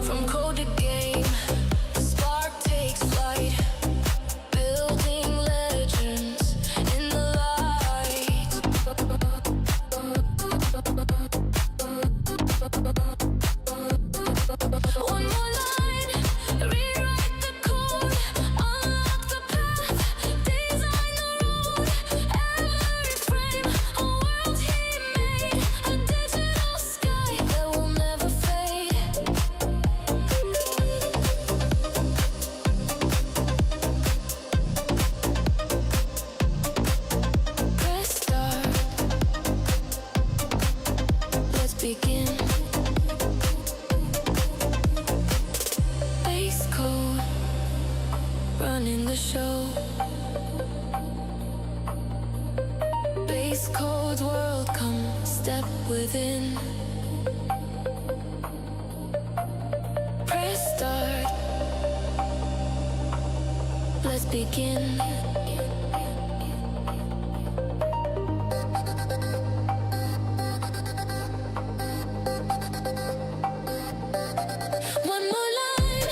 From code to game, the spark takes flight, building legends in the light. One more line, rewrite the code, unlock the path, design the road. Every frame, a world he made, a digital sky that will never fade. Press start, let's begin. Base code, running the show. Base code's world, come step within. Press start, let's begin. One more line,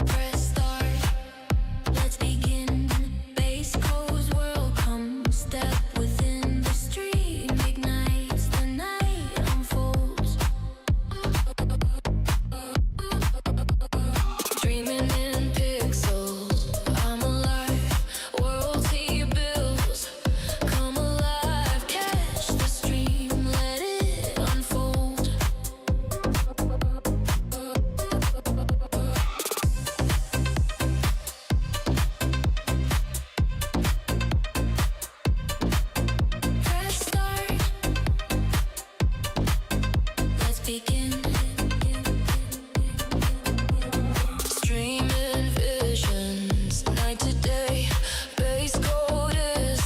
press start, let's begin. Base code's world, come step within. The stream ignites, the night unfolds. Dreaming in pixels, I'm alive. Worlds he builds, come alive. Catch the stream, let it unfold. Press start, let's begin. Streaming visions, night to day. Base code is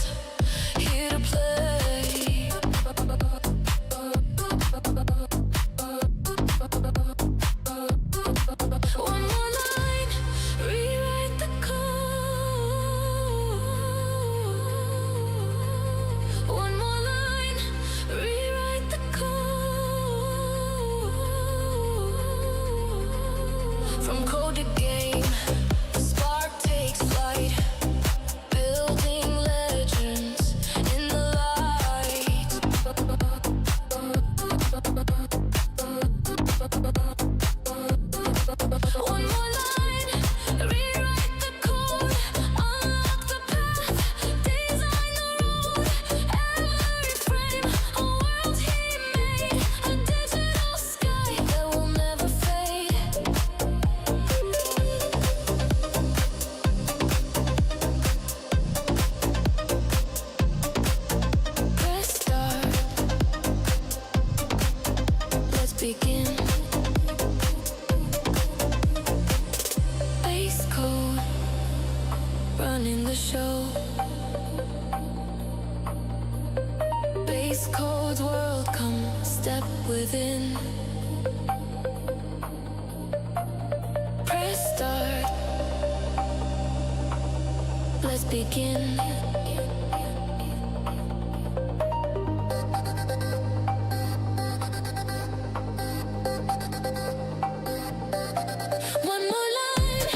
here to play. One more line, rewrite the code. One more line, rewrite the code. From code to game, the spark takes flight, building legends in the light. One more line, rewrite the code, unlock the path, design the road. Every frame, a world he made, a digital sky that will never fade. Press start, let's begin. Base code, running the show. Base code's world, come step within. Press start, let's begin. One more line,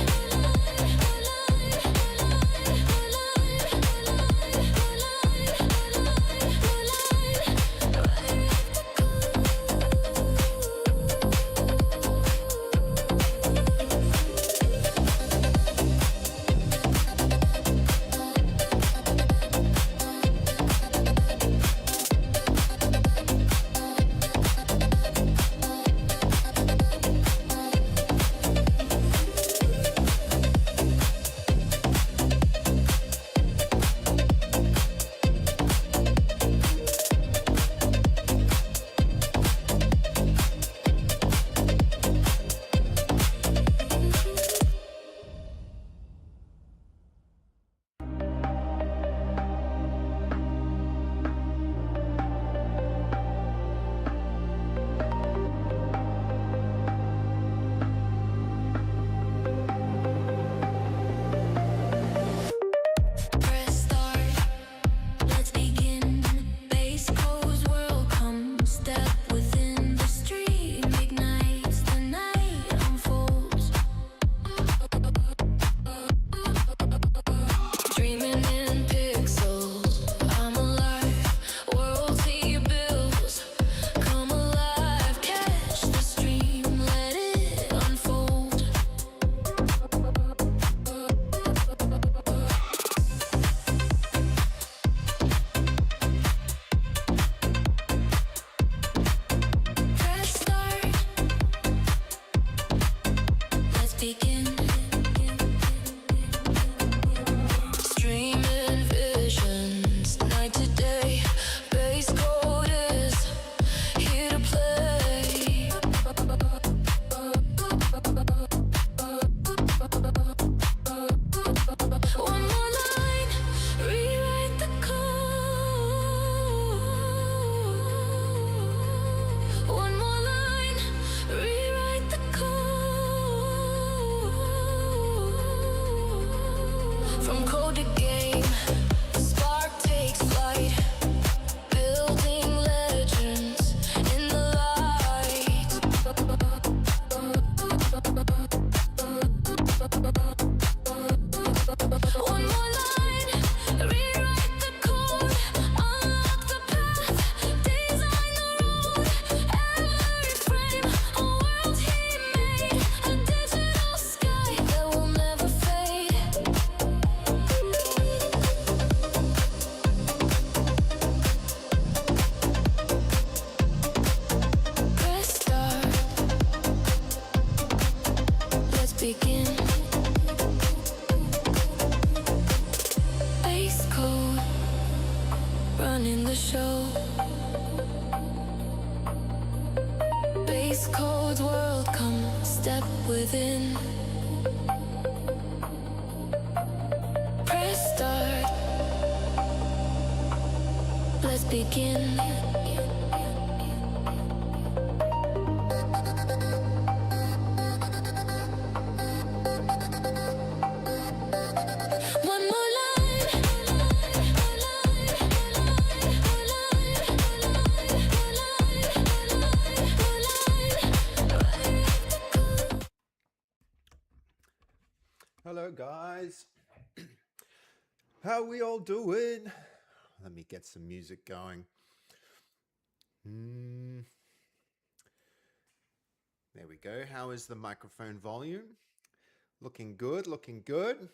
Base code world, come step within. Press start. Let's begin. One more line. Hello guys, how we all doing? Let me get some music going. There we go. How is the microphone volume? Looking good, looking good.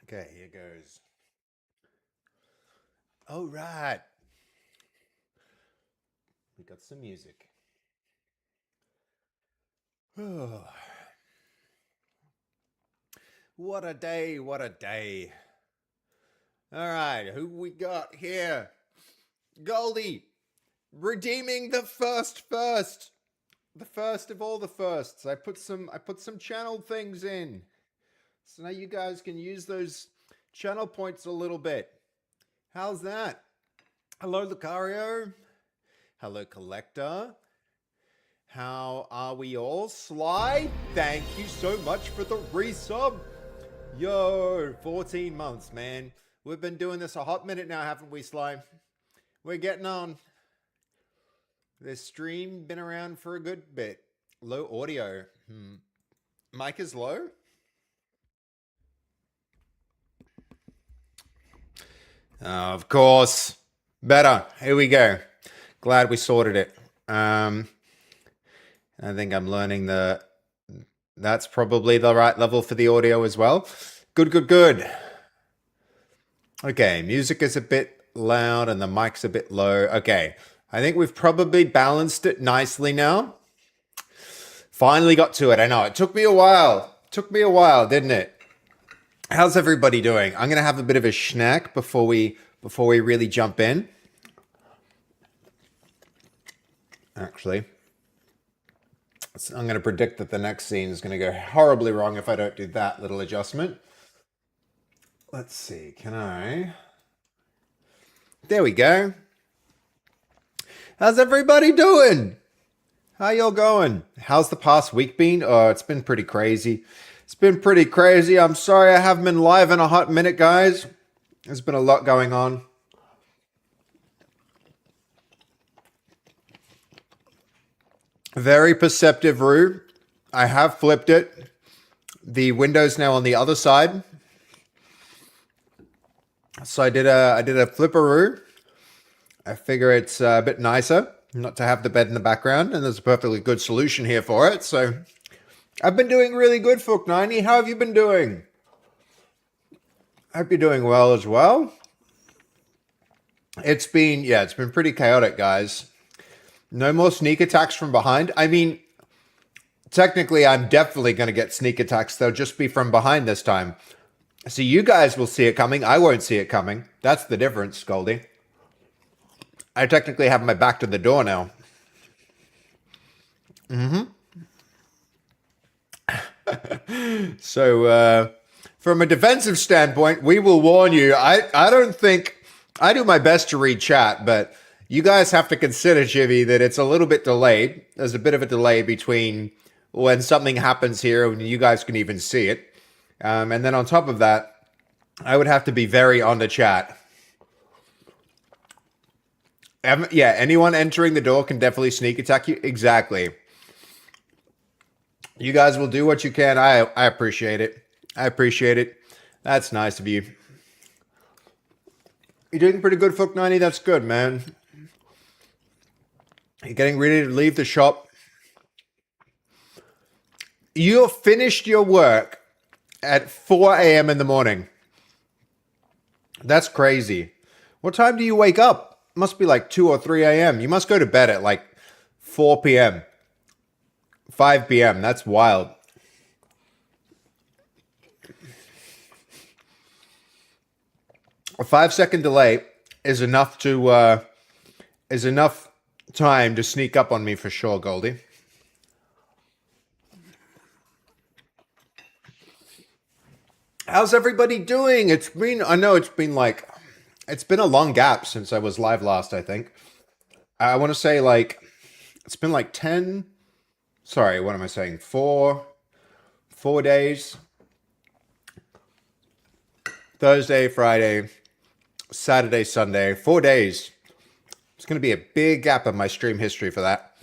Okay, here goes. All right. We got some music. Oh. What a day, what a day. All right, who we got here? Goldie, redeeming the first. The first of all the firsts. I put some channel things in. So now you guys can use those channel points a little bit. How's that? Hello, Lucario. Hello, Collector. How are we all? Sly, thank you so much for the resub. Yo, 14 months, man. We've been doing this a hot minute now, haven't we, Sly? We're getting on. This stream been around for a good bit. Low audio. Mic is low? Of course. Better. Here we go. Glad we sorted it. I think I'm learning that's probably the right level for the audio as well. Good. Okay, music is a bit loud and the mic's a bit low. Okay, I think we've probably balanced it nicely now. Finally got to it. I know, it took me a while. Didn't it? How's everybody doing? I'm going to have a bit of a snack before we really jump in. Actually, I'm going to predict that the next scene is going to go horribly wrong if I don't do that little adjustment. Let's see, can I? There we go. How's everybody doing? How y'all going? How's the past week been? Oh, it's been pretty crazy. I'm sorry I haven't been live in a hot minute, guys. There's been a lot going on. Very perceptive, Rue. I have flipped it. The window's now on the other side. So I did a flipperoo. I figure it's a bit nicer not to have the bed in the background, and there's a perfectly good solution here for it. So I've been doing really good, Fook90. How have you been doing? I hope you're doing well as well. It's been pretty chaotic, guys. No more sneak attacks from behind. I mean, technically, I'm definitely going to get sneak attacks. They'll just be from behind this time. So you guys will see it coming. I won't see it coming. That's the difference, Goldie. I technically have my back to the door now. So, from a defensive standpoint, we will warn you. I don't think... I do my best to read chat, but you guys have to consider, Chivy, that it's a little bit delayed. There's a bit of a delay between when something happens here and you guys can even see it. And then on top of that, I would have to be very on the chat. Yeah, anyone entering the door can definitely sneak attack you. Exactly. You guys will do what you can. I appreciate it. That's nice of you. You're doing pretty good, Fook90. That's good, man. You're getting ready to leave the shop. You finished your work at 4 a.m. in the morning. That's crazy. What time do you wake up? Must be like 2 or 3 a.m. You must go to bed at like 4 p.m. 5 p.m. That's wild. A 5-second delay is enough to time to sneak up on me for sure, Goldie. How's everybody doing? I know it's been a long gap since I was live last, I think. I want to say it's been like 10, sorry, what am I saying? 4 days. Thursday, Friday, Saturday, Sunday, 4 days. It's going to be a big gap in my stream history for that.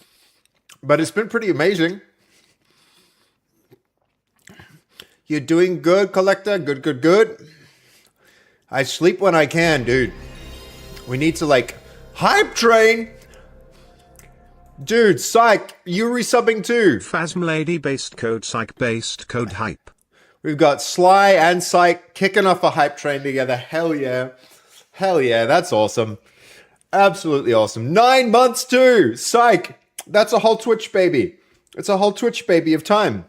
But it's been pretty amazing. You're doing good, Collector. Good, good, good. I sleep when I can, dude. We need to hype train. Dude, Psych, you resubbing too. Phasm Lady based code Psych based code hype. We've got Sly and Psych kicking off a hype train together. Hell yeah. Hell yeah, that's awesome. Absolutely awesome. 9 months too. Psych. That's a whole Twitch baby. It's a whole Twitch baby of time.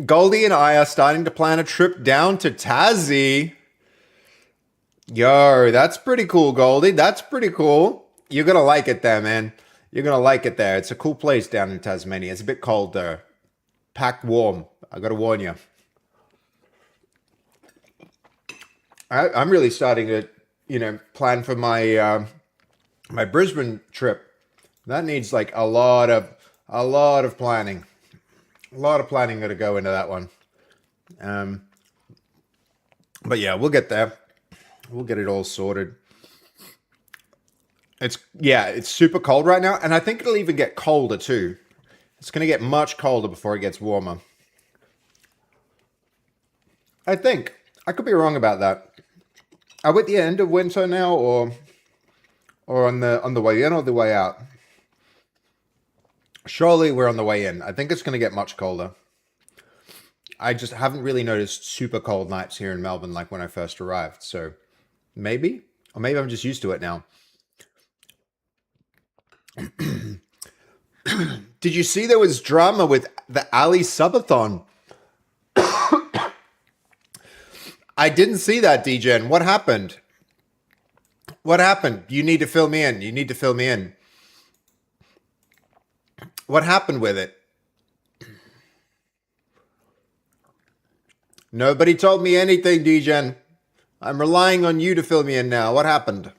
Goldie and I are starting to plan a trip down to Tassie. Yo, that's pretty cool, Goldie. That's pretty cool. You're going to like it there, man. You're going to like it there. It's a cool place down in Tasmania. It's a bit cold there. Pack warm. I got to warn you. I'm really starting to, plan for my my Brisbane trip. That needs a lot of planning. A lot of planning got to go into that one. But yeah, we'll get there. We'll get it all sorted. It's super cold right now, and I think it'll even get colder too. It's going to get much colder before it gets warmer. I think. I could be wrong about that. Are we at the end of winter now, or on the way in or the way out? Surely we're on the way in. I think it's going to get much colder. I just haven't really noticed super cold nights here in Melbourne like when I first arrived. So maybe, or maybe I'm just used to it now. Did you see there was drama with the Ali Subathon? I didn't see that, DJen. What happened? What happened? You need to fill me in. You need to fill me in. What happened with it? Nobody told me anything, DJen. I'm relying on you to fill me in now. What happened?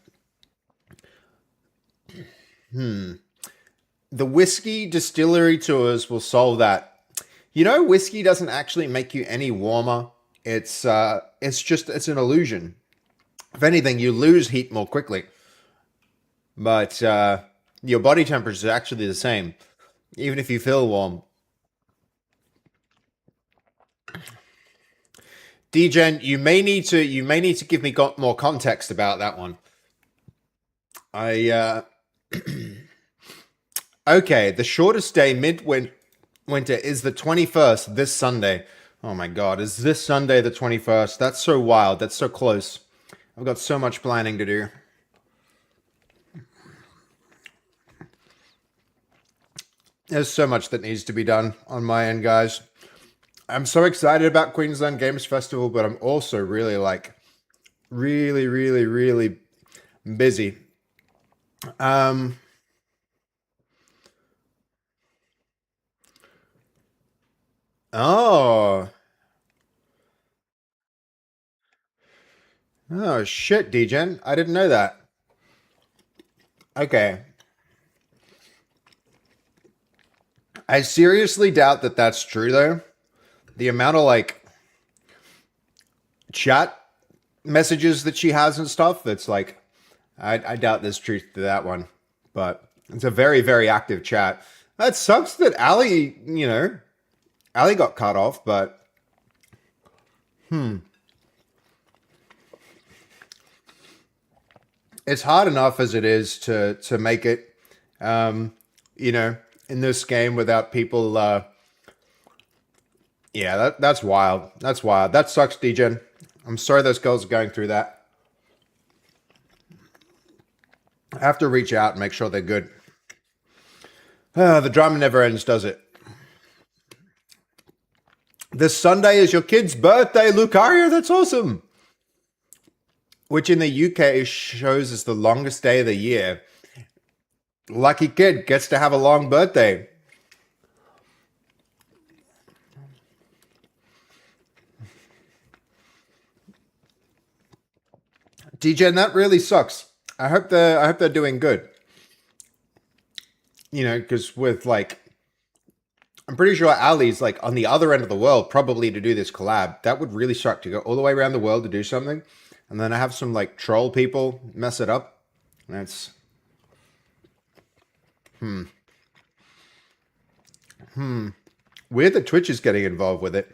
The whiskey distillery tours will solve that. Whiskey doesn't actually make you any warmer. It's an illusion. If anything, you lose heat more quickly. But your body temperature is actually the same, even if you feel warm. DJen, you may need to give me more context about that one. Okay, the shortest day midwinter is the 21st, this Sunday. Oh my God, is this Sunday the 21st? That's so wild. That's so close. I've got so much planning to do. There's so much that needs to be done on my end, guys. I'm so excited about Queensland Games Festival, but I'm also really really busy. Oh shit, DJen. I didn't know that. Okay. I seriously doubt that that's true, though. The amount of chat messages that she has and stuff, that's I doubt there's truth to that one. But it's a very, very active chat. That sucks that Ali, Ali got cut off, but it's hard enough as it is to make it, in this game without people. That's wild. That's wild. That sucks, DJen. I'm sorry those girls are going through that. I have to reach out and make sure they're good. The drama never ends, does it? This Sunday is your kid's birthday, Lucario. That's awesome. which in the UK shows as the longest day of the year. Lucky kid gets to have a long birthday. DJ, and that really sucks. I hope they're doing good. You know, because with like, I'm pretty sure Ali's like on the other end of the world, probably to do this collab. That would really suck to go all the way around the world to do something, and then I have some like troll people mess it up. That's weird that Twitch is getting involved with it.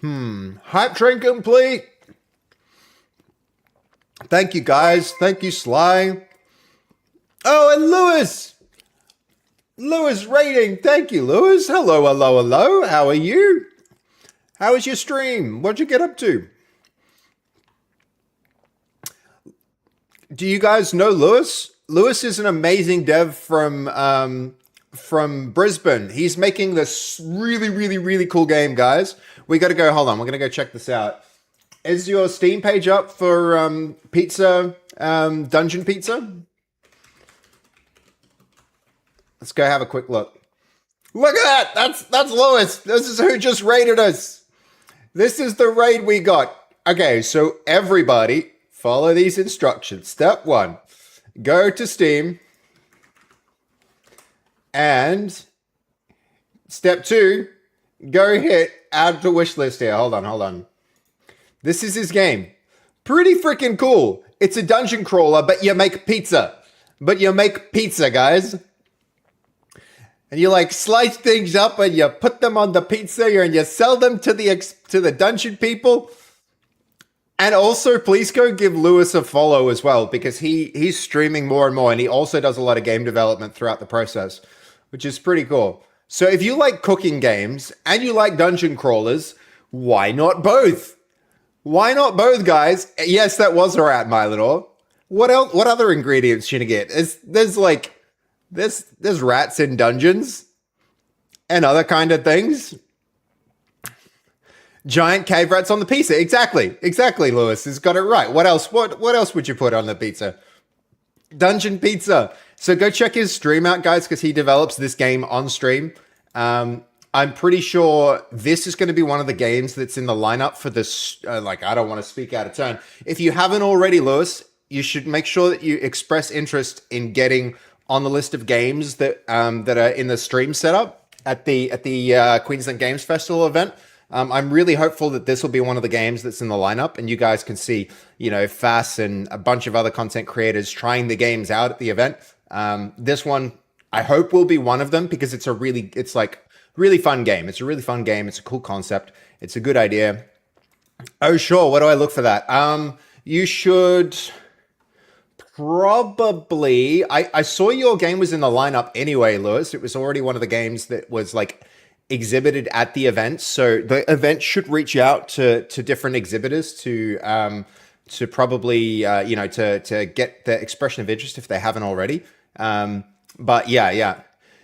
Hype train complete. Thank you guys. Thank you, Sly. Oh, and Lewis. Lewis rating. Thank you, Lewis. Hello, hello, hello. How are you? How was your stream? What'd you get up to? Do you guys know Lewis? Lewis is an amazing dev from Brisbane. He's making this really, really, really cool game, guys. We got to go. Hold on. We're going to go check this out. Is your Steam page up for pizza, Dungeon Pizza? Let's go have a quick look. Look at that. That's Lewis. This is who just raided us. This is the raid we got. Okay, so everybody follow these instructions. Step 1, go to Steam. And step 2, go hit add to wish list here. Hold on. This is his game. Pretty freaking cool. It's a dungeon crawler, but you make pizza. Guys. And you like slice things up and you put them on the pizza and you sell them to the dungeon people. And also, please go give Lewis a follow as well, because he's streaming more and more, and he also does a lot of game development throughout the process, which is pretty cool. So if you like cooking games and you like dungeon crawlers, why not both? Why not both, guys? Yes, that was a rat, Mylor. What else? What other ingredients should you get? There's rats in dungeons and other kind of things. Giant cave rats on the pizza. Exactly, Lewis has got it right. What else? What else would you put on the pizza? Dungeon pizza. So go check his stream out, guys, because he develops this game on stream. I'm pretty sure this is going to be one of the games that's in the lineup for this. I don't want to speak out of turn. If you haven't already, Lewis, you should make sure that you express interest in getting on the list of games that that are in the stream setup at the Queensland Games Festival event. I'm really hopeful that this will be one of the games that's in the lineup, and you guys can see, Fass and a bunch of other content creators trying the games out at the event. This one, I hope, will be one of them, because it's really fun game. It's a really fun game. It's a cool concept. It's a good idea. Oh, sure. What do I look for that? You should probably. I saw your game was in the lineup anyway, Lewis. It was already one of the games that was exhibited at the event, so the event should reach out to different exhibitors to probably to get the expression of interest if they haven't already. But yeah.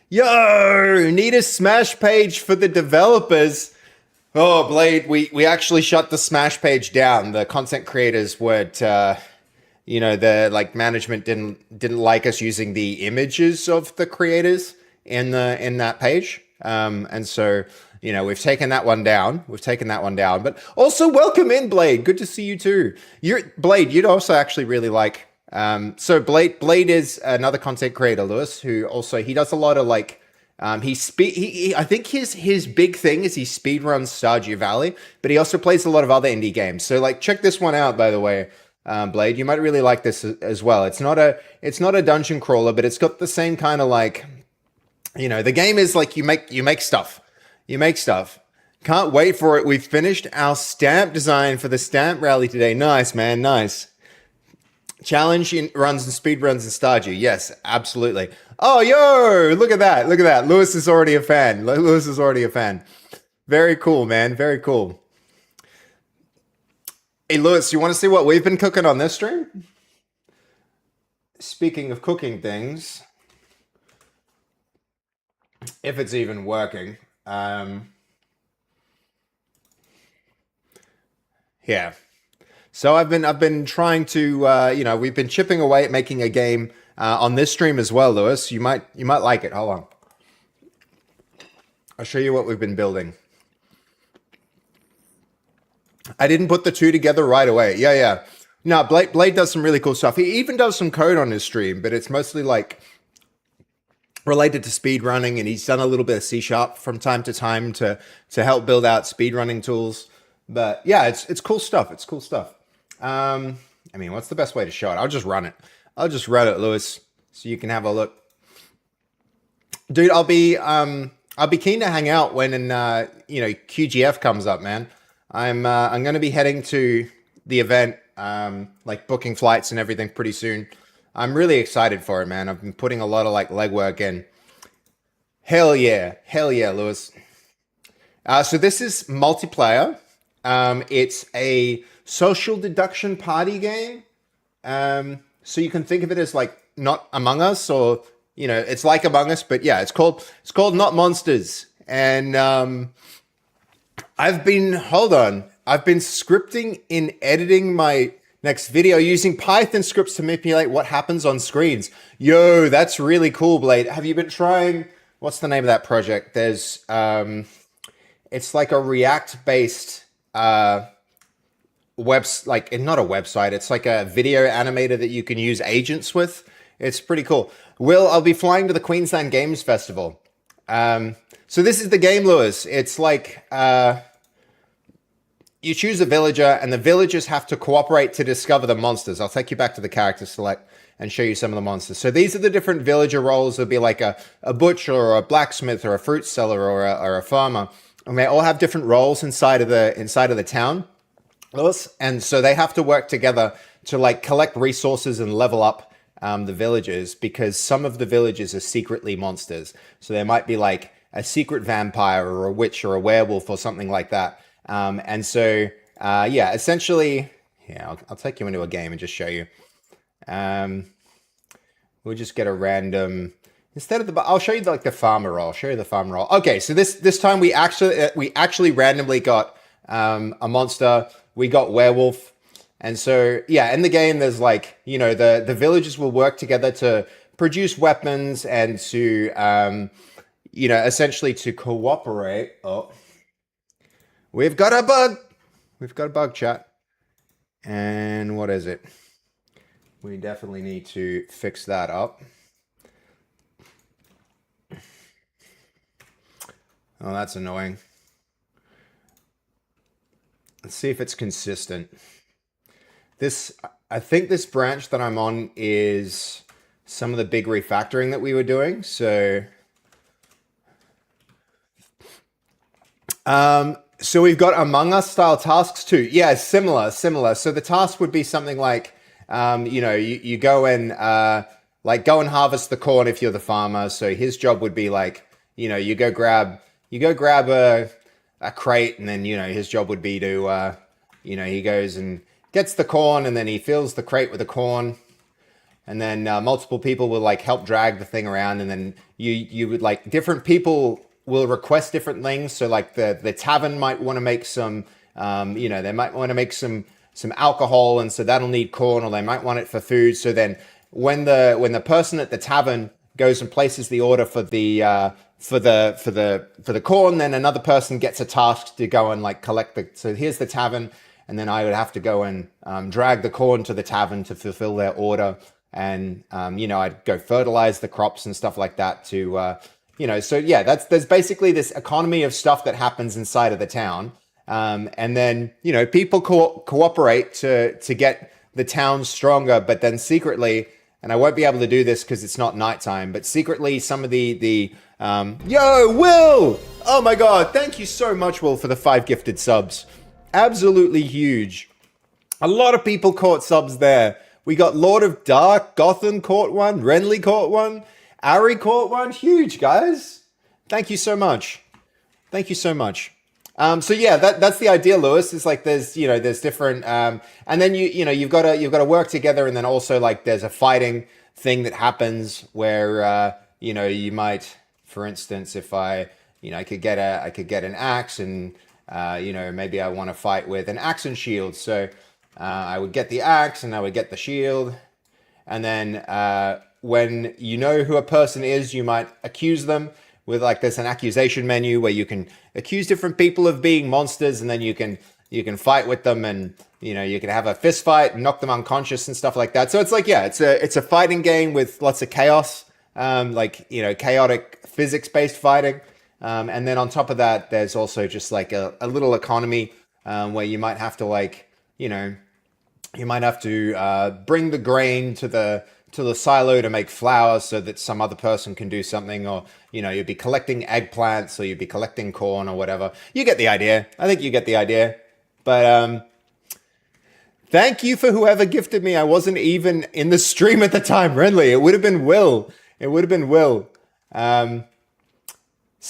Yo, need a Smash page for the developers. Oh, Blade, we actually shut the Smash page down. The content creators weren't, the management didn't like us using the images of the creators in that page. And so, we've taken that one down. But also, welcome in, Blade. Good to see you too. Blade, you'd also actually really like. So Blade is another content creator, Lewis, who also, he does a lot of I think his big thing is he speedruns Stardew Valley, but he also plays a lot of other indie games. So check this one out, by the way. Blade, you might really like this as well. It's not a dungeon crawler, but it's got the same kind of the game is you make stuff. Can't wait for it. We've finished our stamp design for the stamp rally today. Nice, man. Nice. Challenge runs and speed runs in Stardew. Yes, absolutely. Oh, yo, look at that. Lewis is already a fan. Very cool, man. Very cool. Hey, Lewis, you want to see what we've been cooking on this stream? Speaking of cooking things, if it's even working. Yeah. So I've been trying to we've been chipping away at making a game on this stream as well, Lewis. You might like it. Hold on. I'll show you what we've been building. I didn't put the two together right away. Yeah, yeah. No, Blade does some really cool stuff. He even does some code on his stream, but it's mostly like related to speed running, and he's done a little bit of C# from time to time to help build out speed running tools. But yeah, it's cool stuff. It's cool stuff. I mean, what's the best way to show it? I'll just run it. I'll just run it, Lewis, so you can have a look. Dude, I'll be keen to hang out when QGF comes up, man. I'm going to be heading to the event, like booking flights and everything pretty soon. I'm really excited for it, man. I've been putting a lot of like legwork in. Hell yeah, Lewis. So this is multiplayer. It's a social deduction party game. So you can think of it as like not Among Us, or it's like Among Us, but yeah, it's called Not Monsters. And I've been scripting and editing my next video using Python scripts to manipulate what happens on screens. Yo, that's really cool, Blade. Have you been trying, what's the name of that project? There's it's like a React-based not a website, it's like a video animator that you can use agents with. It's pretty cool. I'll be flying to the Queensland Games Festival. So this is the game, Lewis. It's like you choose a villager, and the villagers have to cooperate to discover the monsters. I'll take you back to the character select and show you some of the monsters. So these are the different villager roles. There'll be like a butcher or a blacksmith or a fruit seller or a farmer, and they all have different roles inside of the town, Lewis. And so they have to work together to like collect resources and level up the villagers, because some of the villagers are secretly monsters. So there might be like a secret vampire or a witch or a werewolf or something like that. Essentially, I'll take you into a game and just show you. We'll just get a random, I'll show you like the farmer role. I'll show you the farmer role. Okay, so this time we actually randomly got a monster. We got werewolf. And so, yeah, in the game, there's like, the villagers will work together to produce weapons and to, essentially to cooperate. Oh, we've got a bug. We've got a bug, chat. And what is it? We definitely need to fix that up. Oh, that's annoying. Let's see if it's consistent. I think this branch that I'm on is some of the big refactoring that we were doing. So, so we've got Among Us style tasks too. Yeah, similar. So the task would be something like, you go and go and harvest the corn if you're the farmer. So his job would be like, you go grab a crate, and then his job would be to he goes and gets the corn, and then he fills the crate with the corn, and then multiple people will like help drag the thing around, and then you would like different people will request different things. So like the tavern might want to make some they might want to make some alcohol, and so that'll need corn, or they might want it for food. So then when the person at the tavern goes and places the order for the corn, then another person gets a task to go and like collect so here's the tavern, and then I would have to go and drag the corn to the tavern to fulfill their order. And, I'd go fertilize the crops and stuff like that to, so yeah, there's basically this economy of stuff that happens inside of the town. And then, people cooperate to get the town stronger, but then secretly, and I won't be able to do this because it's not nighttime, but secretly some of yo, Will! Oh my God, thank you so much, Will, for the 5 gifted subs. Absolutely huge. A lot of people caught subs there. We got Lord of Dark, Gotham caught one, Renly caught one, Ari caught one. Huge, guys. Thank you so much. Thank you so much. So yeah, that's the idea, Lewis. Is like there's different and then you've got to work together, and then also like there's a fighting thing that happens where you might, for instance, if I could get an axe and You know, maybe I want to fight with an axe and shield. So I would get the axe and I would get the shield. And then when you know who a person is, you might accuse them with like there's an accusation menu where you can accuse different people of being monsters, and then you can fight with them, and you know you can have a fist fight and knock them unconscious and stuff like that. So it's like it's a fighting game with lots of chaos, like you know chaotic physics based fighting, and then on top of that, there's also just like a little economy where you might have to like you know you might have to bring the grain to the silo to make flour so that some other person can do something, or you know you'd be collecting eggplants or you'd be collecting corn or whatever. You get the idea. I think you get the idea. But thank you for whoever gifted me. I wasn't even in the stream at the time, Renly. It would have been Will. It would have been Will. So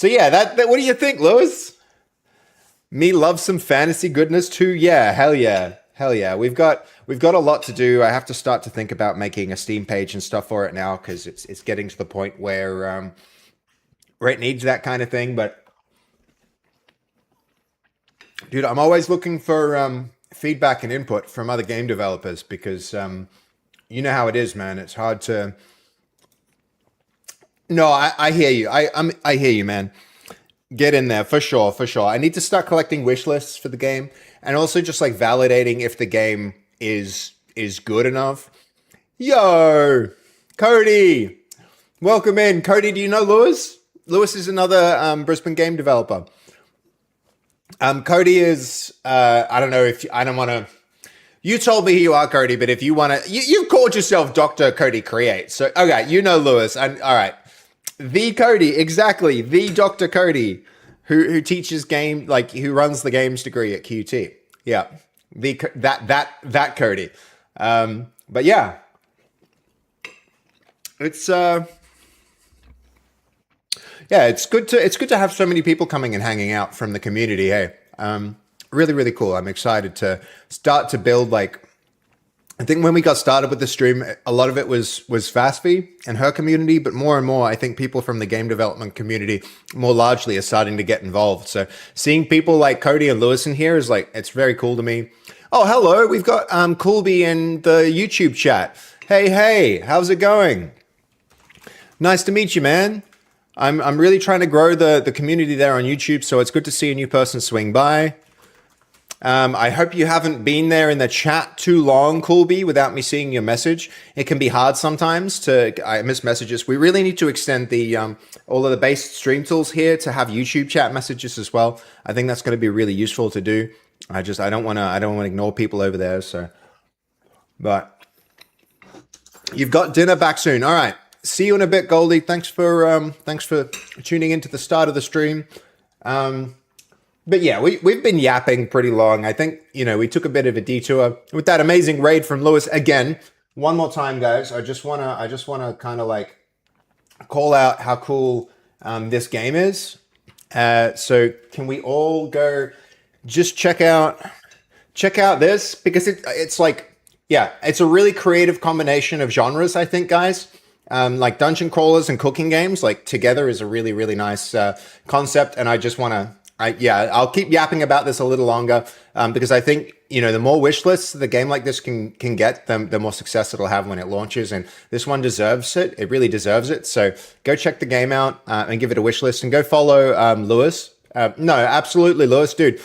yeah, that what do you think, Lewis? Me love some fantasy goodness too. Yeah, hell yeah. Hell yeah. We've got a lot to do. I have to start to think about making a Steam page and stuff for it now because it's getting to the point where it needs that kind of thing. But dude, I'm always looking for feedback and input from other game developers because you know how it is, man. It's hard to. No, I hear you. I hear you, man. Get in there for sure, for sure. I need to start collecting wish lists for the game, and also just like validating if the game is good enough. Yo, Cody, welcome in, Cody. Do you know Lewis? Lewis is another Brisbane game developer. Cody is I don't know if I don't want to. You told me who you are, Cody, but if you want to, you've called yourself Dr. Cody Create. So okay, you know Lewis, and all right. The Cody, exactly. The Dr. Cody, who teaches game, like who runs the games degree at QT. Yeah, that Cody. But yeah, it's it's good to have so many people coming and hanging out from the community. Hey, really really cool. I'm excited to start to build like. I think when we got started with the stream, a lot of it was Fasfi and her community, but more and more, I think people from the game development community more largely are starting to get involved. So seeing people like Cody and Lewis in here is like, it's very cool to me. Oh, hello. We've got Coolby in the YouTube chat. Hey, how's it going? Nice to meet you, man. I'm really trying to grow the community there on YouTube, so it's good to see a new person swing by. I hope you haven't been there in the chat too long, Coolby, without me seeing your message. It can be hard sometimes I miss messages. We really need to extend the all of the base stream tools here to have YouTube chat messages as well. I think that's going to be really useful to do. I don't want to ignore people over there. So, but you've got dinner back soon. All right. See you in a bit, Goldie. Thanks for tuning into the start of the stream. But yeah, we've been yapping pretty long. I think, we took a bit of a detour with that amazing raid from Lewis. Again, one more time, guys. I just wanna kind of like call out how cool this game is. So can we all go just check out this, because it's like, yeah, it's a really creative combination of genres, I think, guys. Like dungeon crawlers and cooking games, like together is a really, really nice concept. And I just want to, I'll keep yapping about this a little longer because I think, the more wish lists the game like this can get, the more success it'll have when it launches. And this one deserves it. It really deserves it. So go check the game out and give it a wish list, and go follow Lewis. No, absolutely, Lewis, dude.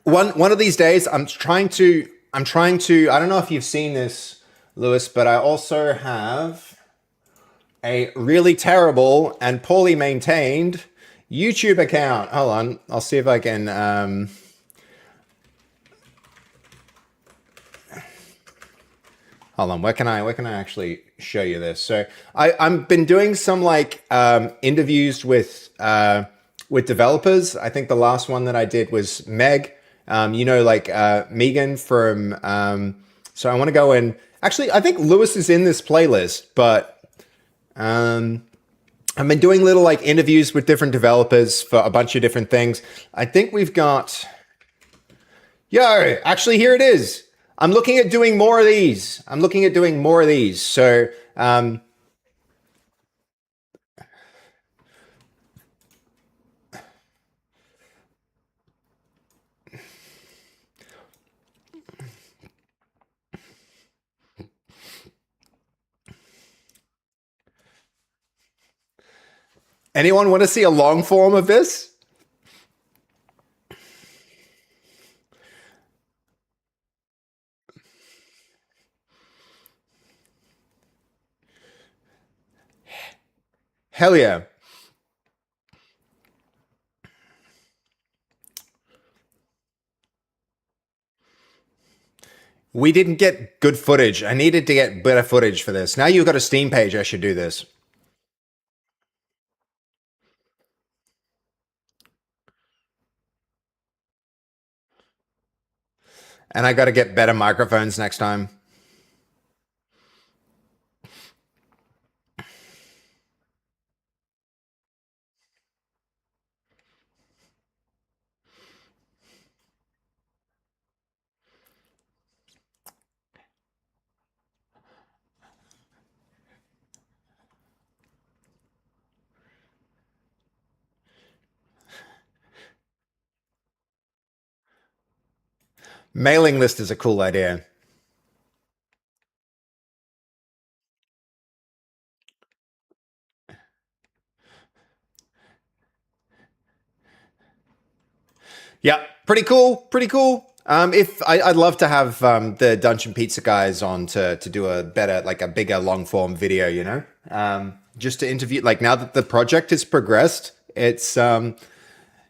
One of these days, I'm trying to, I don't know if you've seen this, Lewis, but I also have a really terrible and poorly maintained YouTube account. Hold on, I'll see if I can. Hold on, where can I actually show you this? So I've been doing some like interviews with developers. I think the last one that I did was Meg. Megan from. So I want to go and actually, I think Lewis is in this playlist, but I've been doing little like interviews with different developers for a bunch of different things. I think we've got, actually here it is. I'm looking at doing more of these. So, Anyone want to see a long form of this? Hell yeah. We didn't get good footage. I needed to get better footage for this. Now you've got a Steam page, I should do this. And I got to get better microphones next time. Mailing list is a cool idea. Yeah, pretty cool. Pretty cool. If I'd love to have the Dungeon Pizza guys on to do a better, like a bigger long form video, you know, just to interview. Like now that the project has progressed, it's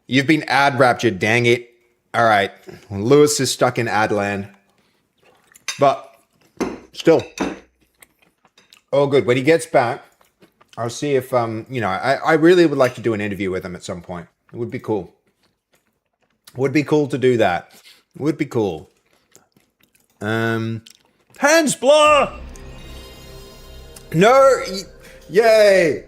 you've been ad raptured. Dang it! All right, Lewis is stuck in ad land, but still, all good. When he gets back, I'll see if you know, I really would like to do an interview with him at some point. It would be cool. Would be cool to do that. Would be cool. Hands blur. No, yay!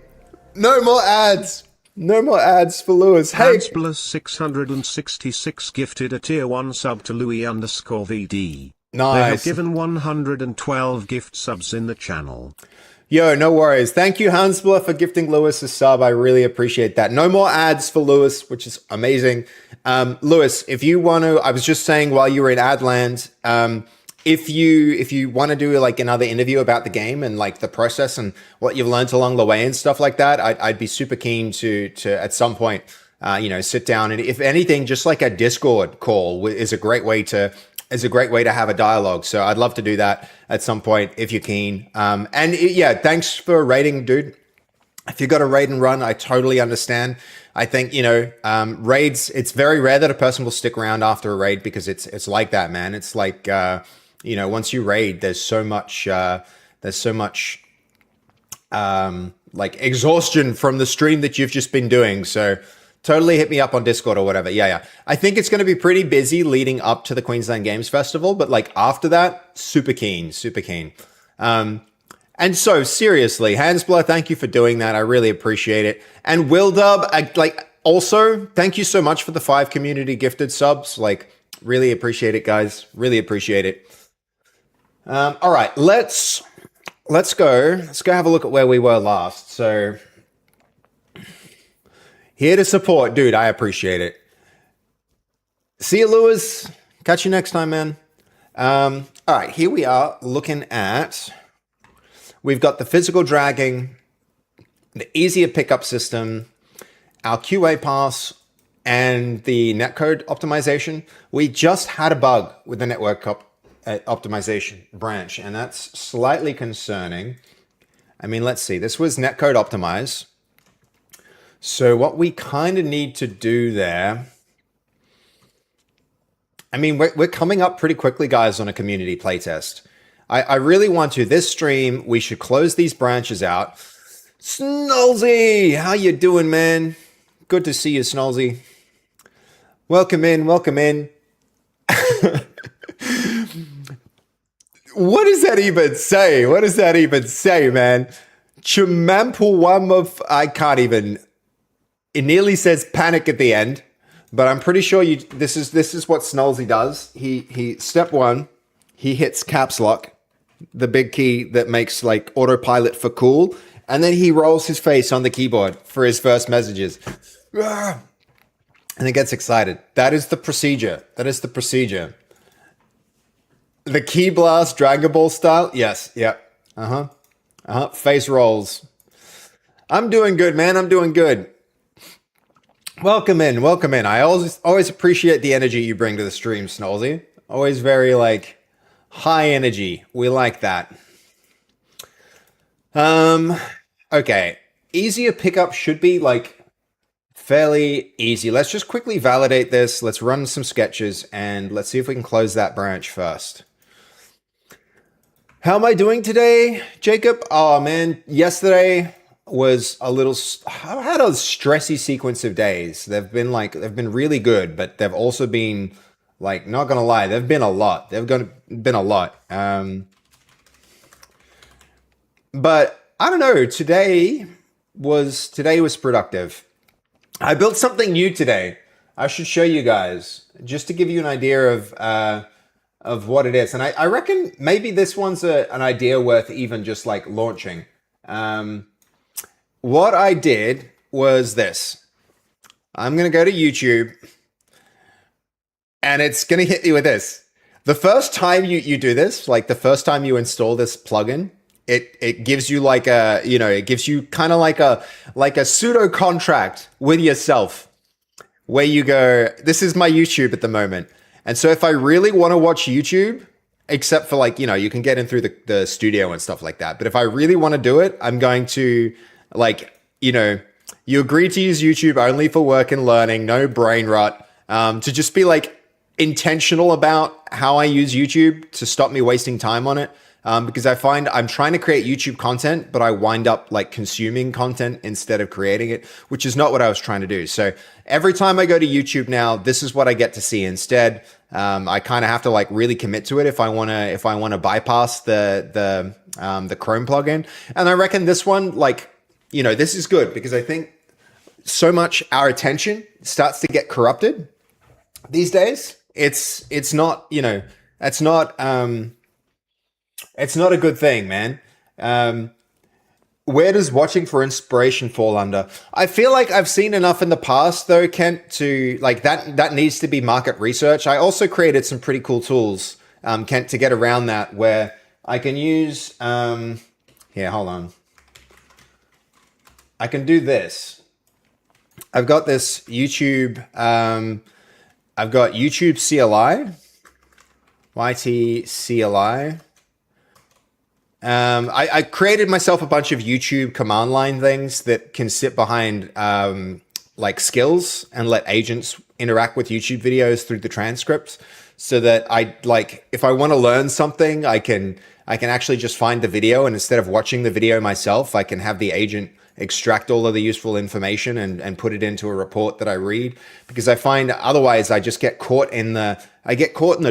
No more ads. No more ads for Lewis. Hey, Hansblur 666 gifted a tier 1 sub to Louis_VD. They have nice. given 112 gift subs in the channel. Yo, no worries. Thank you, Hansblur, for gifting Lewis a sub. I really appreciate that. No more ads for Lewis, which is amazing. Lewis, if you want to, I was just saying while you were in Adland, if you want to do like another interview about the game and like the process and what you've learned along the way and stuff like that, I'd be super keen to at some point, you know, sit down and if anything, just like a Discord call is a great way to have a dialogue. So I'd love to do that at some point if you're keen. Yeah, thanks for rating, dude. If you got a raid and run, I totally understand. I think, you know, raids, it's very rare that a person will stick around after a raid because it's like that, man. It's like, you know, once you raid, there's so much like exhaustion from the stream that you've just been doing. So totally hit me up on Discord or whatever. Yeah. I think it's going to be pretty busy leading up to the Queensland Games Festival, but like after that, super keen. And so seriously, Hansblur, thank you for doing that. I really appreciate it. And Wildub, like also, thank you so much for the 5 community gifted subs. Like really appreciate it, guys. Really appreciate it. All right, let's go have a look at where we were last. So here to support, dude. I appreciate it. See you, Lewis. Catch you next time, man. All right, here we are looking at. We've got the physical dragging, the easier pickup system, our QA pass, and the netcode optimization. We just had a bug with the network optimization branch, and that's slightly concerning. I mean, let's see. This was netcode optimize. So what we kind of need to do there, I mean, we're coming up pretty quickly, guys, on a community playtest. I really want to. This stream, we should close these branches out. Snolzy, how you doing, man? Good to see you, Snolzy. Welcome in. What does that even say? Man? Chumampawam, I can't even. It nearly says panic at the end, but I'm pretty sure this is what Snolzy does. He step 1, he hits caps lock, the big key that makes like autopilot for cool, and then he rolls his face on the keyboard for his first messages. And it gets excited. That is the procedure. The key blast Dragon Ball style? Yes. Yeah. Face rolls. I'm doing good, man. I'm doing good. Welcome in, welcome in. I always appreciate the energy you bring to the stream, Snolzy. Always very like high energy. We like that. Um, okay. Easier pickup should be like fairly easy. Let's just quickly validate this. Let's run some sketches and let's see if we can close that branch first. How am I doing today, Jacob? Oh man, yesterday was a little. I had a stressy sequence of days. They've been really good, but they've also been like, not gonna lie, they've been a lot. Been a lot. But I don't know. Today was productive. I built something new today. I should show you guys just to give you an idea of what it is. And I reckon maybe this one's an idea worth even just like launching. What I did was this. I'm going to go to YouTube and it's going to hit you with this. The first time you do this, like the first time you install this plugin, it gives you like it gives you kind of like a pseudo contract with yourself where you go, this is my YouTube at the moment. And so if I really want to watch YouTube, except for like, you can get in through the studio and stuff like that. But if I really want to do it, I'm going to like, you agree to use YouTube only for work and learning, no brain rot, to just be like intentional about how I use YouTube to stop me wasting time on it. Because I find I'm trying to create YouTube content, but I wind up like consuming content instead of creating it, which is not what I was trying to do. So every time I go to YouTube now, this is what I get to see instead. I kind of have to like really commit to it if I want to bypass the Chrome plugin. And I reckon this one, like, this is good because I think so much our attention starts to get corrupted these days. It's not a good thing, man. Where does watching for inspiration fall under? I feel like I've seen enough in the past, though, Kent, to like that needs to be market research. I also created some pretty cool tools, Kent, to get around that, where I can use. Here, hold on. I can do this. I've got this YouTube. I've got YouTube CLI, YT CLI. I created myself a bunch of YouTube command line things that can sit behind like skills and let agents interact with YouTube videos through the transcripts, so that if I want to learn something, I can actually just find the video, and instead of watching the video myself, I can have the agent extract all of the useful information and put it into a report that I read. Because I find otherwise I just get caught in the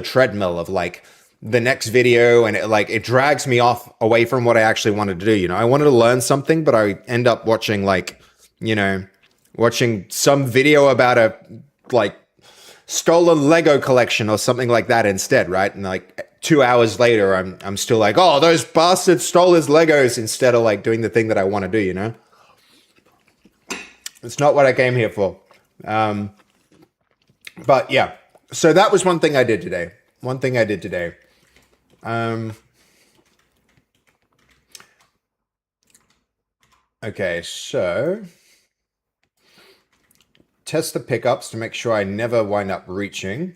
treadmill of like the next video, and it drags me off away from what I actually wanted to do. I wanted to learn something, but I end up watching watching some video about a like stolen Lego collection or something like that instead, right? And like 2 hours later, I'm still like, oh, those bastards stole his Legos, instead of like doing the thing that I want to do. It's not what I came here for. But yeah, so that was one thing I did today. Okay, so test the pickups to make sure I never wind up reaching.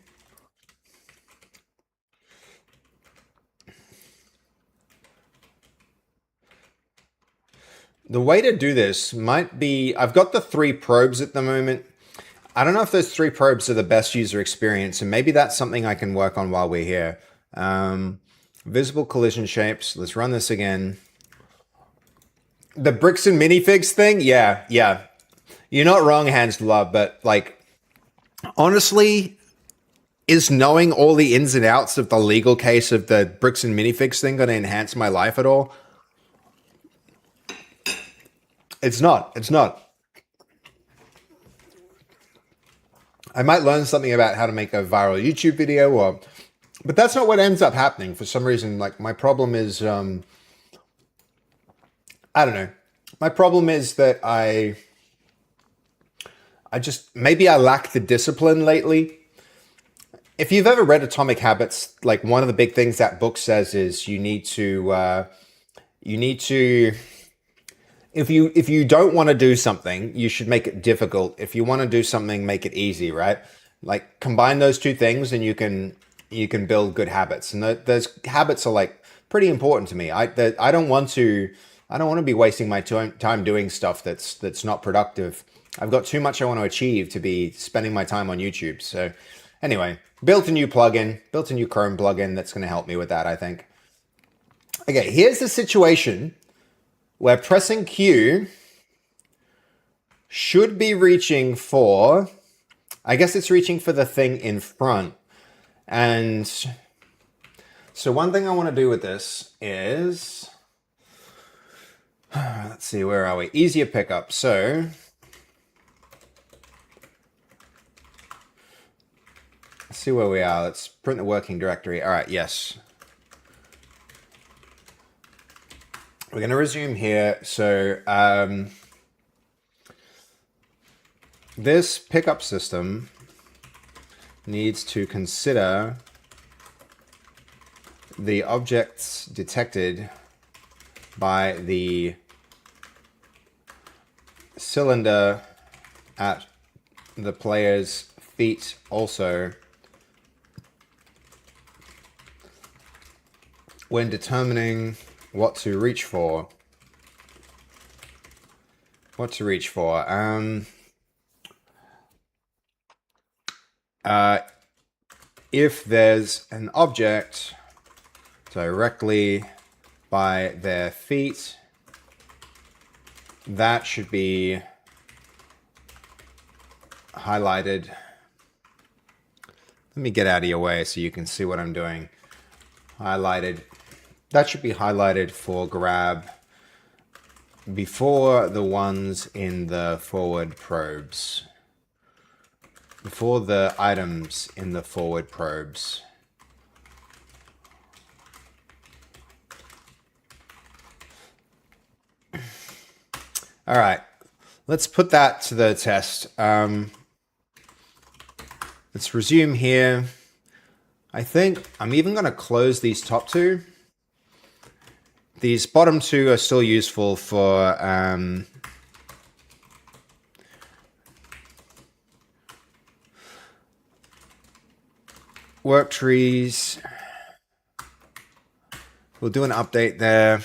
The way to do this might be, I've got the 3 probes at the moment. I don't know if those 3 probes are the best user experience, and maybe that's something I can work on while we're here. Visible collision shapes. Let's run this again. The bricks and minifigs thing? Yeah. You're not wrong, Hans Love, but like, honestly, is knowing all the ins and outs of the legal case of the bricks and minifigs thing going to enhance my life at all? It's not. I might learn something about how to make a viral YouTube video, but that's not what ends up happening for some reason. Like, my problem is, I don't know. My problem is that I maybe I lack the discipline lately. If you've ever read Atomic Habits, like, one of the big things that book says is you need to if you don't want to do something, you should make it difficult. If you want to do something, make it easy, right? Like combine those two things, and you can build good habits. And those habits are like pretty important to me. I don't want to be wasting my time doing stuff that's not productive. I've got too much I want to achieve to be spending my time on YouTube. So anyway, built a new plugin, built a new Chrome plugin that's going to help me with that, I think. Okay, here's the situation where pressing Q should be reaching for, I guess it's reaching for the thing in front. And so one thing I want to do with this is, let's see, where are we? Easier pickup. So let's see where we are. Let's print the working directory. All right, yes. We're going to resume here. So this pickup system needs to consider the objects detected by the cylinder at the player's feet also when determining what to reach for. What to reach for. If there's an object directly by their feet, that should be highlighted. Let me get out of your way so you can see what I'm doing. Highlighted. That should be highlighted for grab before the ones in the forward probes. Before the items in the forward probes. All right, let's put that to the test. Let's resume here. I think I'm even going to close these top two. These bottom two are still useful for work trees. We'll do an update there.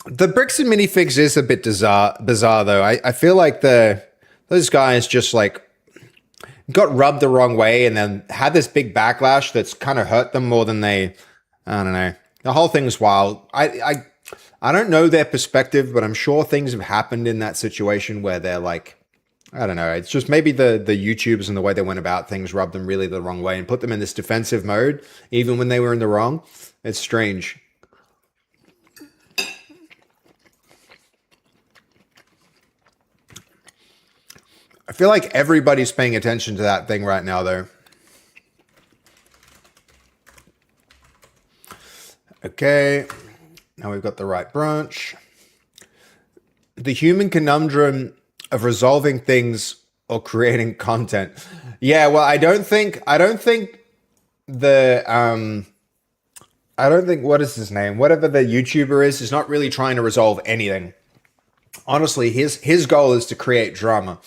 The bricks and minifigs is a bit bizarre though. I feel like those guys just like got rubbed the wrong way and then had this big backlash that's kind of hurt them more than they, I don't know. The whole thing's wild. I don't know their perspective, but I'm sure things have happened in that situation where they're like, I don't know. It's just maybe the YouTubers and the way they went about things rubbed them really the wrong way and put them in this defensive mode, even when they were in the wrong. It's strange. I feel like everybody's paying attention to that thing right now, though. Okay, now we've got the right branch. The human conundrum of resolving things or creating content. Yeah, well, I don't think what is his name? Whatever the YouTuber is not really trying to resolve anything. Honestly, his goal is to create drama.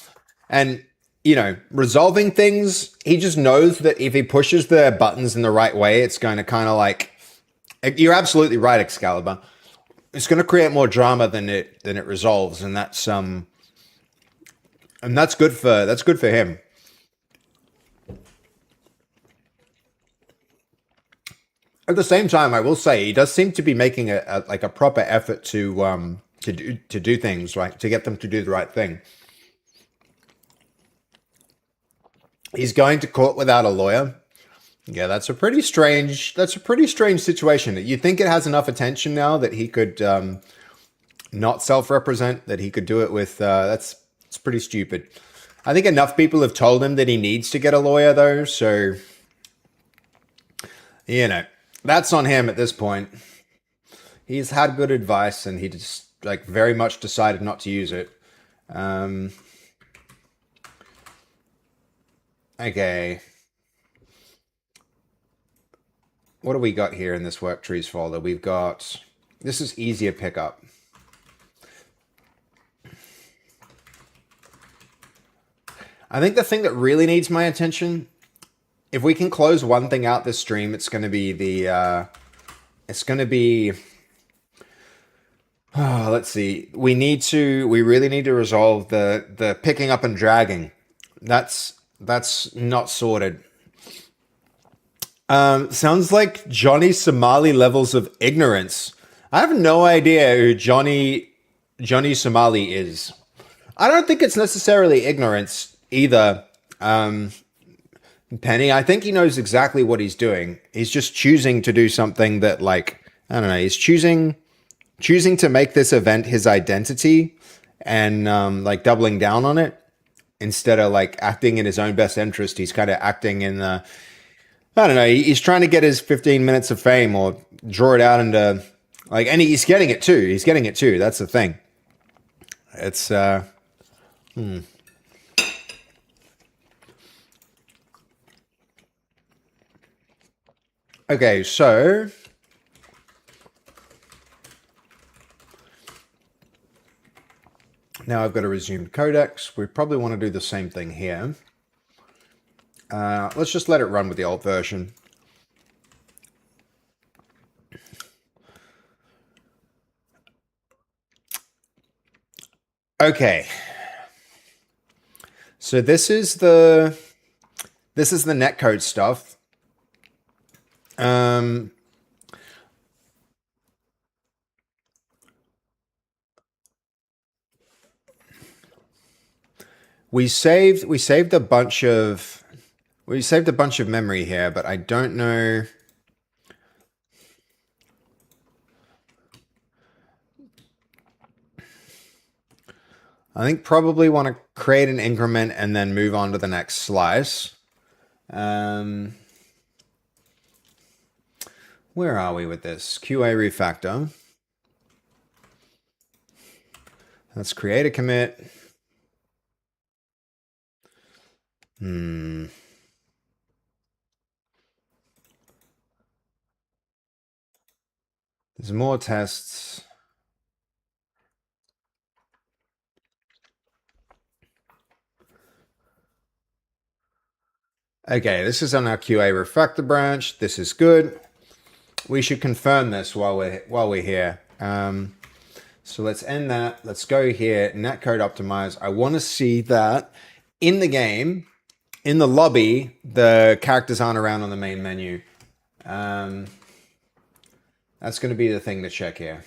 And, you know, resolving things, he just knows that if he pushes the buttons in the right way, it's going to kind of like, you're absolutely right, Excalibur. It's going to create more drama than it resolves, and that's good for him. At the same time, I will say he does seem to be making a proper effort to do things right, to get them to do the right thing. He's going to court without a lawyer. Yeah, that's a pretty strange situation. You'd think it has enough attention now that he could not self-represent, that he could do it with, it's pretty stupid. I think enough people have told him that he needs to get a lawyer though, so, you know, that's on him at this point. He's had good advice and he just like very much decided not to use it. Okay. What do we got here in this work trees folder? We've got This is easier pickup. I think the thing that really needs my attention, if we can close one thing out this stream, it's going to be the, let's see. We really need to resolve the picking up and dragging. That's not sorted. Sounds like Johnny Somali levels of ignorance. I have no idea who Johnny Somali is. I don't think it's necessarily ignorance either. Penny, I think he knows exactly what he's doing. He's just choosing to do something that, like, I don't know, he's choosing to make this event his identity and like doubling down on it instead of like acting in his own best interest. He's kind of acting in the, I don't know, he's trying to get his 15 minutes of fame or draw it out into like, and he's getting it too. He's getting it too. That's the thing. It's, Okay, so now I've got a resumed codex. We probably want to do the same thing here. Let's just let it run with the old version. Okay. So this is the netcode stuff. We saved a bunch of memory here, but I don't know. I think probably want to create an increment and then move on to the next slice. Where are we with this? QA refactor. Let's create a commit. There's more tests. Okay, this is on our QA refactor branch. This is good. We should confirm this while we're here. So let's end that. Let's go here. Netcode optimize. I want to see that in the game, in the lobby, the characters aren't around on the main menu. That's going to be the thing to check here.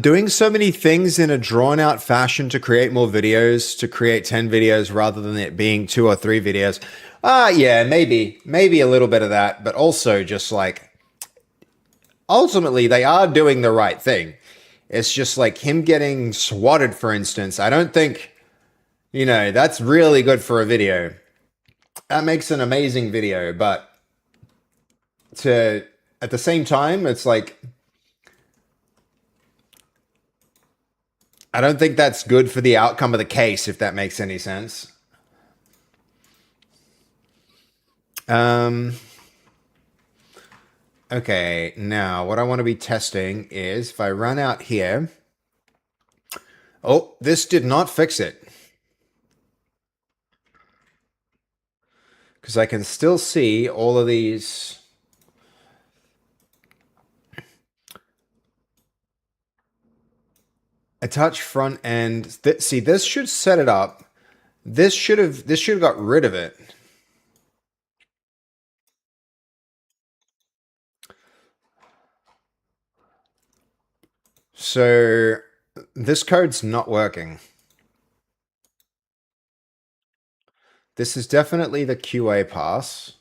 Doing so many things in a drawn out fashion to create more videos, to create 10 videos rather than it being 2 or 3 videos. Yeah, maybe a little bit of that, but also just like, ultimately they are doing the right thing. It's just like him getting swatted, for instance. I don't think, that's really good for a video. That makes an amazing video, but at the same time, it's like, I don't think that's good for the outcome of the case, if that makes any sense. Okay, now what I want to be testing is if I run out here. Oh, this did not fix it. Because I can still see all of these. Attach front end. See, this should set it up. This should have got rid of it. So this code's not working. This is definitely the QA pass.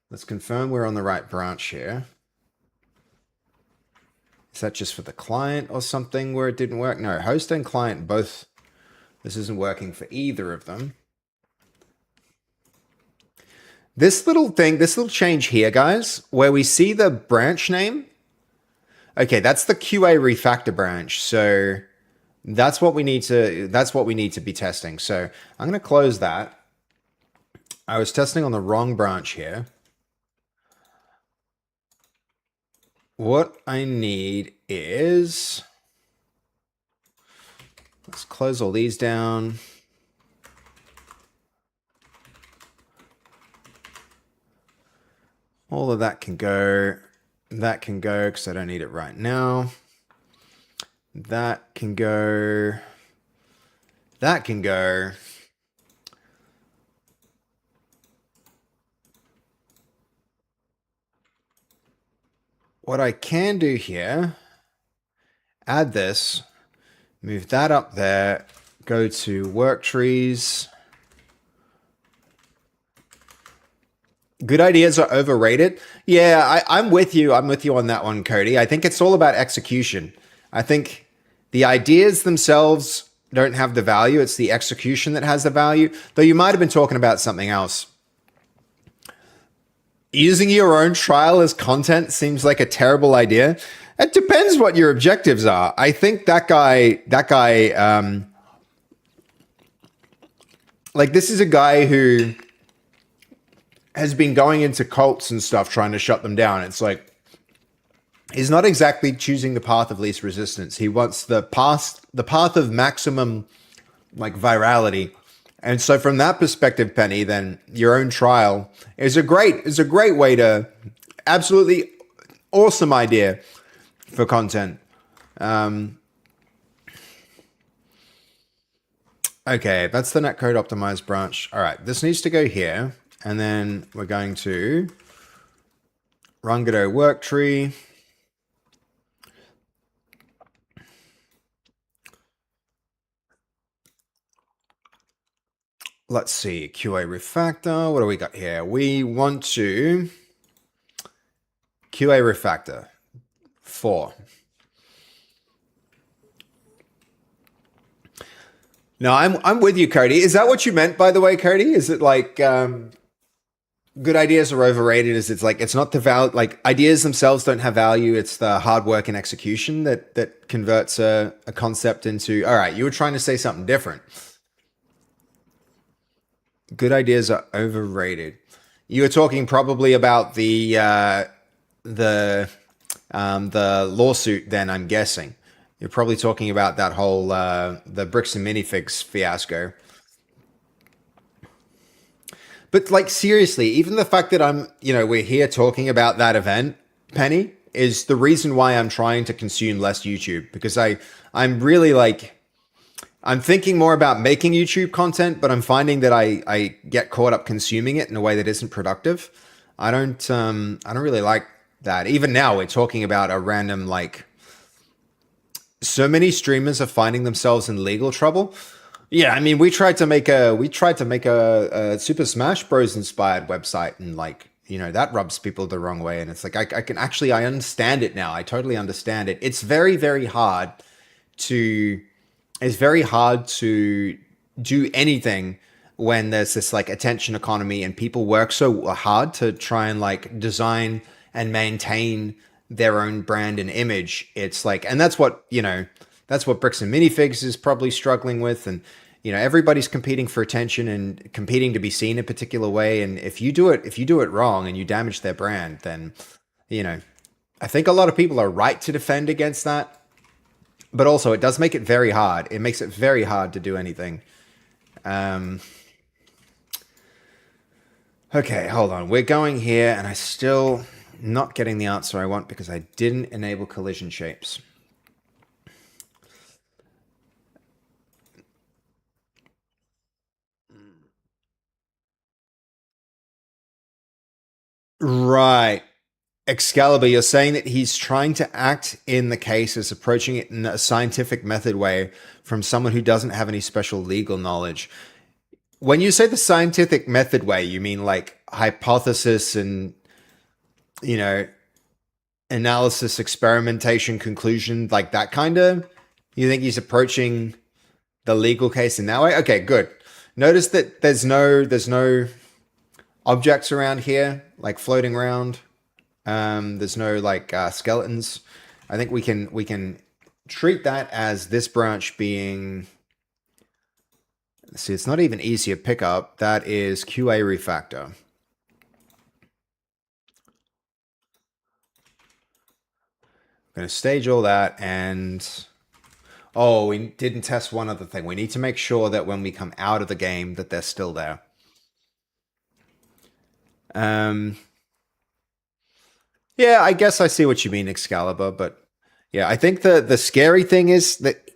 Let's confirm we're on the right branch here. Is that just for the client or something where it didn't work? No, host and client both. This isn't working for either of them. This little change here, guys, where we see the branch name. Okay, that's the QA refactor branch. So That's what we need to be testing. So I'm going to close that. I was testing on the wrong branch here. What I need is, let's close all these down. All of that can go. That can go because I don't need it right now. That can go. That can go. What I can do here, add this, move that up there, go to work trees. Good ideas are overrated. Yeah, I'm with you. I'm with you on that one, Cody. I think it's all about execution. I think the ideas themselves don't have the value. It's the execution that has the value. Though you might have been talking about something else. Using your own trial as content seems like a terrible idea. It depends what your objectives are. I think that guy, like this is a guy who has been going into cults and stuff, trying to shut them down. It's like, he's not exactly choosing the path of least resistance. He wants the path of maximum like virality. And so from that perspective, Penny, then your own trial is a great way to, absolutely awesome idea for content. Okay, that's the netcode optimized branch. All right, this needs to go here. And then we're going to run Godot work tree. Let's see, QA refactor. What do we got here? We want to QA refactor 4. No, I'm with you, Cody. Is that what you meant, by the way, Cody? Is it like good ideas are overrated? Is it's like it's not the value, like ideas themselves don't have value. It's the hard work and execution that converts a concept into. All right, you were trying to say something different. Good ideas are overrated. You were talking probably about the lawsuit. Then I'm guessing you're probably talking about that whole the bricks and minifigs fiasco. But like seriously, even the fact that we're here talking about that event, Penny, is the reason why I'm trying to consume less YouTube, because I'm really like, I'm thinking more about making YouTube content, but I'm finding that I get caught up consuming it in a way that isn't productive. I don't really like that. Even now we're talking about a random, like, so many streamers are finding themselves in legal trouble. Yeah, I mean, we tried to make a Super Smash Bros. Inspired website, and like, that rubs people the wrong way. And it's like, I understand it now. I totally understand it. It's very, very hard to do anything when there's this like attention economy and people work so hard to try and like design and maintain their own brand and image. It's like, and that's what bricks and minifigs is probably struggling with. And everybody's competing for attention and competing to be seen a particular way. And if you do it wrong and you damage their brand, then, I think a lot of people are right to defend against that. But also it does make it very hard. It makes it very hard to do anything. Okay, hold on. We're going here and I still not getting the answer I want because I didn't enable collision shapes. Right. Excalibur, you're saying that he's trying to act in the case as approaching it in a scientific method way from someone who doesn't have any special legal knowledge. When you say the scientific method way, you mean like hypothesis and, analysis, experimentation, conclusion, like that kind of? You think he's approaching the legal case in that way? Okay, good. Notice that there's no objects around here, like floating around. There's no like skeletons. I think we can treat that as this branch being, see, it's not even easier pickup. That is QA refactor. I'm going to stage all that, and oh, we didn't test one other thing. We need to make sure that when we come out of the game that they're still there. Yeah, I guess I see what you mean, Excalibur, but yeah, I think the scary thing is that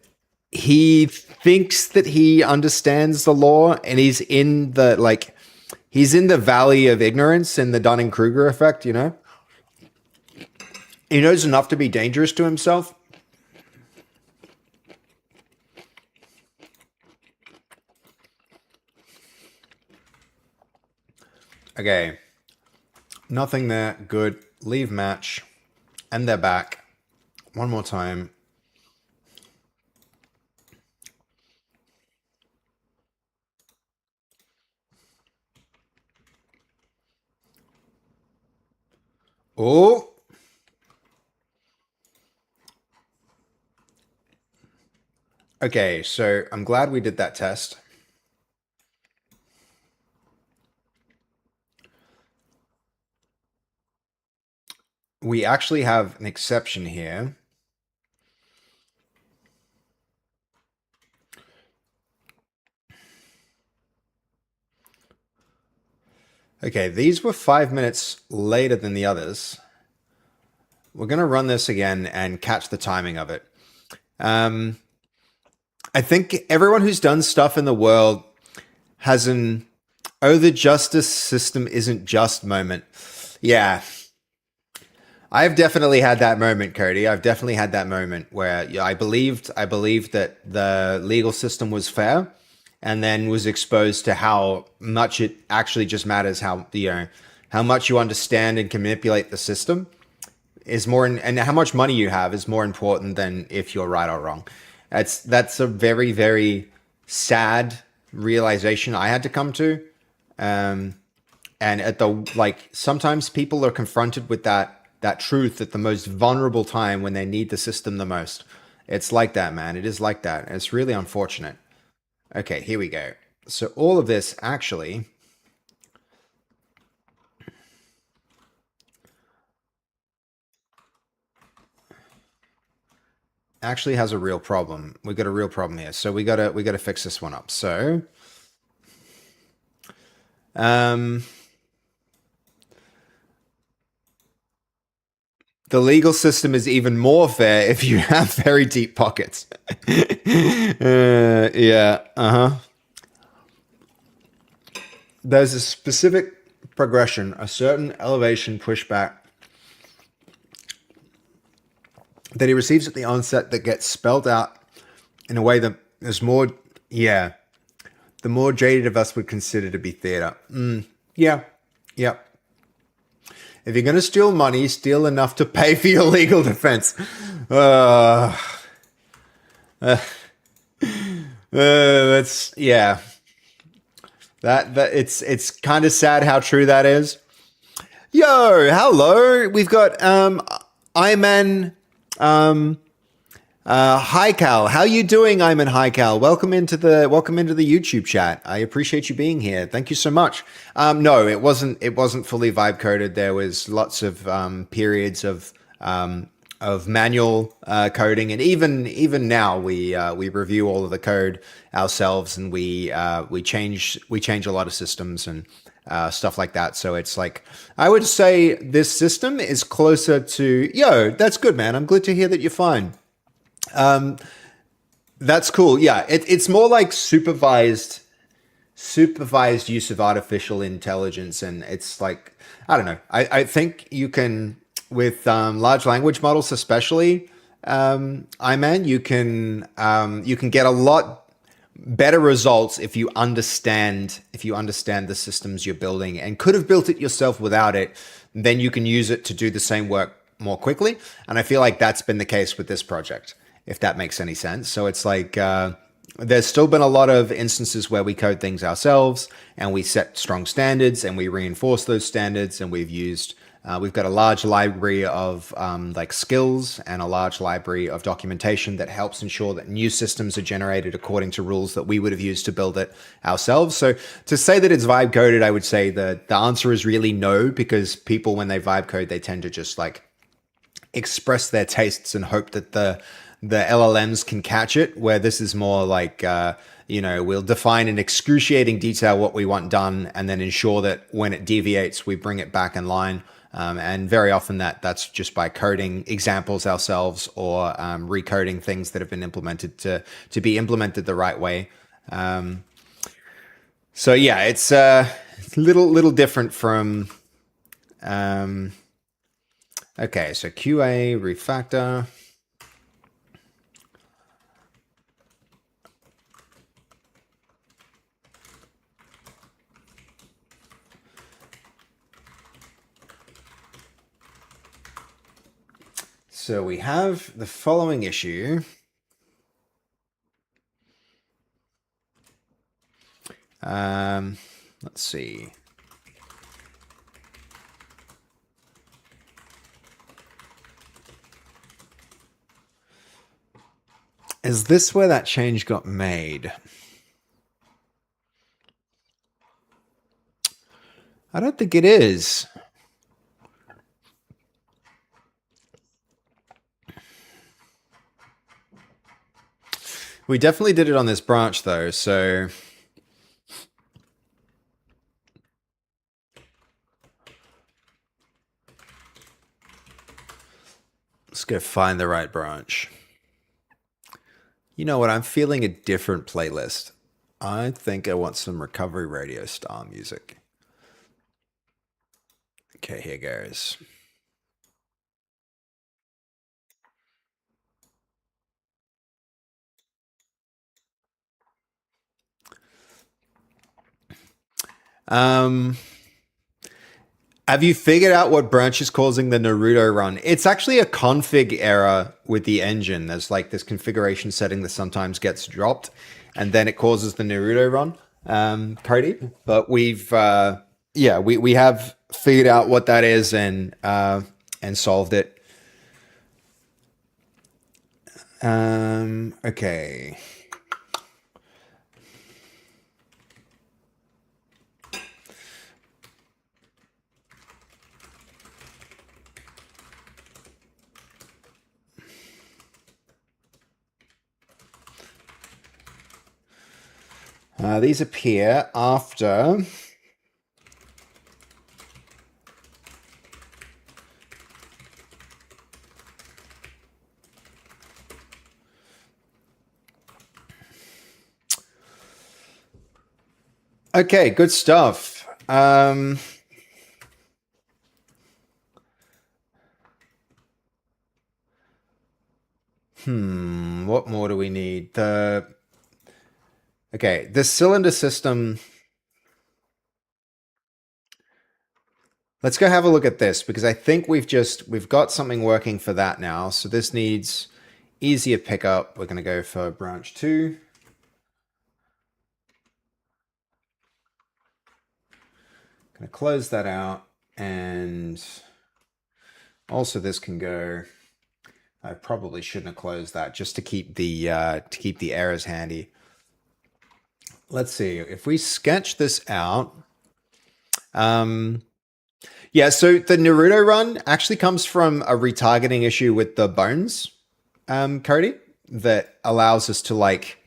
he thinks that he understands the law, and he's in the he's in the valley of ignorance in the Dunning-Kruger effect, you know? He knows enough to be dangerous to himself. Okay. Nothing there. Good. Leave match. And they're back. One more time. Oh. Okay, so I'm glad we did that test. We actually have an exception here. Okay, these were 5 minutes later than the others. We're going to run this again and catch the timing of it. I think everyone who's done stuff in the world has an, oh, the justice system isn't just moment. Yeah. I've definitely had that moment, Cody. I've definitely had that moment where I believed that the legal system was fair, and then was exposed to how much it actually just matters how much you understand and can manipulate the system is more, and how much money you have is more important than if you're right or wrong. That's a very, very sad realization I had to come to. And at the, sometimes people are confronted with that truth at the most vulnerable time when they need the system the most. It's like that, man. It is like that. And it's really unfortunate. Okay, here we go. So all of this actually has a real problem. We got a real problem here. So we gotta fix this one up. So the legal system is even more fair if you have very deep pockets. Yeah. There's a specific progression, a certain elevation pushback that he receives at the onset that gets spelled out in a way that is more, yeah, the more jaded of us would consider to be theater. Yeah. Yep. If you're going to steal money, steal enough to pay for your legal defense. That's, yeah. That it's kind of sad how true that is. Yo, hello. We've got Iman hi Cal. How you doing, Iman? Hi Cal. Welcome into the YouTube chat. I appreciate you being here. Thank you so much. No, it wasn't fully vibe coded. There was lots of periods of manual coding, and even now we review all of the code ourselves, and we change a lot of systems and stuff like that. So it's like, I would say this system is closer to, yo, that's good, man. I'm glad to hear that you're fine. That's cool. Yeah, it's more like supervised use of artificial intelligence, and it's like, I don't know. I think you can, with large language models especially, Iman, you can get a lot better results if you understand the systems you're building, and could have built it yourself without it. Then you can use it to do the same work more quickly. And I feel like that's been the case with this project, if that makes any sense. So it's like, there's still been a lot of instances where we code things ourselves, and we set strong standards, and we reinforce those standards, and we've used We've got a large library of like skills and a large library of documentation that helps ensure that new systems are generated according to rules that we would have used to build it ourselves. So to say that it's vibe coded, I would say the answer is really no, because people, when they vibe code, they tend to just like express their tastes and hope that the LLMs can catch it, where this is more like, we'll define in excruciating detail what we want done and then ensure that when it deviates, we bring it back in line. And very often that's just by coding examples ourselves or recoding things that have been implemented to be implemented the right way. So yeah, it's a little different from... okay, so QA, refactor. So we have the following issue. Let's see. Is this where that change got made? I don't think it is. We definitely did it on this branch though, so... let's go find the right branch. You know what? I'm feeling a different playlist. I think I want some recovery radio style music. Okay, here goes. Have you figured out what branch is causing the Naruto run? It's actually a config error with the engine. There's like this configuration setting that sometimes gets dropped, and then it causes the Naruto run, Cody. But we've, we have figured out what that is and solved it. Okay. These appear after okay, good stuff. What more do we need? Okay, the cylinder system. Let's go have a look at this, because I think we've got something working for that now. So this needs easier pickup. We're going to go for branch 2. Going to close that out, and also this can go. I probably shouldn't have closed that, just to keep the errors handy. Let's see if we sketch this out. Yeah, so the Naruto run actually comes from a retargeting issue with the bones, Cody, that allows us to like,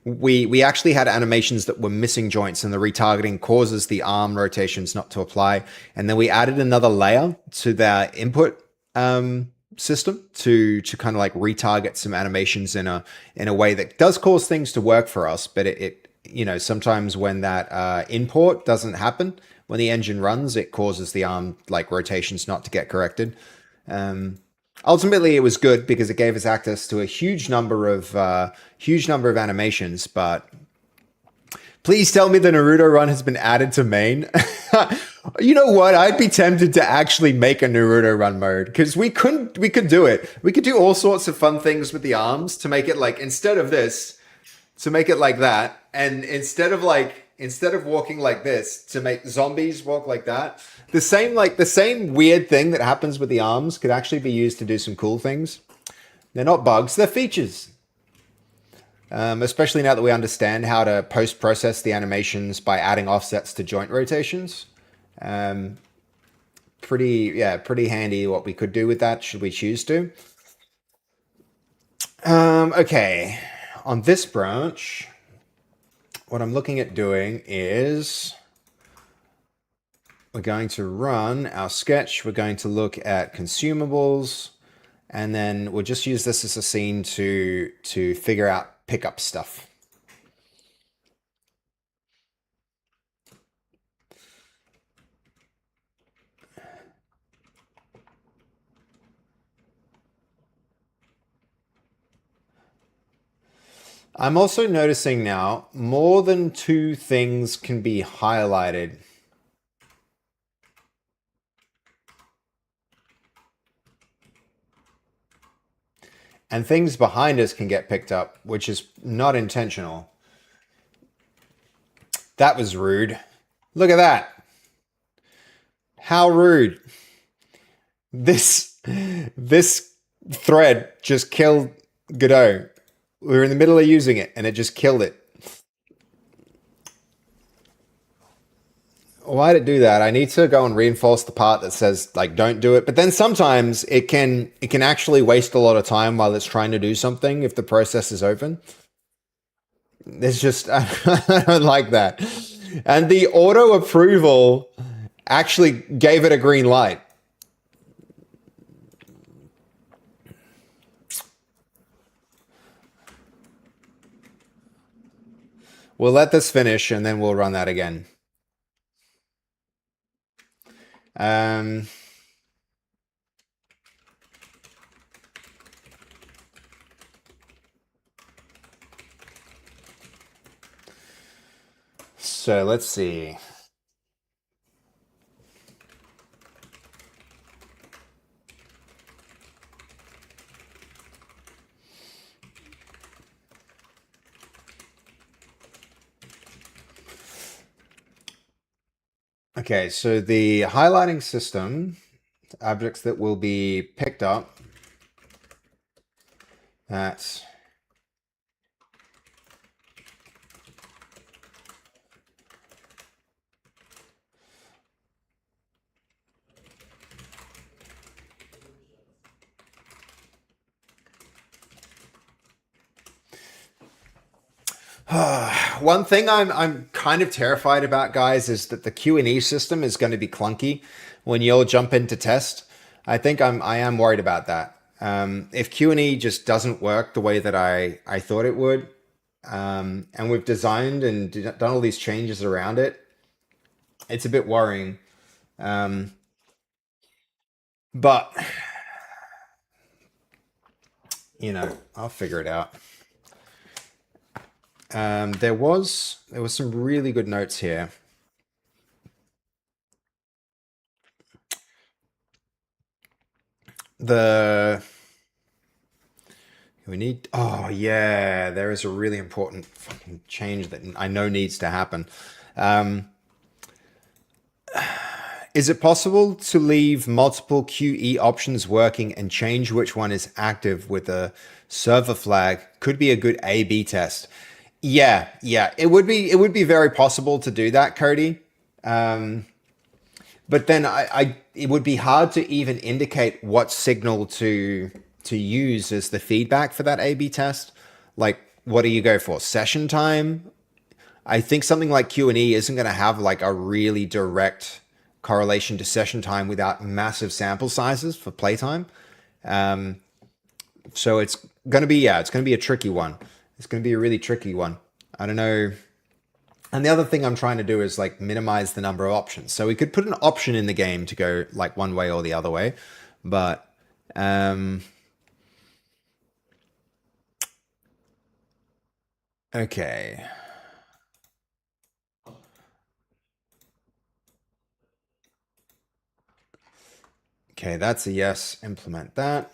we actually had animations that were missing joints, and the retargeting causes the arm rotations not to apply. And then we added another layer to their input system to kind of like retarget some animations in a way that does cause things to work for us, but it sometimes when that import doesn't happen, when the engine runs, it causes the arm like rotations not to get corrected. Ultimately, it was good because it gave us access to a huge number of animations. But please tell me the Naruto run has been added to main. You know what? I'd be tempted to actually make a Naruto run mode, because we could do it. We could do all sorts of fun things with the arms to make it like, instead of this, to make it like that, and instead of like instead of walking like this, to make zombies walk like that. The same weird thing that happens with the arms could actually be used to do some cool things. They're not bugs, they're features. Especially now that we understand how to post-process the animations by adding offsets to joint rotations. Pretty handy what we could do with that should we choose to. Okay, on this branch, what I'm looking at doing is we're going to run our sketch. We're going to look at consumables, and then we'll just use this as a scene to figure out pickup stuff. I'm also noticing now more than two things can be highlighted. And things behind us can get picked up, which is not intentional. That was rude. Look at that. How rude. This thread just killed Godot. We were in the middle of using it and it just killed it. Why did it do that? I need to go and reinforce the part that says like don't do it. But then sometimes it can actually waste a lot of time while it's trying to do something if the process is open. It's just I don't like that. And the auto approval actually gave it a green light. We'll let this finish and then we'll run that again. So let's see. Okay, so the highlighting system, objects that will be picked up, that's one thing I'm kind of terrified about, guys, is that the Q&E system is going to be clunky when you'll jump into test. I think I am worried about that. If Q&E just doesn't work the way that I thought it would, and we've designed and done all these changes around it, it's a bit worrying. But you know, I'll figure it out. There was some really good notes here. We need, oh yeah, there is a really important fucking change that I know needs to happen. Is it possible to leave multiple QE options working and change which one is active with a server flag? Could be a good A/B test. Yeah, it would be very possible to do that, Cody. But then it would be hard to even indicate what signal to use as the feedback for that A/B test. Like, what do you go for? Session time? I think something like Q&E isn't going to have like a really direct correlation to session time without massive sample sizes for playtime. So it's going to be a tricky one. It's going to be a really tricky one. I don't know. And the other thing I'm trying to do is like minimize the number of options. So we could put an option in the game to go like one way or the other way, but okay. Okay, that's a yes. Implement that.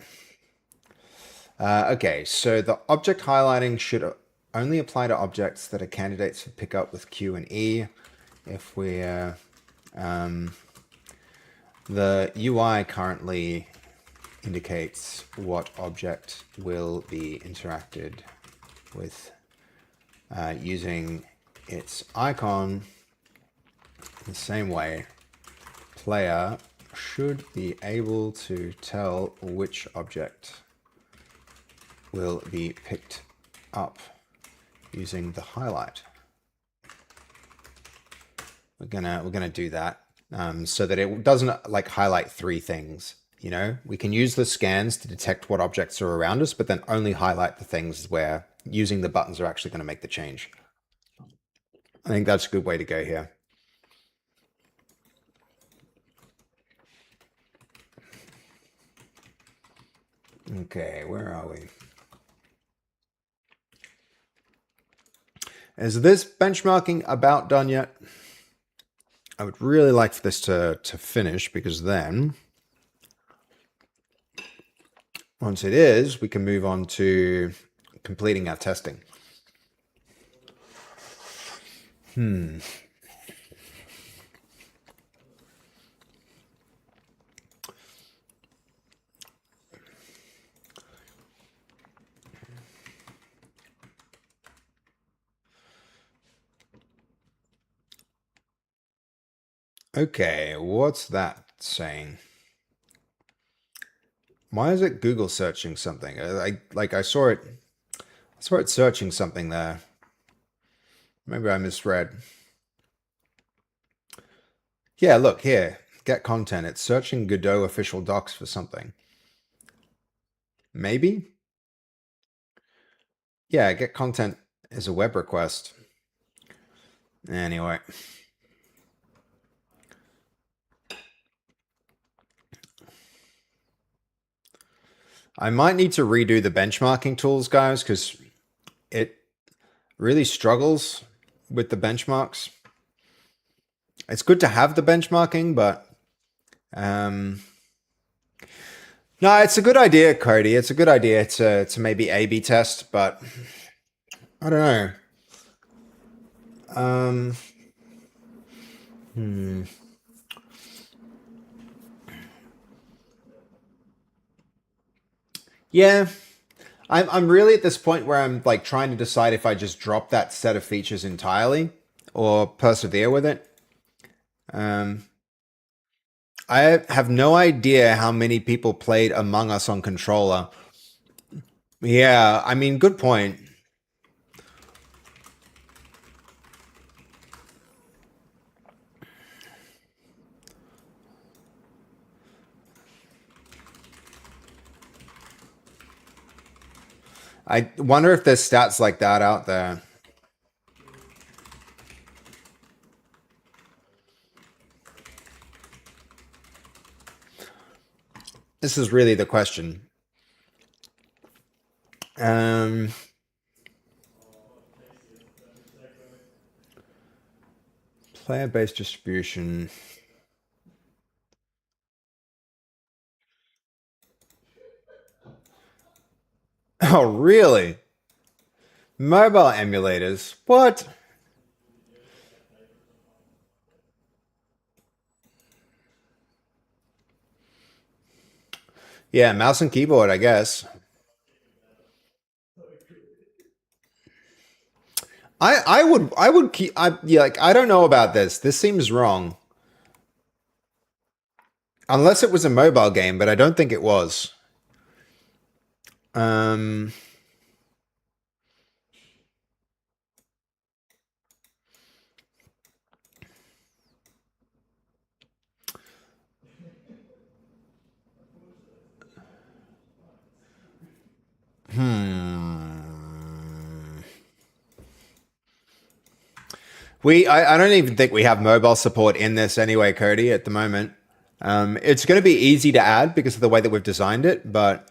Okay, so the object highlighting should only apply to objects that are candidates for pickup with Q and E. If we're the UI currently indicates what object will be interacted with using its icon. In the same way, player should be able to tell which object will be picked up using the highlight. We're gonna do that so that it doesn't like highlight three things. You know, we can use the scans to detect what objects are around us, but then only highlight the things where using the buttons are actually going to make the change. I think that's a good way to go here. Okay, where are we? Is this benchmarking about done yet? I would really like for this to finish, because then once it is, we can move on to completing our testing. Okay, what's that saying? Why is it Google searching something? I saw it searching something there. Maybe I misread. Yeah, look here. Get content. It's searching Godot official docs for something. Maybe? Yeah, get content is a web request. Anyway. I might need to redo the benchmarking tools, guys, because it really struggles with the benchmarks. It's good to have the benchmarking, but no, it's a good idea, Cody. It's a good idea to maybe A/B test, but I don't know. Yeah, I'm really at this point where I'm like trying to decide if I just drop that set of features entirely or persevere with it. I have no idea how many people played Among Us on controller. Yeah, I mean, good point. I wonder if there's stats like that out there. This is really the question. Player-based distribution. Oh, really? Mobile emulators? What? Yeah, mouse and keyboard, I guess. I would keep yeah, like I don't know about this. This seems wrong. Unless it was a mobile game, but I don't think it was. Um I don't even think we have mobile support in this anyway, Cody, at the moment. It's going to be easy to add because of the way that we've designed it, but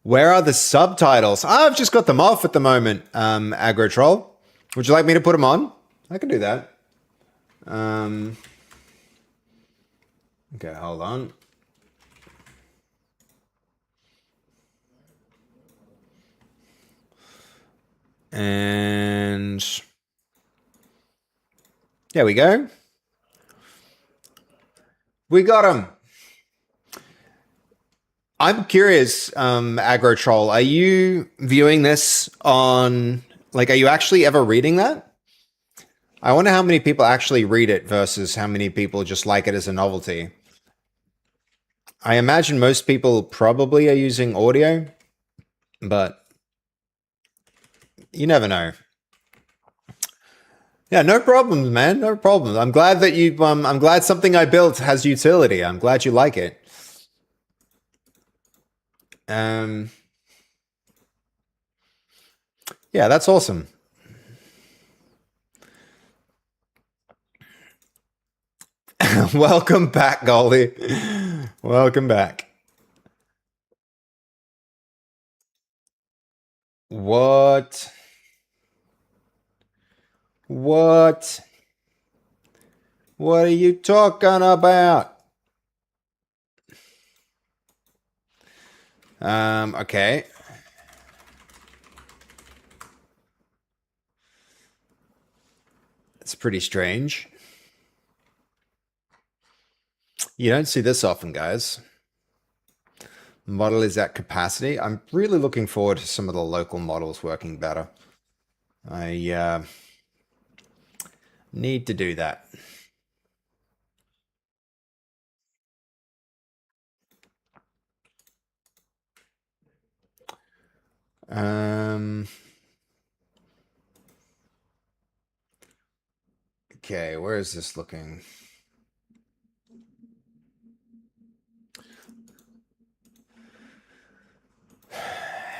where are the subtitles? I've just got them off at the moment, Aggro Troll. Would you like me to put them on? I can do that. Okay, hold on. And there we go. We got him. I'm curious, Agro Troll, are you viewing this on, like, are you actually ever reading that? I wonder how many people actually read it versus how many people just like it as a novelty. I imagine most people probably are using audio, but you never know. Yeah, no problems, man. No problems. I'm glad that you. I'm glad something I built has utility. I'm glad you like it. Yeah, that's awesome. Welcome back, Goldie. Welcome back. What? What? What are you talking about? Okay. It's pretty strange. You don't see this often, guys. Model is at capacity. I'm really looking forward to some of the local models working better. I need to do that. Okay, where is this looking?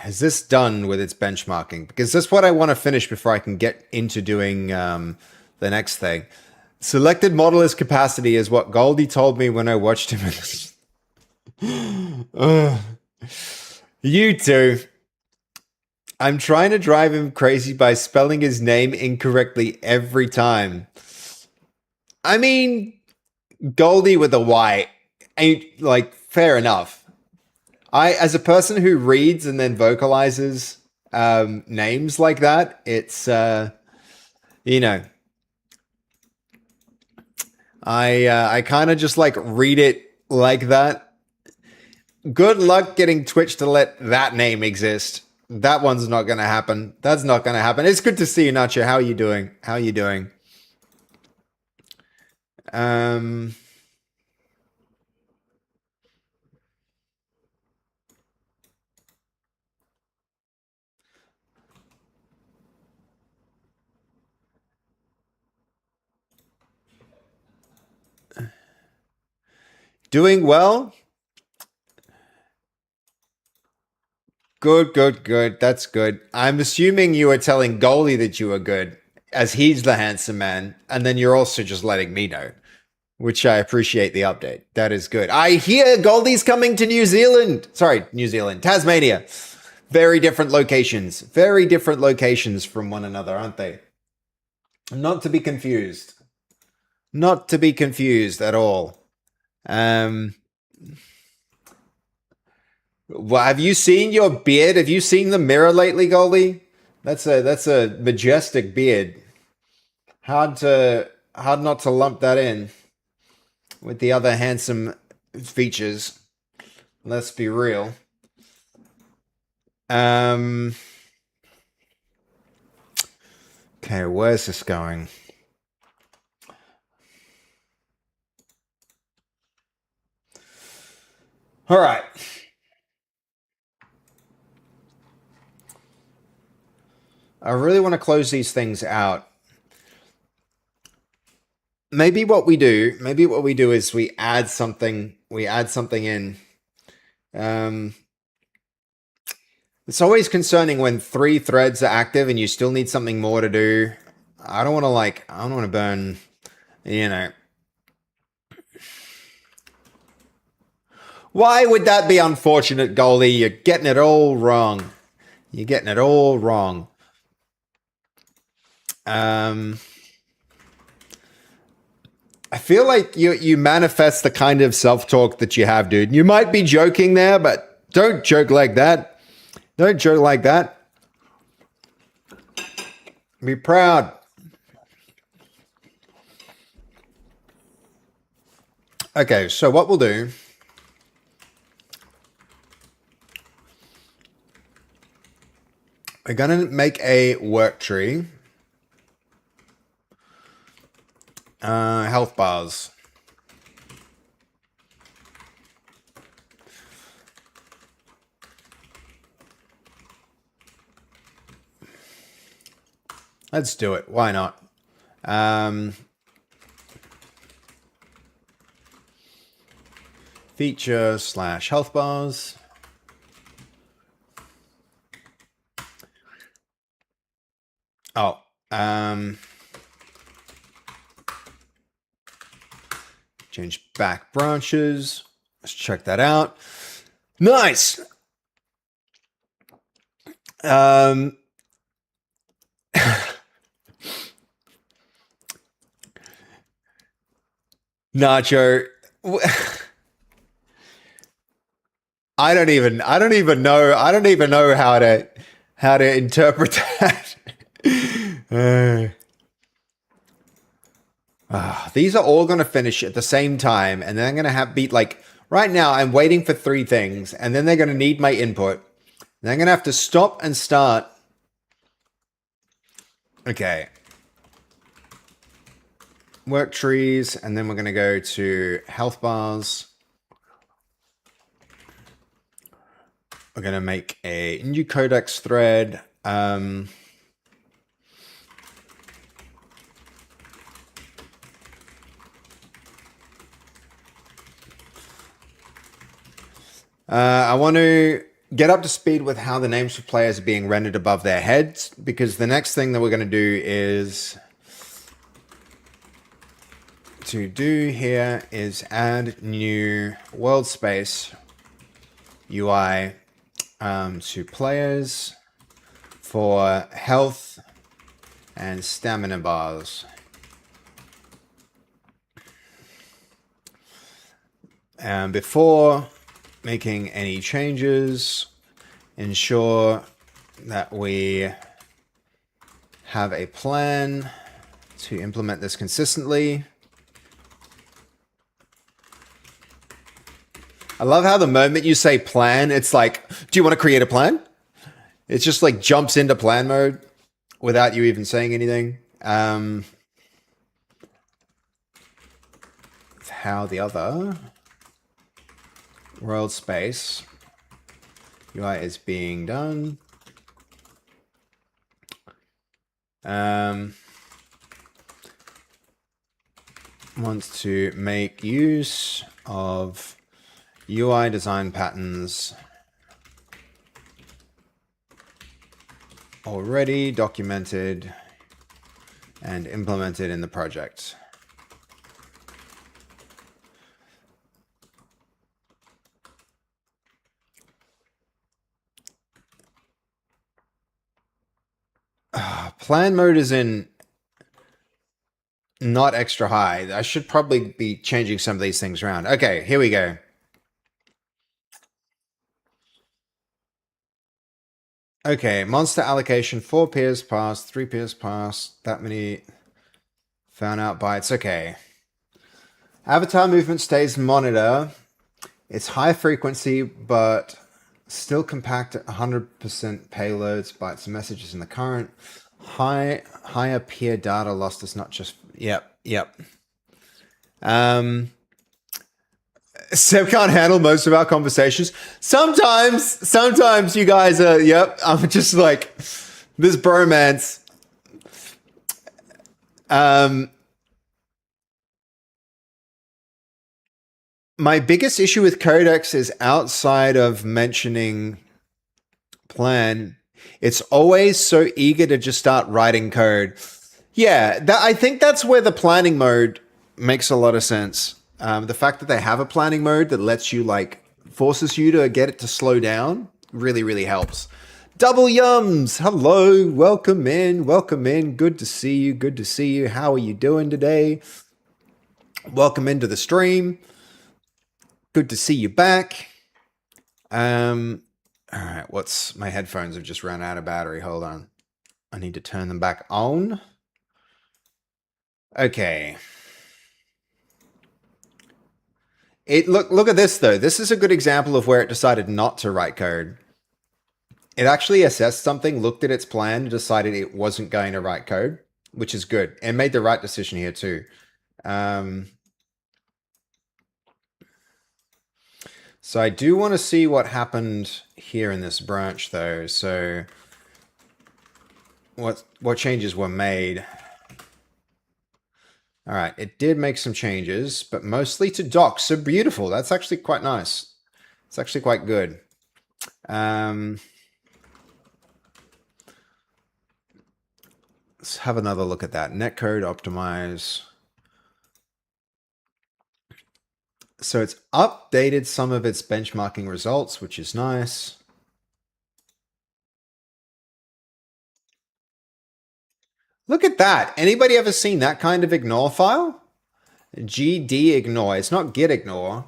Is this done with its benchmarking? Because that's what I want to finish before I can get into doing the next thing. Selected model as capacity is what Goldie told me when I watched him. You two. I'm trying to drive him crazy by spelling his name incorrectly every time. I mean, Goldie with a Y ain't, like, fair enough. As a person who reads and then vocalizes names like that, it's you know, I kind of just like read it like that. Good luck getting Twitch to let that name exist. That one's not gonna happen. That's not gonna happen. It's good to see you, Nacho. How are you doing? How are you doing? Doing well. Good, good, good. That's good. I'm assuming you were telling Goldie that you were good, as he's the handsome man, and then you're also just letting me know, which I appreciate the update. That is good. I hear Goldie's coming to New Zealand. Sorry, New Zealand, Tasmania. Very different locations. Very different locations from one another, aren't they? Not to be confused. Not to be confused at all. Well, have you seen your beard? Have you seen the mirror lately, Goldie? That's a majestic beard. Hard not to lump that in with the other handsome features. Let's be real. Okay, where's this going? All right. I really want to close these things out. Maybe what we do is we add something in. It's always concerning when 3 threads are active and you still need something more to do. I don't want to burn, you know. Why would that be unfortunate, Goldie? You're getting it all wrong. You're getting it all wrong. I feel like you manifest the kind of self-talk that you have, dude. You might be joking there, but don't joke like that. Don't joke like that. Be proud. Okay, so what we'll do, we're going to make a work tree. Health bars. Let's do it. Why not? Feature / health bars. Oh, change back branches. Let's check that out. Nice. Nacho. I don't even know how to interpret that. These are all going to finish at the same time, and then I'm going to be like, right now I'm waiting for 3 things, and then they're going to need my input. And I'm going to have to stop and start. Okay. Work trees, and then we're going to go to health bars. We're going to make a new codex thread. I want to get up to speed with how the names for players are being rendered above their heads, because the next thing that we're going to do is add new world space UI to players for health and stamina bars. And before making any changes, ensure that we have a plan to implement this consistently. I love how the moment you say plan, it's like, do you want to create a plan? It's just like jumps into plan mode without you even saying anything. How the other world space UI is being done. Wants to make use of UI design patterns already documented and implemented in the project. Plan mode is in not extra high. I should probably be changing some of these things around. Okay, here we go. Okay, monster allocation, 4 peers passed, 3 peers passed, that many found out bytes. Okay. Avatar movement stays monitor. It's high frequency, but still compact at 100% payloads, bytes and messages in the current. Higher peer data loss is not just... Yep. Seb can't handle most of our conversations. Sometimes you guys are, I'm just like, this bromance. My biggest issue with Codex is outside of mentioning plan, it's always so eager to just start writing code. Yeah, I think that's where the planning mode makes a lot of sense. The fact that they have a planning mode that lets you, like, forces you to get it to slow down really, really helps. Double Yums, hello, welcome in. Good to see you. How are you doing today? Welcome into the stream. Good to see you back. All right, my headphones have just run out of battery. Hold on. I need to turn them back on. Okay. Look at this though. This is a good example of where it decided not to write code. It actually assessed something, looked at its plan, and decided it wasn't going to write code, which is good, and made the right decision here too. So I do want to see what happened here in this branch though. So what changes were made? All right, it did make some changes, but mostly to docs. So beautiful. That's actually quite nice. It's actually quite good. Let's have another look at that. Netcode optimize. So it's updated some of its benchmarking results, which is nice. Look at that. Anybody ever seen that kind of ignore file? GD ignore. It's not git ignore.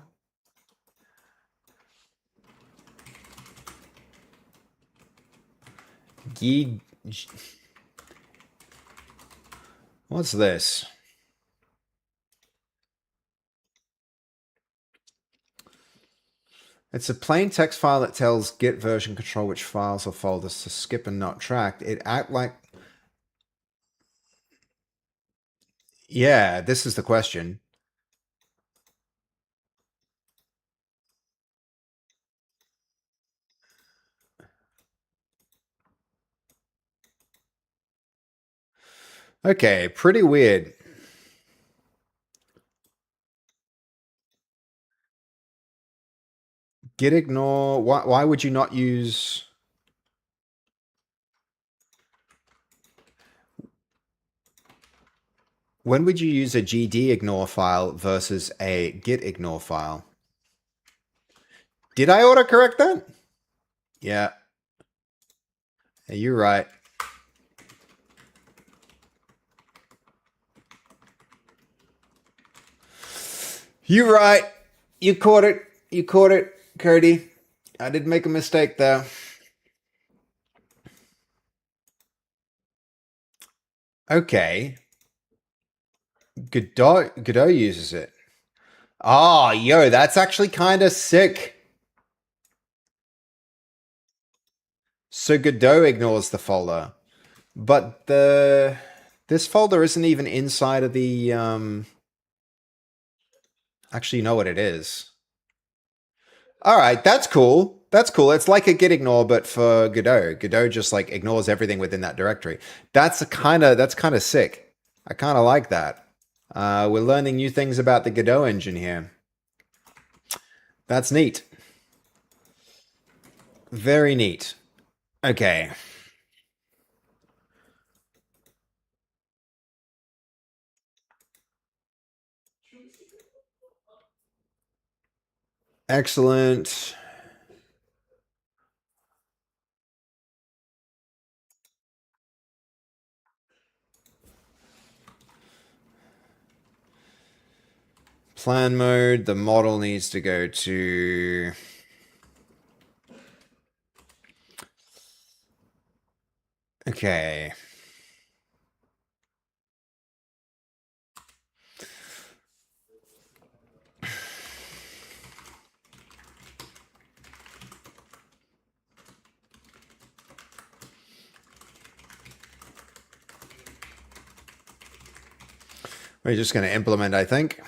What's this? It's a plain text file that tells git version control which files or folders to skip and not tracked. It act like... Yeah, this is the question. Okay, pretty weird. Git ignore. Why would you not use... When would you use a GD ignore file versus a git ignore file? Did I autocorrect that? Yeah. Hey, you're right. You're right. You caught it. You caught it, Cody. I did make a mistake there. Okay. Godot uses it. Oh, yo, that's actually kind of sick. So Godot ignores the folder. But this folder isn't even inside of the actually, you know what it is. All right, that's cool. That's cool. It's like a git ignore, but for Godot. Godot just like ignores everything within that directory. That's kind of sick. I kind of like that. We're learning new things about the Godot engine here. That's neat. Very neat. Okay. Excellent. Plan mode, the model needs to go to... Okay. We're just going to implement, I think.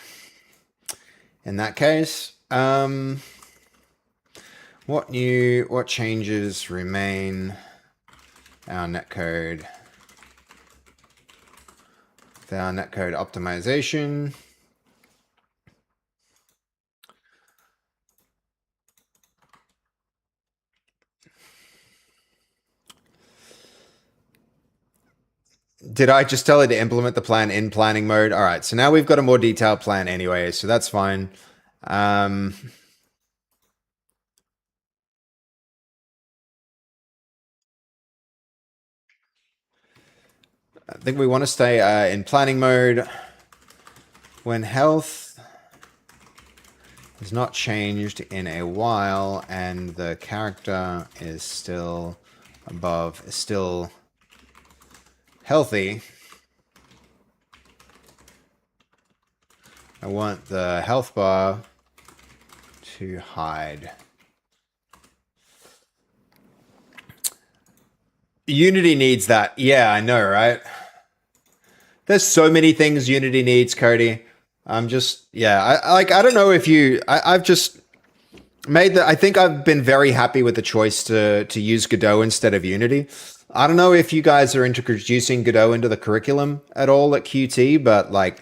In that case, what changes remain? Our netcode. Our netcode optimization. Did I just tell it to implement the plan in planning mode? All right, so now we've got a more detailed plan anyway, so that's fine. I think we want to stay in planning mode when health is not changed in a while and the character is still above, is still healthy, I want the health bar to hide. Unity needs that. Yeah, I know, right? There's so many things Unity needs, Cody. I'm just, yeah, I don't know if I've just made the, I think I've been very happy with the choice to use Godot instead of Unity. I don't know if you guys are introducing Godot into the curriculum at all at QT, but like,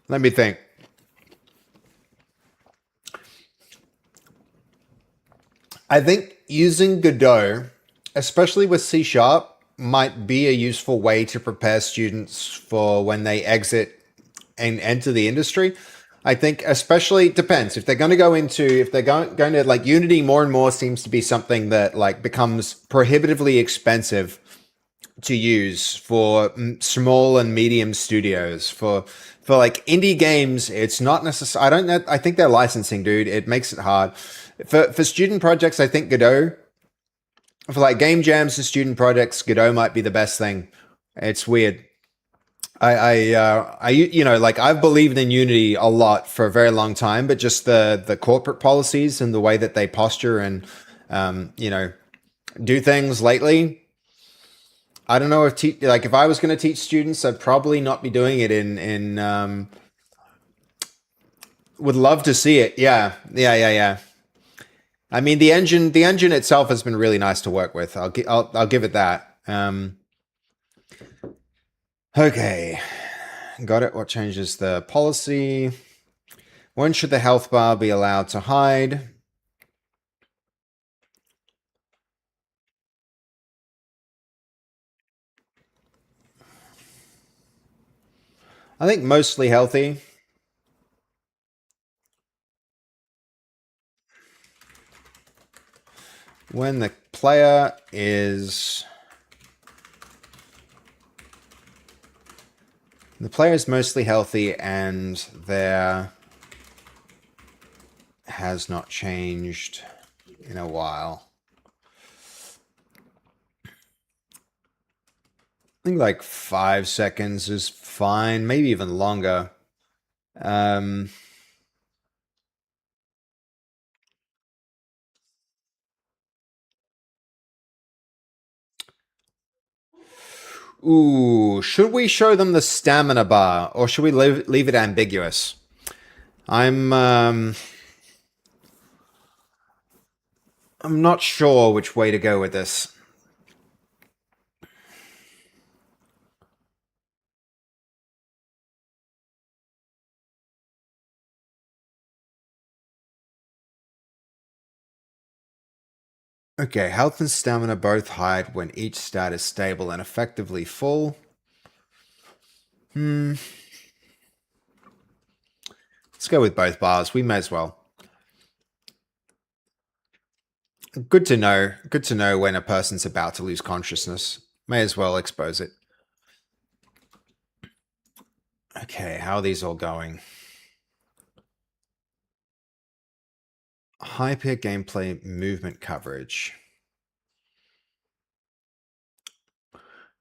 let me think. I think using Godot, especially with C Sharp, might be a useful way to prepare students for when they exit and enter the industry. I think especially depends if they're going to go into if they're going to like Unity more and more seems to be something that like becomes prohibitively expensive to use for small and medium studios for like indie games. It's not necessary. I don't know. I think they're licensing, dude. It makes it hard for student projects. I think Godot for like game jams and student projects, Godot might be the best thing. It's weird. You know, like I've believed in Unity a lot for a very long time, but just the corporate policies and the way that they posture and you know, do things lately. I don't know if like if I was going to teach students, I'd probably not be doing it in. Would love to see it. Yeah, yeah. I mean, the engine itself has been really nice to work with. I'll give it that. Okay, got it. What changes the policy? When should the health bar be allowed to hide? I think mostly healthy. When the player is mostly healthy and there has not changed in a while. I think like 5 seconds is fine, maybe even longer. Ooh, should we show them the stamina bar or should we leave it ambiguous? I'm not sure which way to go with this. Okay, health and stamina both hide when each stat is stable and effectively full. Let's go with both bars. We may as well. Good to know. Good to know when a person's about to lose consciousness. May as well expose it. Okay, how are these all going? Hyper gameplay movement coverage.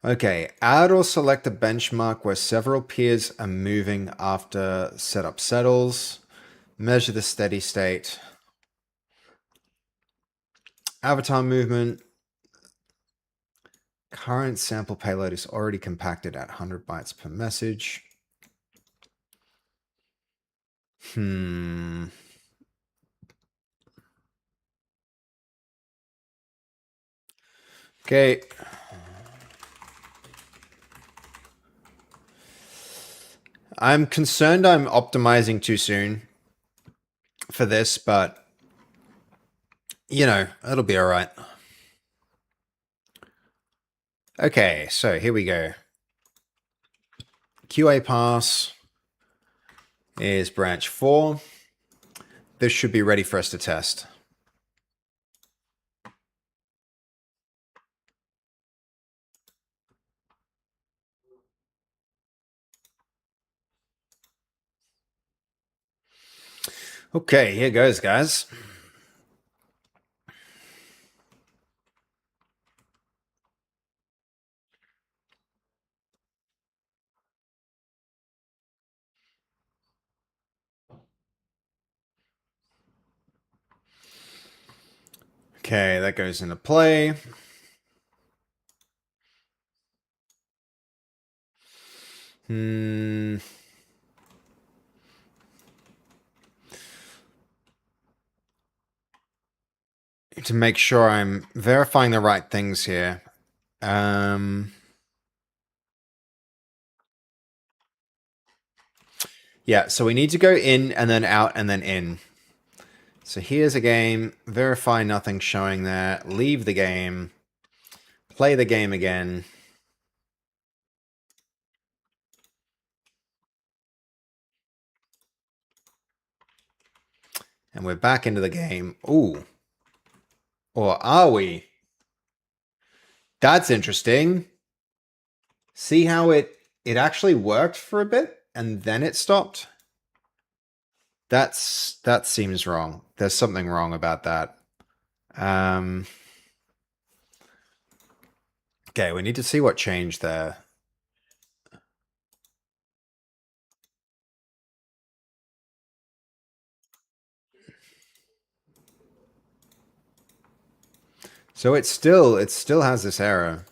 Okay, add or select a benchmark where several peers are moving after setup settles. Measure the steady state. Avatar movement. Current sample payload is already compacted at 100 bytes per message. Okay. I'm concerned I'm optimizing too soon for this, but you know, it'll be all right. Okay, so here we go. QA pass is branch 4. This should be ready for us to test. Okay, here goes, guys. Okay, that goes into play. To make sure I'm verifying the right things here. Yeah, so we need to go in and then out and then in. So here's a game, verify nothing showing there, leave the game, play the game again. And we're back into the game. Ooh. Or are we? That's interesting. See how it actually worked for a bit and then it stopped? That seems wrong. There's something wrong about that. Okay, we need to see what changed there. So it still has this error.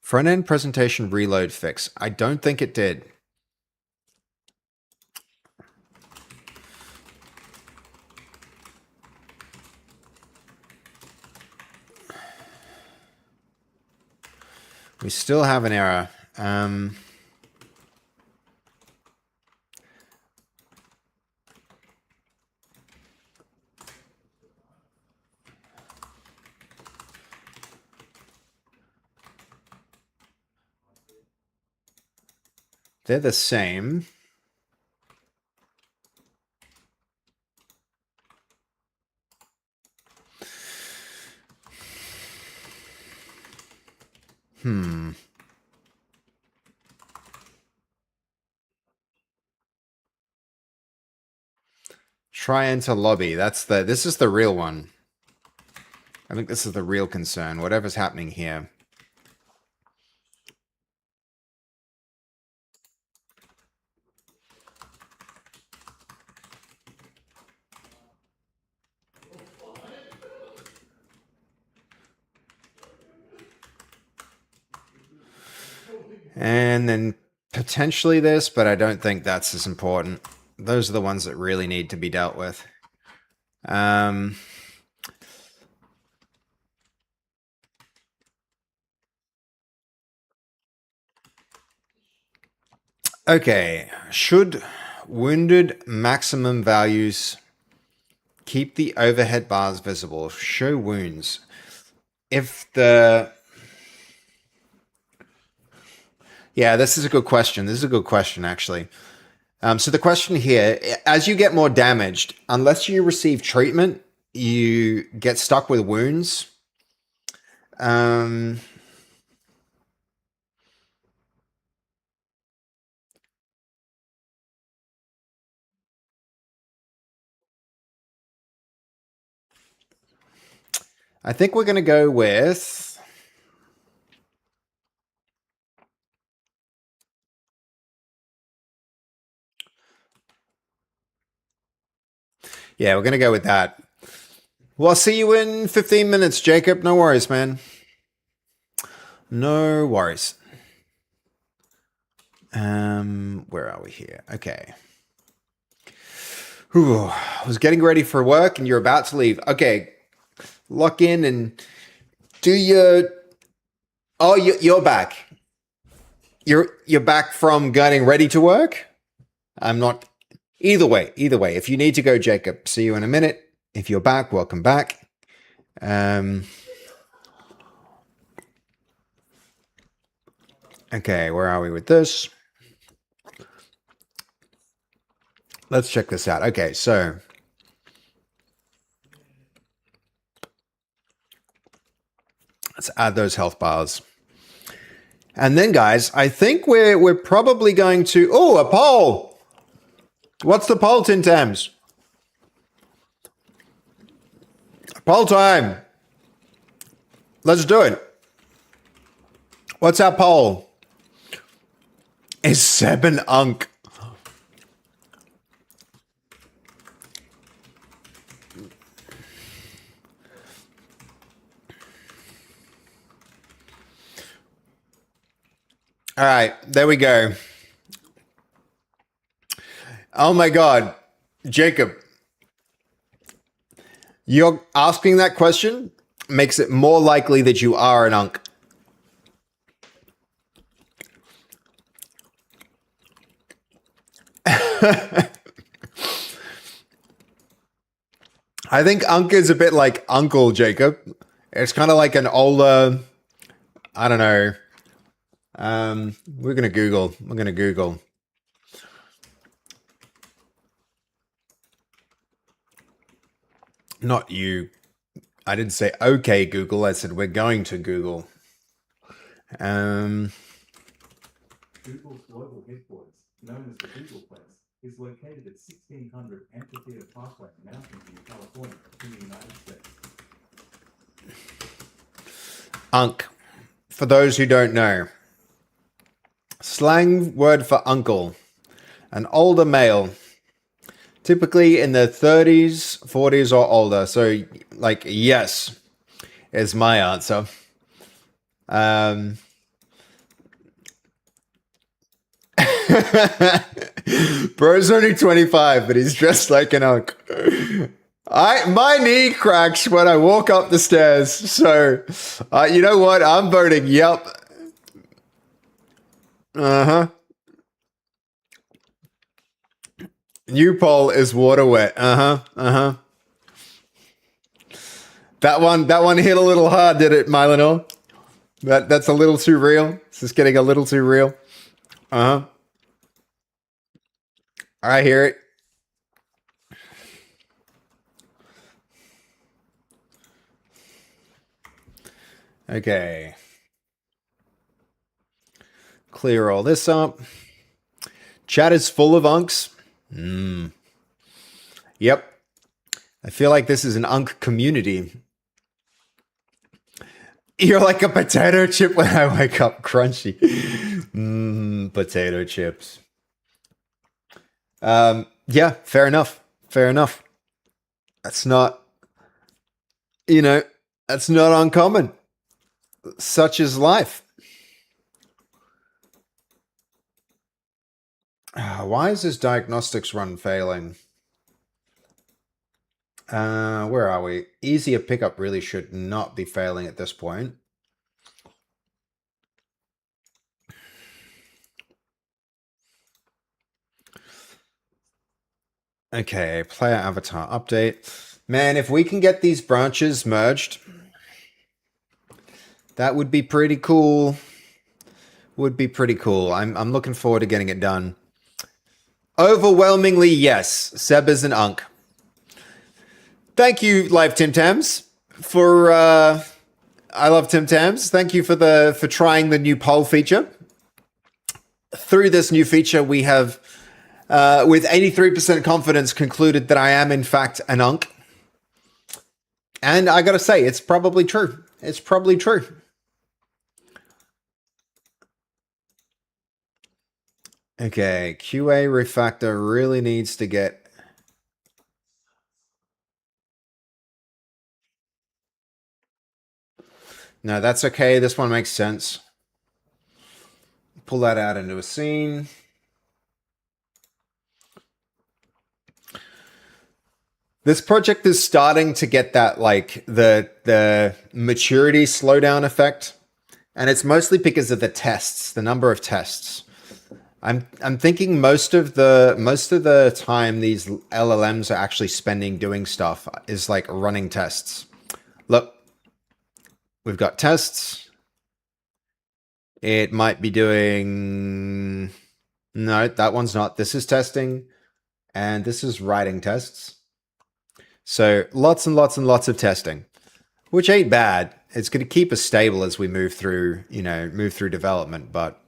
Front-end presentation reload fix. I don't think it did. We still have an error. They're the same. Try enter lobby. This is the real one. I think this is the real concern. Whatever's happening here. And then potentially this, but I don't think that's as important. Those are the ones that really need to be dealt with. Okay, should wounded maximum values keep the overhead bars visible? Show wounds. If the... Yeah, this is a good question. This is a good question, actually. So the question here, as you get more damaged, unless you receive treatment, you get stuck with wounds. I think we're going to go with... Yeah, we're going to go with that. Well, I'll see you in 15 minutes, Jacob. No worries, man. No worries. Where are we here? Okay. Whew. I was getting ready for work and you're about to leave. Okay. Lock in and do your... Oh, you're back. You're back from getting ready to work? I'm not... Either way. If you need to go, Jacob, see you in a minute. If you're back, welcome back. Okay, where are we with this? Let's check this out. Okay, so... Let's add those health bars. And then, guys, I think we're probably going to... Oh, a poll! What's the poll, Tin Tams? Poll time! Let's do it. What's our poll? Is Seb an unk? All right, there we go. Oh my God, Jacob, you're asking that question makes it more likely that you are an unk. I think unk is a bit like Uncle Jacob. It's kind of like an older, I don't know. We're gonna Google. We're gonna Google. Not you. I didn't say okay Google. I said we're going to Google. Google's global headquarters, known as the Google Place, is located at 1600 Amphitheater Parkway, Mountain View, California, in the United States. Unk. For those who don't know, slang word for uncle, an older male, typically in their 30s, 40s, or older. So, like, yes, is my answer. Bro's only 25, but he's dressed like an unk. My knee cracks when I walk up the stairs. So, you know what? I'm voting yep. Uh-huh. New poll is water wet. Uh-huh. Uh-huh. That one hit a little hard, did it, Mylenor? That's a little too real. This is getting a little too real. Uh-huh. I hear it. Okay. Clear all this up. Chat is full of unks. Yep. I feel like this is an unk community. You're like a potato chip when I wake up, crunchy. Potato chips. Yeah, fair enough. Fair enough. That's not, that's not uncommon. Such is life. Why is this diagnostics run failing? Where are we? Easier pickup really should not be failing at this point. Okay, player avatar update. Man, if we can get these branches merged, that would be pretty cool. Would be pretty cool. I'm looking forward to getting it done. Overwhelmingly, yes. Seb is an unk. Thank you, Live Tim Tams, for I love Tim Tams. Thank you for trying the new poll feature. Through this new feature, we have with 83% confidence concluded that I am in fact an unk. And I gotta say, it's probably true. It's probably true. Okay, QA refactor really needs to get... No, that's okay. This one makes sense. Pull that out into a scene. This project is starting to get that, like, the maturity slowdown effect. And it's mostly because of the tests, the number of tests. I'm thinking most of the time these LLMs are actually spending doing stuff is like running tests. Look, we've got tests. It might be doing... No, that one's not. This is testing. And this is writing tests. So lots and lots and lots of testing, which ain't bad. It's going to keep us stable as we move through, development. But,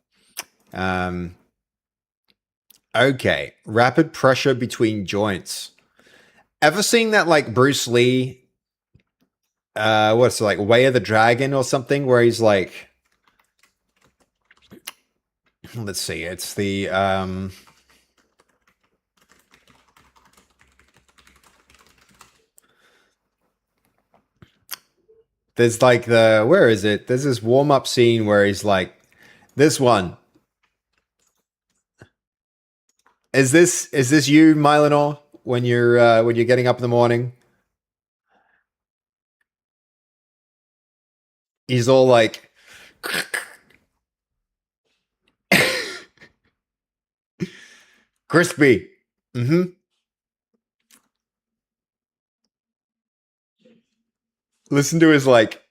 okay. Rapid pressure between joints. Ever seen that, like, Bruce Lee, what's it, like, Way of the Dragon or something, where he's like, let's see, it's the, there's like where is it? There's this warm-up scene where he's like, this one, Is this you, Mylenor, when you're getting up in the morning? He's all like crispy. Mm-hmm. Listen to his like.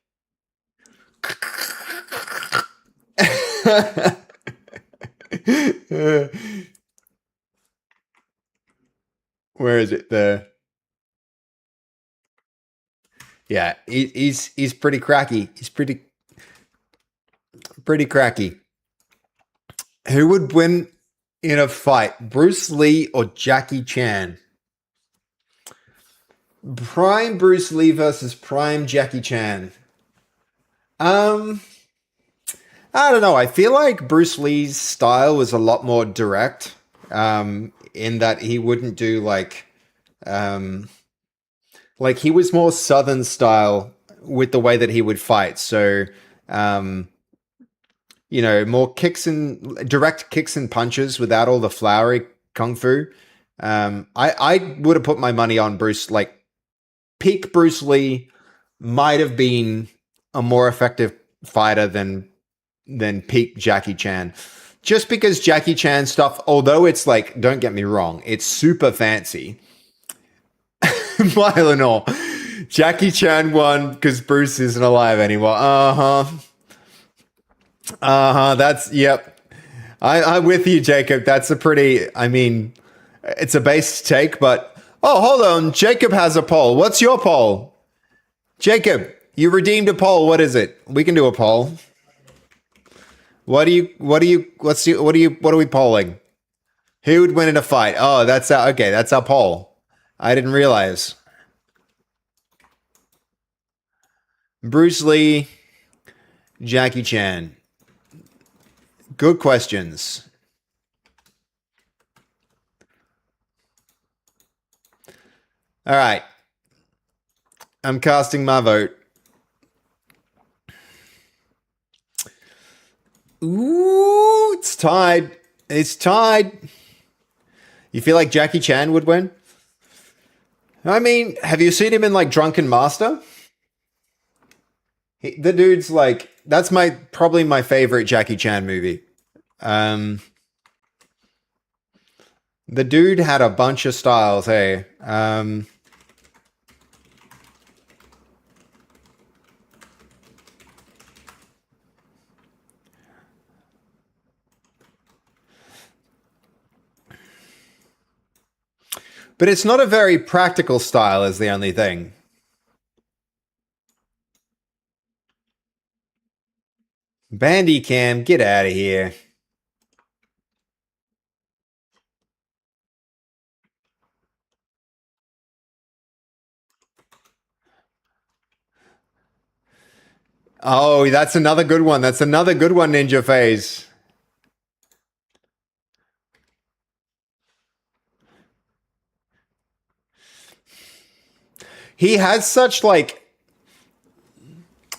Where is it? Yeah, he's pretty cracky. He's pretty cracky. Who would win in a fight, Bruce Lee or Jackie Chan? Prime Bruce Lee versus Prime Jackie Chan. Um, I don't know. I feel like Bruce Lee's style was a lot more direct. In that he wouldn't do um, like he was more Southern style with the way that he would fight. So, um, more direct kicks and punches without all the flowery kung fu. I would have put my money on Bruce. Like peak Bruce Lee might have been a more effective fighter than peak Jackie Chan. Just because Jackie Chan stuff, although it's like, don't get me wrong, it's super fancy. Mylenor. Jackie Chan won because Bruce isn't alive anymore. That's, yep. I'm with you, Jacob. That's a pretty, I mean, it's a base take, but, oh, hold on. Jacob has a poll. What's your poll? Jacob, you redeemed a poll. What is it? We can do a poll. What are we polling? Who would win in a fight? Oh, that's our poll. I didn't realize. Bruce Lee, Jackie Chan. Good questions. All right. I'm casting my vote. Ooh, it's tied. It's tied. You feel like Jackie Chan would win? I mean, have you seen him in like Drunken Master? The dude's like, that's probably my favorite Jackie Chan movie. The dude had a bunch of styles, hey. But it's not a very practical style is the only thing. Bandicam, get out of here. Oh, that's another good one. That's another good one, Ninja Phase. He has such like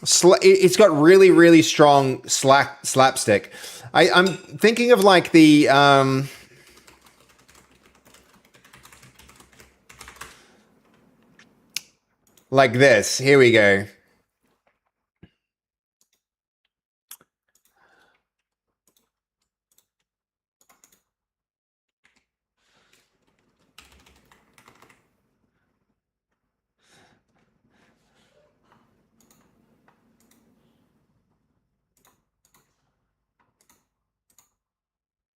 it's got really really strong slapstick. I'm thinking of like the like this. Here we go.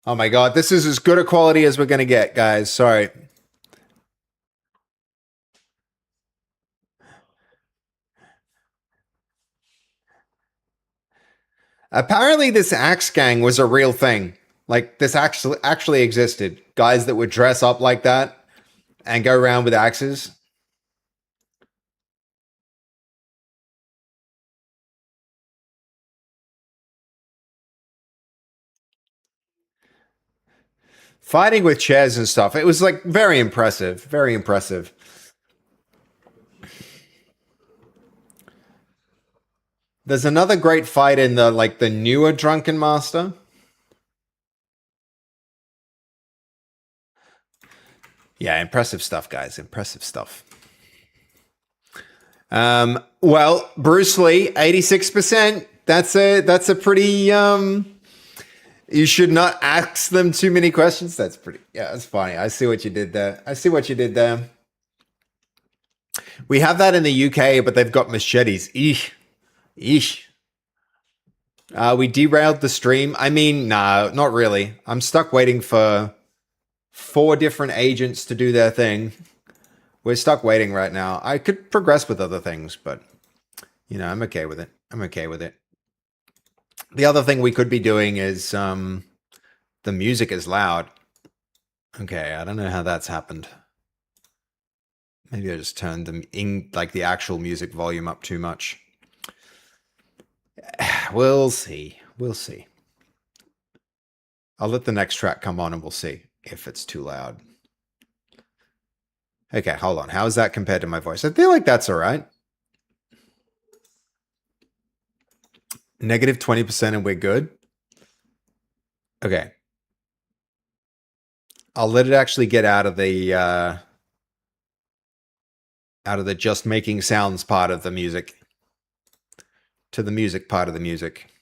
Oh my god, this is as good a quality as we're gonna get, guys. Sorry. Apparently, this axe gang was a real thing. Like this actually existed. Guys that would dress up like that and go around with axes. Fighting with chairs and stuff. It was like very impressive. Very impressive. There's another great fight in the newer Drunken Master. Yeah, impressive stuff, guys. Impressive stuff. Well, Bruce Lee, 86%. That's a pretty you should not ask them too many questions. That's pretty, yeah, that's funny. I see what you did there. I see what you did there. We have that in the UK, but they've got machetes. Eesh. Eesh. We derailed the stream. I mean, nah, not really. I'm stuck waiting for 4 different agents to do their thing. We're stuck waiting right now. I could progress with other things, but, you know, I'm okay with it. I'm okay with it. The other thing we could be doing is, the music is loud. Okay, I don't know how that's happened. Maybe I just turned the actual music volume up too much. We'll see. We'll see. I'll let the next track come on and we'll see if it's too loud. Okay, hold on. How is that compared to my voice? I feel like that's all right. Negative 20% and we're good. Okay. I'll let it actually get out of the just making sounds part of the music to the music part of the music.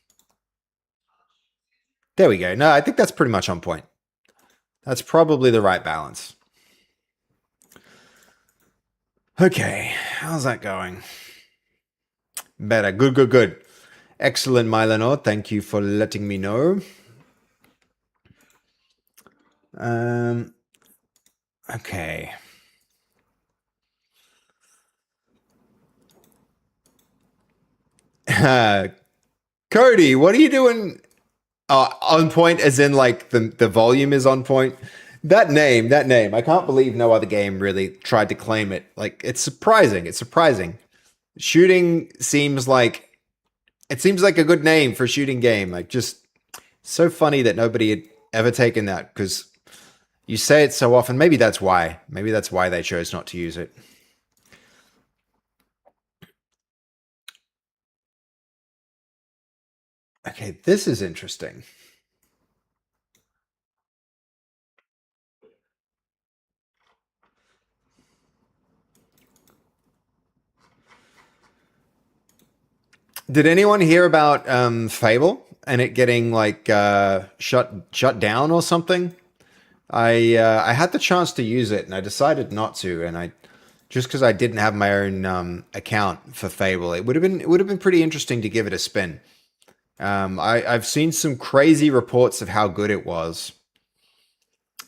There we go. No, I think that's pretty much on point. That's probably the right balance. Okay, how's that going? Better. Good, good, good. Excellent, Mylano. Thank you for letting me know. Okay. Cody, what are you doing? On point as in like the volume is on point. That name. I can't believe no other game really tried to claim it. Like, it's surprising. It's surprising. Shooting seems like a good name for a shooting game. Like, just so funny that nobody had ever taken that, because you say it so often. Maybe that's why. Maybe that's why they chose not to use it. Okay, this is interesting. Did anyone hear about Fable and it getting like shut down or something? I had the chance to use it and I decided not to, and I just because I didn't have my own account for Fable, it would have been pretty interesting to give it a spin. I've seen some crazy reports of how good it was.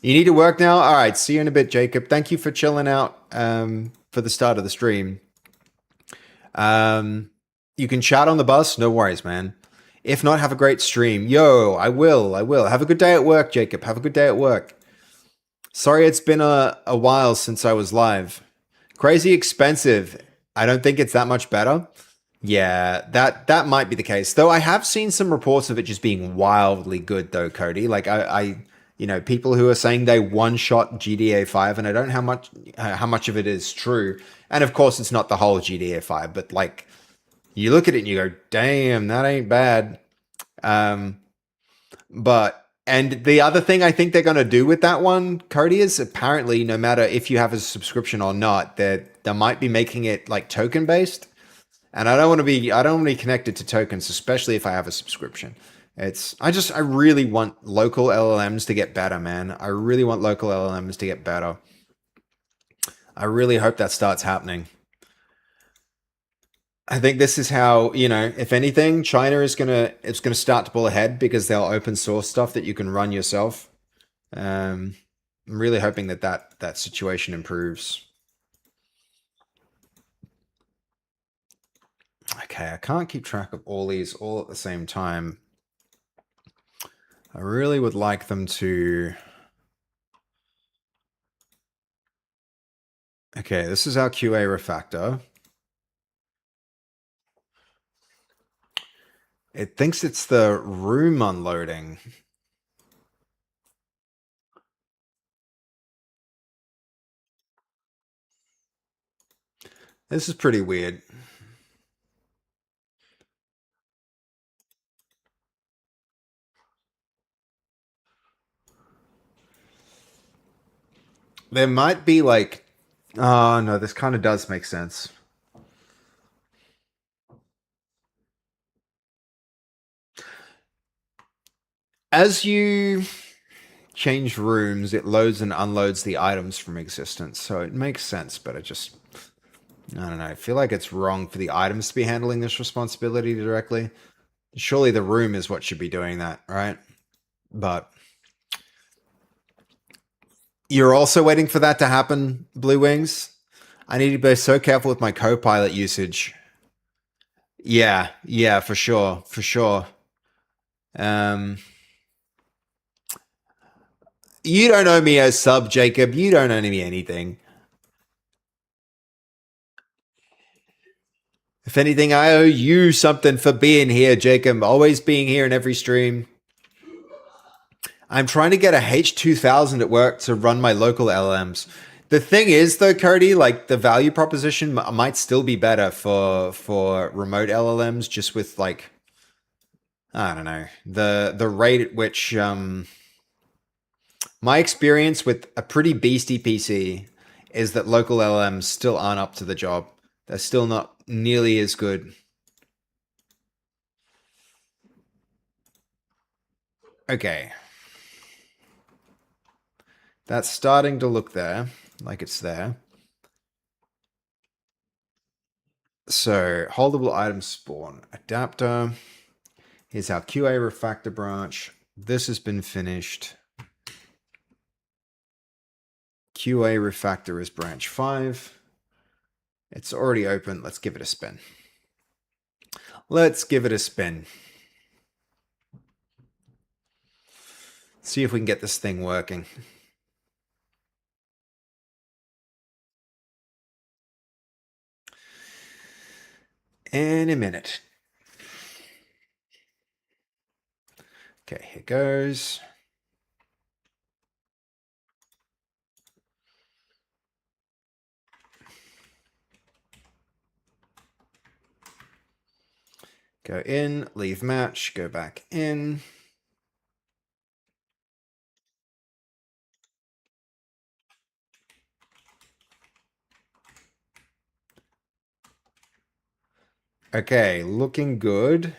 You need to work now? All right, see you in a bit, Jacob. Thank you for chilling out for the start of the stream. You can chat on the bus, no worries, man. If not, have a great stream. Yo, I will. Have a good day at work, Jacob. Have a good day at work. Sorry it's been a while since I was live. Crazy expensive. I don't think it's that much better. Yeah, that might be the case. Though I have seen some reports of it just being wildly good though, Cody. Like I you know, people who are saying they one-shot GTA 5, and I don't know how much of it is true. And of course it's not the whole GTA 5, but like you look at it and you go, "Damn, that ain't bad." But and the other thing I think they're going to do with that one, Cody, is apparently no matter if you have a subscription or not, they might be making it like token based. And I don't want to be connected to tokens, especially if I have a subscription. I really want local LLMs to get better, man. I really want local LLMs to get better. I really hope that starts happening. I think this is how, you know, if anything, China is it's gonna start to pull ahead because they'll open source stuff that you can run yourself. I'm really hoping that situation improves. Okay, I can't keep track of all these all at the same time. I really would like them to. Okay, this is our QA refactor. It thinks it's the room unloading. This is pretty weird. There might be like... Oh, no, this kind of does make sense. As you change rooms, it loads and unloads the items from existence. So it makes sense, but I don't know. I feel like it's wrong for the items to be handling this responsibility directly. Surely the room is what should be doing that, right? But you're also waiting for that to happen, Blue Wings? I need to be so careful with my Copilot usage. Yeah, for sure, for sure. You don't owe me a sub, Jacob. You don't owe me anything. If anything, I owe you something for being here, Jacob. Always being here in every stream. I'm trying to get a H2000 at work to run my local LLMs. The thing is, though, Cody, like the value proposition might still be better for remote LLMs, just with like, I don't know, the rate at which my experience with a pretty beastie PC is that local LLMs still aren't up to the job. They're still not nearly as good. Okay. That's starting to look there, like it's there. So, holdable item spawn adapter. Here's our QA refactor branch. This has been finished. QA refactor is branch 5. It's already open. Let's give it a spin. Let's give it a spin. See if we can get this thing working. In a minute. Okay, here goes. Go in, leave match, go back in. Okay, looking good.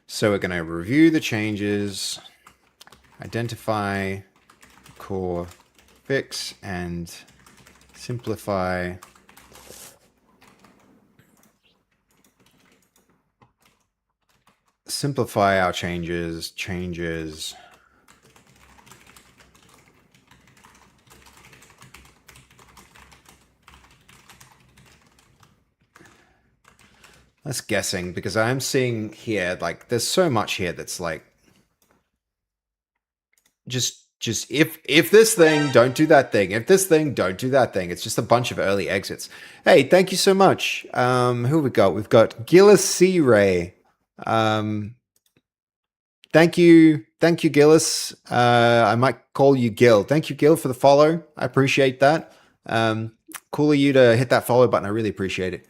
So we're going to review the changes, identify core fix, and simplify our changes. That's guessing, because I'm seeing here, like, there's so much here that's like, just if this thing, don't do that thing. If this thing, don't do that thing. It's just a bunch of early exits. Hey, thank you so much. Who we got? We've got Gillis C. Ray. Thank you, Gillis. I might call you Gil. Thank you, Gil, for the follow. I appreciate that. Cool of you to hit that follow button. I really appreciate it.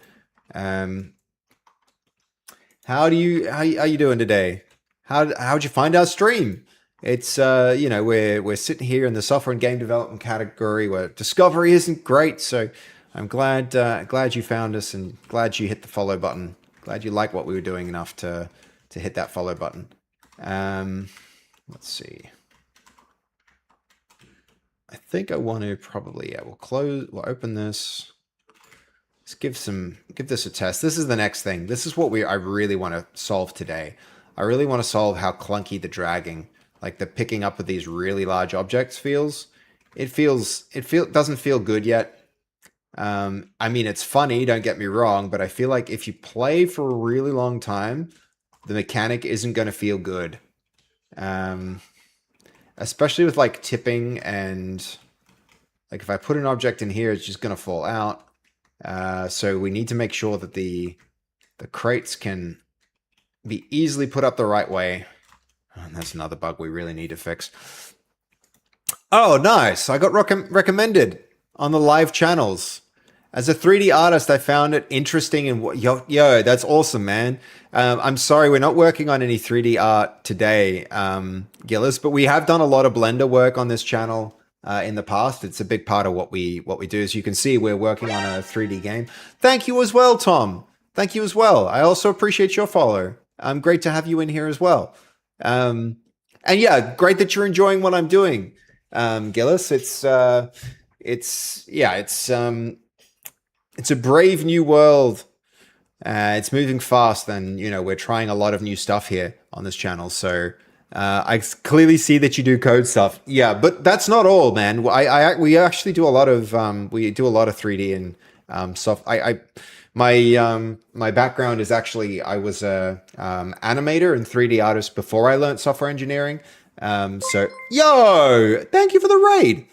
How you doing today? How'd you find our stream? It's we're sitting here in the software and game development category where discovery isn't great, so I'm glad you found us and glad you hit the follow button. Glad you like what we were doing enough to hit that follow button. Let's see. I think I want to probably we'll open this. Let's give this a test. This is the next thing. This is what I really want to solve today. I really want to solve how clunky the dragging, like the picking up of these really large objects feels. It doesn't feel good yet. I mean, it's funny, don't get me wrong, but I feel like if you play for a really long time, the mechanic isn't going to feel good. Especially with like tipping and like if I put an object in here, it's just going to fall out. So we need to make sure that the crates can be easily put up the right way. And that's another bug we really need to fix. Oh, nice. I got recommended on the live channels. As a 3D artist, I found it interesting and yo, that's awesome, man. I'm sorry, we're not working on any 3D art today, Gillis, but we have done a lot of Blender work on this channel in the past. It's a big part of what we do. As you can see, we're working on a 3D game. Thank you as well, Tom. Thank you as well. I also appreciate your follow. Great to have you in here as well. And yeah, great that you're enjoying what I'm doing, Gillis. It's a brave new world. It's moving fast, and we're trying a lot of new stuff here on this channel. So I clearly see that you do code stuff. Yeah, but that's not all, man. We actually do a lot of 3D and soft. My background is actually I was a animator and 3D artist before I learned software engineering. So yo, thank you for the raid.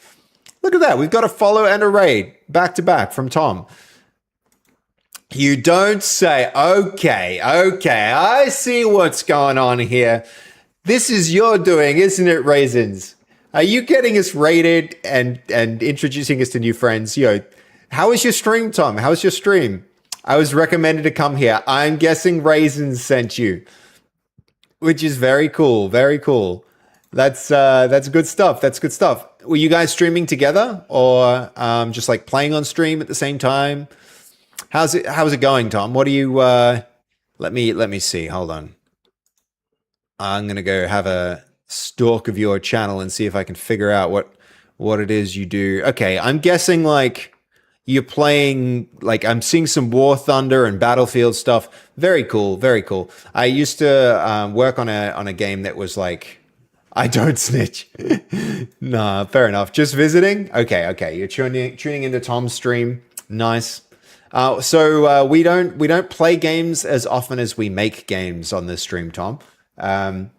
Look at that. We've got a follow and a raid back to back from Tom. You don't say. Okay. I see what's going on here. This is your doing, isn't it, Raisins? Are you getting us raided and introducing us to new friends? Yo, how was your stream, Tom? How was your stream? I was recommended to come here. I'm guessing Raisins sent you, which is very cool. Very cool. That's good stuff. That's good stuff. Were you guys streaming together or just like playing on stream at the same time? How's it going, Tom? What do you let me see. Hold on. I'm going to go have a stalk of your channel and see if I can figure out what it is you do. Okay, I'm guessing like you're playing, like I'm seeing some War Thunder and Battlefield stuff. Very cool, very cool. I used to work on a game that was like, I don't snitch. Nah, fair enough. Just visiting? Okay. You're tuning into Tom's stream. Nice. So we don't play games as often as we make games on this stream, Tom. And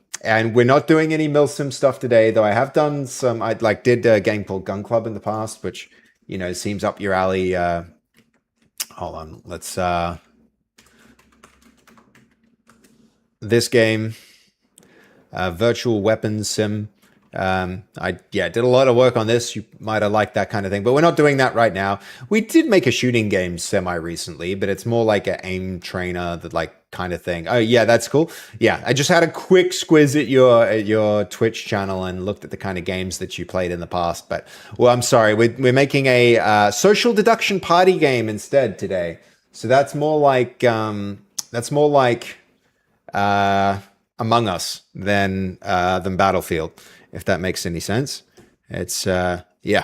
we're not doing any Milsim stuff today, though I have done some. I did a game called Gun Club in the past, which seems up your alley. Hold on, let's this game, virtual weapons sim. I did a lot of work on this. You might have liked that kind of thing, but we're not doing that right now. We did make a shooting game semi recently, but it's more like an aim trainer, that kind of thing. Oh yeah, that's cool. Yeah, I just had a quick squiz at your Twitch channel and looked at the kind of games that you played in the past. But well, I'm sorry, we're making a social deduction party game instead today. So that's more like Among Us than Battlefield, if that makes any sense. It's yeah.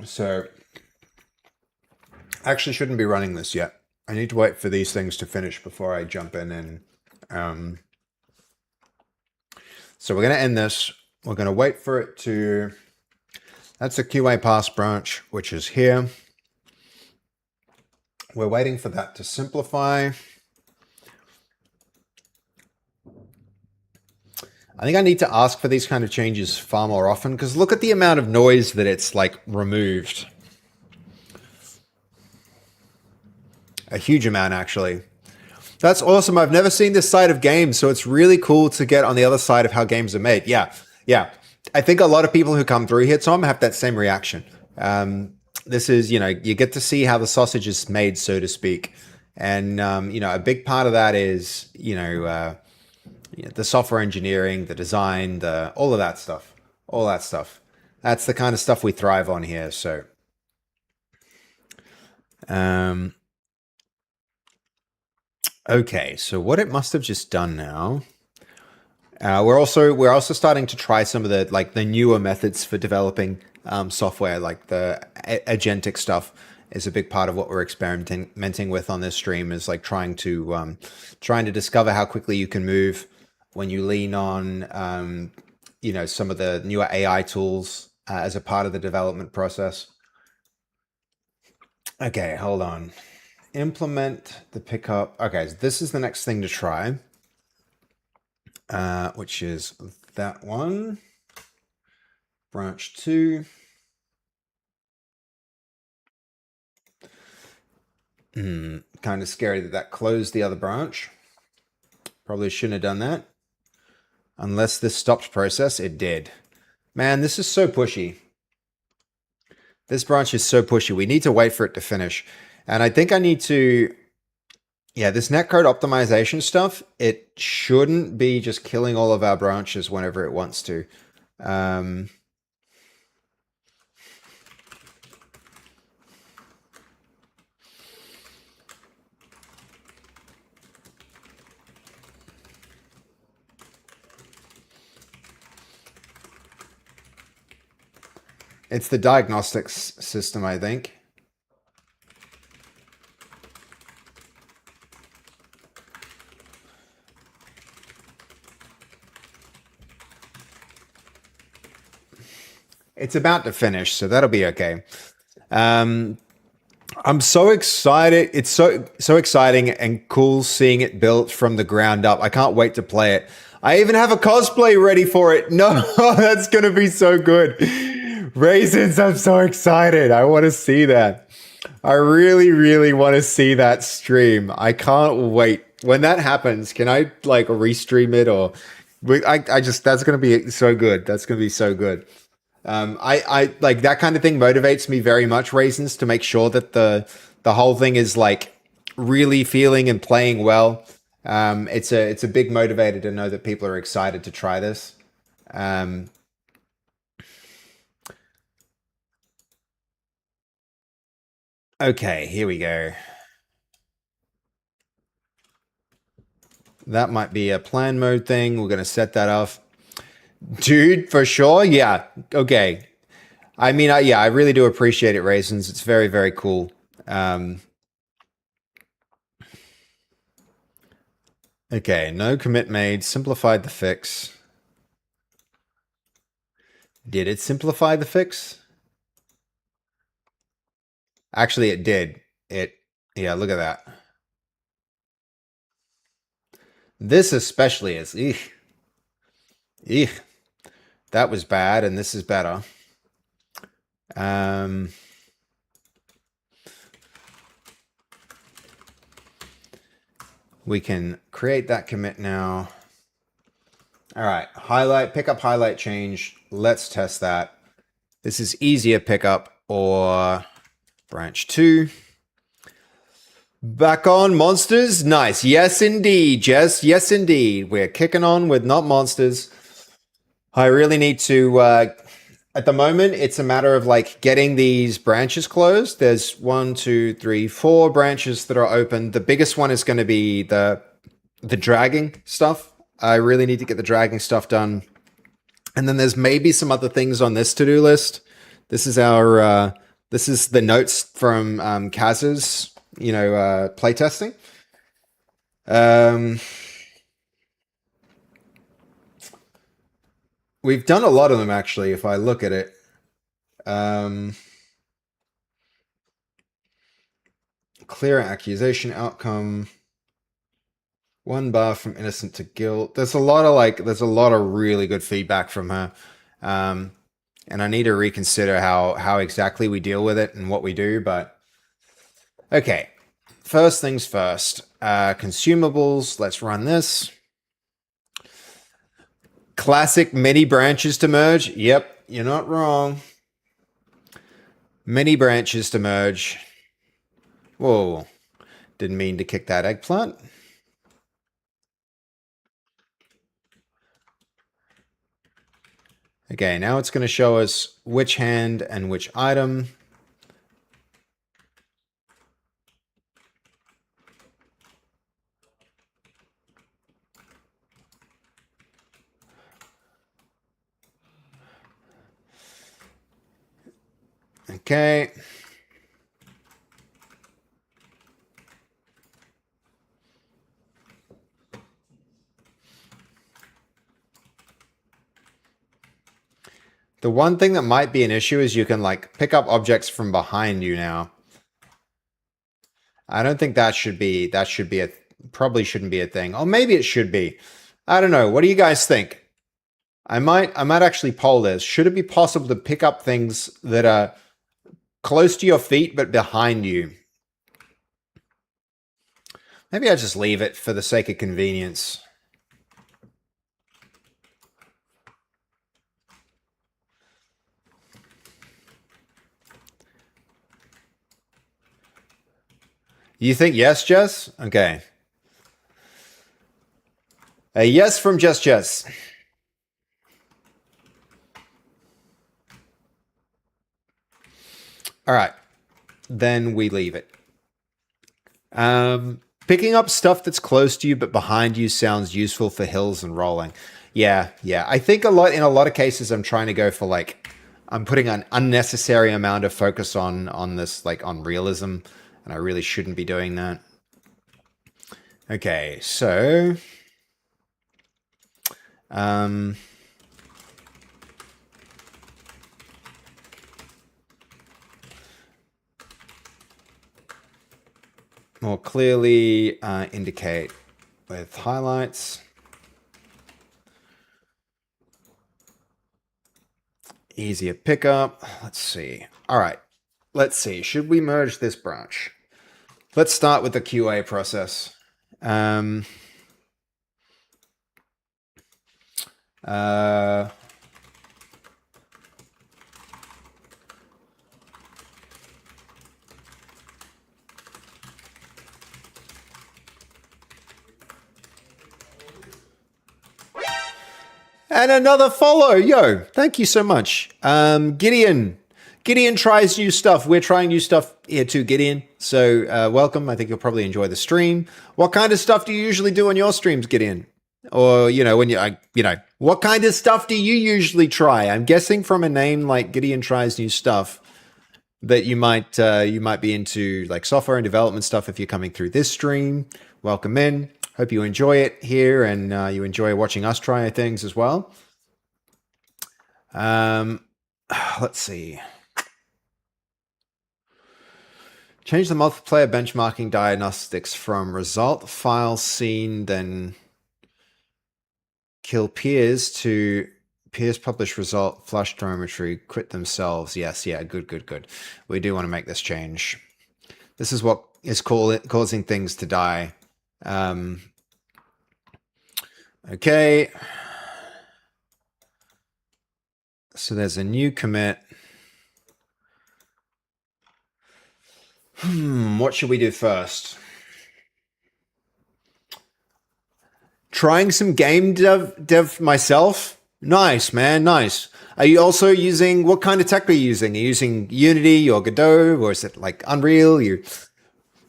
So I actually shouldn't be running this yet. I need to wait for these things to finish before I jump in and so we're going to end this. We're going to wait for it to, that's the QA pass branch, which is here. We're waiting for that to simplify. I think I need to ask for these kind of changes far more often, because look at the amount of noise that it's removed. A huge amount, actually. That's awesome. I've never seen this side of games, so it's really cool to get on the other side of how games are made. Yeah. I think a lot of people who come through here, Tom, have that same reaction. This is, you get to see how the sausage is made, so to speak. And, a big part of that is, the software engineering, the design, all of that stuff. All that stuff. That's the kind of stuff we thrive on here. So, okay. So what it must have just done now. We're also starting to try some of the newer methods for developing software, like the agentic stuff is a big part of what we're experimenting with on this stream, is trying to discover how quickly you can move when you lean on some of the newer AI tools as a part of the development process. Okay, hold on. Implement the pickup. Okay, so this is the next thing to try, which is that one. Branch 2. Kind of scary that that closed the other branch. Probably shouldn't have done that. Unless this stopped process, it did. Man, this is so pushy. This branch is so pushy. We need to wait for it to finish. And I think I need to... Yeah, this netcode optimization stuff, it shouldn't be just killing all of our branches whenever it wants to. It's the diagnostics system, I think. It's about to finish, so that'll be okay. I'm so excited. It's so exciting and cool seeing it built from the ground up. I can't wait to play it. I even have a cosplay ready for it. No, that's going to be so good. Raisins, I'm so excited. I want to see that. I really, really want to see that stream. I can't wait. When that happens, can I like restream it or I just that's going to be so good. That's going to be so good. I like that kind of thing motivates me very much, Raisins, to make sure that the whole thing is like really feeling and playing well. It's a big motivator to know that people are excited to try this. Okay, here we go. That might be a plan mode thing. We're going to set that off. Dude, for sure. Yeah. Okay. I mean, yeah, I really do appreciate it, Raisins. It's very, very cool. Okay, no commit made. Simplified the fix. Did it simplify the fix? Actually, it did. Yeah, look at that. This especially is, eek. Eek. That was bad, and this is better. We can create that commit now. All right, highlight, pick up, highlight, change. Let's test that. This is easier pickup or branch 2. Back on monsters. Nice. Yes, indeed, Jess. Yes, indeed. We're kicking on with not monsters. I really need to, at the moment, it's a matter of like getting these branches closed. There's 1, 2, 3, 4 branches that are open. The biggest one is going to be the dragging stuff. I really need to get the dragging stuff done. And then there's maybe some other things on this to-do list. This is our, this is the notes from Kaz's, playtesting. We've done a lot of them, actually, if I look at it. Clear accusation outcome. 1 bar from innocent to guilt. There's a lot of really good feedback from her. And I need to reconsider how exactly we deal with it and what we do, but okay. First things first. Consumables, let's run this. Classic many branches to merge. Yep, you're not wrong. Many branches to merge. Whoa. Didn't mean to kick that eggplant. Okay, now it's going to show us which hand and which item. Okay. The one thing that might be an issue is you can like pick up objects from behind you now. I don't think that should be probably shouldn't be a thing. Or maybe it should be. I don't know. What do you guys think? I might actually poll this. Should it be possible to pick up things that are close to your feet but behind you? Maybe I just leave it for the sake of convenience. You think yes, Jess? Okay. A yes from Just Jess. All right. Then we leave it. Picking up stuff that's close to you but behind you sounds useful for hills and rolling. Yeah. I think in a lot of cases I'm trying to go for like I'm putting an unnecessary amount of focus on this like on realism, and I really shouldn't be doing that. Okay, so more clearly indicate with highlights. Easier pickup. Let's see. All right. Let's see. Should we merge this branch? Let's start with the QA process. And another follow. Yo, thank you so much. Gideon tries new stuff. We're trying new stuff here too, Gideon. So welcome. I think you'll probably enjoy the stream. What kind of stuff do you usually do on your streams, Gideon? Or, what kind of stuff do you usually try? I'm guessing from a name like Gideon tries new stuff that you might be into like software and development stuff if you're coming through this stream. Welcome in. Hope you enjoy it here, and you enjoy watching us try things as well. Let's see. Change the multiplayer benchmarking diagnostics from result file scene, then kill peers to peers publish result flush telemetry quit themselves. Yes, yeah, good. We do want to make this change. This is what is causing things to die. Okay. So there's a new commit. What should we do first? Trying some game dev myself. Nice, man. Nice. Are you also using, what kind of tech are you using? Are you using Unity or Godot, or is it like Unreal? You're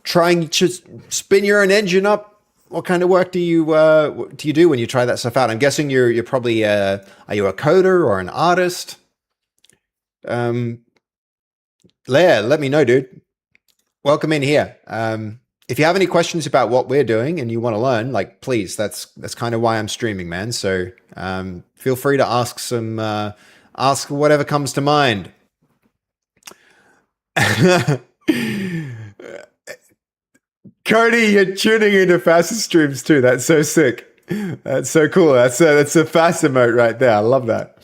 trying to spin your own engine up. What kind of work do you do when you try that stuff out? I'm guessing you're probably are you a coder or an artist? Leia, let me know, dude. Welcome in here. If you have any questions about what we're doing and you want to learn, like, please, that's kind of why I'm streaming, man. So feel free to ask whatever comes to mind. Cody, you're tuning into Facet streams too. That's so sick. That's so cool. That's a Facet emote right there. I love that.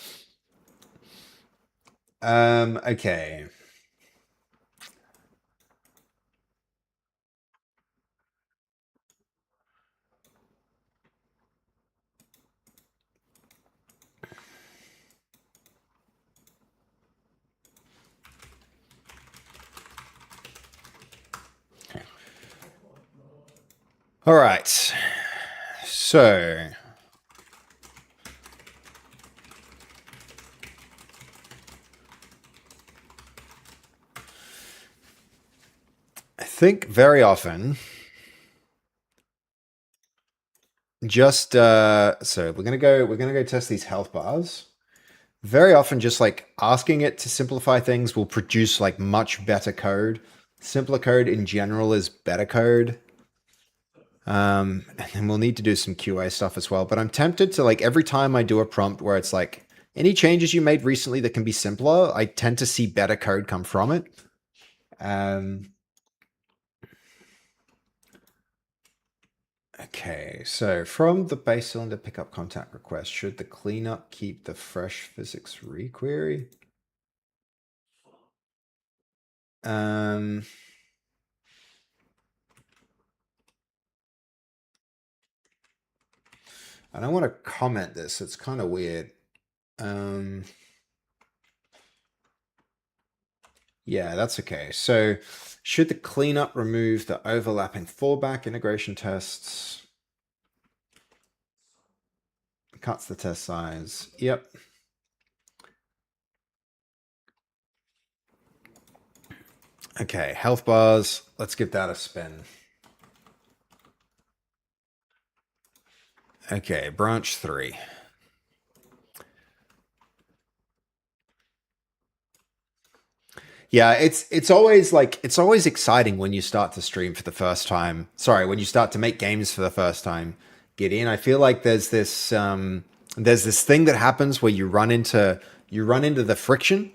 Okay. All right. So I think very often just so we're gonna go test these health bars. Very often just like asking it to simplify things will produce like much better code. Simpler code in general is better code. And then we'll need to do some QA stuff as well. But I'm tempted to, like, every time I do a prompt where it's like, any changes you made recently that can be simpler, I tend to see better code come from it. Okay, so from the base cylinder pickup contact request, should the cleanup keep the fresh physics requery? I don't want to comment this. It's kind of weird. Yeah, that's okay. So should the cleanup remove the overlapping fallback integration tests? Cuts the test size. Yep. Okay, health bars. Let's give that a spin. Okay, branch 3. Yeah, it's always like it's always exciting when you start to stream for the first time. Sorry, when you start to make games for the first time, Gideon. I feel like there's this thing that happens where you run into the friction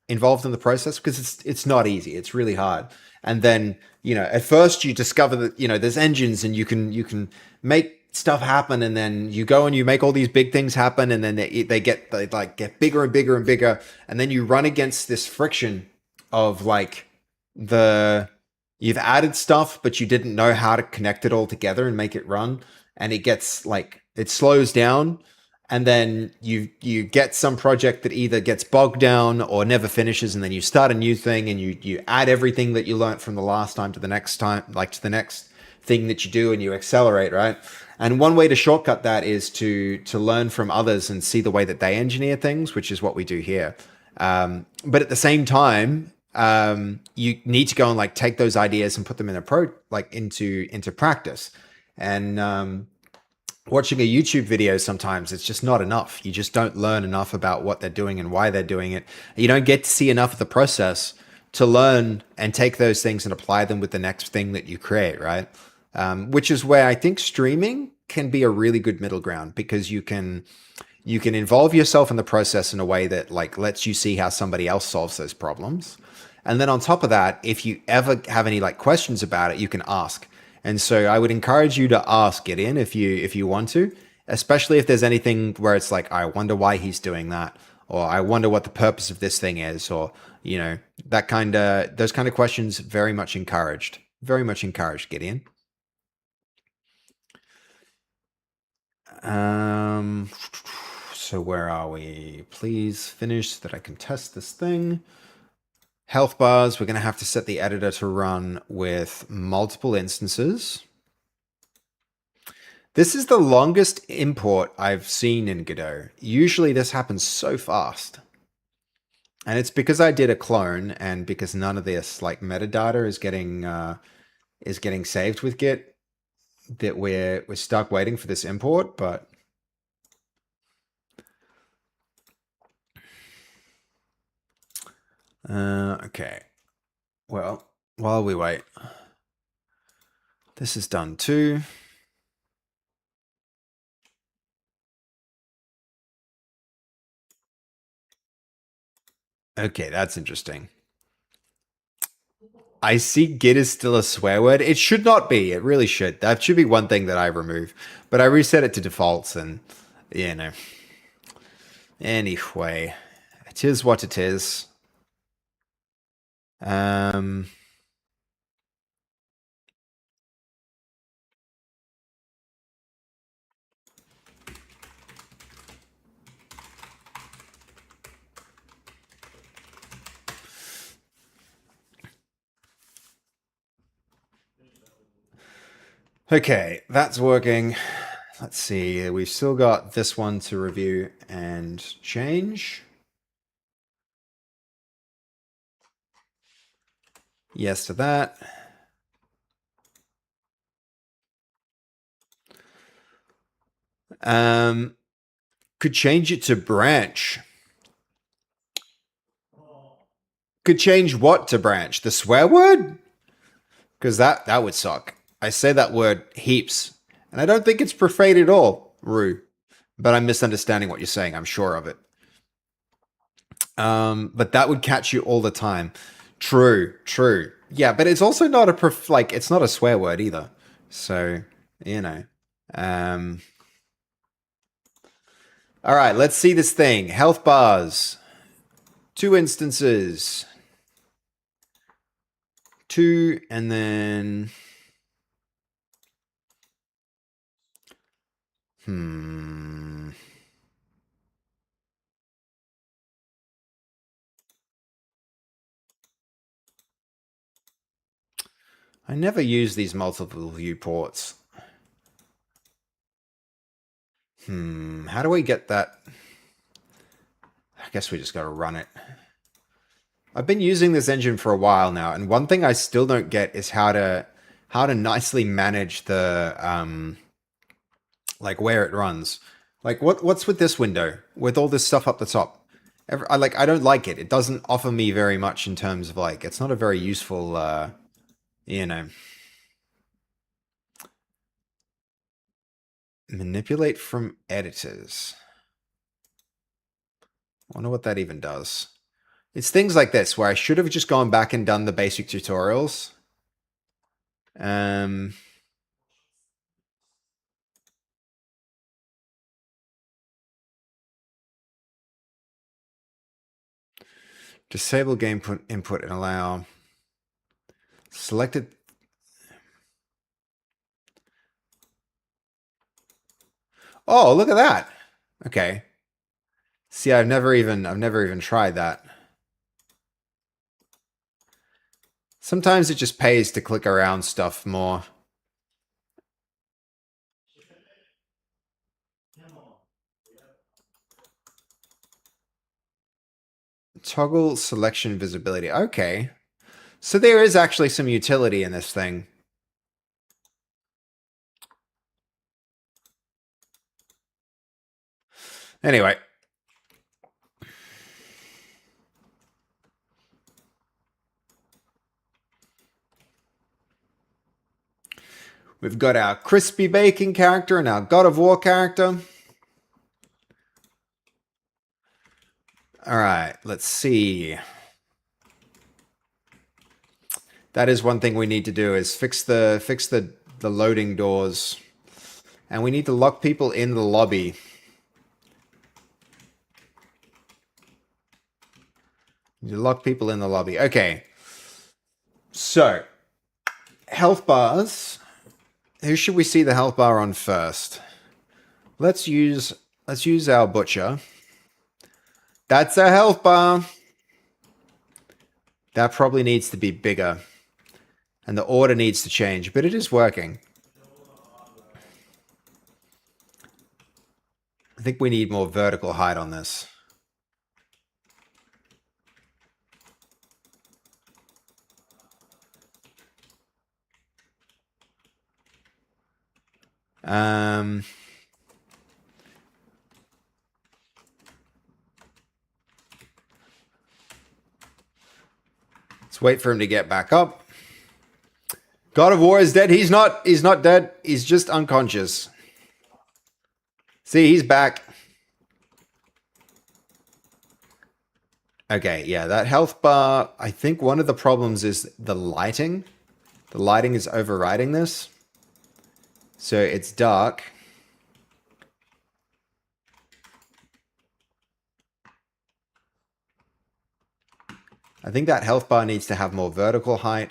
involved in the process because it's not easy. It's really hard. And then, you know, at first you discover that, you know, there's engines and you can make stuff happen, and then you go and you make all these big things happen, and then they like get bigger and bigger and bigger, and then you run against this friction of like the you've added stuff but you didn't know how to connect it all together and make it run, and it gets like it slows down, and then you get some project that either gets bogged down or never finishes, and then you start a new thing and you add everything that you learned from the last time to the next time, like to the next thing that you do, and you accelerate, right? And one way to shortcut that is to learn from others and see the way that they engineer things, which is what we do here. But at the same time, you need to go and like take those ideas and put them in into practice. And watching a YouTube video, sometimes it's just not enough. You just don't learn enough about what they're doing and why they're doing it. You don't get to see enough of the process to learn and take those things and apply them with the next thing that you create, right? Which is where I think streaming can be a really good middle ground, because you can involve yourself in the process in a way that like lets you see how somebody else solves those problems. And then on top of that, if you ever have any like questions about it, you can ask. And so I would encourage you to ask it in if you want to, especially if there's anything where it's like, I wonder why he's doing that, or I wonder what the purpose of this thing is, or, you know, those kind of questions, very much encouraged. Very much encouraged, Gideon. So where are we? Please finish so that I can test this thing. Health bars, we're going to have to set the editor to run with multiple instances. This is the longest import I've seen in Godot. Usually this happens so fast. And it's because I did a clone, and because none of this like metadata is getting saved with Git, that we're stuck waiting for this import. But okay. Well, while we wait, this is done too. Okay, that's interesting. I see Git is still a swear word. It should not be. It really should. That should be one thing that I remove. But I reset it to defaults, and, you know. Anyway, it is what it is. Okay, that's working. Let's see. We've still got this one to review and change. Yes to that. Could change it to branch. Could change what to branch? The swear word? Because that would suck. I say that word heaps, and I don't think it's profane at all, Rue. But I'm misunderstanding what you're saying. I'm sure of it. But that would catch you all the time. True, true. Yeah, but it's also not it's not a swear word either. So, you know. All right, let's see this thing. Health bars. 2 instances. 2, and then... I never use these multiple viewports. How do we get that? I guess we just got to run it. I've been using this engine for a while now, and one thing I still don't get is how to nicely manage the like where it runs. Like what's with this window with all this stuff up the top? I don't like it. It doesn't offer me very much in terms of like it's not a very useful you know. Manipulate from editors. I wonder what that even does. It's things like this where I should have just gone back and done the basic tutorials. Disable game input and allow selected. Oh, look at that. Okay. See, I've never even tried that. Sometimes it just pays to click around stuff more. Toggle selection visibility. Okay. So there is actually some utility in this thing. Anyway. We've got our crispy bacon character and our God of War character. All right, let's see. That is one thing we need to do is fix the loading doors. And we need to lock people in the lobby. You lock people in the lobby. Okay. So, health bars. Who should we see the health bar on first? Let's use our butcher. That's a health bar. That probably needs to be bigger. And the order needs to change, but it is working. I think we need more vertical height on this. Let's wait for him to get back up. God of War is dead. He's not dead. He's just unconscious. See, he's back. Okay, yeah, that health bar, I think one of the problems is the lighting. The lighting is overriding this. So it's dark. I think that health bar needs to have more vertical height.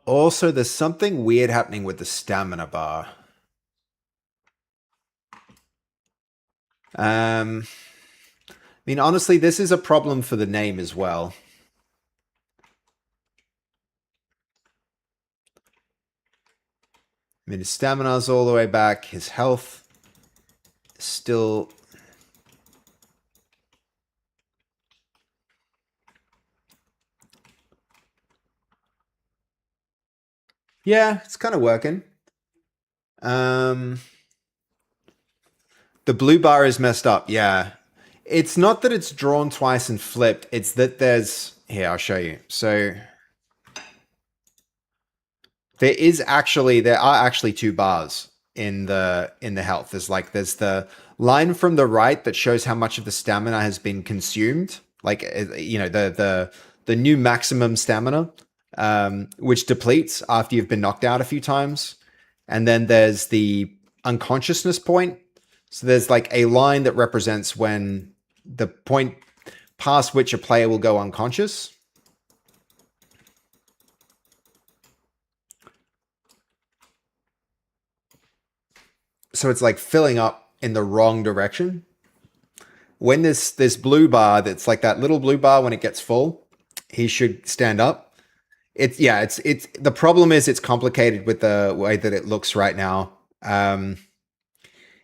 Also, there's something weird happening with the stamina bar. I mean, honestly, this is a problem for the name as well. I mean, his stamina's all the way back. His health is still... Yeah, it's kind of working. The blue bar is messed up, yeah. It's not that it's drawn twice and flipped. It's that there's... Here, I'll show you. So... There are actually two bars in the health. There's the line from the right that shows how much of the stamina has been consumed. Like, you know, the new maximum stamina, which depletes after you've been knocked out a few times. And then there's the unconsciousness point. So there's like a line that represents when the point past which a player will go unconscious. So it's like filling up in the wrong direction. When this blue bar, that's like that little blue bar, when it gets full, he should stand up. It's the problem is it's complicated with the way that it looks right now.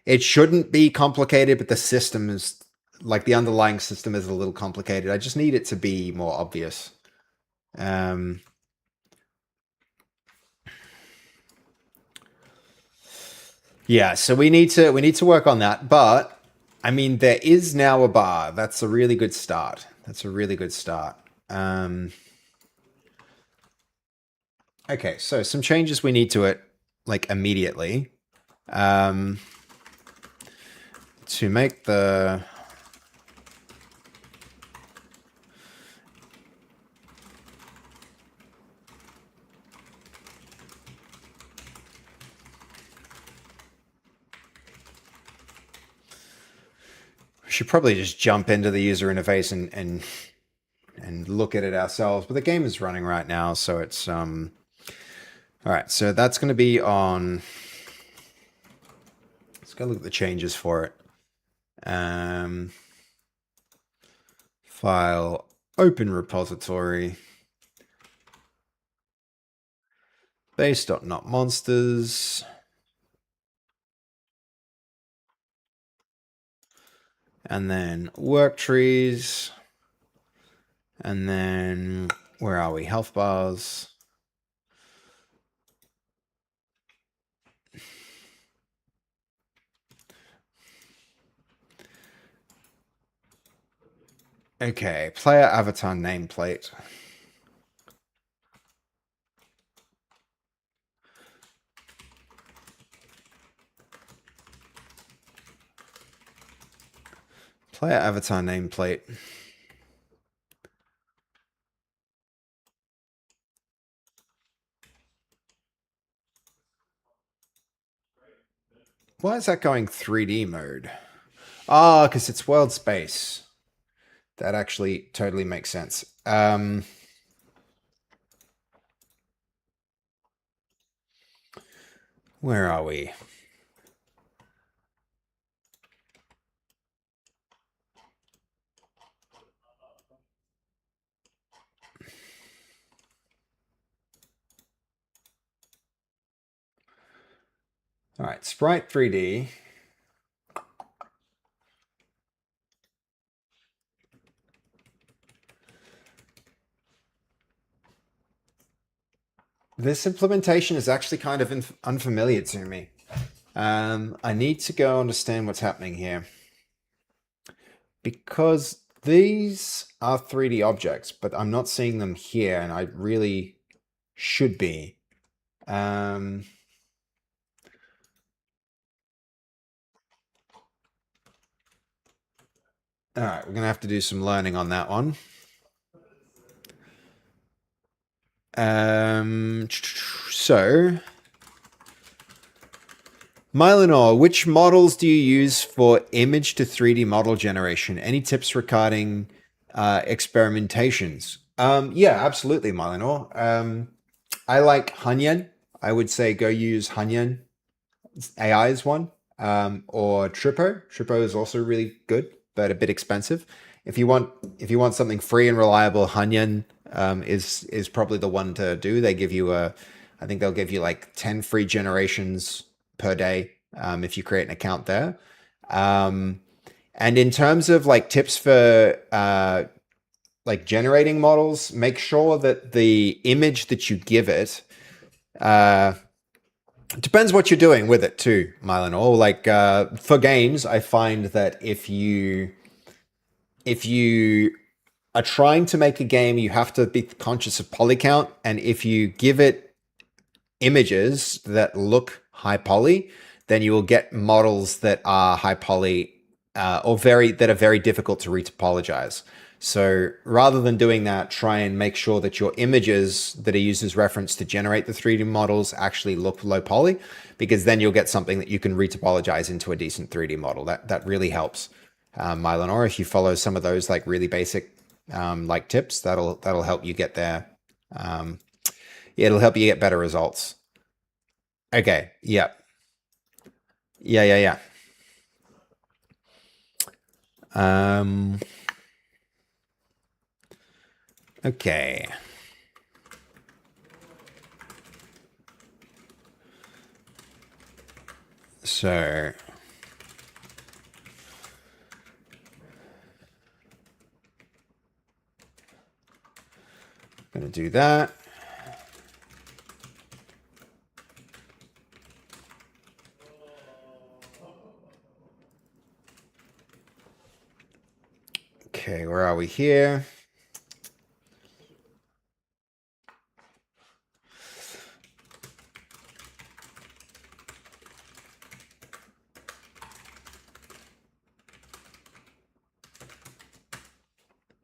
It shouldn't be complicated, but the system is, like, the underlying system is a little complicated. I just need it to be more obvious. Yeah, so we need to work on that, but I mean, there is now a bar. That's a really good start. That's a really good start. Okay, so some changes we need to it, like, immediately. To make the we should probably just jump into the user interface and look at it ourselves, but the game is running right now, so it's all right, so that's going to be on. Let's go look at the changes for it. File, open repository, base.notmonsters, and then work trees, and then where are we? Health bars. Okay, player avatar nameplate. Player avatar nameplate. Why is that going 3D mode? Ah, because it's world space. That actually totally makes sense. Where are we? All right, Sprite 3D. This implementation is actually kind of unfamiliar to me. I need to go understand what's happening here. Because these are 3D objects, but I'm not seeing them here, and I really should be. All right, we're going to have to do some learning on that one. So, Mylinor, which models do you use for image to 3D model generation? Any tips regarding experimentations? Yeah, absolutely, Mylinor. I like Hanyan. I would say go use Hanyan. AI is one. Or Trippo. Trippo is also really good, but a bit expensive. If you want something free and reliable, Hanyan is probably the one to do. They give you I think they'll give you like 10 free generations per day if you create an account there. And in terms of like tips for like generating models, make sure that the image that you give it depends what you're doing with it too, Mylinor. Like for games, I find that if you are trying to make a game, you have to be conscious of poly count, and if you give it images that look high poly, then you will get models that are high poly or that are very difficult to retopologize. So rather than doing that, try and make sure that your images that are used as reference to generate the 3D models actually look low poly, because then you'll get something that you can retopologize into a decent 3D model. That really helps. Mylinor, if you follow some of those like really basic like tips, that'll help you get there. It'll help you get better results. Okay. Yeah. Okay. So I'm going to do that. Okay, where are we here?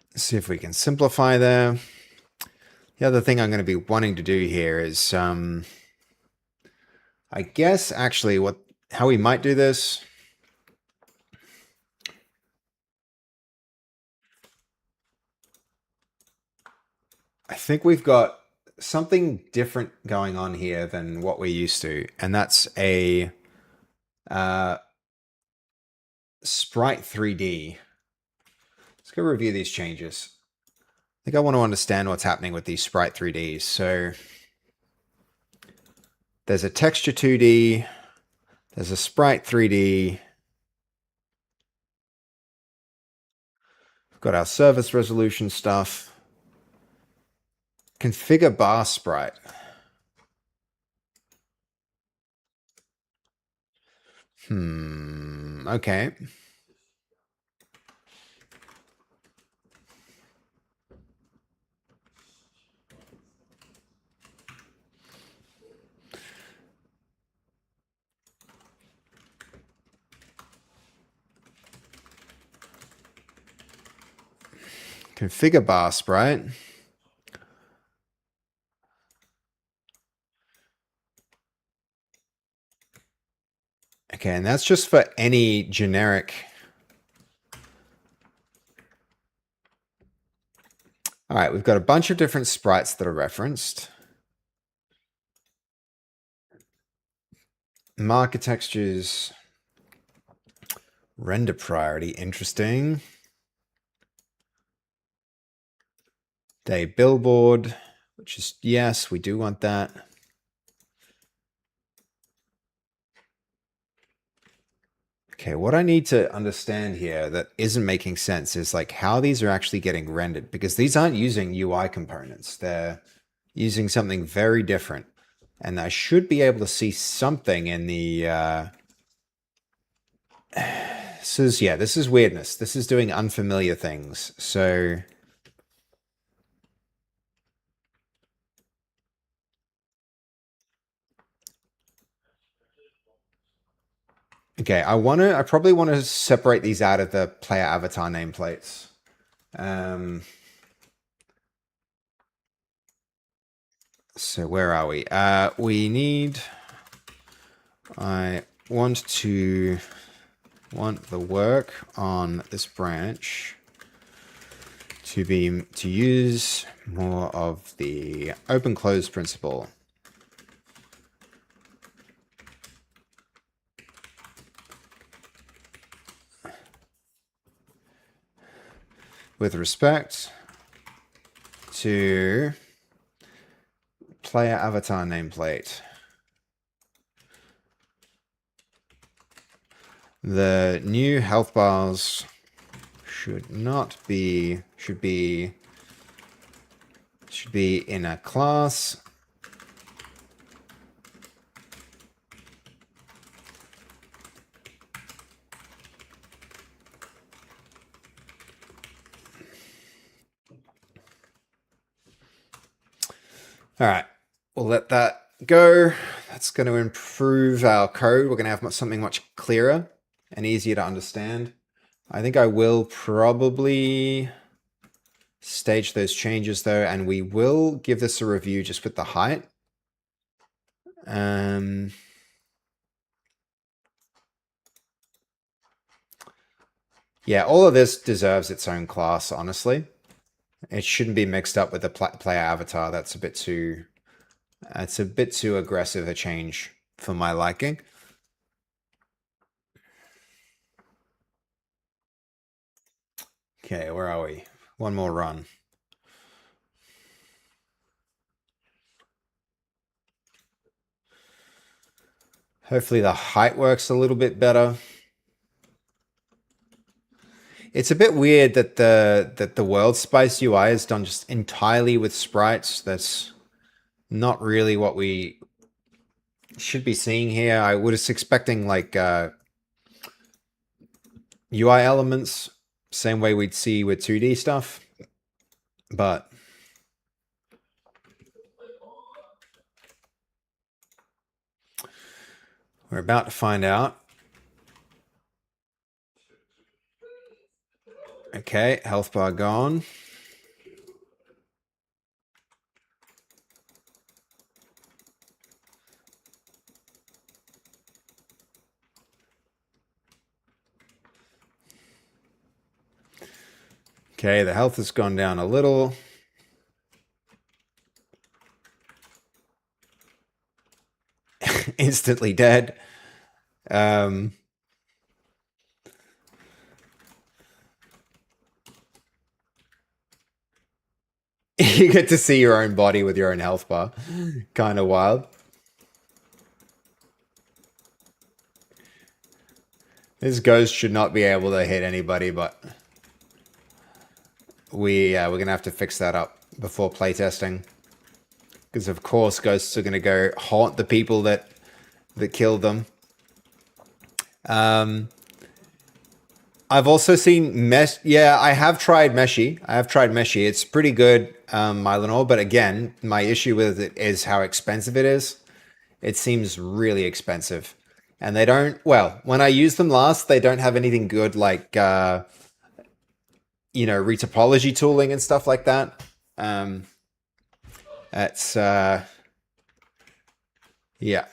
Let's see if we can simplify there. The other thing I'm going to be wanting to do here is, I guess actually how we might do this. I think we've got something different going on here than what we're used to, and that's a sprite 3D. Let's go review these changes. I think I want to understand what's happening with these sprite 3Ds. So there's a texture 2D, there's a sprite 3D. We've got our surface resolution stuff. Configure bar sprite. Okay. Configure bar sprite. Okay, and that's just for any generic. All right, we've got a bunch of different sprites that are referenced. Marker textures. Render priority, interesting. Day billboard, which is, yes, we do want that. Okay, what I need to understand here that isn't making sense is like how these are actually getting rendered, because these aren't using UI components. They're using something very different. And I should be able to see something in the... this is weirdness. This is doing unfamiliar things. So... Okay, I probably want to separate these out of the player avatar nameplates. So where are we? I want the work on this branch to use more of the open close principle. With respect to player avatar nameplate, the new health bars should be in a class. All right, we'll let that go. That's going to improve our code. We're going to have something much clearer and easier to understand. I think I will probably stage those changes though, and we will give this a review just with the height. Yeah, all of this deserves its own class, honestly. It shouldn't be mixed up with the player avatar. That's a bit too aggressive a change for my liking. Okay, where are we? One more run. Hopefully the height works a little bit better. It's a bit weird that the world space UI is done just entirely with sprites. That's not really what we should be seeing here. I was expecting like UI elements, same way we'd see with 2D stuff, but we're about to find out. Okay, health bar gone. Okay, the health has gone down a little. Instantly dead. You get to see your own body with your own health bar. Kind of wild. This ghost should not be able to hit anybody, but we're gonna have to fix that up before playtesting. Because of course ghosts are gonna go haunt the people that killed them. I've also seen Mesh. Yeah, I have tried Meshy. It's pretty good, Mylanor. But again, my issue with it is how expensive it is. It seems really expensive. And they don't, well, when I used them last, they don't have anything good like, retopology tooling and stuff like that. That's, yeah.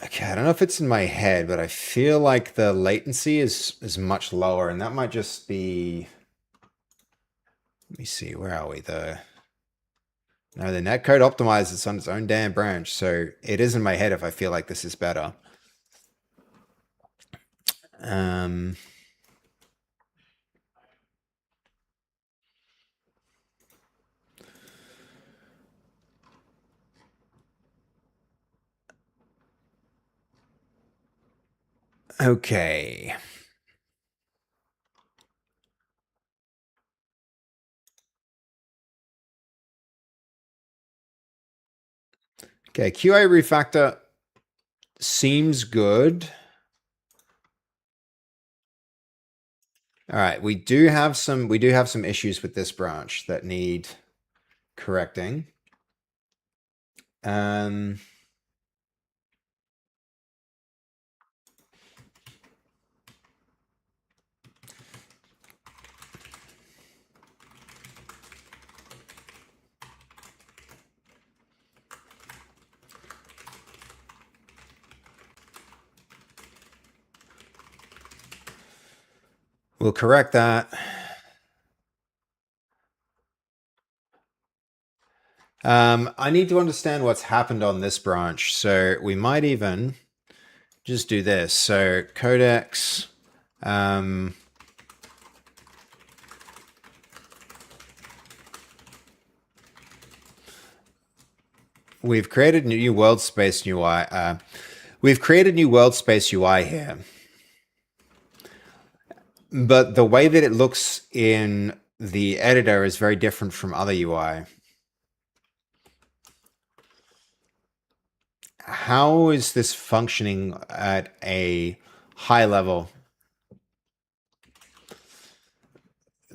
Okay, I don't know if it's in my head, but I feel like the latency is much lower, and that might just be. Let me see, where are we? No, the netcode optimizes on its own damn branch, so it is in my head if I feel like this is better. Okay. Okay, QA refactor seems good. All right, we do have some issues with this branch that need correcting. We'll correct that. I need to understand what's happened on this branch, so we might even just do this. So codex, we've created new world space UI. We've created new world space UI here, but the way that it looks in the editor is very different from other UI. How is this functioning at a high level?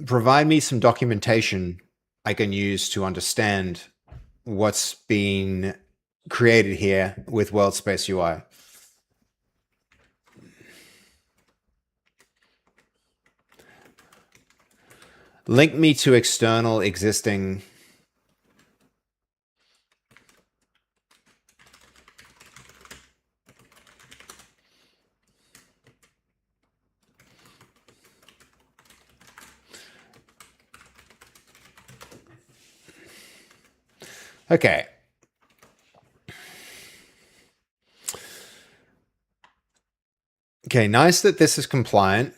Provide me some documentation I can use to understand what's being created here with World Space UI. Link me to external existing. Okay. Okay, nice that this is compliant.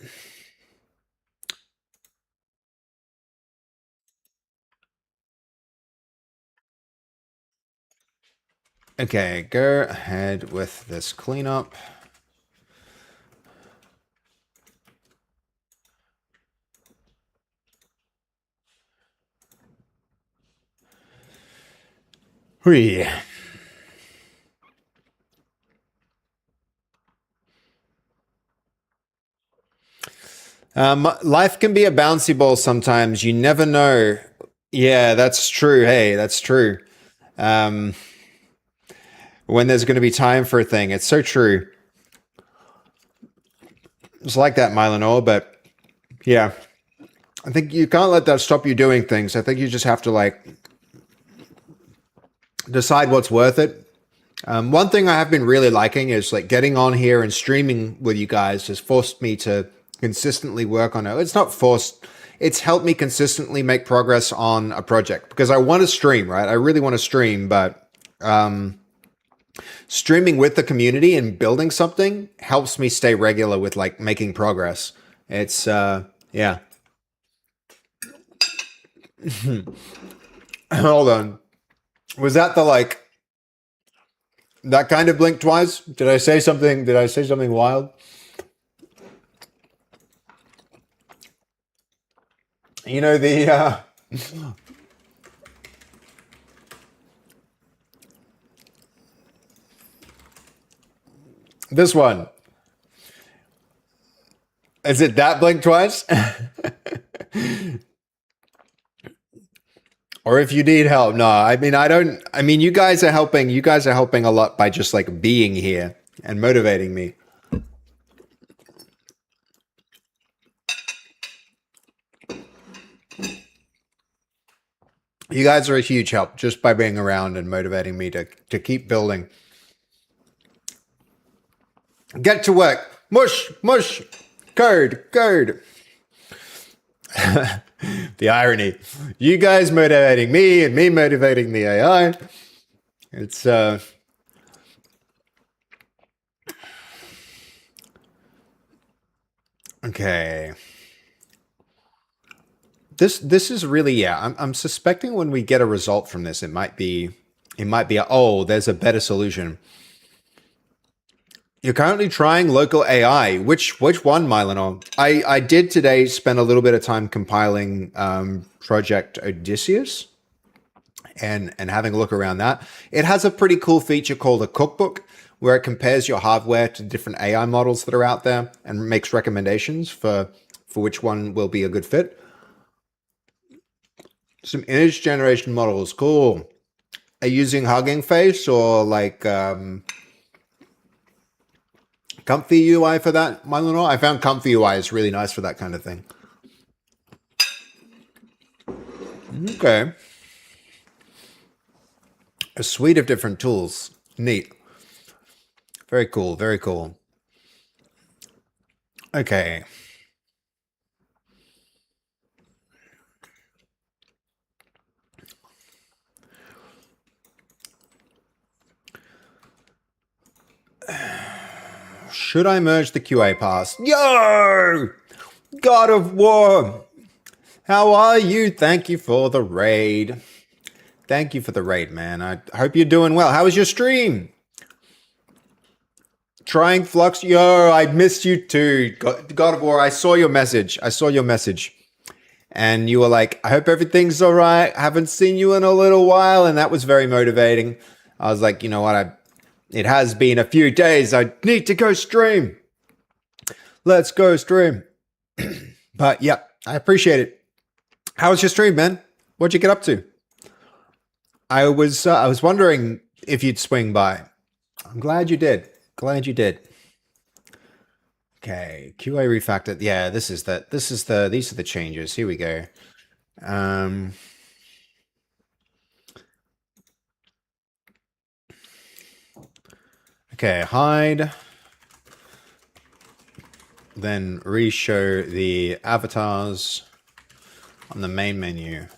Okay, go ahead with this cleanup. Hui. Life can be a bouncy ball sometimes. You never know. Yeah, that's true. Hey, that's true. Um, when there's going to be time for a thing. It's so true. It's like that, Mylenor, but yeah. I think you can't let that stop you doing things. I think you just have to like decide what's worth it. One thing I have been really liking is like getting on here and streaming with you guys has forced me to consistently work on it. It's not forced. It's helped me consistently make progress on a project because I want to stream, right? I really want to stream, but streaming with the community and building something helps me stay regular with like making progress. It's yeah. Hold on. Was that the like that kind of blink twice? Did I say something? Did I say something wild? You know the this one. Is it that blink twice? Or if you need help. No, I mean I don't I mean you guys are helping. You guys are helping a lot by just like being here and motivating me. You guys are a huge help just by being around and motivating me to keep building. Get to work. Mush, mush. Code, code. The irony. You guys motivating me and me motivating the AI. It's okay. This is really yeah. I'm suspecting when we get a result from this, it might be oh, there's a better solution. You're currently trying local AI. Which one, Mylenor? I did today spend a little bit of time compiling Project Odysseus and having a look around that. It has a pretty cool feature called a cookbook where it compares your hardware to different AI models that are out there and makes recommendations for which one will be a good fit. Some image generation models, cool. Are you using Hugging Face or like Comfy UI for that, Mylenor? I found Comfy UI is really nice for that kind of thing. Okay. A suite of different tools. Neat. Very cool, very cool. Okay. Should I merge the QA pass? Yo! God of War! How are you? Thank you for the raid. Thank you for the raid, man. I hope you're doing well. How was your stream? Trying Flux? Yo, I missed you too. God of War, I saw your message. I saw your message. And you were like, I hope everything's all right. I haven't seen you in a little while. And that was very motivating. I was like, you know what? It has been a few days. I need to go stream. Let's go stream. But yeah, I appreciate it. How was your stream, man? What'd you get up to? I was wondering if you'd swing by. I'm glad you did. Glad you did. Okay, QA refactored. Yeah, these are the changes. Here we go. Okay, hide. Then re-show the avatars on the main menu.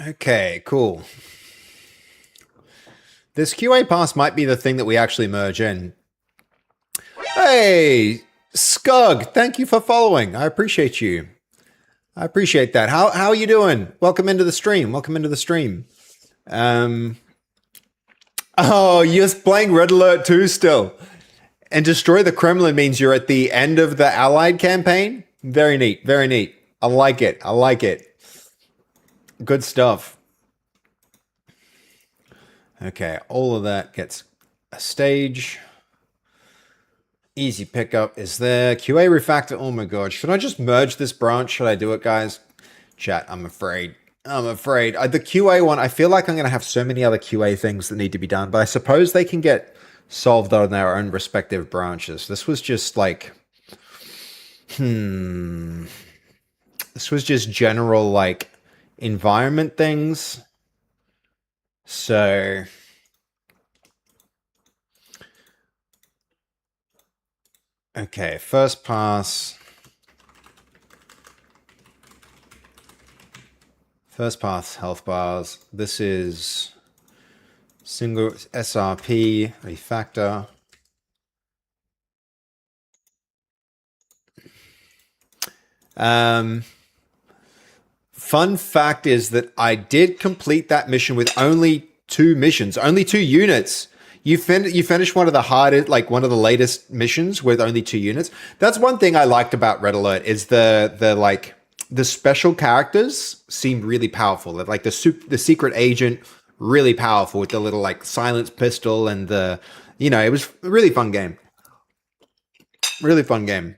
Okay, cool. This QA pass might be the thing that we actually merge in. Hey, Scug, thank you for following. I appreciate you. I appreciate that. How are you doing? Welcome into the stream. Welcome into the stream. Oh, you're playing Red Alert 2 still. And Destroy the Kremlin means you're at the end of the Allied campaign? Very neat. Very neat. I like it. I like it. Good stuff. Okay, all of that gets a stage. Easy pickup is there. QA refactor. Oh my god. Should I just merge this branch? Should I do it, guys? Chat, I'm afraid. I'm afraid. The QA one, I feel like I'm going to have so many other QA things that need to be done, but I suppose they can get solved on their own respective branches. This was just like... This was just general, like, environment things. So... Okay, first pass. First pass, health bars. This is single SRP, refactor. Fun fact is that I did complete that mission with only 2 missions, only 2 units. You finished one of the hardest, like one of the latest missions with only 2 units. That's one thing I liked about Red Alert is the special characters seemed really powerful. Like the secret agent, really powerful with the little like silence pistol and the, it was a really fun game. Really fun game.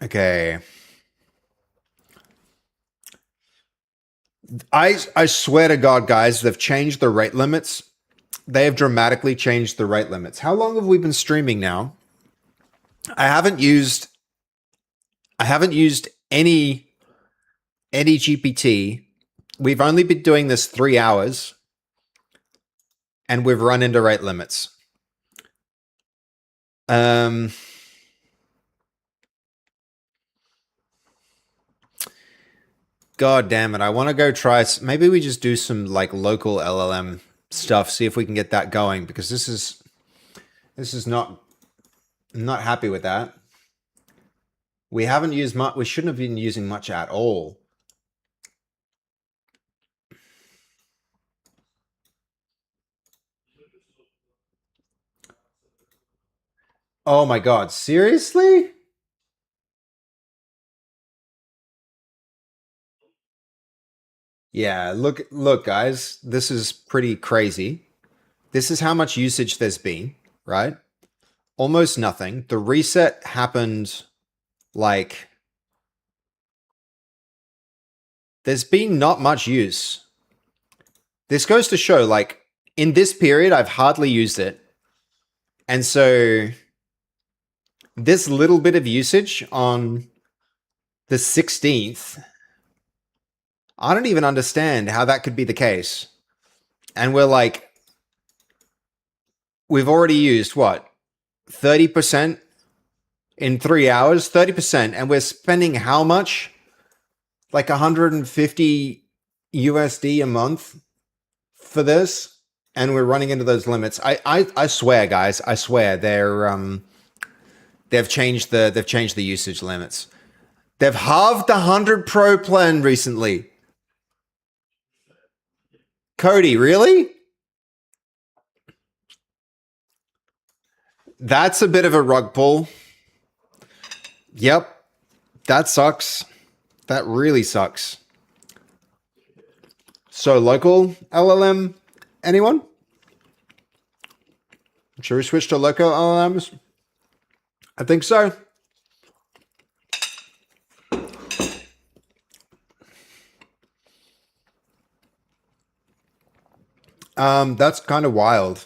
Okay. I swear to God, guys, they've changed the rate limits. They have dramatically changed the rate limits. How long have we been streaming now? I haven't used any GPT. We've only been doing this 3 hours, and we've run into rate limits. God damn it. I want to go try. Maybe we just do some like local LLM stuff, see if we can get that going, because this is not, I'm not happy with that. We haven't used much. We shouldn't have been using much at all. Oh my God. Seriously? Yeah, look, guys, this is pretty crazy. This is how much usage there's been, right? Almost nothing. The reset happened like there's been not much use. This goes to show, like, in this period, I've hardly used it. And so this little bit of usage on the 16th, I don't even understand how that could be the case. And we're like, we've already used what? 30% in 3 hours? 30%. And we're spending how much? Like 150 USD a month for this? And we're running into those limits. I swear, guys, I swear they've changed the usage limits. They've halved the 100 Pro plan recently. Cody, really? That's a bit of a rug pull. Yep. That sucks. That really sucks. So local LLM, anyone? Should we switch to local LLMs? I think so. That's kind of wild.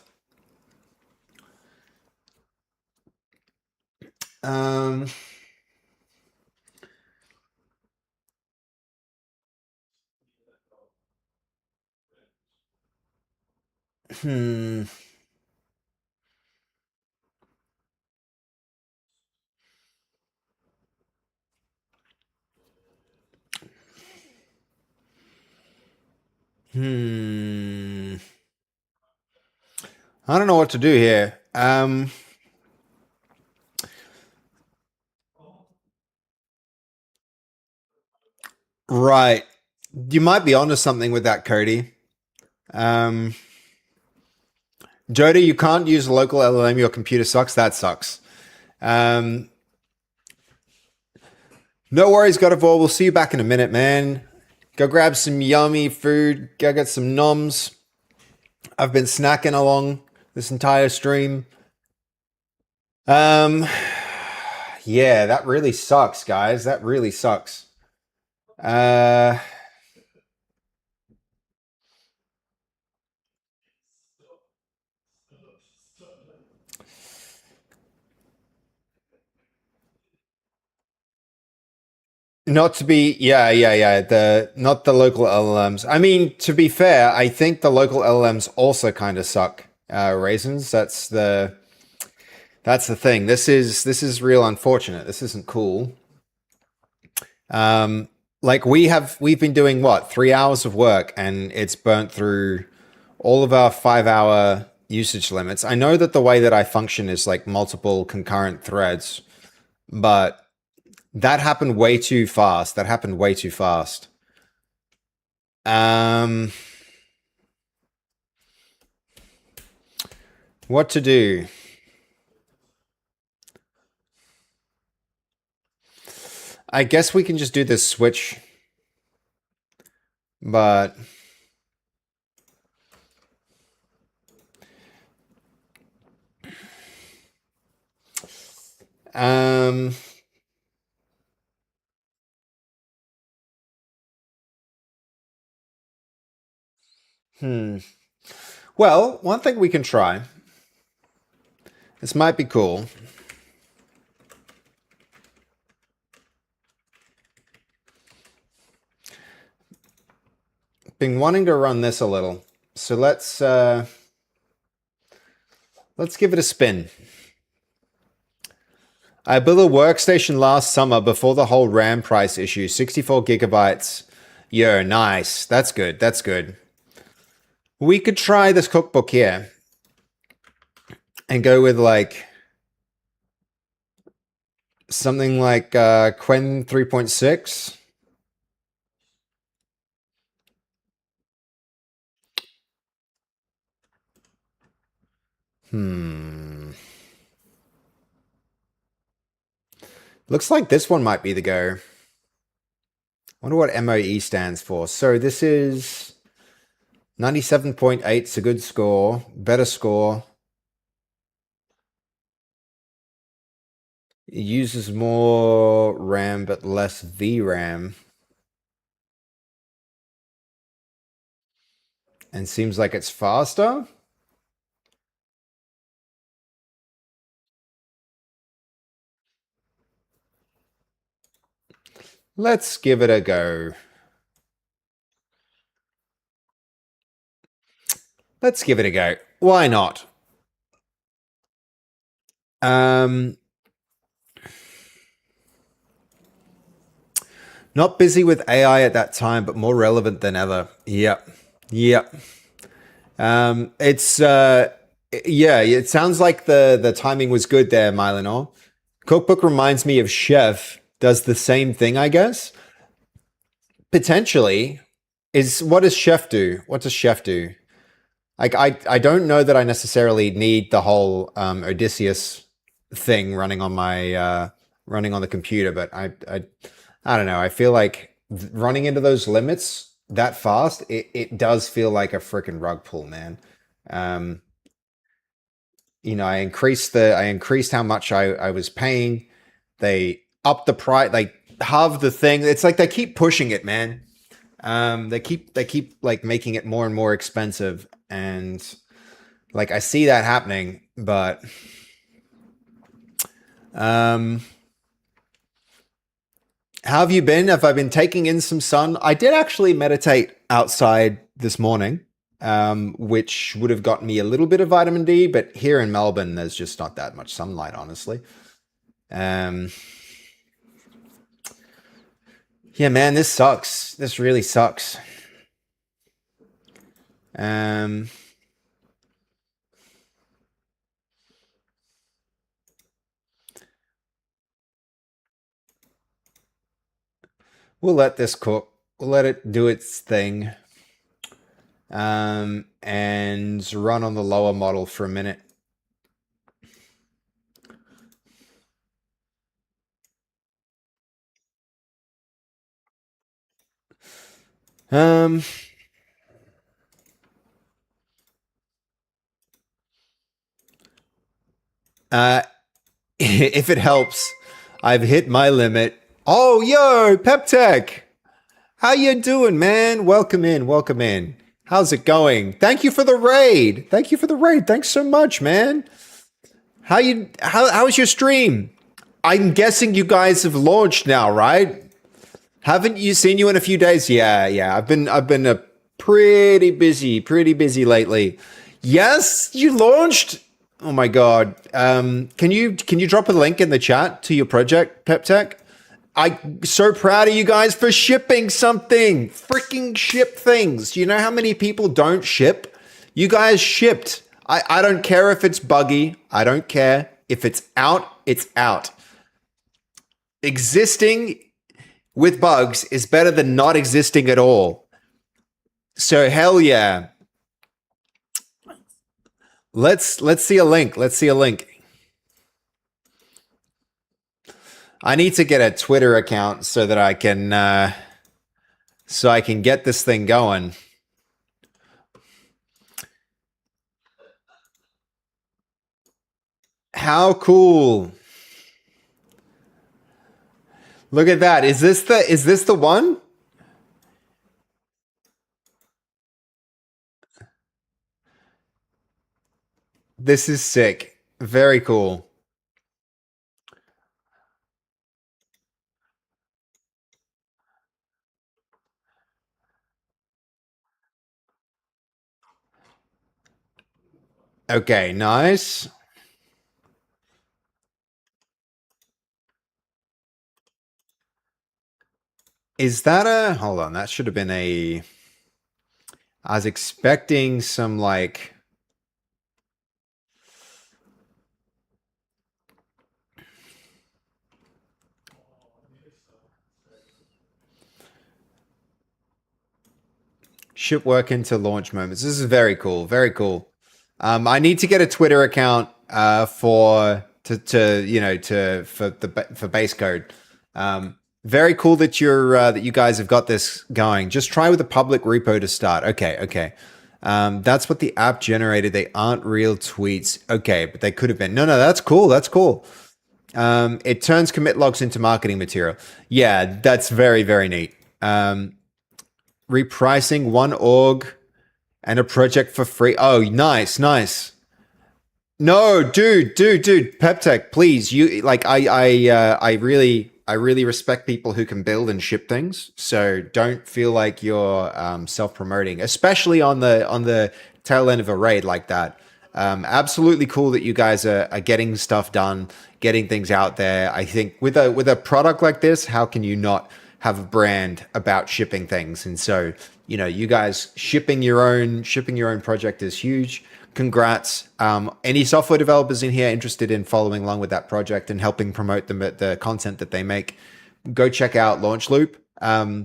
Um, hmm. I don't know what to do here. Right. You might be onto something with that, Cody. Um, Jody, you can't use a local LLM. Your computer sucks. That sucks. Um, no worries, God of War. We'll see you back in a minute, man. Go grab some yummy food. Go get some noms. I've been snacking along this entire stream. Yeah, that really sucks, guys. That really sucks. Not to be, yeah. Not the local LLMs. I mean, to be fair, I think the local LLMs also kind of suck. Raisins. That's the thing. This is real unfortunate. This isn't cool. Like we've been doing what 3 hours of work, and it's burnt through all of our 5 hour usage limits. I know that the way that I function is like multiple concurrent threads, but that happened way too fast. That happened way too fast. What to do? I guess we can just do this switch, but um, well, one thing we can try. This might be cool. Been wanting to run this a little, so let's give it a spin. I built a workstation last summer before the whole RAM price issue. 64 gigabytes. Yo, nice. That's good. That's good. We could try this cookbook here and go with like something like Quen 3.6. Looks like this one might be the go. Wonder what MOE stands for. So this is 97.8. It's a good score. Better score. It uses more RAM but less VRAM. And seems like it's faster. Let's give it a go. Let's give it a go. Why not? Not busy with AI at that time, but more relevant than ever. Yep. Yep. It's yeah, it sounds like the timing was good there, Mylenor. Cookbook reminds me of Chef. Does the same thing, I guess. Potentially. What does Chef do? What does Chef do? Like I don't know that I necessarily need the whole Odysseus thing running on my running on the computer, but I don't know. I feel like running into those limits that fast, it does feel like a freaking rug pull, man. You know, I increased how much I was paying. They upped the price, like halved the thing. It's like they keep pushing it, man. They keep like making it more and more expensive, and like I see that happening, but how have you been? Have I been taking in some sun? I did actually meditate outside this morning, which would have gotten me a little bit of vitamin D, but here in Melbourne, there's just not that much sunlight, honestly. Yeah, man, this sucks. This really sucks. Um, we'll let this cook. We'll let it do its thing. And run on the lower model for a minute. Um, uh, if it helps, I've hit my limit. Oh, yo, PepTech! How you doing, man? Welcome in, welcome in. How's it going? Thank you for the raid. Thank you for the raid. Thanks so much, man. How was your stream? I'm guessing you guys have launched now, right? Haven't you seen you in a few days? Yeah. I've been a pretty busy lately. Yes, you launched. Oh my god. Can you drop a link in the chat to your project, PepTech? I'm so proud of you guys for shipping something. Freaking ship things. You know how many people don't ship? You guys shipped. I don't care if it's buggy. I don't care. If it's out, it's out. Existing with bugs is better than not existing at all. So hell yeah. Let's see a link. Let's see a link. I need to get a Twitter account so that I can get this thing going. How cool. Look at that. Is this the one? This is sick. Very cool. Okay, nice. Is that a hold on, that should have been a I was expecting some like ship work into launch moments. This is very cool. Very cool. I need to get a Twitter account for base code. Very cool that you guys have got this going. Just try with a public repo to start. Okay. That's what the app generated. They aren't real tweets. Okay, but they could have been. No, that's cool. That's cool. It turns commit logs into marketing material. Yeah, that's very, very neat. Repricing one org and a project for free. Oh, nice. No, dude, PepTech, please. You like I really respect people who can build and ship things. So don't feel like you're self-promoting, especially on the tail end of a raid like that. Absolutely cool that you guys are getting stuff done, getting things out there. I think with a product like this, how can you not have a brand about shipping things? And so, you guys shipping your own project is huge. Congrats. Any software developers in here interested in following along with that project and helping promote the content that they make, go check out Launch Loop. I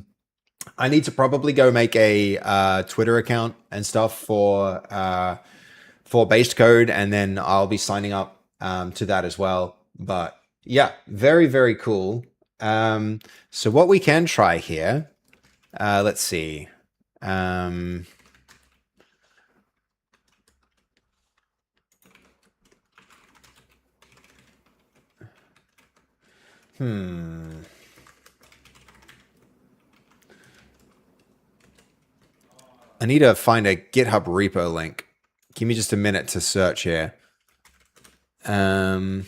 need to probably go make a Twitter account and stuff for base code, and then I'll be signing up to that as well. But yeah, very, very cool. So what we can try here, let's see. I need to find a GitHub repo link. Give me just a minute to search here. So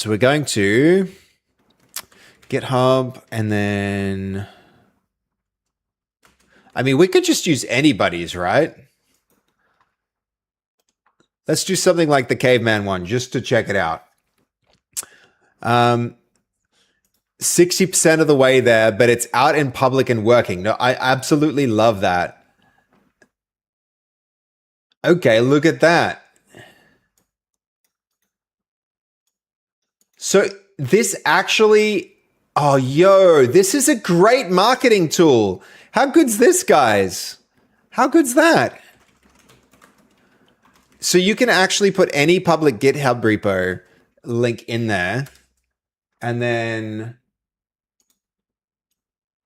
we're going to GitHub, and then I mean, we could just use anybody's, right? Let's do something like the caveman one just to check it out. 60% of the way there, but it's out in public and working. No, I absolutely love that. Okay, look at that. So this actually, oh, yo, this is a great marketing tool. How good's this, guys? How good's that? So you can actually put any public GitHub repo link in there. And then,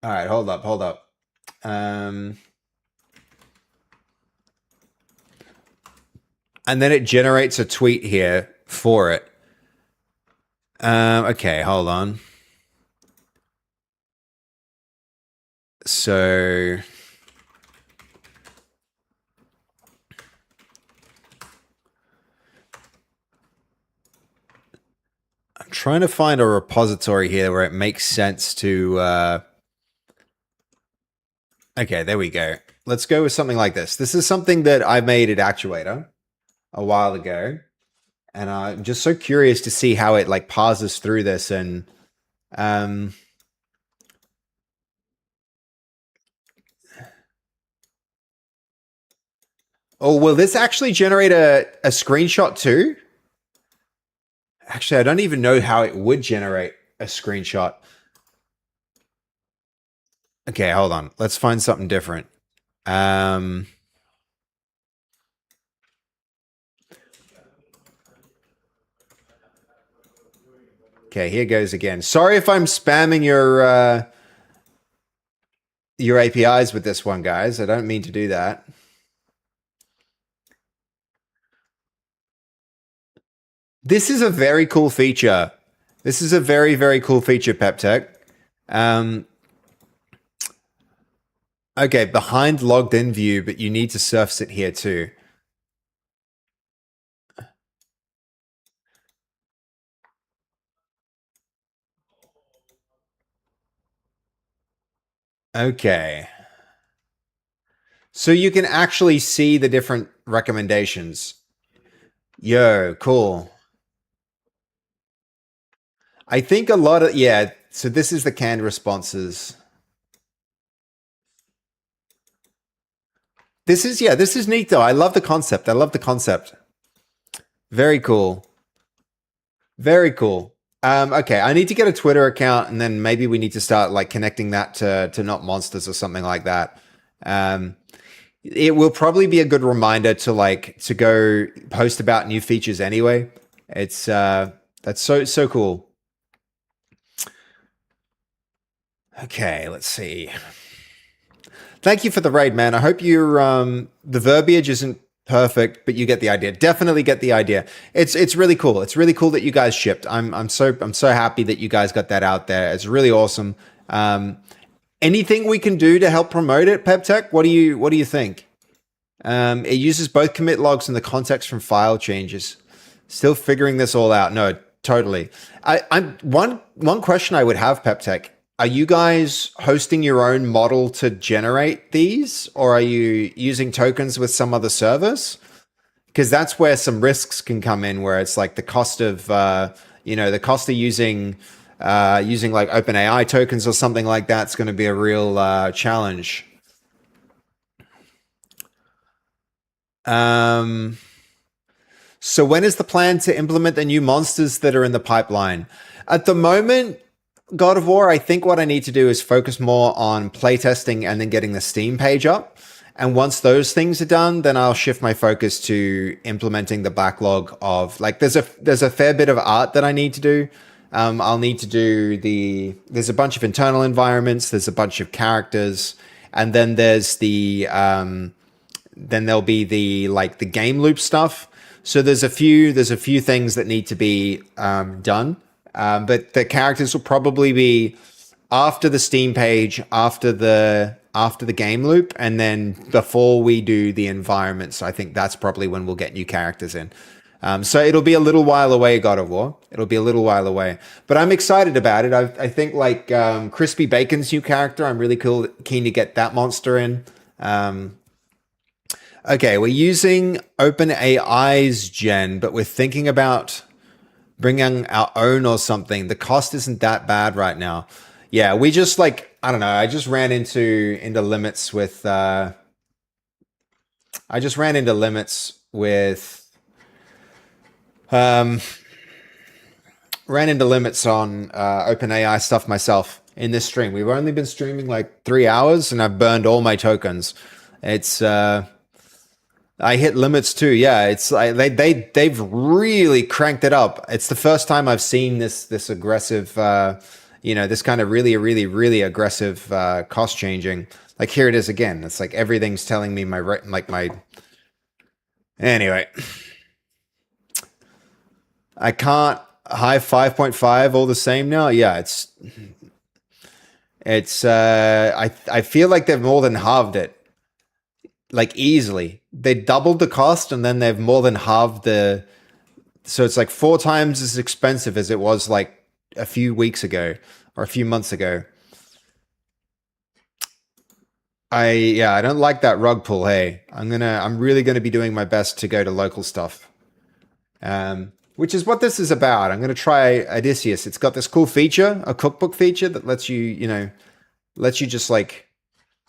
all right, hold up. And then it generates a tweet here for it. Okay, hold on. So I'm trying to find a repository here where it makes sense to okay, there we go. Let's go with something like this. This is something that I made at Actuator a while ago. And I'm just so curious to see how it like parses through this and oh, will this actually generate a screenshot too? Actually, I don't even know how it would generate a screenshot. Okay, hold on. Let's find something different. Okay, here goes again. Sorry if I'm spamming your APIs with this one, guys. I don't mean to do that. This is a very cool feature. This is a very, very cool feature, PepTech. Okay, behind logged in view, but you need to surface it here too. Okay. So you can actually see the different recommendations. Yo, cool. I think a lot of, yeah, so this is the canned responses. This is neat though. I love the concept. Very cool. Very cool. Okay, I need to get a Twitter account and then maybe we need to start like connecting that to Not Monsters or something like that. It will probably be a good reminder to go post about new features anyway. It's that's so cool. Okay, let's see. Thank you for the raid, man. I hope you the verbiage isn't perfect, but you get the idea. Definitely get the idea. It's really cool. It's really cool that you guys shipped. I'm so happy that you guys got that out there. It's really awesome. Anything we can do to help promote it, PepTech? What do you think? It uses both commit logs and the context from file changes. Still figuring this all out. No, totally. I'm one question I would have, PepTech. Are you guys hosting your own model to generate these, or are you using tokens with some other service? Because that's where some risks can come in, where it's like the cost of the cost of using like OpenAI tokens or something like that's going to be a real challenge. So when is the plan to implement the new monsters that are in the pipeline? At the moment, God of War, I think what I need to do is focus more on playtesting and then getting the Steam page up. And once those things are done, then I'll shift my focus to implementing the backlog of like there's a fair bit of art that I need to do. I'll need to do there's a bunch of internal environments, there's a bunch of characters, and then there's then there'll be the game loop stuff. So there's a few things that need to be done. But the characters will probably be after the Steam page, after the game loop, and then before we do the environment. So I think that's probably when we'll get new characters in. So it'll be a little while away, God of War. It'll be a little while away. But I'm excited about it. I think like Crispy Bacon's new character, I'm really keen to get that monster in. Okay, we're using OpenAI's gen, but we're thinking about bringing our own or something. The cost isn't that bad right now. Yeah, we just like, I don't know. I just ran into limits with um ran into limits on OpenAI stuff myself in this stream. We've only been streaming like 3 hours and I've burned all my tokens. It's I hit limits too. Yeah, it's like they've really cranked it up. It's the first time I've seen this aggressive this kind of really aggressive cost changing. Like here it is again. It's like everything's telling me my anyway. I can't high 5.5 all the same now. Yeah, it's I feel like they've more than halved it. Like easily. They doubled the cost and then they've more than halved the, so it's like 4 times as expensive as it was like a few weeks ago or a few months ago. I don't like that rug pull. Hey, I'm really gonna be doing my best to go to local stuff. Which is what this is about. I'm gonna try Odysseus. It's got this cool feature, a cookbook feature that lets you, lets you just like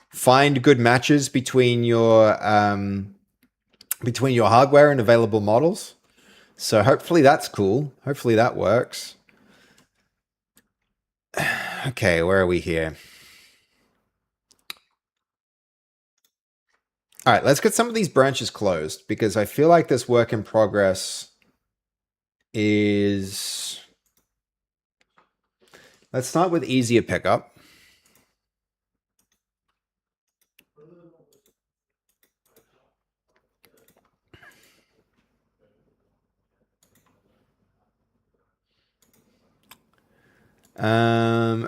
find good matches between your hardware and available models. So hopefully that's cool. Hopefully that works. Okay, where are we here? All right, let's get some of these branches closed because I feel like this work in progress is... Let's start with easier pickup.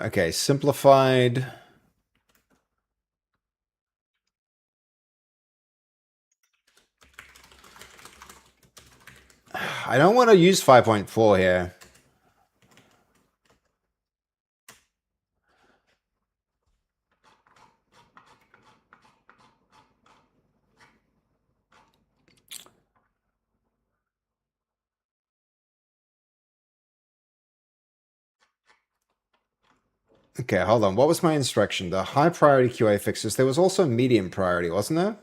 Okay, simplified. I don't want to use 5.4 here. Okay, hold on. What was my instruction? The high priority QA fixes. There was also medium priority, wasn't there?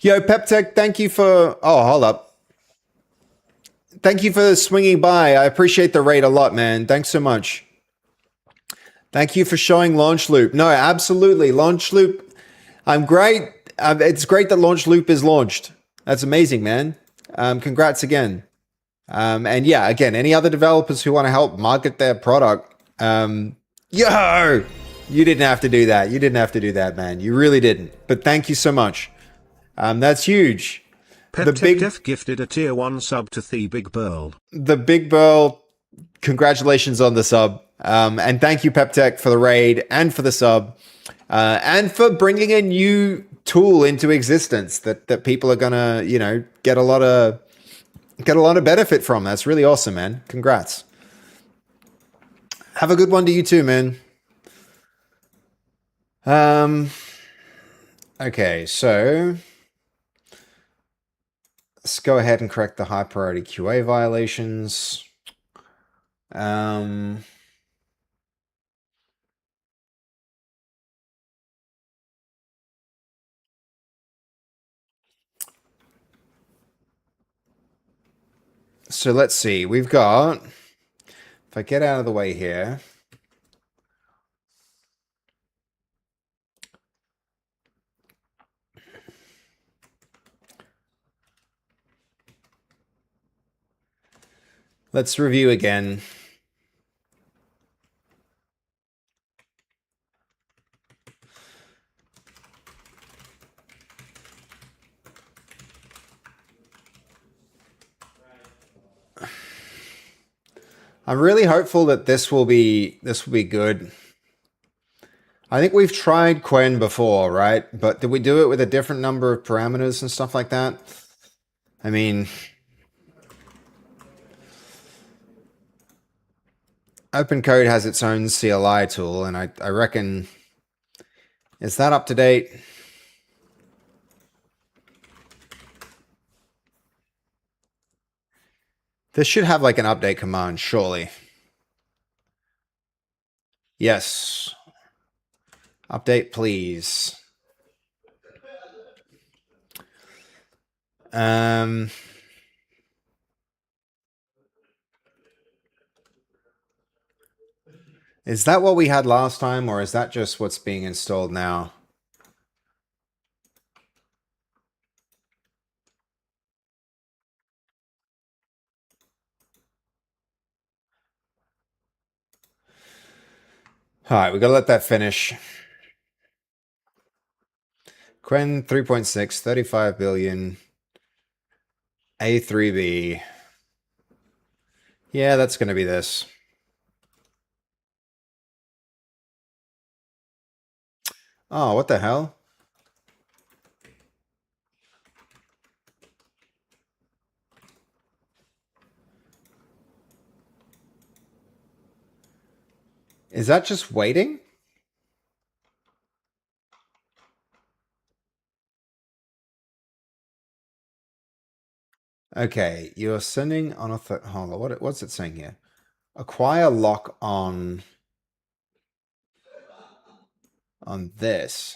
Yo, PepTech, thank you for... Oh, hold up. Thank you for swinging by. I appreciate the raid a lot, man. Thanks so much. Thank you for showing Launch Loop. No, absolutely. Launch Loop. I'm great. It's great that Launch Loop is launched. That's amazing, man. Congrats again. And yeah, again, any other developers who want to help market their product, yo, you didn't have to do that. You didn't have to do that, man. You really didn't. But thank you so much. That's huge. The Big Def gifted a tier 1 sub to the Big Burl. The Big Burl, congratulations on the sub. And thank you, PepTech, for the raid and for the sub. And for bringing a new tool into existence that people are gonna, get a lot of benefit from. That's really awesome, man. Congrats. Have a good one to you too, man. Okay, so let's go ahead and correct the high priority QA violations. So let's see. We've got, if I get out of the way here, let's review again. I'm really hopeful that this will be good. I think we've tried Quen before, right? But did we do it with a different number of parameters and stuff like that? I mean, OpenCode has its own CLI tool, and I reckon, is that up to date? This should have like an update command, surely. Yes. Update, please. Um, is that what we had last time, or is that just what's being installed now? All right, we gotta let that finish. Quen 3.6, 35 billion. A3B. Yeah, that's gonna be this. Oh, what the hell? Is that just waiting? Okay, you're sending on a hold on, what's it saying here? Acquire lock on this.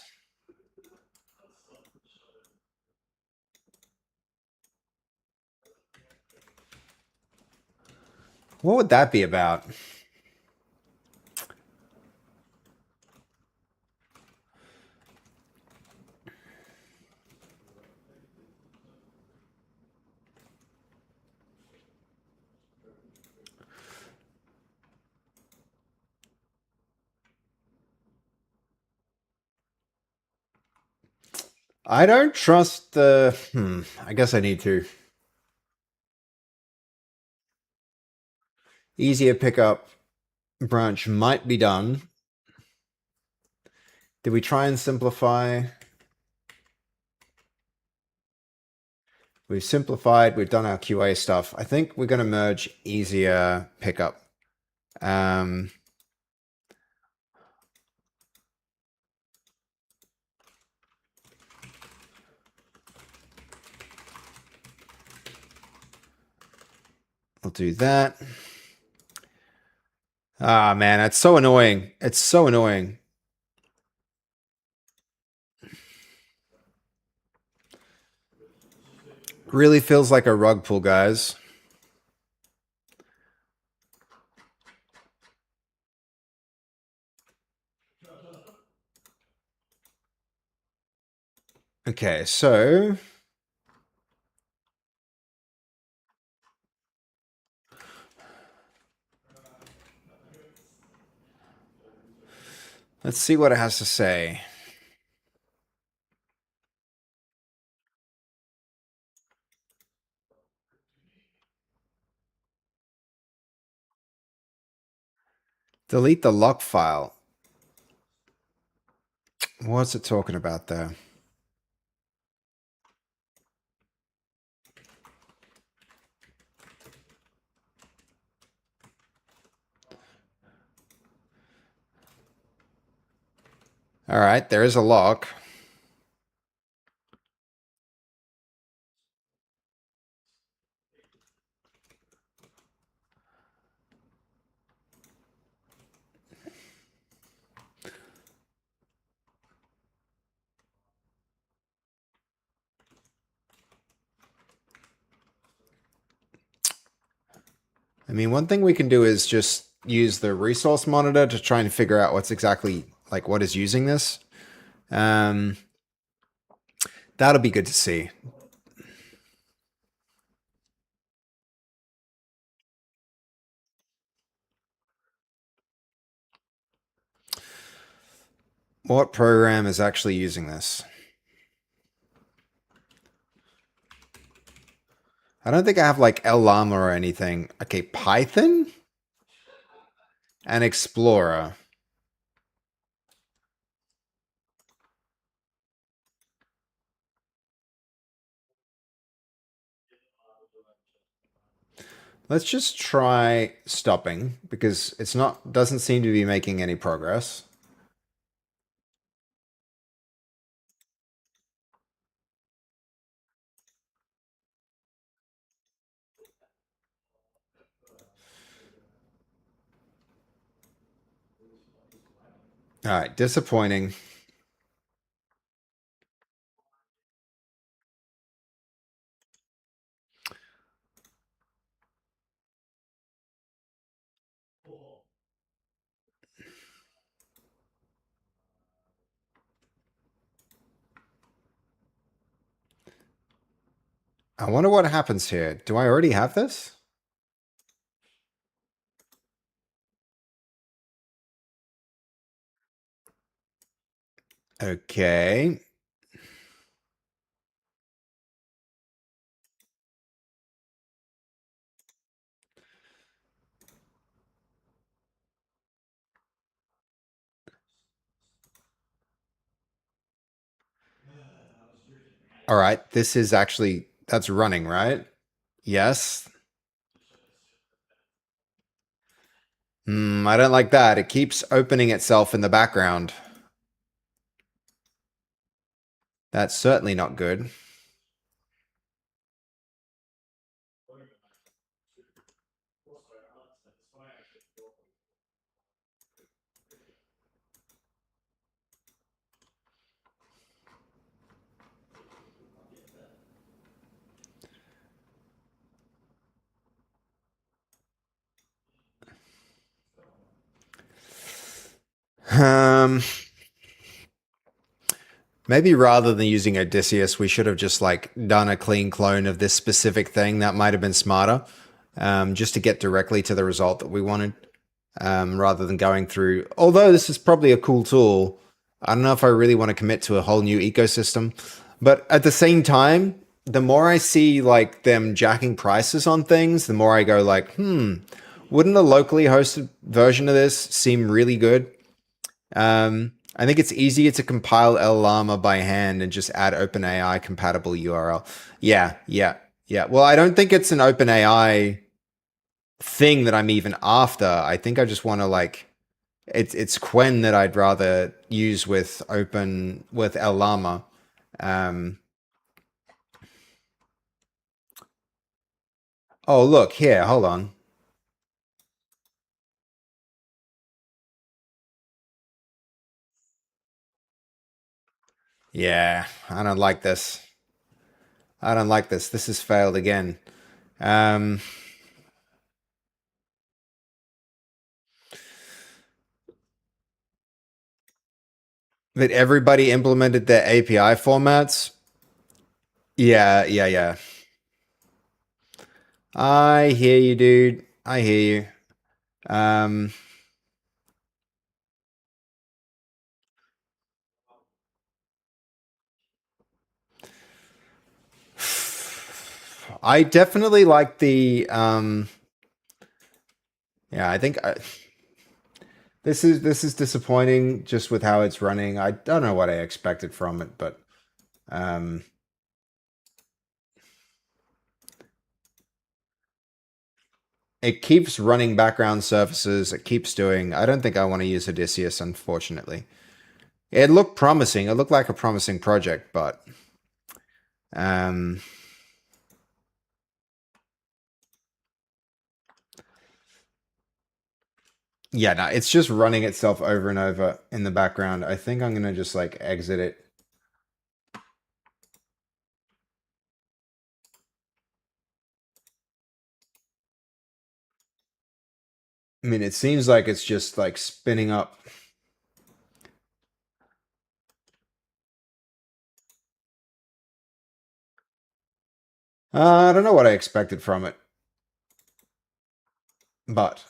What would that be about? I don't trust the I guess I need to. Easier pickup branch might be done. Did we try and simplify? We've simplified, we've done our QA stuff. I think we're gonna merge easier pickup. Um, I'll do that. Ah, man, it's so annoying. It's so annoying. Really feels like a rug pull, guys. Okay, so let's see what it has to say. Delete the lock file. What's it talking about there? All right, there is a lock. I mean, one thing we can do is just use the resource monitor to try and figure out what's exactly like what is using this. That'll be good to see. What program is actually using this? I don't think I have like Llama or anything. Okay, Python and Explorer. Let's just try stopping because it's not doesn't seem to be making any progress. All right, disappointing. I wonder what happens here. Do I already have this? Okay. All right, this is actually, that's running, right? Yes. I don't like that. It keeps opening itself in the background. That's certainly not good. Um, Maybe rather than using Odysseus, we should have just like done a clean clone of this specific thing. That might have been smarter, just to get directly to the result that we wanted, rather than going through. Although this is probably a cool tool, I don't know if I really want to commit to a whole new ecosystem. But at the same time, the more I see like them jacking prices on things, the more I go like, wouldn't a locally hosted version of this seem really good? I think it's easier to compile Llama by hand and just add OpenAI compatible URL. Yeah. Well, I don't think it's an OpenAI thing that I'm even after. I think I just want to like it's Quen that I'd rather use with Llama. Oh, look here. Hold on. Yeah, I don't like this. I don't like this. This has failed again. Um, that everybody implemented their API formats. Yeah. I hear you, dude. I hear you. I definitely like the yeah, I think this is disappointing just with how it's running. I don't know what I expected from it, but um it keeps running background services. It keeps doing. I don't think I want to use Odysseus, unfortunately. It looked promising. It looked like a promising project, but um yeah, no, it's just running itself over and over in the background. I think I'm gonna just like exit it. I mean, it seems like it's just like spinning up. I don't know what I expected from it, but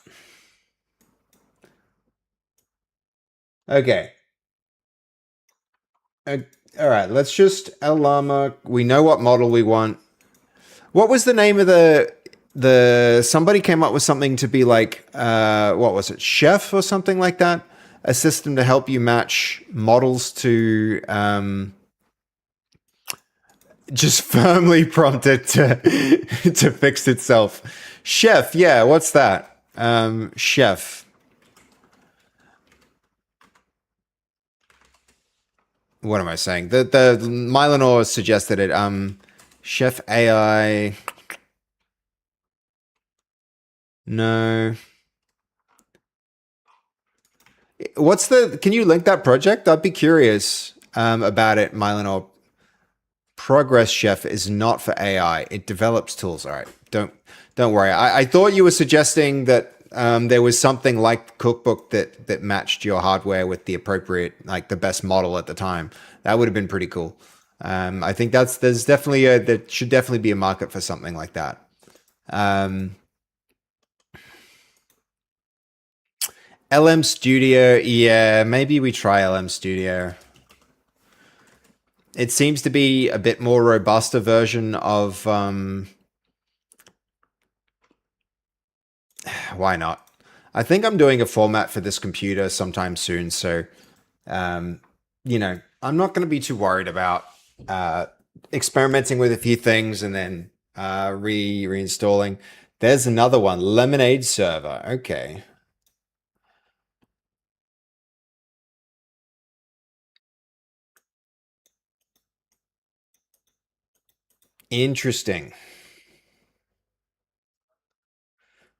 okay. Uh, all right, let's just El Llama. We know what model we want. What was the name of the somebody came up with something to be like what was it? Chef or something like that? A system to help you match models to just firmly prompted to to fix itself. Chef, yeah, what's that? Chef. What am I saying? The Mylanor suggested it. Chef AI. No. What's the? Can you link that project? I'd be curious about it, Mylenor. Progress Chef is not for AI. It develops tools. All right, don't worry. I thought you were suggesting that there was something like Cookbook that matched your hardware with the appropriate, like the best model at the time. That would have been pretty cool. I think there should definitely be a market for something like that. LM Studio, yeah, maybe we try LM Studio. It seems to be a bit more robust a version of why not? I think I'm doing a format for this computer sometime soon, so you know, I'm not going to be too worried about experimenting with a few things and then reinstalling. There's another one, Lemonade server. Okay. Interesting.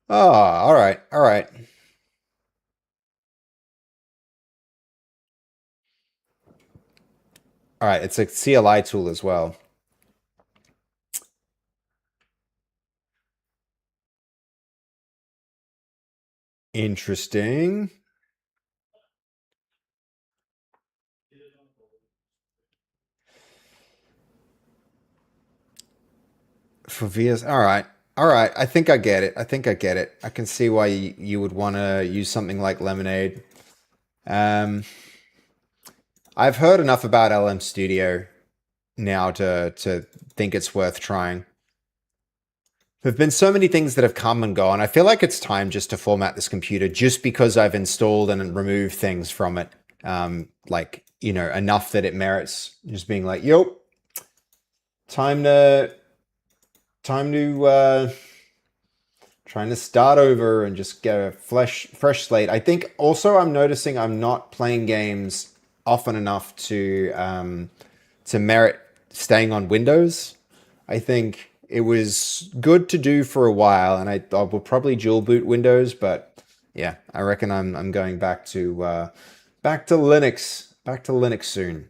Oh, all right, all right. All right, it's a CLI tool as well. Interesting. For VS, all right. All right, I think I get it. I think I get it. I can see why you would want to use something like Lemonade. I've heard enough about LM Studio now to think it's worth trying. There've been so many things that have come and gone. I feel like it's time just to format this computer just because I've installed and removed things from it. Like, you know, enough that it merits just being like, yo, time to trying to start over and just get a fresh slate. I think also I'm noticing I'm not playing games often enough to merit staying on Windows. I think it was good to do for a while, and I will probably dual boot Windows, but yeah, I reckon I'm going back to Linux, soon.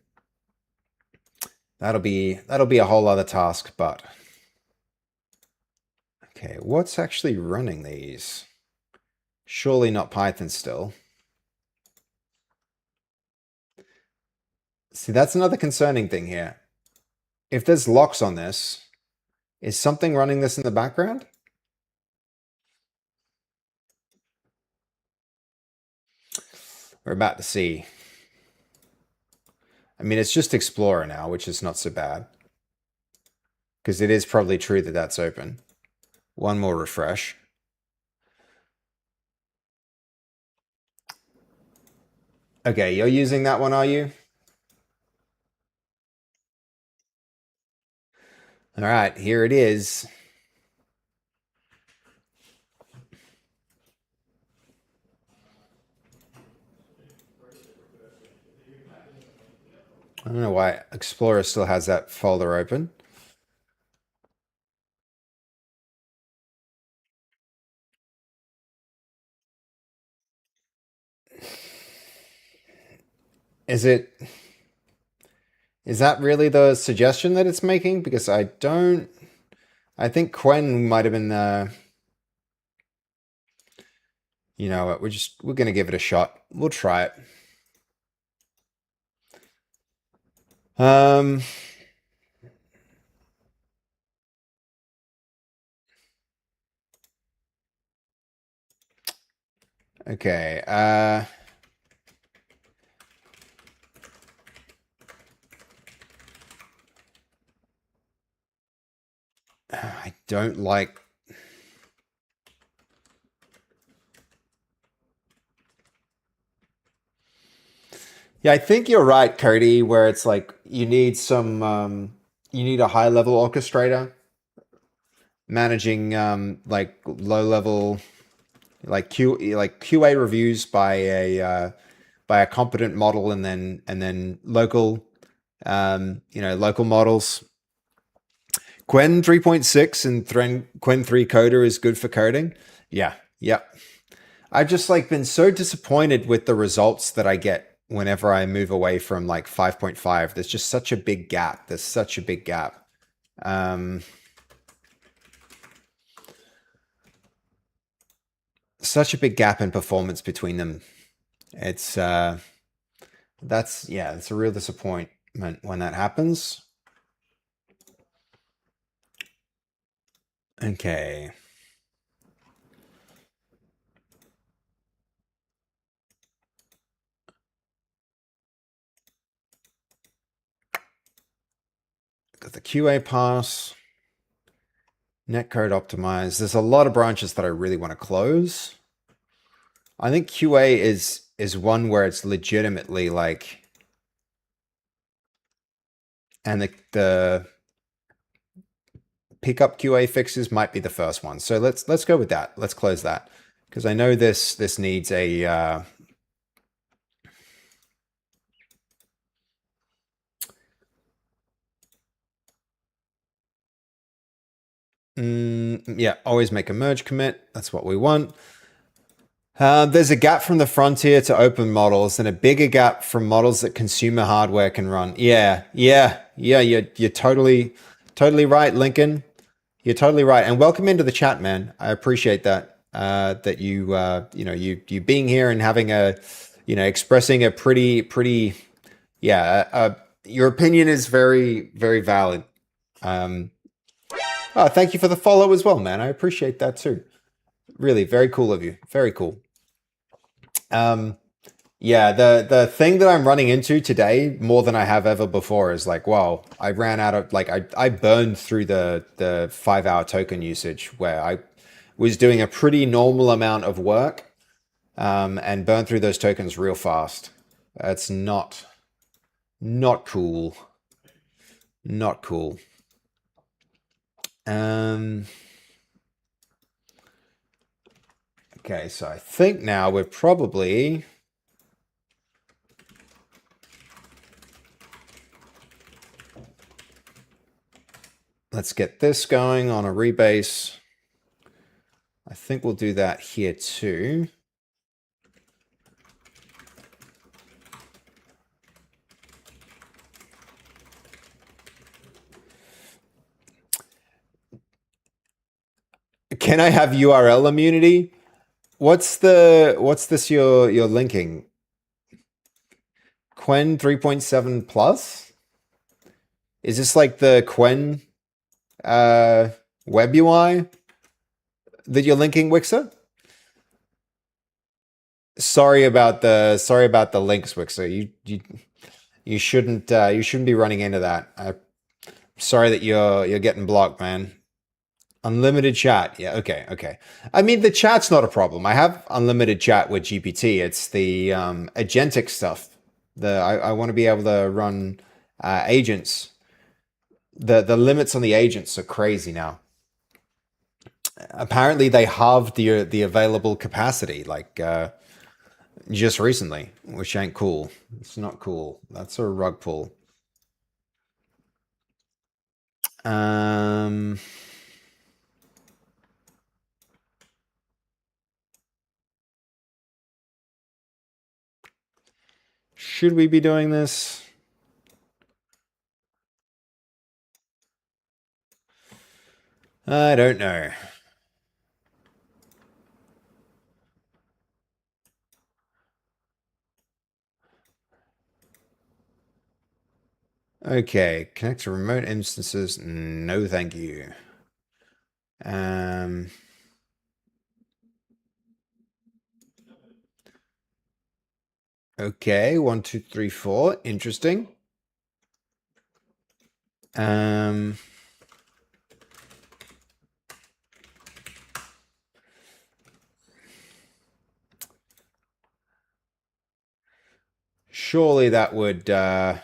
That'll be a whole other task, but okay, what's actually running these? Surely not Python still. See, that's another concerning thing here. If there's locks on this, is something running this in the background? We're about to see. I mean, it's just Explorer now, which is not so bad. Because it is probably true that that's open. One more refresh. Okay, you're using that one, are you? All right, here it is. I don't know why Explorer still has that folder open. Is that really the suggestion that it's making? Because I think Quen might have been you know what, we're gonna give it a shot. We'll try it. Okay, I don't like. Yeah, I think you're right, Cody, where it's like you need you need a high level orchestrator managing like low level like QA reviews by a competent model and then local you know, local models. Quen 3.6 and Quen 3 coder is good for coding. Yeah, yep. I've just like been so disappointed with the results that I get whenever I move away from like 5.5. There's just such a big gap. There's such a big gap. Such a big gap in performance between them. It's it's a real disappointment when that happens. Okay. Got the QA pass. Netcode optimize. There's a lot of branches that I really want to close. I think QA is one where it's legitimately like, and the pickup QA fixes might be the first one. So let's go with that. Let's close that because I know this needs a yeah, always make a merge commit. That's what we want. There's a gap from the frontier to open models and a bigger gap from models that consumer hardware can run. Yeah. You're totally right, Lincoln. You're totally right. And welcome into the chat, man. I appreciate that. That you being here and having expressing a pretty, your opinion is very, very valid. Thank you for the follow as well, man. I appreciate that too. Really, very cool of you. Very cool. The thing that I'm running into today more than I have ever before is like, wow, I ran out of I burned through the 5-hour token usage where I was doing a pretty normal amount of work and burned through those tokens real fast. That's not cool. Not cool. Okay, so I think now we're probably let's get this going on a rebase. I think we'll do that here too. Can I have URL immunity? What's this you're linking? Quen 3.7 plus? Is this like the Quen web UI that you're linking, Wixer? Sorry about the links, Wixer. You shouldn't be running into that. I'm sorry that you're getting blocked, man. Unlimited chat. Yeah, okay. I mean, the chat's not a problem. I have unlimited chat with GPT. It's the agentic stuff. I want to be able to run agents. The limits on the agents are crazy now. Apparently, they halved the available capacity like just recently, which ain't cool. It's not cool. That's a rug pull. Should we be doing this? I don't know. Okay, connect to remote instances. No, thank you. Okay, 1, 2, 3, 4. Interesting. Surely that would all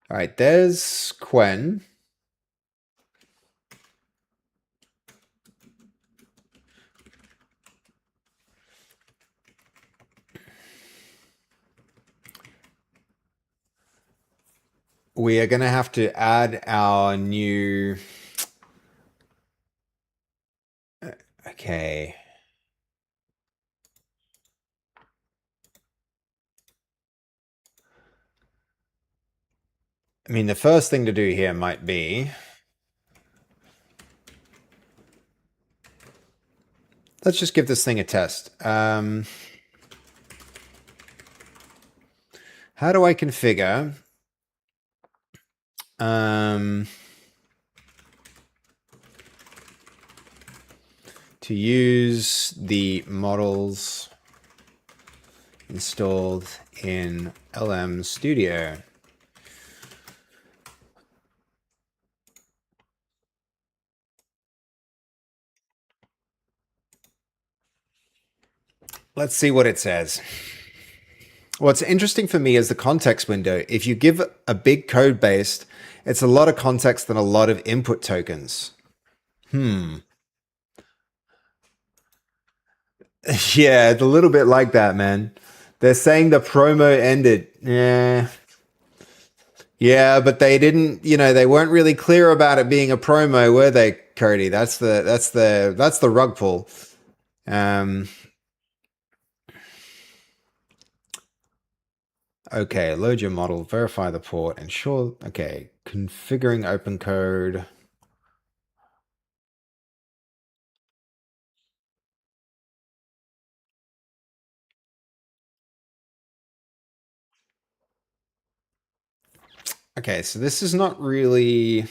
right, there's Quen. We are going to have to add our new I mean, the first thing to do here might be... Let's just give this thing a test. How do I configure... to use the models installed in LM Studio? Let's see what it says. What's interesting for me is the context window. If you give a big code base, it's a lot of context and a lot of input tokens. Yeah, it's a little bit like that, man. They're saying the promo ended. Yeah. Yeah, but they didn't, they weren't really clear about it being a promo, were they, Cody? That's the rug pull. Okay, load your model, verify the port, ensure, okay, configuring open code. Okay, so this is not really...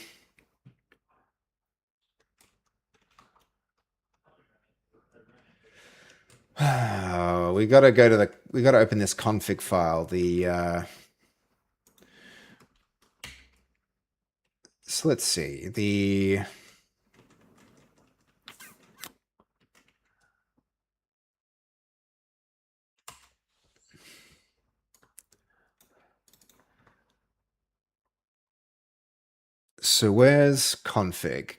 we gotta go to we gotta open this config file. So let's see, so where's config?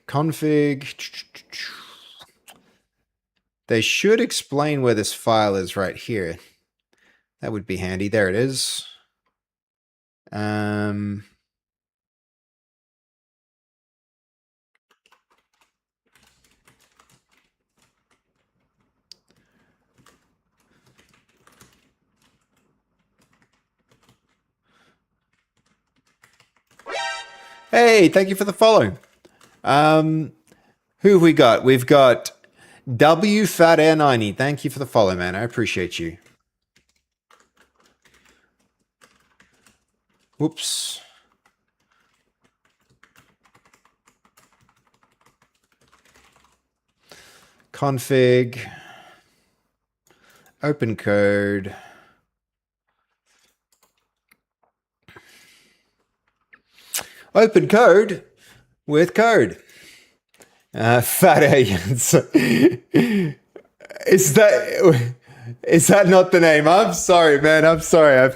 They should explain where this file is right here. That would be handy. There it is. Hey, thank you for the follow. Who have we got? We've got W Fat Air 90. Thank you for the follow, man. I appreciate you. Whoops. Config. Open code. Open code with code. Fat aliens. Is that not the name? I'm sorry, man. I'm sorry. I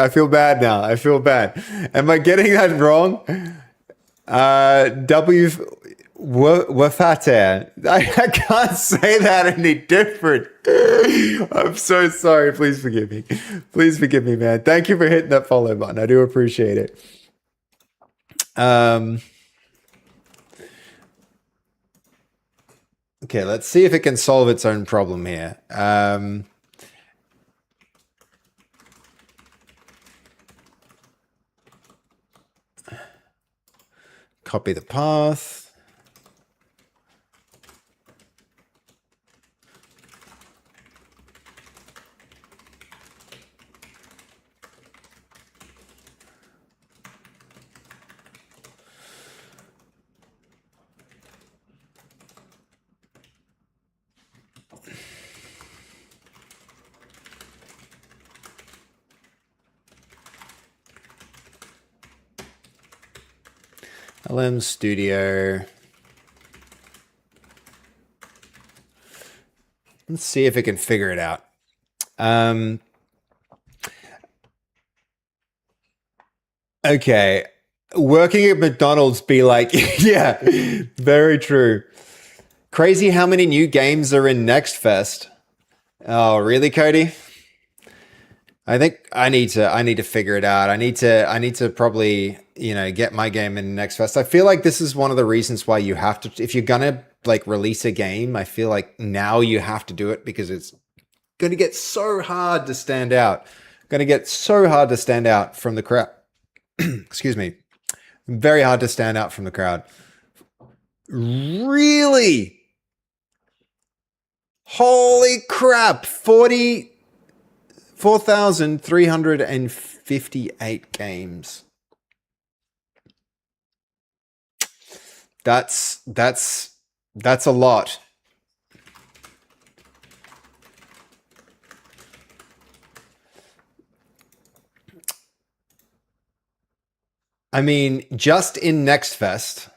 feel bad now. I feel bad. Am I getting that wrong? Wafater. I can't say that any different. I'm so sorry. Please forgive me. Please forgive me, man. Thank you for hitting that follow button. I do appreciate it. Okay, let's see if it can solve its own problem here. Copy the path. LM Studio. Let's see if it can figure it out. Okay. Working at McDonald's be like, yeah, very true. Crazy how many new games are in Next Fest. Oh, really, Cody? I think I need to figure it out. I need to probably, get my game in Next Fest. I feel like this is one of the reasons why you have to, if you're gonna like release a game, I feel like now you have to do it because it's gonna get so hard to stand out. Gonna get so hard to stand out from the crowd. Excuse me. Very hard to stand out from the crowd. Really? Holy crap. 4,358 games. That's a lot. I mean, just in Next Fest,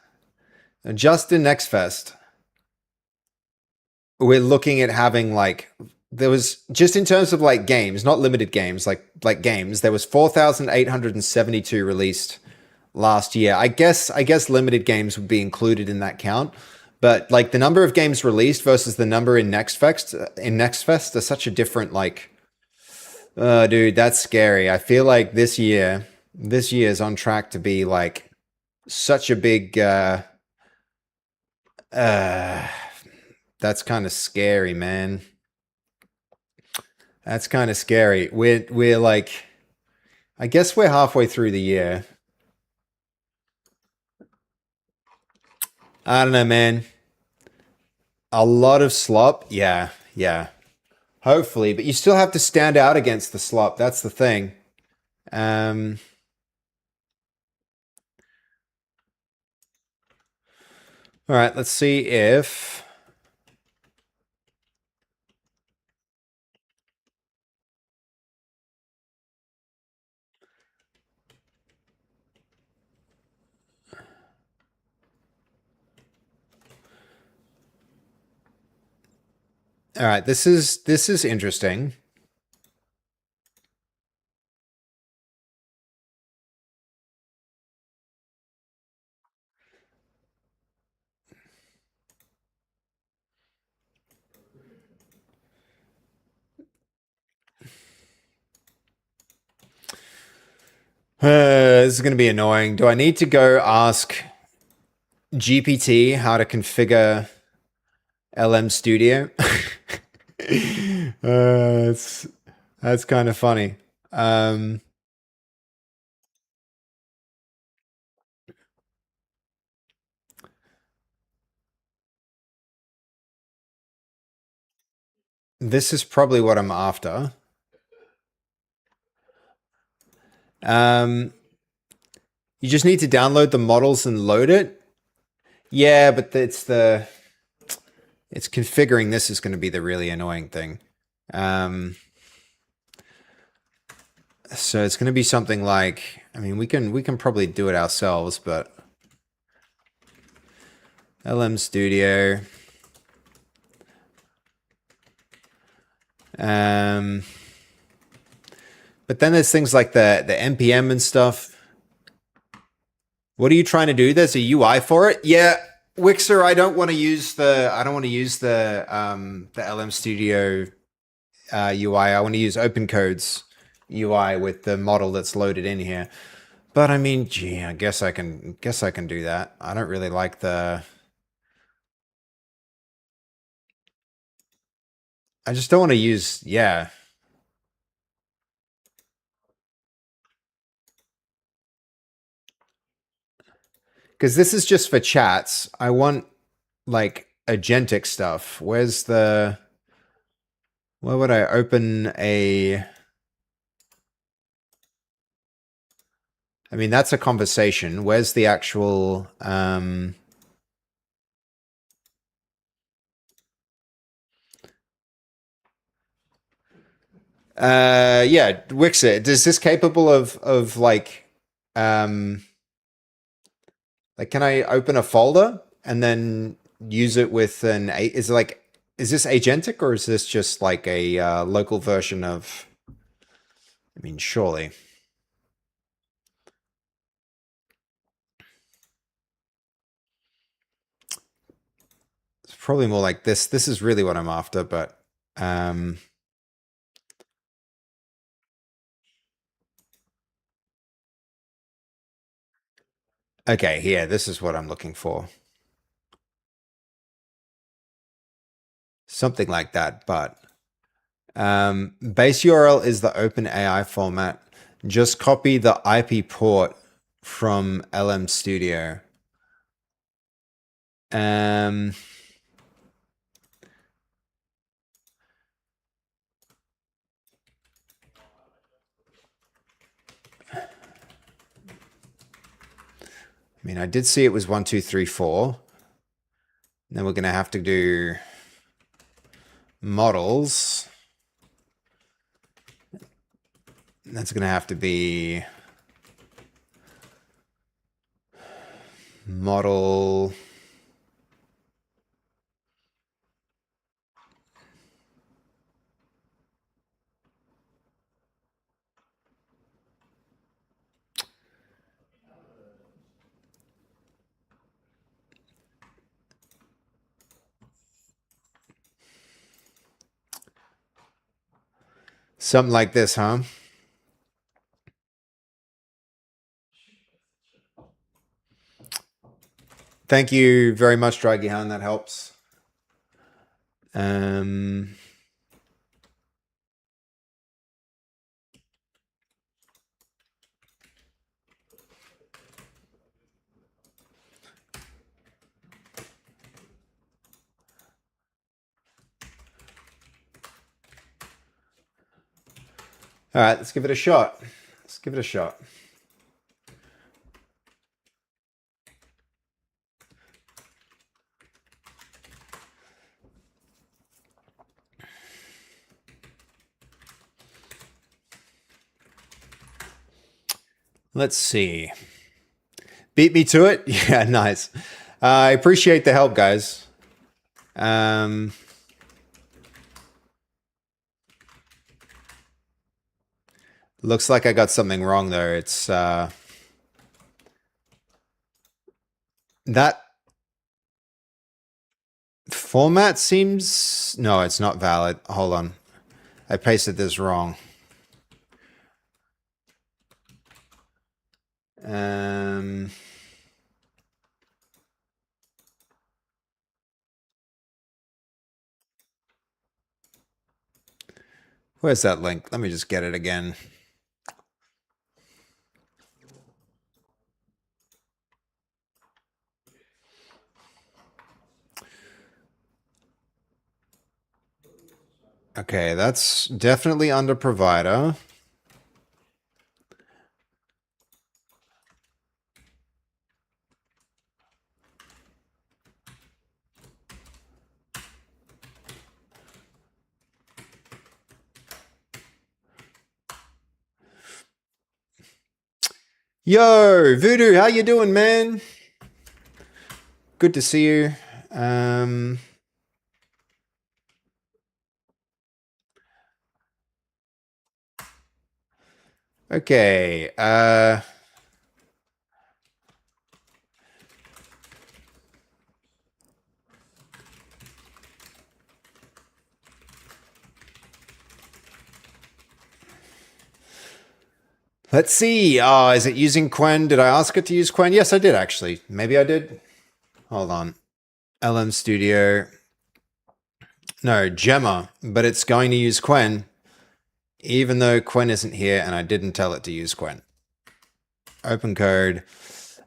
we're looking at having like there was just in terms of like games, not limited games, like games, there was 4,872 released last year. I guess limited games would be included in that count. But like the number of games released versus the number in Next Fest are such a different like dude, that's scary. I feel like this year is on track to be like such a big that's kind of scary, man. That's kind of scary. We're like I guess we're halfway through the year. I don't know, man. A lot of slop. Yeah. Hopefully, but you still have to stand out against the slop. That's the thing. All right, let's see if all right, this is interesting. This is going to be annoying. Do I need to go ask GPT how to configure LM Studio? That's kind of funny. This is probably what I'm after. You just need to download the models and load it. Yeah, but it's configuring this is going to be the really annoying thing. So it's going to be something like, I mean, we can probably do it ourselves, but LM Studio. But then there's things like the NPM and stuff. What are you trying to do? There's a UI for it. Yeah, Wixer. I don't want to use the LM Studio UI. I want to use OpenCode's UI with the model that's loaded in here. But I mean, gee, I guess I can do that. I don't really like the. I just don't want to use. Yeah. Because this is just for chats. I want like agentic stuff. Where would I open a? I mean, that's a conversation. Where's the actual? Yeah, Wixit. Is this capable of like can I open a folder and then use it with an is this agentic or is this just like a local version of? I mean, surely. It's probably more like this. This is really what I'm after, but okay, yeah, this is what I'm looking for. Something like that, but base URL is the OpenAI format. Just copy the IP port from LM Studio. I mean, I did see it was 1, 2, 3, 4. Then we're going to have to do models. That's going to have to be model. Something like this, huh? Thank you very much, Dragihan. That helps. All right, let's give it a shot. Let's give it a shot. Let's see. Beat me to it? Yeah, nice. I appreciate the help, guys. Looks like I got something wrong there. It's that format seems... No, it's not valid. Hold on. I pasted this wrong. Where's that link? Let me just get it again. Okay, that's definitely under provider. Yo, Voodoo, how you doing, man? Good to see you. Okay, let's see. Is it using Quen? Did I ask it to use Quen? Yes, I did, actually. Maybe I did. Hold on. LM Studio. No, Gemma, but it's going to use Quen, even though Quen isn't here and I didn't tell it to use Quen. Open code.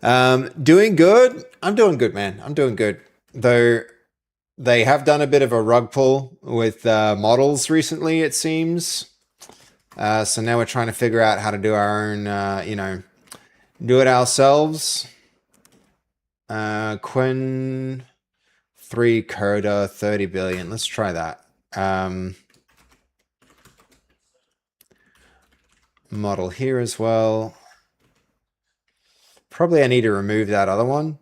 Doing good. I'm doing good, man. I'm doing good. Though they have done a bit of a rug pull with models recently, it seems. So now we're trying to figure out how to do our own, do it ourselves. Quen 3 coda, 30 billion. Let's try that. Model here as well. Probably I need to remove that other one.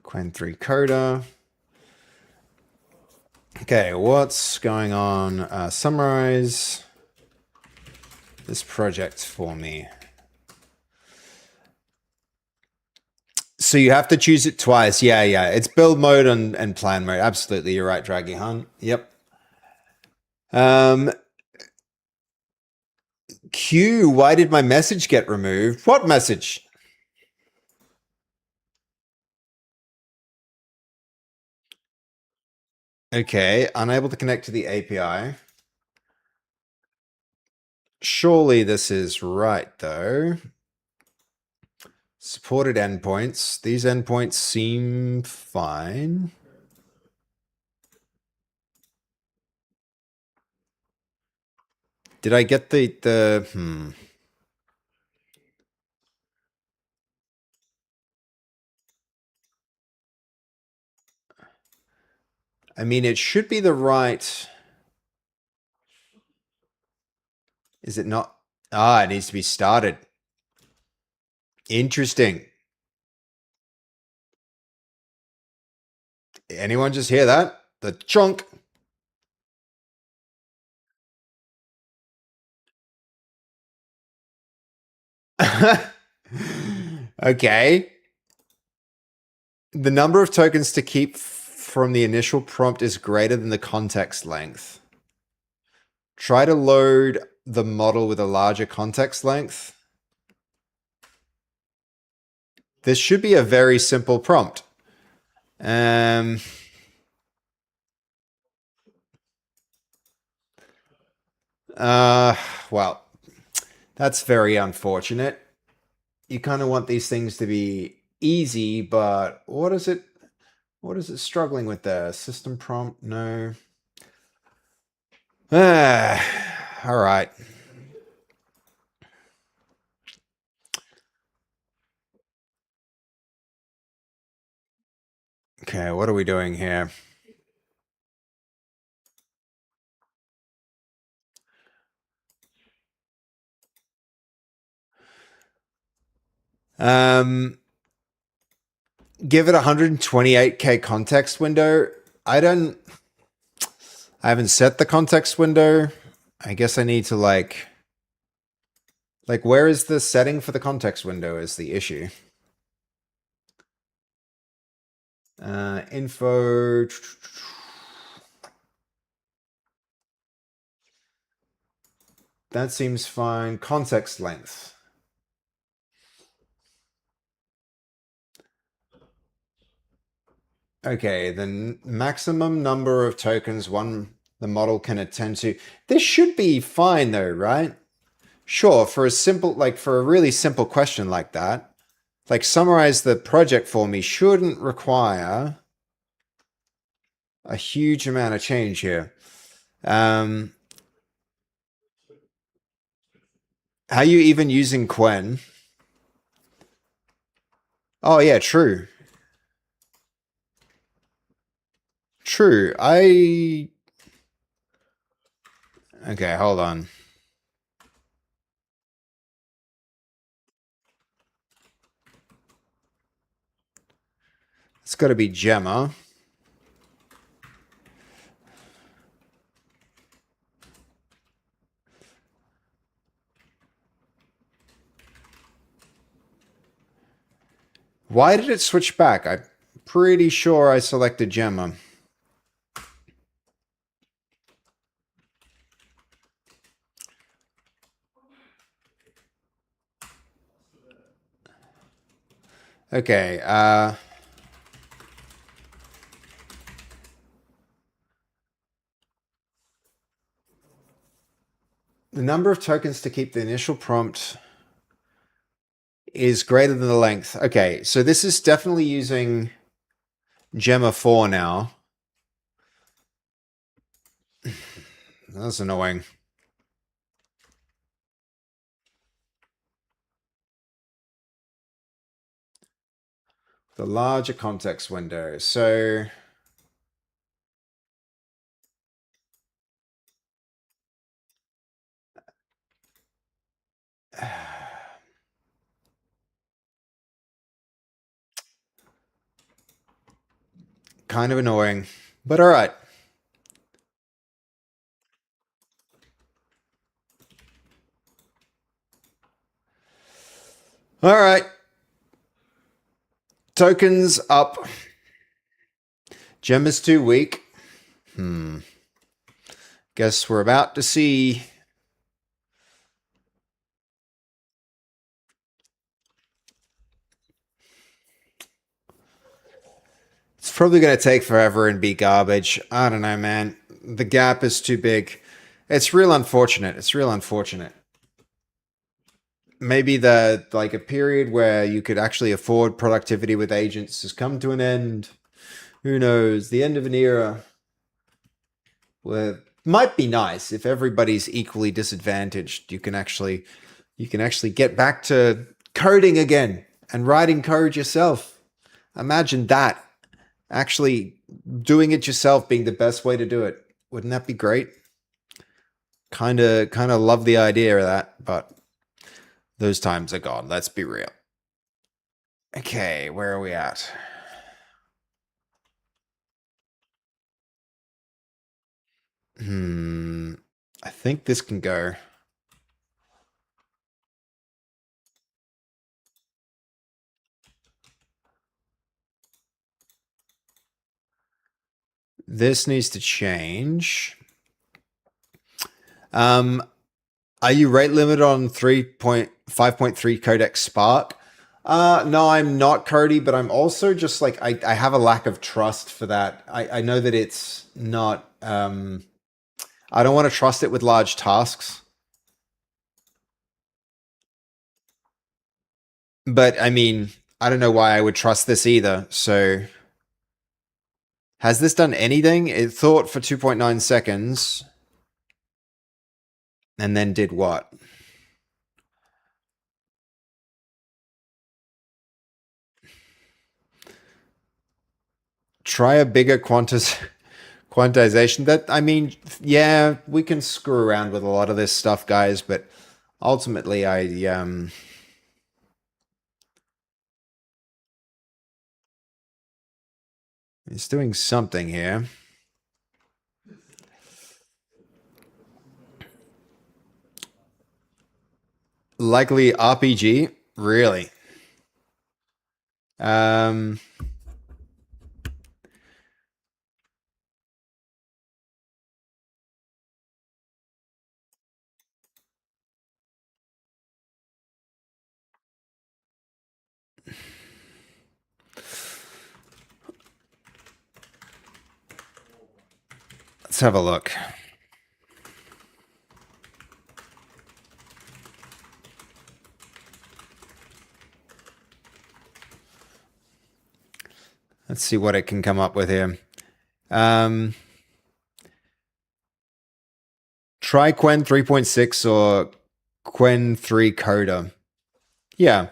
Quen 3 coda. Okay, what's going on? Summarize this project for me. So you have to choose it twice. Yeah. It's build mode and plan mode. Absolutely, you're right, Draggy Hunt. Yep. Q, why did my message get removed? What message? Okay, unable to connect to the API. Surely this is right, though. Supported endpoints. These endpoints seem fine. Did I get the I mean, it should be the right. Is it not? Ah, it needs to be started. Interesting. Anyone just hear that? The chunk. Okay. The number of tokens to keep from the initial prompt is greater than the context length. Try to load the model with a larger context length. This should be a very simple prompt. Well, that's very unfortunate. You kind of want these things to be easy, but what is it struggling with there? System prompt? No. All right. Okay, what are we doing here? Give it 128k context window. I haven't set the context window. I guess I need to like where is the setting for the context window is the issue. Info. That seems fine. Context length. Okay, the maximum number of tokens the model can attend to. This should be fine though, right? Sure, for a really simple question like that, like summarize the project for me shouldn't require a huge amount of change here. How are you even using Quen? Oh yeah, true. True. Okay, hold on. It's got to be Gemma. Why did it switch back? I'm pretty sure I selected Gemma. Okay, the number of tokens to keep the initial prompt is greater than the length. Okay, so this is definitely using Gemma 4 now. That's annoying. The larger context window. So kind of annoying, but all right. All right. Tokens up. Gemma's too weak. Guess we're about to see. It's probably going to take forever and be garbage. I don't know, man. The gap is too big. It's real unfortunate. It's real unfortunate. maybe the like a period where you could actually afford productivity with agents has come to an end. Who knows? The end of an era where might be nice if everybody's equally disadvantaged. You can actually get back to coding again and writing code yourself. Imagine that. Actually doing it yourself being the best way to do it. Wouldn't that be great? Kind of love the idea of that, but those times are gone. Let's be real. Okay, where are we at? I think this can go. This needs to change. Are you rate limited on 3.5.3 Codex Spark? No, I'm not, Cody, but I'm also just like, I have a lack of trust for that. I know that it's not, I don't want to trust it with large tasks. But I mean, I don't know why I would trust this either. So has this done anything? It thought for 2.9 seconds and then did what? Try a bigger quantization. That, I mean, yeah, we can screw around with a lot of this stuff, guys, but ultimately it's doing something here. Likely RPG? Really? Let's have a look. Let's see what it can come up with here. Try Quen 3.6 or Quen 3 Coda. Yeah.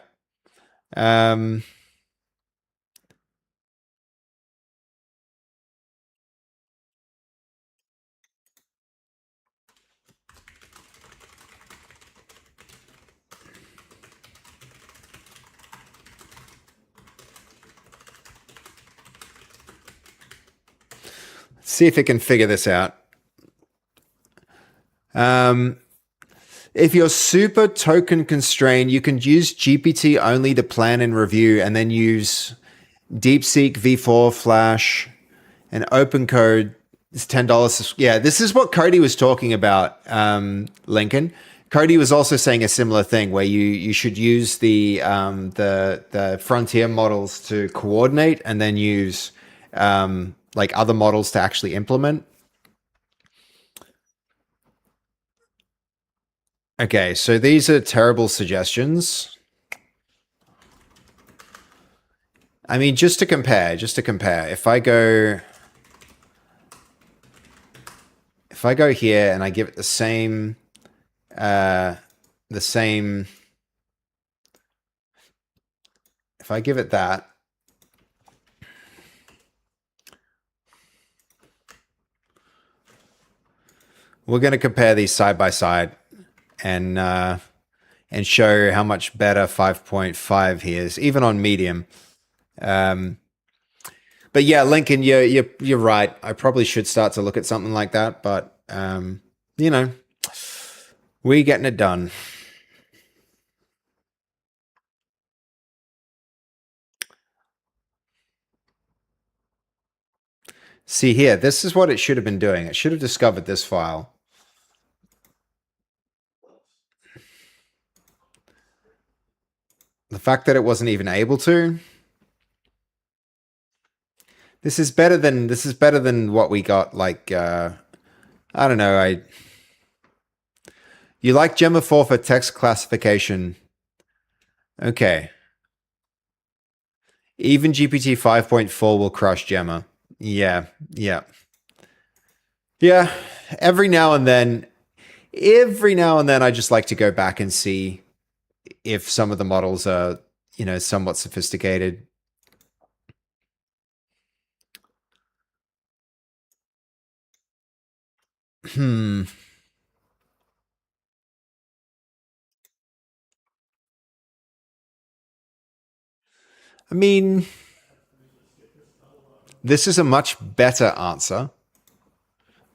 See if it can figure this out. If you're super token constrained, you can use GPT only to plan and review, and then use DeepSeek V4 Flash and OpenCode is $10. Yeah, this is what Cody was talking about, Lincoln. Cody was also saying a similar thing where you should use the frontier models to coordinate and then use like other models to actually implement. Okay, so these are terrible suggestions. I mean, just to compare, if I go here and I give it the same, if I give it that, we're going to compare these side by side and show how much better 5.5 he is, even on medium. But yeah, Lincoln, you're right. I probably should start to look at something like that, but you know, we're getting it done. See here, this is what it should have been doing. It should have discovered this file. The fact that it wasn't even able to. This is better than what we got. Like, I don't know. You like Gemma 4 for text classification. Okay. Even GPT 5.4 will crush Gemma. Yeah, yeah. Yeah, every now and then I just like to go back and see if some of the models are, somewhat sophisticated. Hmm. I mean, this is a much better answer,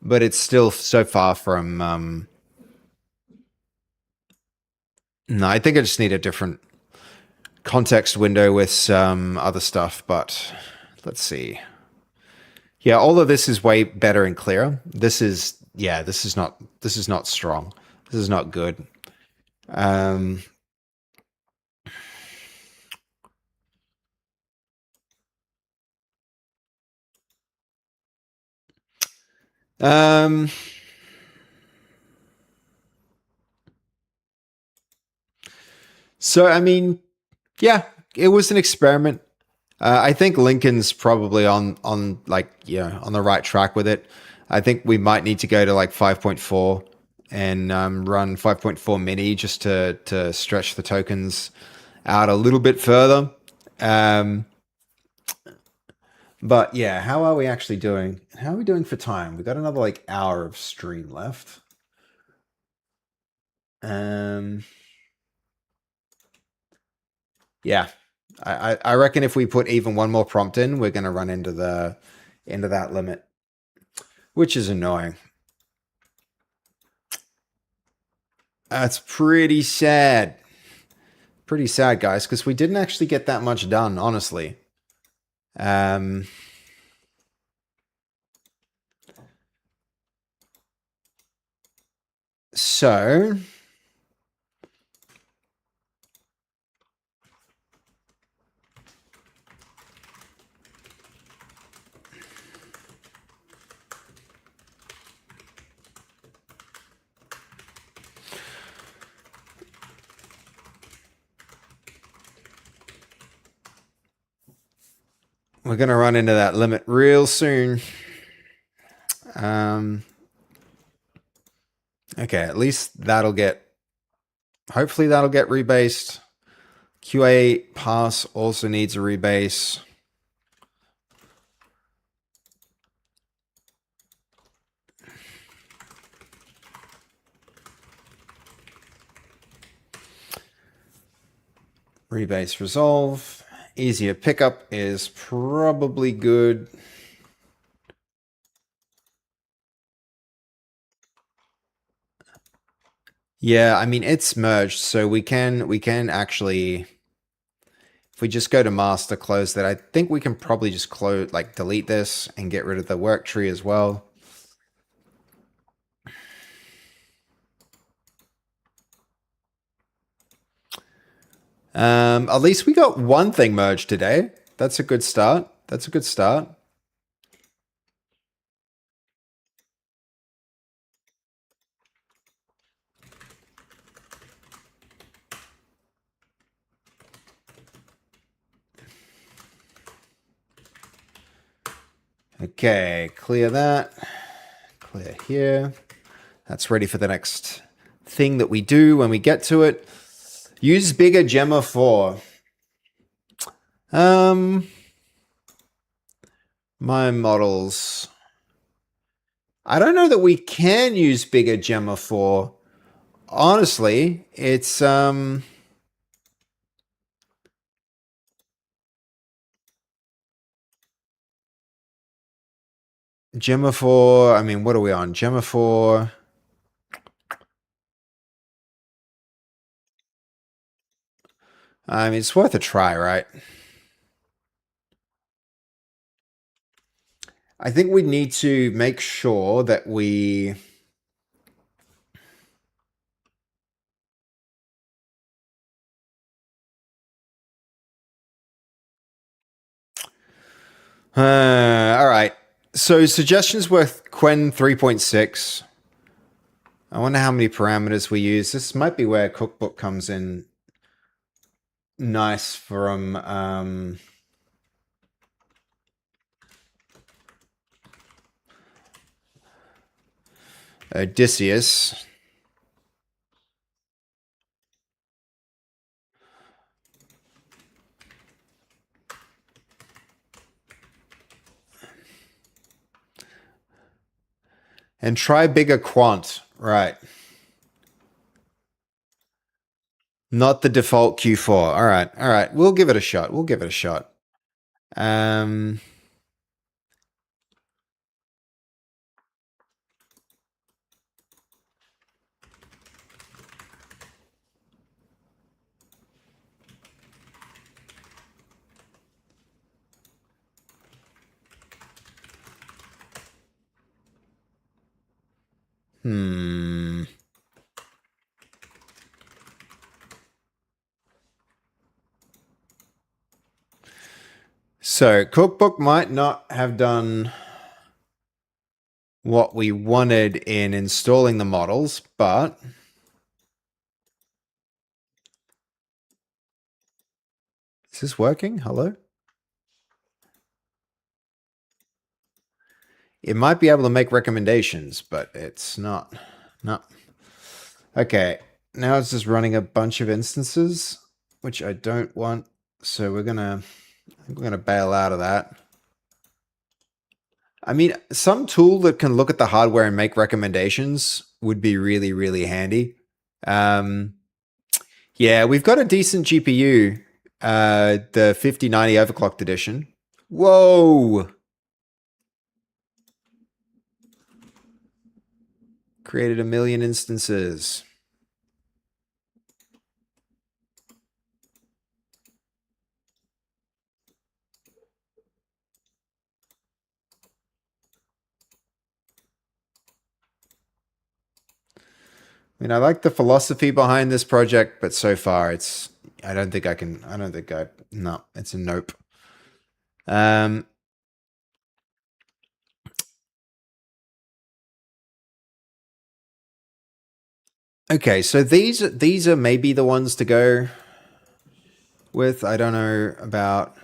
but it's still so far from. No, I think I just need a different context window with some other stuff, but let's see. Yeah, all of this is way better and clearer. This is not strong. This is not good. Um, um, so I mean, yeah, it was an experiment. I think Lincoln's probably on like on the right track with it. I think we might need to go to like 5.4 and run 5.4 mini just to stretch the tokens out a little bit further. But yeah, how are we actually doing? How are we doing for time? We got another like hour of stream left. Yeah, I reckon if we put even one more prompt in, we're gonna run into that limit, which is annoying. That's pretty sad. Pretty sad, guys, because we didn't actually get that much done, honestly. So we're gonna run into that limit real soon. Okay, at least hopefully that'll get rebased. QA pass also needs a rebase. Rebase resolve. Easier pickup is probably good. Yeah, I mean it's merged, so we can actually, if we just go to master, close that. I think we can probably just delete this and get rid of the work tree as well. At least we got one thing merged today. That's a good start. That's a good start. Okay, clear that. Clear here. That's ready for the next thing that we do when we get to it. Use bigger Gemma 4. My models. I don't know that we can use bigger Gemma 4. Honestly, it's Gemma 4. I mean, what are we on? Gemma 4. I mean, it's worth a try, right? I think we need to make sure that we all right. So suggestions worth Quen 3.6. I wonder how many parameters we use. This might be where Cookbook comes in nice from Odysseus. And try bigger quant, right? Not the default Q4. All right. We'll give it a shot. We'll give it a shot. Hmm. So Cookbook might not have done what we wanted in installing the models, but is this working? Hello? It might be able to make recommendations, but it's not. No. Okay. Now it's just running a bunch of instances, which I don't want. So we're gonna bail out of that. I mean, some tool that can look at the hardware and make recommendations would be really, really handy. Yeah, we've got a decent GPU, the 5090 overclocked edition. Whoa! Created a million instances. I mean, I like the philosophy behind this project, but so far it's, I don't think, no, it's a nope. Okay, so these are maybe the ones to go with. I don't know about.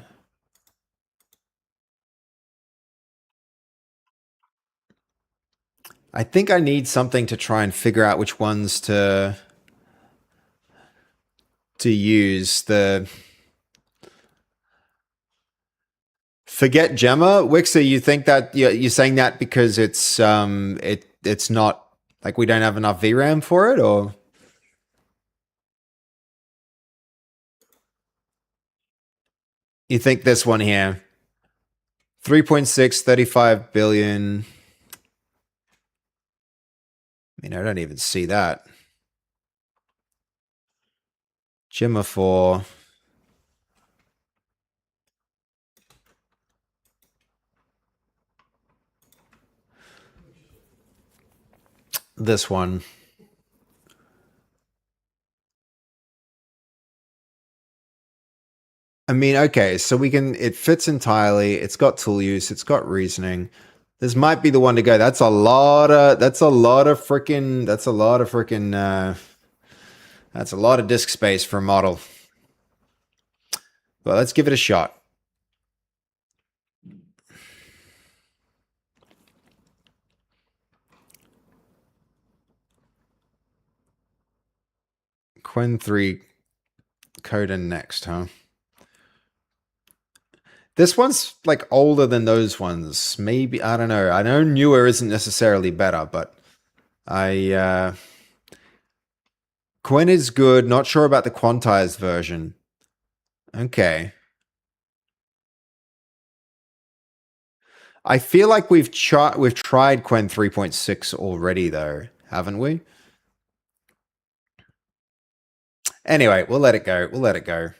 I think I need something to try and figure out which ones to use. The forget Gemma, Wixer. You think that you're saying that because it's it's not like we don't have enough VRAM for it, or you think this one here, 3.6, 35 billion. I mean, I don't even see that. Gemma 4. This one. I mean, okay, so we can, it fits entirely. It's got tool use. It's got reasoning. This might be the one to go. That's a lot of freaking, that's a lot of disk space for a model. Well, let's give it a shot. Qwen 3 Coda next, huh? This one's like older than those ones. Maybe, I don't know. I know newer isn't necessarily better, but Qwen is good. Not sure about the quantized version. Okay. I feel like we've tried Qwen 3.6 already though, haven't we? Anyway, we'll let it go. We'll let it go.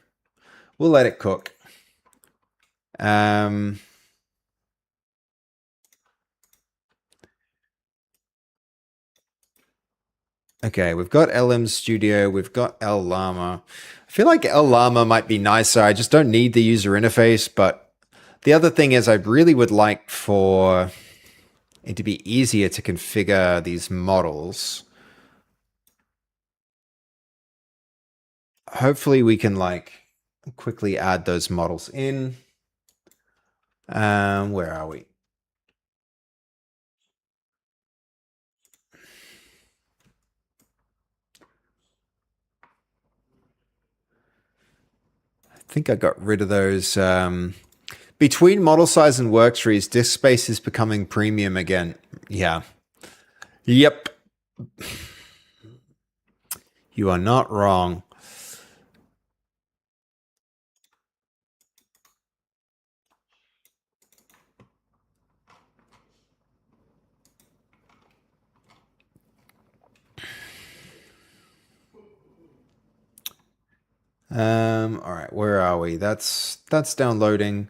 We'll let it cook. Okay, we've got LM Studio, we've got L Llama. I feel like L Llama might be nicer. I just don't need the user interface, but the other thing is I really would like for it to be easier to configure these models. Hopefully we can like quickly add those models in. Where are we? I think I got rid of those. Between model size and work trees, disk space is becoming premium again. Yeah. Yep. You are not wrong. All right, where are we? That's downloading.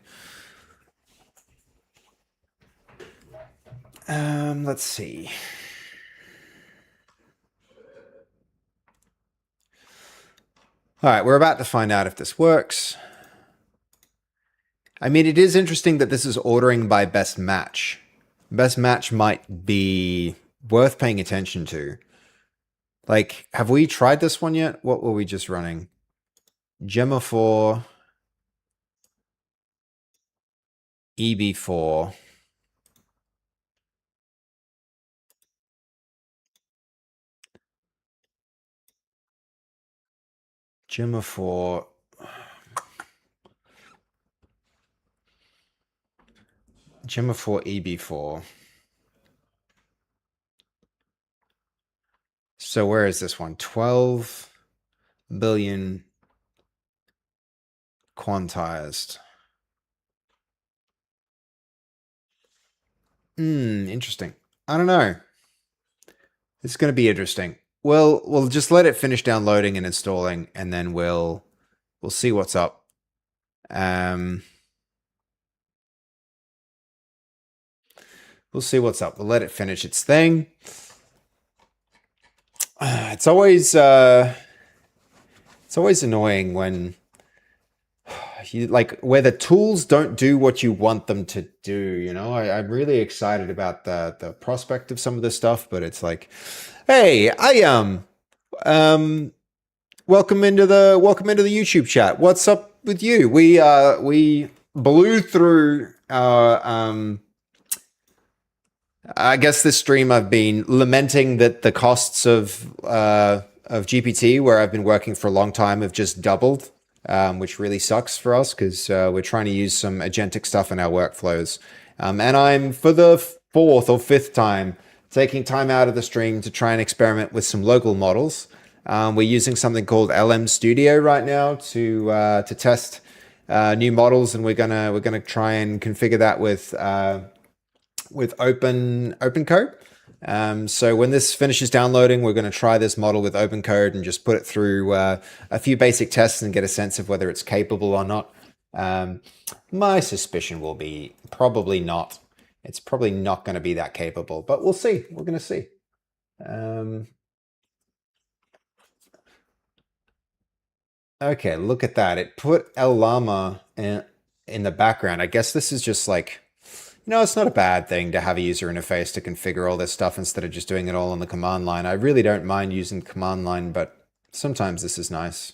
Let's see. All right, we're about to find out if this works. I mean, it is interesting that this is ordering by best match. Best match might be worth paying attention to. Like, have we tried this one yet? What were we just running? Gemma 4, EB4. Gemma 4. Gemma 4, EB4. So where is this one? 12 billion quantized. Interesting. I don't know. It's going to be interesting. We'll just let it finish downloading and installing, and then we'll see what's up. We'll see what's up. We'll let it finish its thing. It's always annoying when you like where the tools don't do what you want them to do. You know, I'm really excited about the prospect of some of this stuff, but it's like, hey, welcome into the YouTube chat. What's up with you? We blew through our I guess this stream I've been lamenting that the costs of GPT, where I've been working for a long time, have just doubled, which really sucks for us because we're trying to use some agentic stuff in our workflows. And I'm, for the fourth or fifth time, taking time out of the stream to try and experiment with some local models. We're using something called LM Studio right now to test new models, and we're gonna try and configure that with OpenCode. So when this finishes downloading, we're going to try this model with OpenCode and just put it through a few basic tests and get a sense of whether it's capable or not. My suspicion will be probably not. It's probably not going to be that capable, but we'll see. We're going to see. Okay, look at that. It put El Llama in the background. I guess this is just like, it's not a bad thing to have a user interface to configure all this stuff instead of just doing it all on the command line. I really don't mind using the command line, but sometimes this is nice.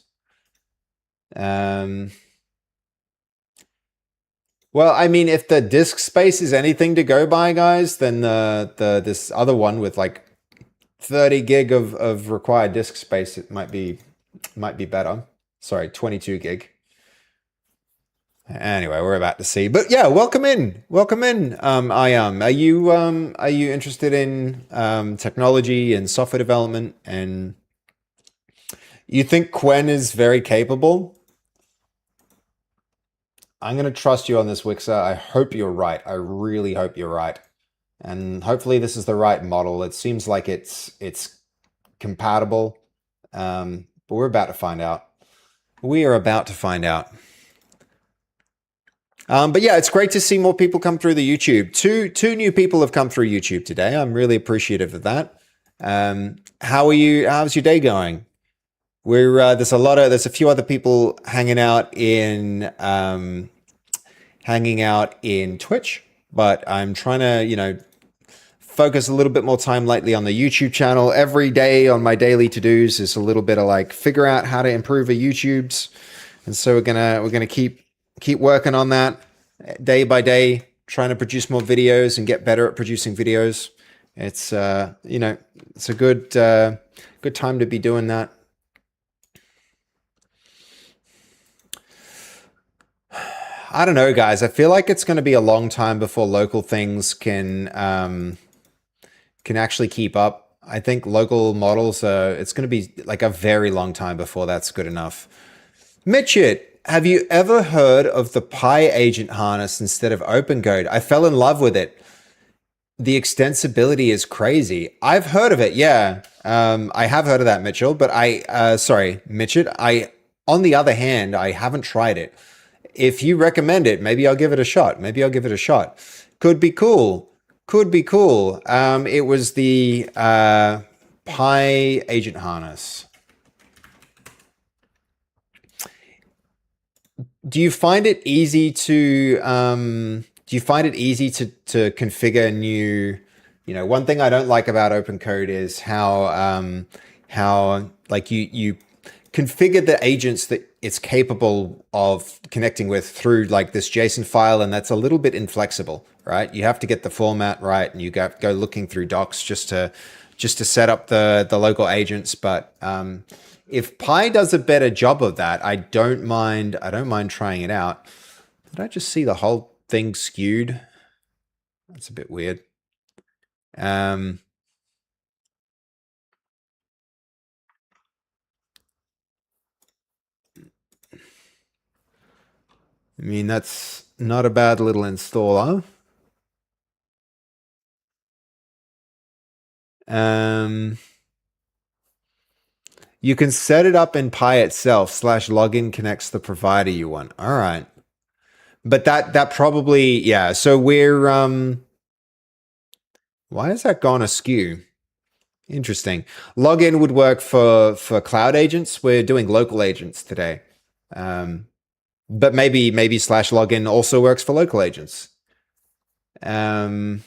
Well, I mean, if the disk space is anything to go by, guys, then this other one with like 30 gig of required disk space, it might be better. Sorry, 22 gig. Anyway, we're about to see. But yeah, welcome in. I am. Are you interested in technology and software development, and you think Quen is very capable? I'm going to trust you on this, Wixer. I hope you're right. I really hope you're right. And hopefully this is the right model. It seems like it's compatible. But we're about to find out. We are about to find out. But yeah, it's great to see more people come through the YouTube. Two new people have come through YouTube today. I'm really appreciative of that. How are you? How's your day going? There's a few other people hanging out in Twitch, but I'm trying to, focus a little bit more time lately on the YouTube channel. Every day on my daily to-dos is a little bit of like figure out how to improve a YouTube's And so we're gonna keep working on that day by day, trying to produce more videos and get better at producing videos. It's you know, it's a good good time to be doing that. I don't know, guys. I feel like it's going to be a long time before local things can actually keep up. I think local models it's going to be like a very long time before that's good enough. Mitchit, have you ever heard of the Pi agent harness instead of OpenCode? I fell in love with it. The extensibility is crazy. I've heard of it, yeah. I have heard of that, Mitchell, but sorry, Mitchit. On the other hand, I haven't tried it. If you recommend it, maybe I'll give it a shot. Maybe I'll give it a shot. Could be cool. Could be cool. It was the Pi agent harness. Do you find it easy to configure new? You know, one thing I don't like about OpenCode is how like you configure the agents that it's capable of connecting with through like this JSON file, and that's a little bit inflexible, right? You have to get the format right, and you go looking through docs just to set up the local agents. But if Pi does a better job of that, I don't mind trying it out. Did I just see the whole thing skewed? That's a bit weird. I mean, that's not a bad little installer. You can set it up in Pi itself. /login connects the provider you want. All right. But that probably, yeah. So we're, why has that gone askew? Interesting. Login would work for cloud agents. We're doing local agents today. But maybe /login also works for local agents. Why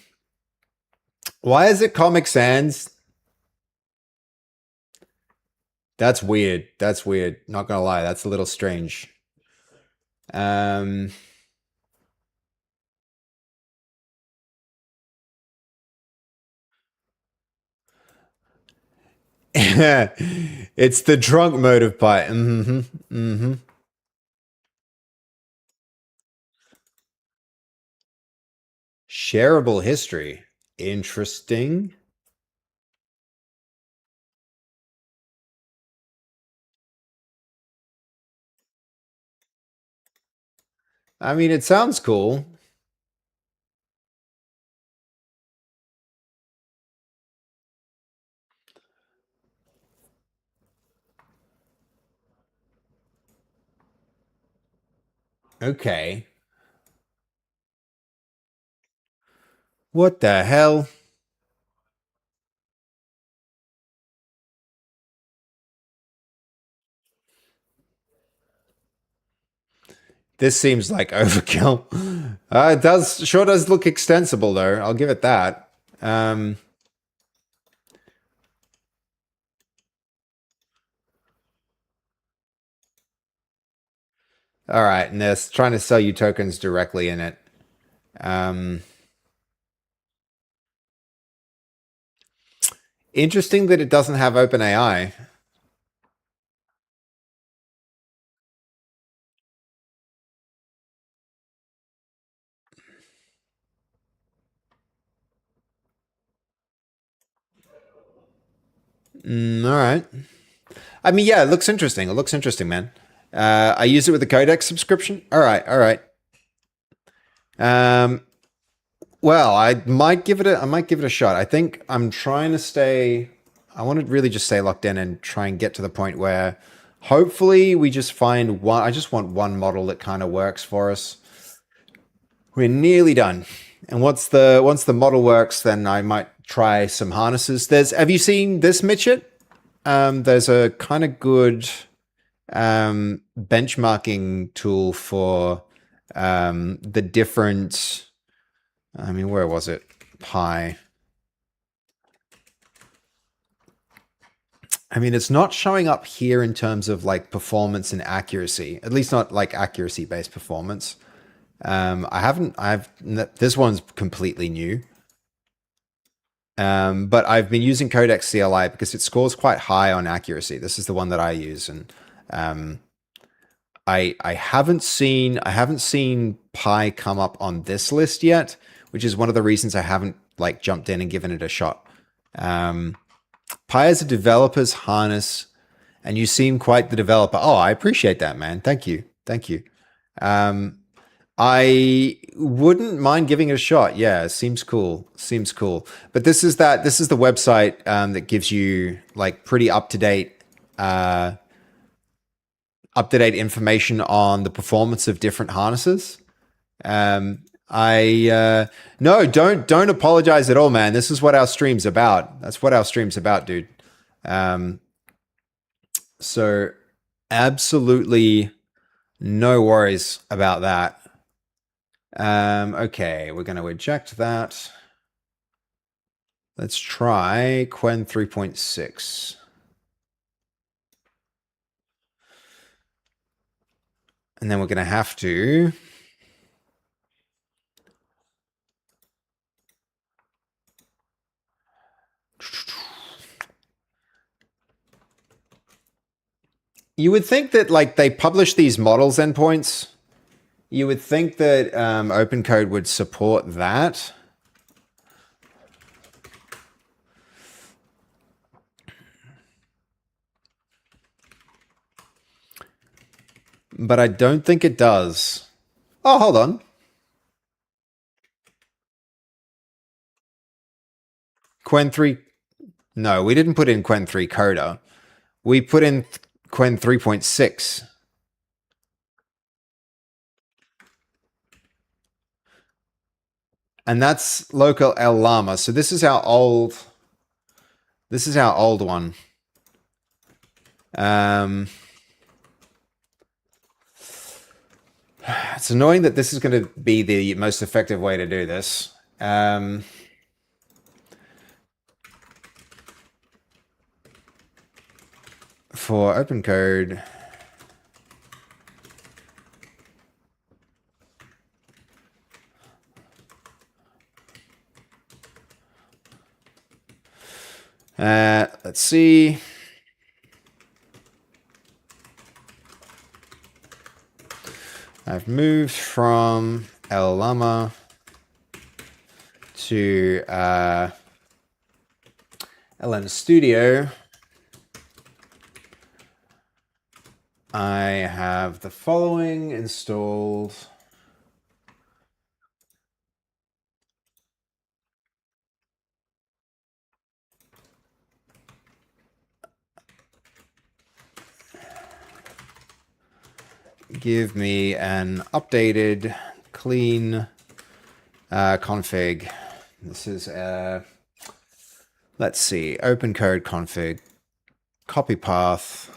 is it Comic Sans? That's weird. That's weird. Not gonna lie, that's a little strange. It's the drunk mode of Pi. Shareable history. Interesting. I mean, it sounds cool. Okay. What the hell? This seems like overkill. It sure does look extensible though. I'll give it that. All right, and they're trying to sell you tokens directly in it. Interesting that it doesn't have OpenAI. All right. I mean, yeah, it looks interesting. It looks interesting, man. I use it with the Codex subscription. All right, all right. Well, I might give it a shot. I think I'm trying to stay. I want to really just stay locked in and try and get to the point where, hopefully, we just find one. I just want one model that kind of works for us. We're nearly done. And once the model works, then I might try some harnesses. Have you seen this, Mitchit? There's a kind of good benchmarking tool for the different. I mean, where was it? Pi. I mean, it's not showing up here in terms of like performance and accuracy, at least not like accuracy based performance. This one's completely new. But I've been using Codex CLI because it scores quite high on accuracy. This is the one that I use, and I haven't seen Pi come up on this list yet, which is one of the reasons I haven't like jumped in and given it a shot. Pi is a developer's harness, and you seem quite the developer. Oh, I appreciate that, man. Thank you. I wouldn't mind giving it a shot. Yeah, it seems cool. But this is the website that gives you like pretty up to date information on the performance of different harnesses. No, don't apologize at all, man. This is what our stream's about. That's what our stream's about, dude. So absolutely no worries about that. Okay, we're going to eject that. Let's try Quen 3.6. And then we're going to have to you would think that like they publish these models endpoints. You would think that OpenCode would support that. But I don't think it does. Oh, hold on. Quen 3. No, we didn't put in Quen 3 Coda. We put in Quen 3.6. And that's local El Llama. So this is our old one. It's annoying that this is going to be the most effective way to do this. For OpenCode, let's see. I've moved from El Llama to LM Studio. I have the following installed. Give me an updated, clean config. This is let's see, OpenCode config, copy path.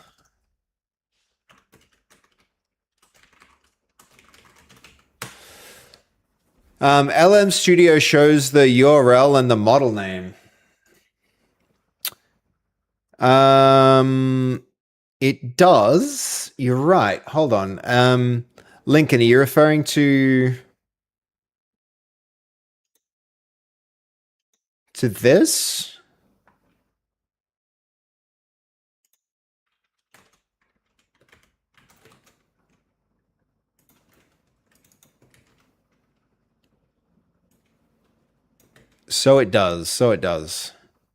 LM Studio shows the URL and the model name. It does. You're right. Hold on. Lincoln, are you referring to this? So it does.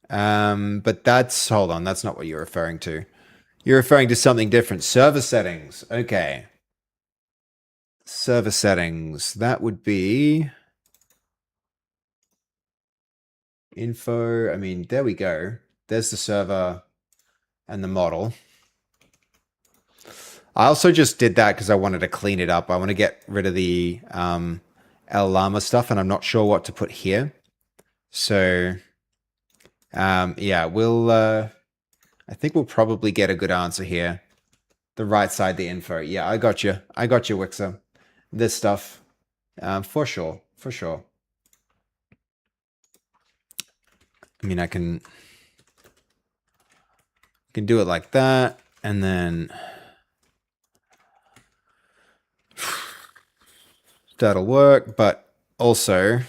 But that's, hold on, that's not what you're referring to. You're referring to something different. Server settings. Okay. Server settings. That would be info. I mean, there we go. There's the server and the model. I also just did that because I wanted to clean it up. I want to get rid of the El Llama stuff, and I'm not sure what to put here. So, yeah, I think we'll probably get a good answer here. The right side, the info. Yeah, I got you, Wixer. This stuff, for sure. I mean, I can can do it like that, and then that'll work, but also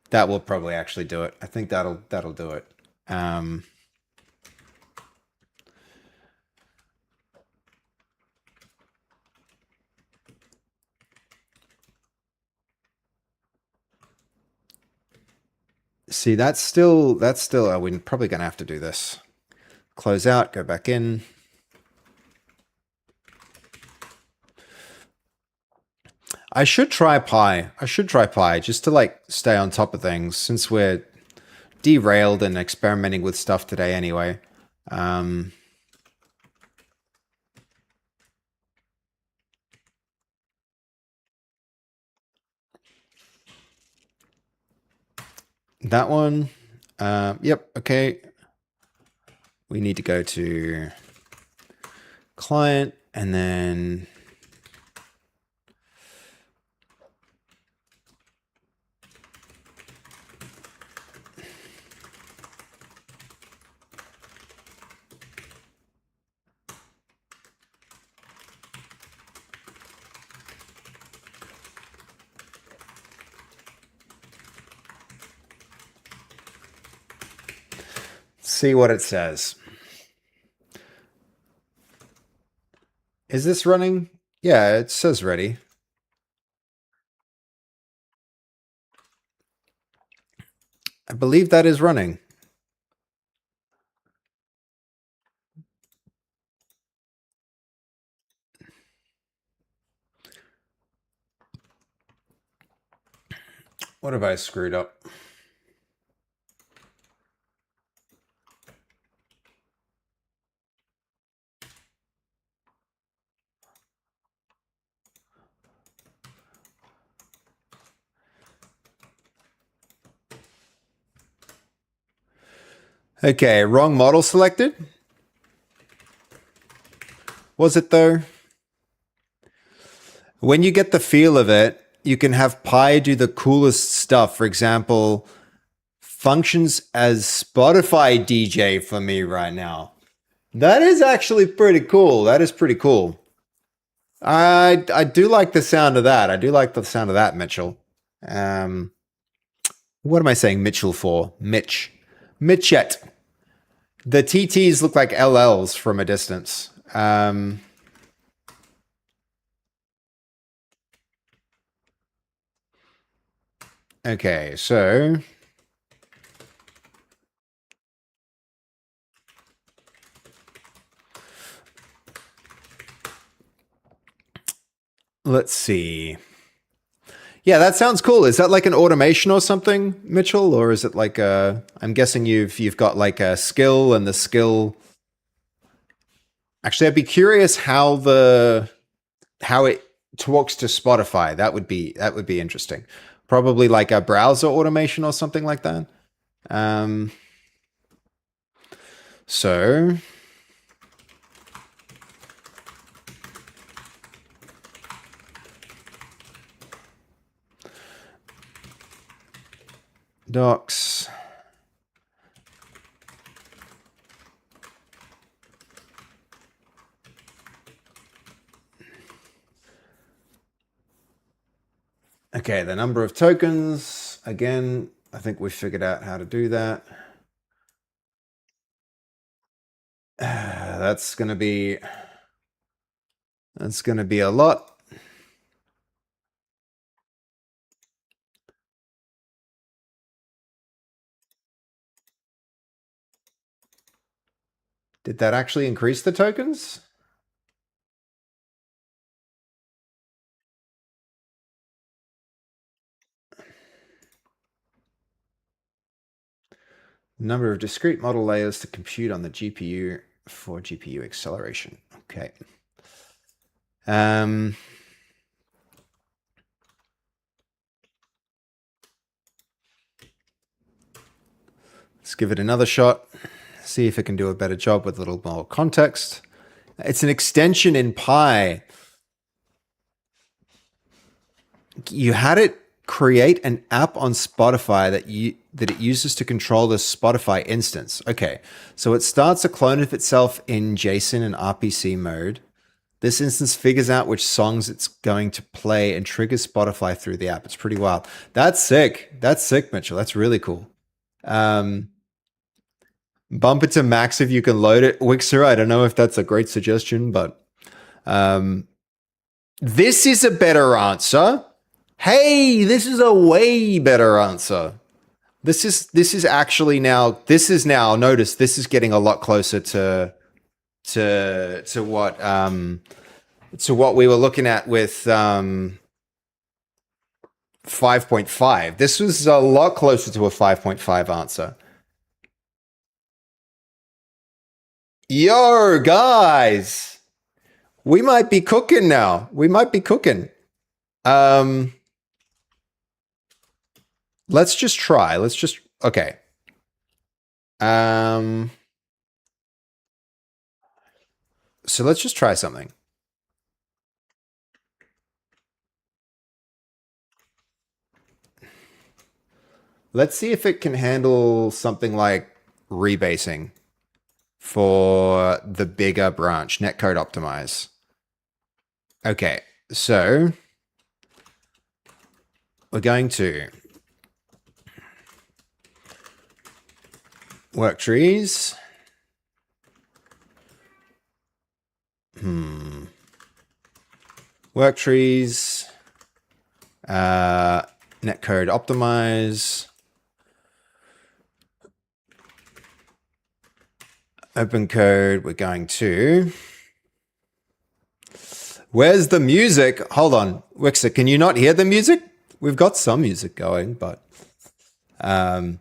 that will probably actually do it. I think that'll do it. See, that's still, we're probably going to have to do this. Close out, go back in. I should try Pi. Just to like stay on top of things since we're derailed and experimenting with stuff today anyway. That one. Yep. Okay. We need to go to client and then see what it says. Is this running? Yeah, it says ready. I believe that is running. What have I screwed up? Okay, wrong model selected. Was it though? When you get the feel of it, you can have Pi do the coolest stuff. For example, functions as Spotify DJ for me right now. That is actually pretty cool. That is pretty cool. I do like the sound of that. I do like the sound of that, Mitchell. What am I saying Mitchell for? Mitchet. The TTs look like LLs from a distance. Okay, so let's see. Yeah, that sounds cool. Is that like an automation or something, Mitchell? Or is it like a, I'm guessing you've got like a skill and the skill. Actually, I'd be curious how it talks to Spotify. That would be interesting. Probably like a browser automation or something like that. So docs. Okay, the number of tokens. Again, I think we figured out how to do that. That's gonna be a lot. Did that actually increase the tokens? Number of discrete model layers to compute on the GPU for GPU acceleration. Okay. Let's give it another shot. See if it can do a better job with a little more context. It's an extension in Pi. You had it create an app on Spotify that it uses to control the Spotify instance. Okay, so it starts a clone of itself in JSON and RPC mode. This instance figures out which songs it's going to play and triggers Spotify through the app. It's pretty wild. That's sick. That's sick, Mitchell. That's really cool. Bump it to max if you can load it. Wixer, I don't know if that's a great suggestion, but this is a better answer. Hey, this is a way better answer. This is actually now, notice this is getting a lot closer to what we were looking at with 5.5. This was a lot closer to a 5.5 answer. Yo, guys, we might be cooking now. We might be cooking. Let's just try. Okay. So let's just try something. Let's see if it can handle something like rebasing for the bigger branch, Netcode optimize. Okay, so we're going to work trees. Work trees. Netcode optimize. Open code, we're going to... Where's the music? Hold on. Wixer, can you not hear the music? We've got some music going, but... I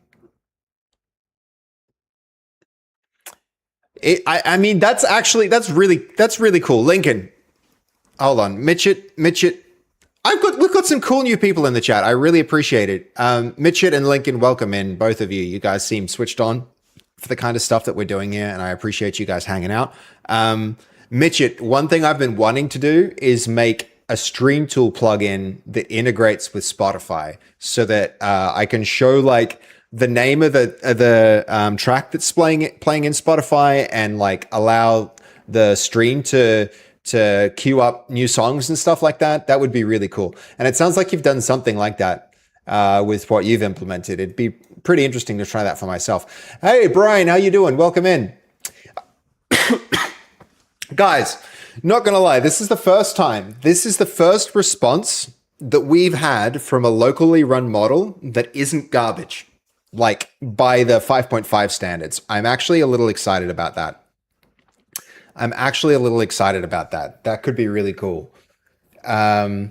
mean, that's really cool. Lincoln, hold on. Mitchit. We've got some cool new people in the chat. I really appreciate it. Mitchit and Lincoln, welcome in, both of you. You guys seem switched on for the kind of stuff that we're doing here, and I appreciate you guys hanging out. Mitchit, one thing I've been wanting to do is make a Stream Tool plugin that integrates with Spotify so that I can show like the name of the track that's playing in Spotify and like allow the stream to queue up new songs and stuff like that. That would be really cool. And it sounds like you've done something like that with what you've implemented. It'd be pretty interesting to try that for myself. Hey, Brian, how you doing? Welcome in. Guys, not going to lie, this is the first response that we've had from a locally run model that isn't garbage, like by the 5.5 standards. I'm actually a little excited about that. That could be really cool. Let's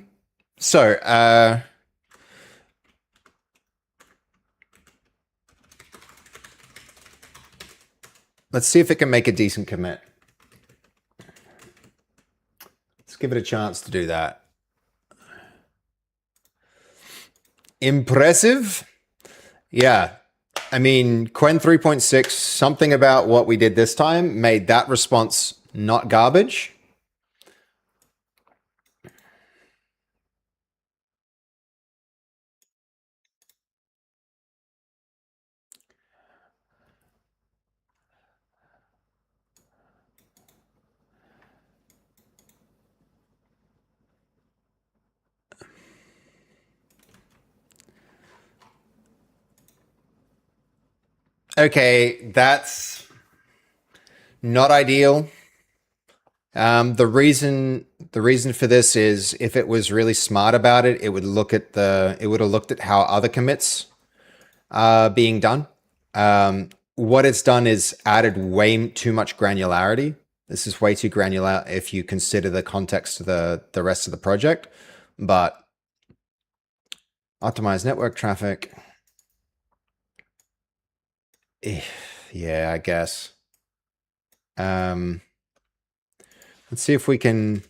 see if it can make a decent commit. Let's give it a chance to do that. Impressive. Yeah. I mean, Quen 3.6, something about what we did this time made that response not garbage. Okay, that's not ideal. The reason for this is if it was really smart about it, it would have looked at how other commits are being done. What it's done is added way too much granularity. This is way too granular if you consider the context of the rest of the project. But optimize network traffic. Yeah, I guess. Let's see if we can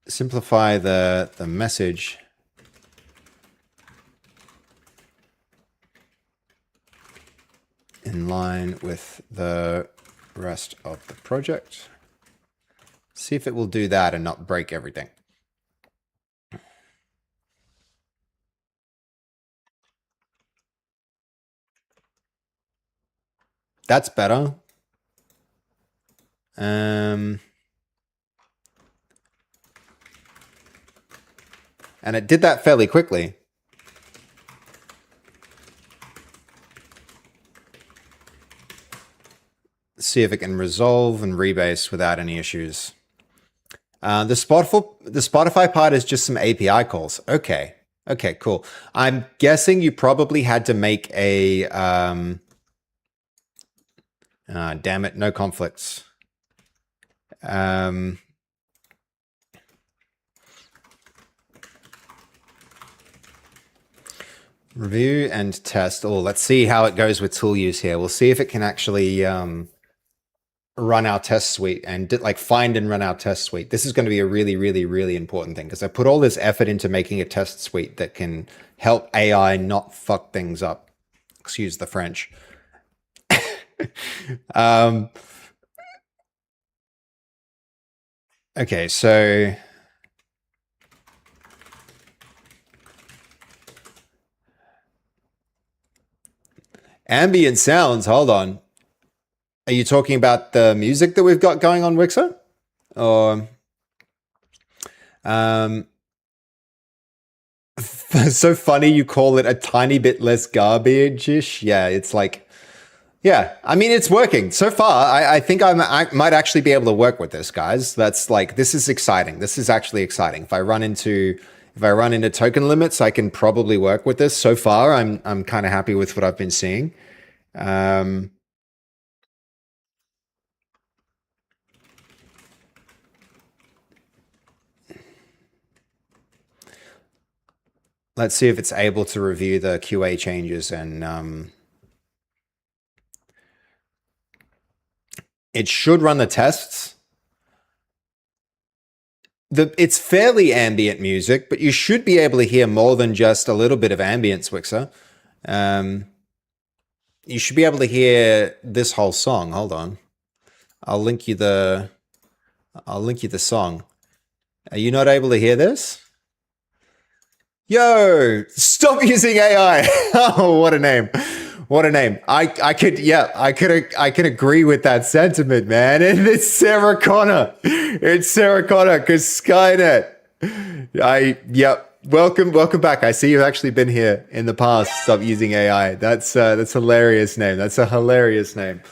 simplify the message. In line with the rest of the project. See if it will do that and not break everything. That's better. And it did that fairly quickly. Let's see if it can resolve and rebase without any issues. The Spotify part is just some API calls. Okay. Okay, cool. I'm guessing you probably had to make a... damn it, no conflicts. Review and test. Oh, let's see how it goes with tool use here. We'll see if it can actually run our test suite and like find and run our test suite. This is going to be a really, really, really important thing because I put all this effort into making a test suite that can help AI not fuck things up. Excuse the French. Okay, so ambient sounds. Hold on. Are you talking about the music that we've got going on, Wixer? Or so funny you call it a tiny bit less garbage-ish. Yeah, it's like, yeah, I mean, it's working. So far, I think I might actually be able to work with this, guys. That's like, this is exciting. This is actually exciting. If I run into token limits, I can probably work with this. So far, I'm kind of happy with what I've been seeing. Let's see if it's able to review the QA changes and it should run the tests. It's fairly ambient music, but you should be able to hear more than just a little bit of ambience, Wixer. You should be able to hear this whole song. Hold on. I'll link you the song. Are you not able to hear this? Yo, stop using AI. Oh, what a name. What a name. I could agree with that sentiment, man. And it's Sarah Connor. It's Sarah Connor because Skynet. Welcome back. I see you've actually been here in the past. Stop using AI. That's hilarious name. That's a hilarious name.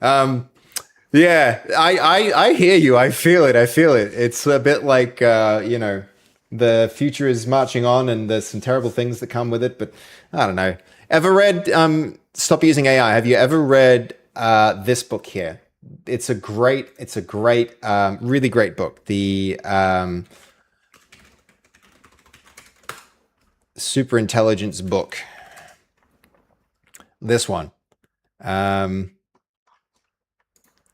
Yeah, I hear you. I feel it. It's a bit like the future is marching on and there's some terrible things that come with it, but I don't know. Ever read Stop Using AI? Have you ever read this book here? It's a great, really great book. The Super Intelligence book. This one.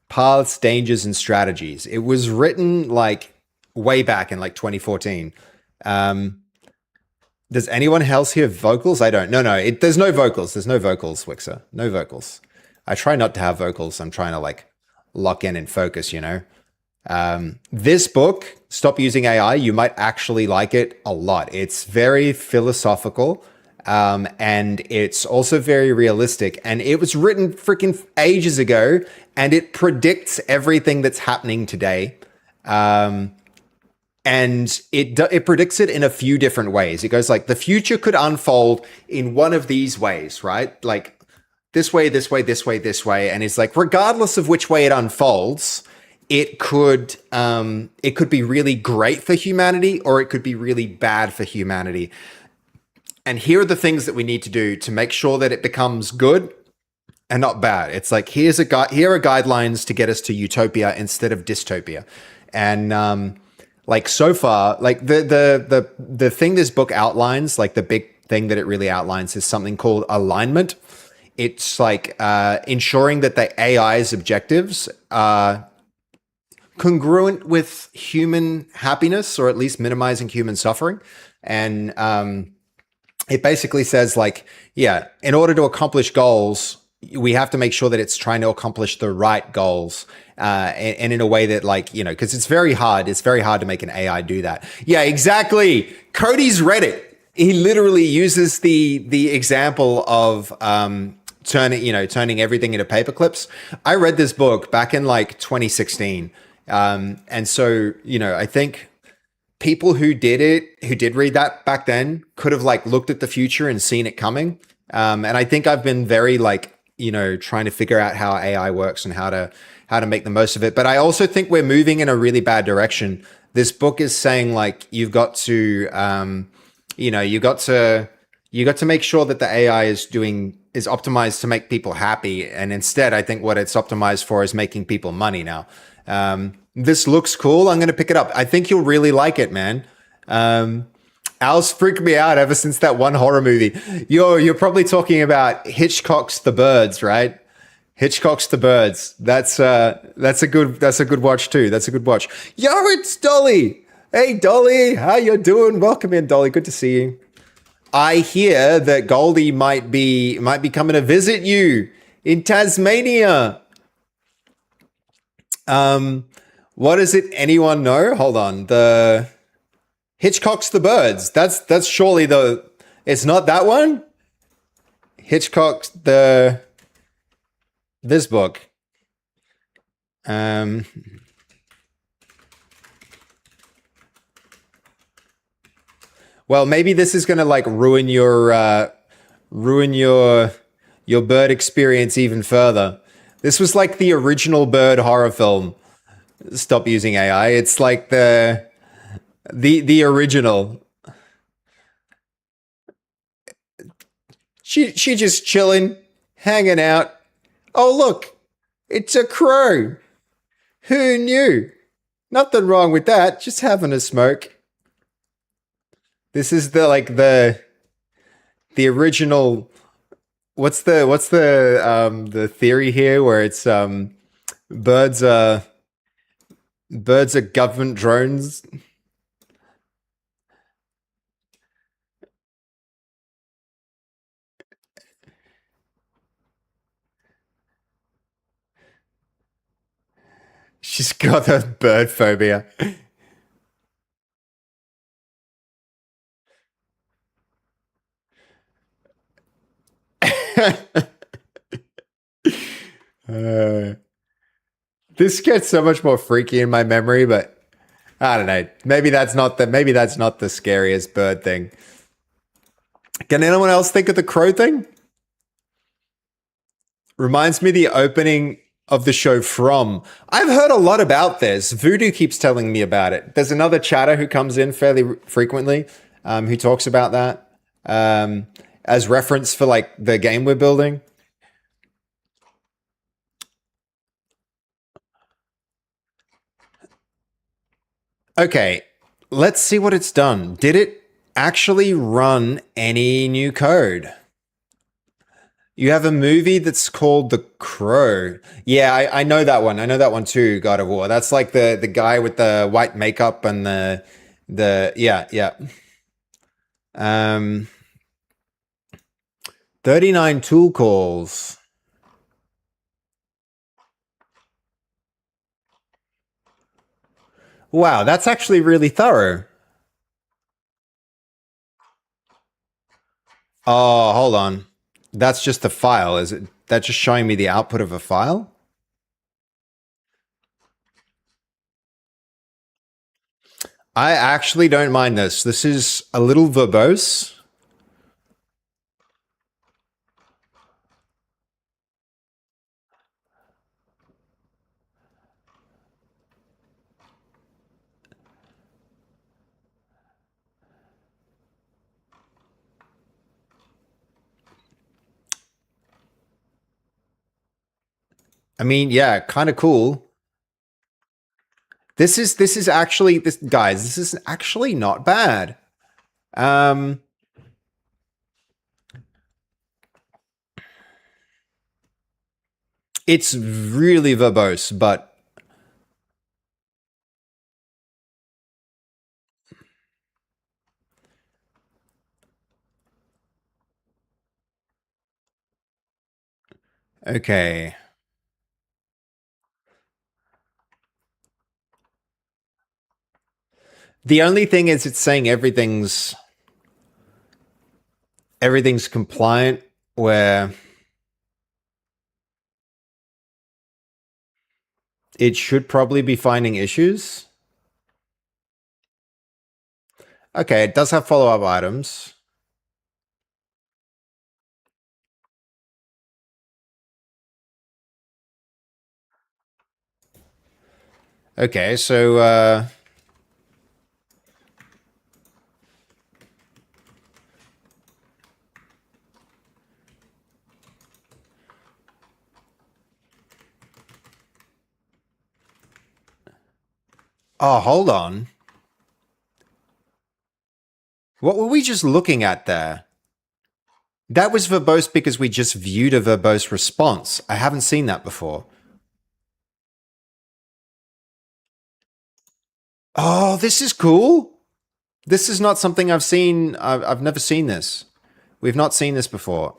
Paths, Dangers, and Strategies. It was written like way back in like 2014. Does anyone else hear vocals? I don't. No. There's no vocals. There's no vocals, Wixer. No vocals. I try not to have vocals. I'm trying to like lock in and focus, you know. This book, Stop Using AI, you might actually like it a lot. It's very philosophical. And it's also very realistic. And it was written freaking ages ago, and it predicts everything that's happening today. And it predicts it in a few different ways. It goes like, the future could unfold in one of these ways, right? Like this way, this way, this way, this way. And it's like, regardless of which way it unfolds, it could be really great for humanity, or it could be really bad for humanity. And here are the things that we need to do to make sure that it becomes good and not bad. It's like, here are guidelines to get us to utopia instead of dystopia. And like so far, like the thing this book outlines, like the big thing that it really outlines is something called alignment. It's like ensuring that the AI's objectives are congruent with human happiness, or at least minimizing human suffering. And it basically says like, yeah, in order to accomplish goals, we have to make sure that it's trying to accomplish the right goals, and in a way that, like, you know, because it's very hard to make an AI do that. Yeah, exactly. Cody's read it. He literally uses the example of turning everything into paper clips. I read this book back in like 2016. And so, I think people who did read that back then could have like looked at the future and seen it coming. And I think I've been very like, trying to figure out how AI works and how to make the most of it. But I also think we're moving in a really bad direction. This book is saying like, you've got to, you got to make sure that the AI is optimized to make people happy. And instead, I think what it's optimized for is making people money now. This looks cool. I'm going to pick it up. I think you'll really like it, man. Al's freaked me out ever since that one horror movie. You're probably talking about Hitchcock's The Birds, right? Hitchcock's The Birds. That's a good watch too. That's a good watch. Yo, it's Dolly. Hey, Dolly, how you doing? Welcome in, Dolly. Good to see you. I hear that Goldie might be coming to visit you in Tasmania. What is it? Anyone know? Hold on. The Hitchcock's The Birds. That's surely it's not that one? Hitchcock's this book. Well, maybe this is going to like ruin your bird experience even further. This was like the original bird horror film. Stop using AI. It's like the original. She just chilling, hanging out. Oh, look, it's a crow. Who knew? Nothing wrong with that. Just having a smoke. This is the original. What's the theory here where it's birds are government drones? She's got a bird phobia. This gets so much more freaky in my memory, but I don't know. Maybe that's not the scariest bird thing. Can anyone else think of the crow thing? Reminds me of the opening of the show From. I've heard a lot about this. Voodoo keeps telling me about it. There's another chatter who comes in fairly frequently who talks about that as reference for like the game we're building. Okay, let's see what it's done. Did it actually run any new code? You have a movie that's called The Crow. Yeah, I know that one. I know that one too, God of War. That's like the guy with the white makeup and yeah. 39 tool calls. Wow, that's actually really thorough. Oh, hold on. That's just a file, is it? That's just showing me the output of a file? I actually don't mind this. This is a little verbose. I mean, yeah, kind of cool. This is actually guys, this is actually not bad. It's really verbose, but okay. The only thing is it's saying everything's compliant where it should probably be finding issues. Okay, it does have follow-up items. Okay, so oh, hold on. What were we just looking at there? That was verbose because we just viewed a verbose response. I haven't seen that before. Oh, this is cool. This is not something I've seen. I've never seen this. We've not seen this before.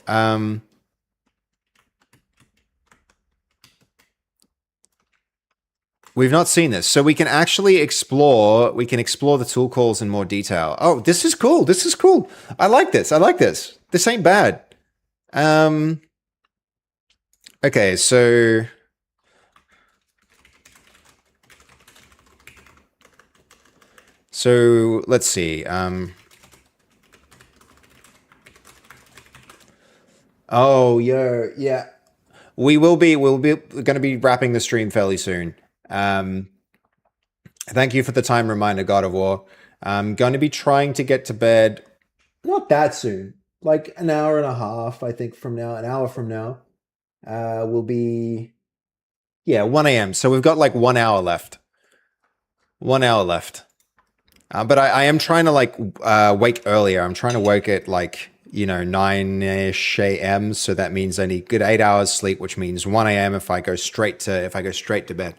We've not seen this. So we can actually explore, the tool calls in more detail. Oh, this is cool. This is cool. I like this. I like this. This ain't bad. Okay, so let's see. Oh, yeah. We'll be going to be wrapping the stream fairly soon. Thank you for the time reminder, God of War. I'm going to be trying to get to bed not that soon, like an hour and a half, I think, from now, an hour from now. Will be, 1 a.m. So we've got like 1 hour left. 1 hour left. But I am trying to like wake earlier. I'm trying to wake at like, 9-ish a.m. So that means I need good 8 hours sleep, which means 1 a.m. if I go straight to bed.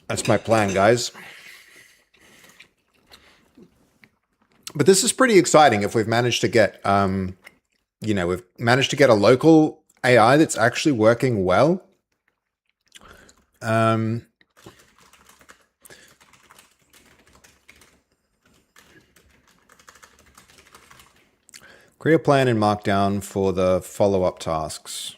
That's my plan, guys. But this is pretty exciting if we've managed to get, we've managed to get a local AI that's actually working well. Create a plan in Markdown for the follow-up tasks.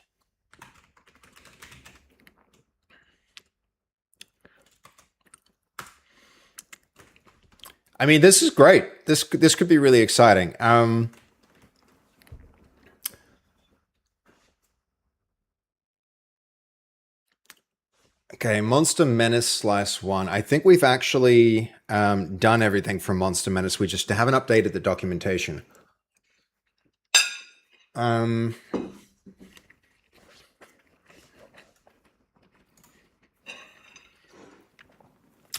I mean, this is great. This could be really exciting. Okay, Monster Menace /1. I think we've actually done everything from Monster Menace. We just haven't updated the documentation.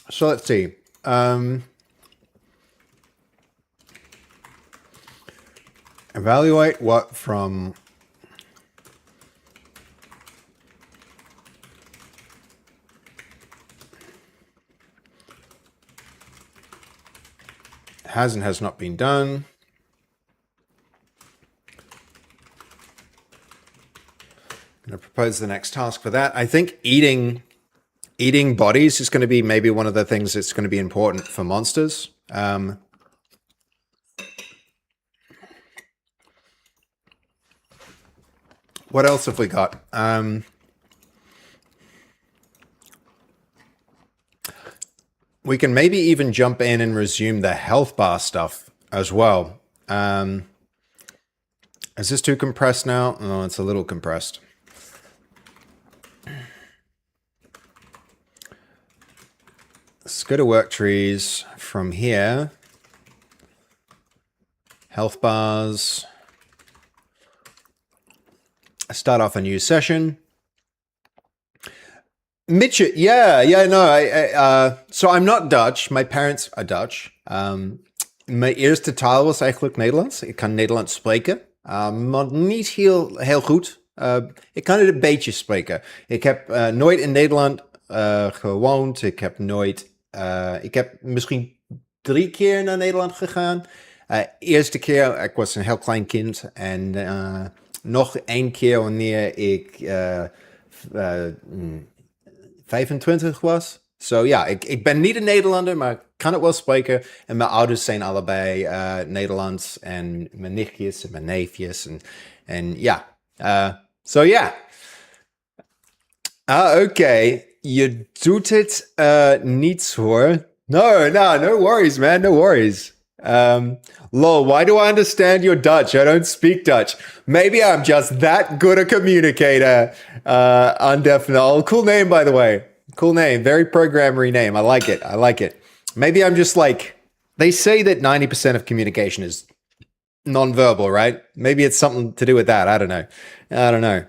So let's see. Evaluate what from has and has not been done. I'm going to propose the next task for that. I think eating bodies is going to be maybe one of the things that's going to be important for monsters. What else have we got? We can maybe even jump in and resume the health bar stuff as well. Is this too compressed now? Oh, it's a little compressed. Let's go to work trees from here. Health bars. Start off a new session. Mitch, so I'm not Dutch. My parents are Dutch. Mijn eerste taal was eigenlijk Nederlands. Ik kan Nederlands spreken, maar niet heel goed. Ik kan het een beetje spreken. Ik heb nooit in Nederland gewoond. Ik heb misschien 3 keer naar Nederland gegaan. Eerste keer, ik was een heel klein kind. En nog 1 keer wanneer ik 25 was. Zo ja, ik ben niet een Nederlander, maar ik kan het wel spreken. En mijn ouders zijn allebei Nederlands. En mijn nichtjes en mijn neefjes. En ja, zo ja. Ah, okay. You doet it niet hoor. No worries, man. No worries. Lol, why do I understand your Dutch? I don't speak Dutch. Maybe I'm just that good a communicator. Undefinable. Cool name, by the way. Cool name. Very programmery name. I like it. I like it. Maybe I'm just like, they say that 90% of communication is nonverbal, right? Maybe it's something to do with that. I don't know. I don't know.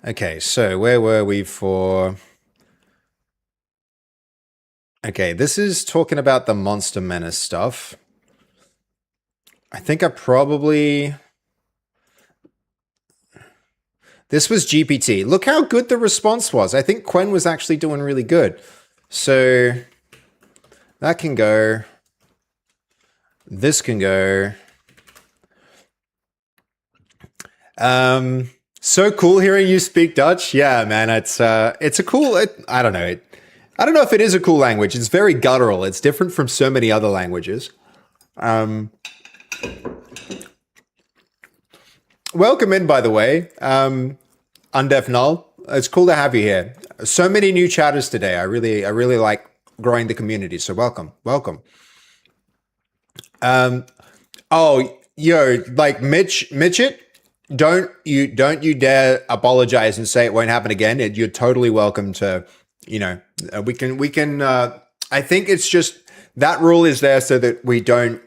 Okay, so where were we for? Okay, this is talking about the Monster Menace stuff. I think I probably... This was GPT. Look how good the response was. I think Quen was actually doing really good. So that can go. This can go. So cool hearing you speak Dutch. Yeah, man, it's a cool. I don't know. I don't know if it is a cool language. It's very guttural. It's different from so many other languages. Welcome in, by the way. Undef Null. It's cool to have you here. So many new chatters today. I really like growing the community. So welcome. Oh, yo, like Mitchit, don't you dare apologize and say it won't happen again. You're totally welcome to, we can, I think it's just, that rule is there so that we don't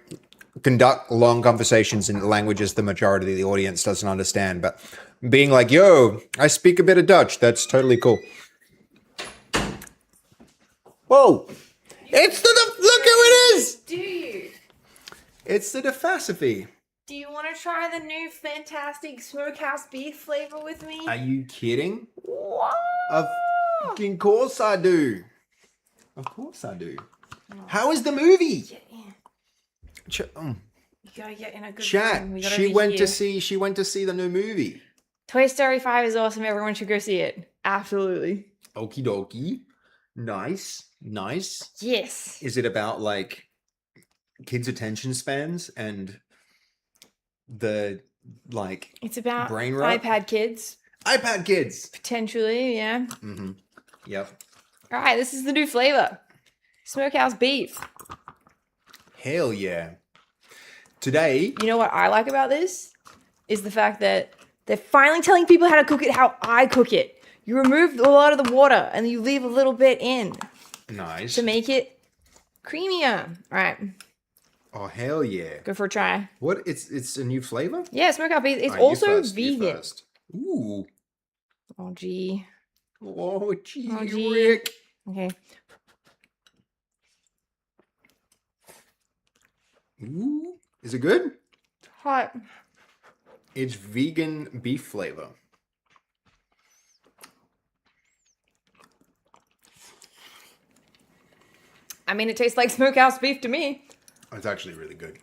conduct long conversations in languages the majority of the audience doesn't understand. But being like, yo, I speak a bit of Dutch, that's totally cool. Whoa. It's look who it is! Dude, It's the Defaciphy. do you want to try the new fantastic smokehouse beef flavor with me? Are you kidding? What? Of fucking course I do. Of course I do. How is the movie? Get in. You You gotta get in a good Chat. room. We gotta She be went here. to see the new movie. Toy Story 5 is awesome. Everyone should go see it. Absolutely. Okie dokie. Nice. Yes. Is it about like kids' attention spans and the like It's about brain rot? iPad kids. iPad kids? Potentially, yeah. Mm-hmm. Yep. All right, this is the new flavor. Smokehouse beef. Hell yeah. Today, You know what I like about this? Is the fact that they're finally telling people how to cook it how I cook it. You remove a lot of the water and you leave a little bit in nice. to make it creamier. All right, Oh hell yeah. go for a try. What? It's a new flavor? Yeah, smokehouse beef. It's Alright, you also first, you vegan. first. Ooh. Oh, gee. Oh gee, Oh, gee. Rick. Okay. Ooh. Is it good? Hot. It's vegan beef flavor. I mean, it tastes like smokehouse beef to me. It's actually really good.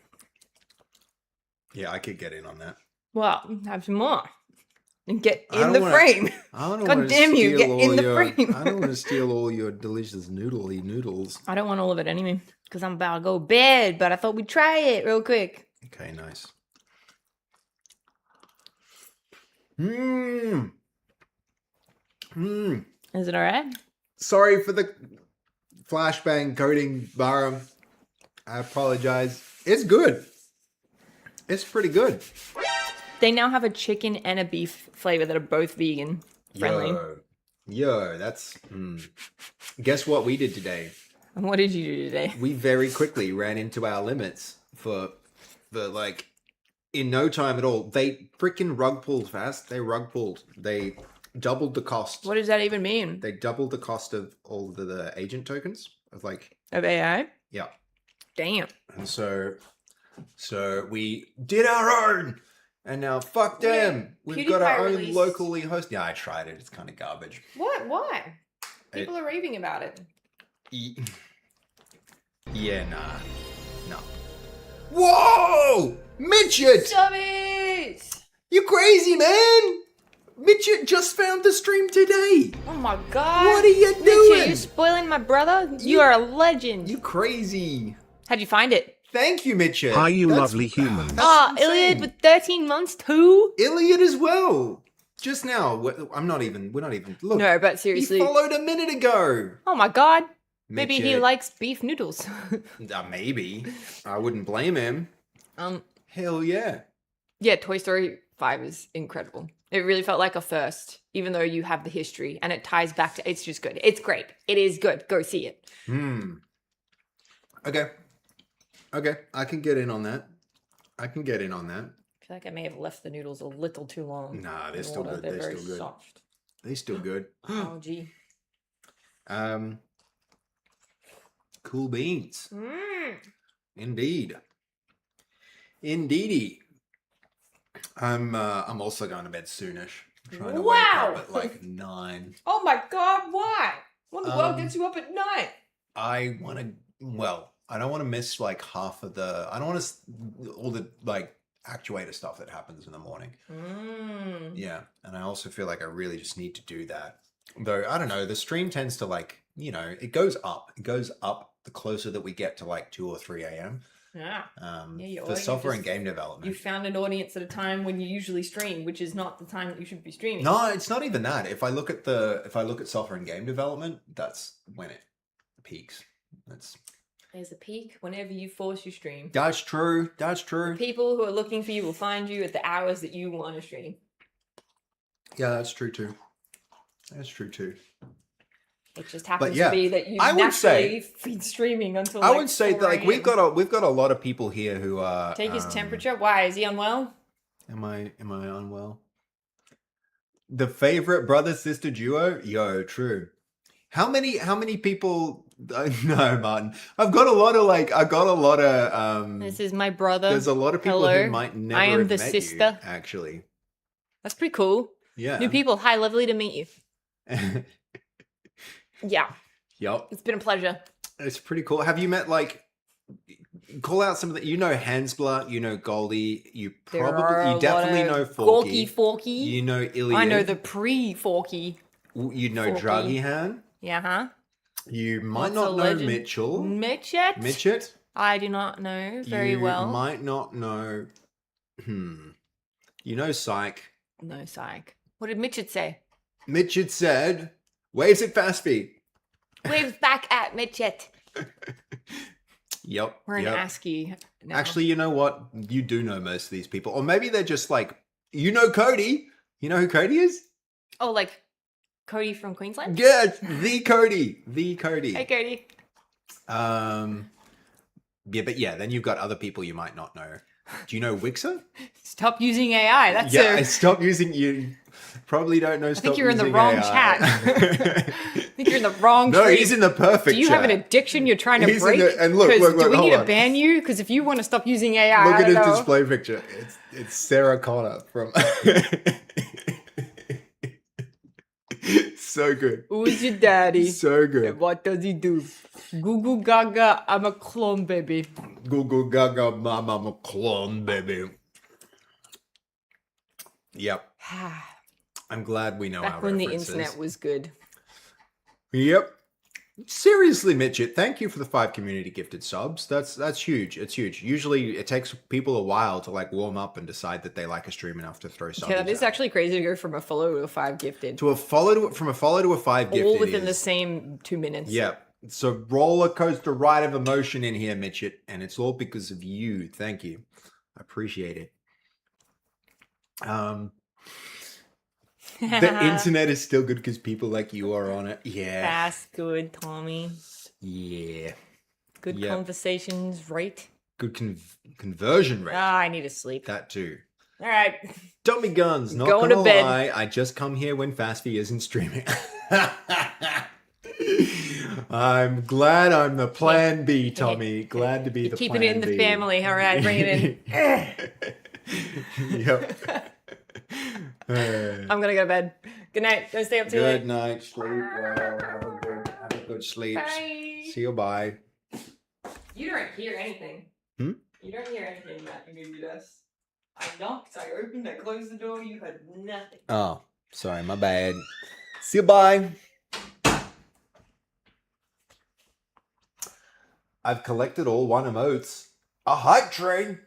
Yeah, I could get in on that. Well, have some more. And get I in don't the wanna- frame. I don't God wanna damn you, steal get in all the your- frame. I don't want to steal all your delicious noodles. I don't want all of it anyway, because I'm about to go to bed, but I thought we'd try it real quick. Okay, nice. Mmm. Mmm. Is it all right? Sorry for the flashbang coding, Bara. I apologize. It's good. It's pretty good. They now have a chicken and a beef flavor that are both vegan friendly. Yo, that's... Guess what we did today? And what did you do today? We very quickly ran into our limits for like, in no time at all. They freaking rug pulled fast. They rug pulled. They doubled the cost. What does that even mean? They doubled the cost of all the agent tokens of like, Of AI? yeah. Damn. And so we did our own. And now fuck them. We've got our PewDiePie own released- locally host. Yeah, I tried it. It's kind of garbage. What? Why? People are raving about it. Yeah, nah. No. Whoa! Midget! Stubbies! You crazy, man! Midget just found the stream today. Oh my god. What are you Mitchell, doing? you spoiling my brother? You are a legend. You crazy. How'd you find it? Thank you, Mitchell. Hi, you lovely humans. Ah, Iliad with 13 months too? Iliad as well. Just now, we're not even. Look, No, but he seriously. followed a minute ago. Oh my god. Maybe he Midget. likes beef noodles. Maybe. I wouldn't blame him. Hell yeah. Yeah, Toy Story 5 is incredible. It really felt like a first, even though you have the history and it ties back to it's just good. It's great. It is good. Go see it. Okay. Okay. I can get in on that. I feel like I may have left the noodles a little too long. Nah, they're in still water. good. They're They're very still good. soft. They're still good. Oh, gee. Cool beans. Indeed. Indeedy. I'm also going to bed soonish. I'm trying to wake up at like 9. Oh my god, why? What in the world gets you up at night? I want to. Well, I don't want to miss like half of the. I don't want to all the like actuator stuff that happens in the morning. Yeah, and I also feel like I really just need to do that. Though I don't know, the stream tends to like it goes up. It goes up the closer that we get to like 2 or 3 a.m. Yeah. For software and game development. You found an audience at a time when you usually stream, which is not the time that you should be streaming. No, it's not even that. If I look at software and game development, that's when it peaks. There's a peak whenever you force your stream. That's true. People who are looking for you will find you at the hours that you want to stream. Yeah, that's true too. It just happens yeah, to be that you I would naturally feed streaming until I like would say 4 that like a.m. we've got a lot of people here who are Take his temperature. Why is he unwell? Am I unwell? The favorite brother sister duo? Yo, true. How many people? No, Martin. I've got a lot of This is my brother. There's a lot of people Hello. who might never I am have the met sister. you, actually. That's pretty cool. Yeah. New people. Hi, lovely to meet you. Yeah, Yup. it's been a pleasure. It's pretty cool. Have you met call out some of the Hansbla, Goldie, you definitely know Forky. Forky. You know Iliad. I know the pre-Forky. You know Forky. Druggyhan. Yeah, huh? You might What's not a know legend? Mitchell. Mitchett? I do not know very well. You might not know. You know Psych. No psych. What did Mitchett say? Mitchett said, waves at fast speed. Waves back at Mitchett. Yep. We're in ASCII now. Actually, you know what? You do know most of these people. Or maybe they're just like, Cody. You know who Cody is? Oh, like Cody from Queensland? Yeah, the Cody. The Cody. Hey, Cody. Then you've got other people you might not know. Do you know Wixer? Stop using AI. That's Yeah, stop using you. Probably don't know. I think you're in the wrong chat. I think you're in the wrong No, tree. he's in the perfect Do you have an chat. addiction you're trying to He's in break? the- and look, 'Cause look, do we hold need to on. ban you? Because if you want to stop using AI, Look I at don't his know. display picture. It's Sarah Connor from. So good. Who's your daddy? So good. What does he do? Goo goo gaga, I'm a clone baby. Google Gaga Mama I'm a clone, baby. Yep. I'm glad we know our Back when the references. internet was good. Yep. Seriously, Mitchett, thank you for the 5 community gifted subs. That's huge. It's huge. Usually it takes people a while to warm up and decide that they like a stream enough to throw subs. Yeah, that is actually crazy to go from a follow to a 5 gifted. from a follow to a 5 gifted. All within the same 2 minutes. Yep. It's a roller coaster ride of emotion in here, Mitchett, and it's all because of you. Thank you. I appreciate it. The internet is still good because people like you are on it. Yeah. That's good, Tommy. Yeah. Good Yep. conversations, right? Good conversion rate. I need to sleep. That too. All right. Dummy guns, not Going gonna to bed. lie. I just come here when Fastfee isn't streaming. I'm glad I'm the plan B, Tommy. Glad to be the Keeping plan it in the B. family. All right, bring it in. Yep. I'm going to go to bed. Good night. Don't stay up too Good late. night. Sleep well. Have a good sleep. Bye. See you. Bye. You don't hear anything. Hmm? You don't hear anything that you moved us. I knocked, I opened, I closed the door, you heard nothing. Oh, sorry. My bad. See you. Bye. I've collected all one emotes. A hype train.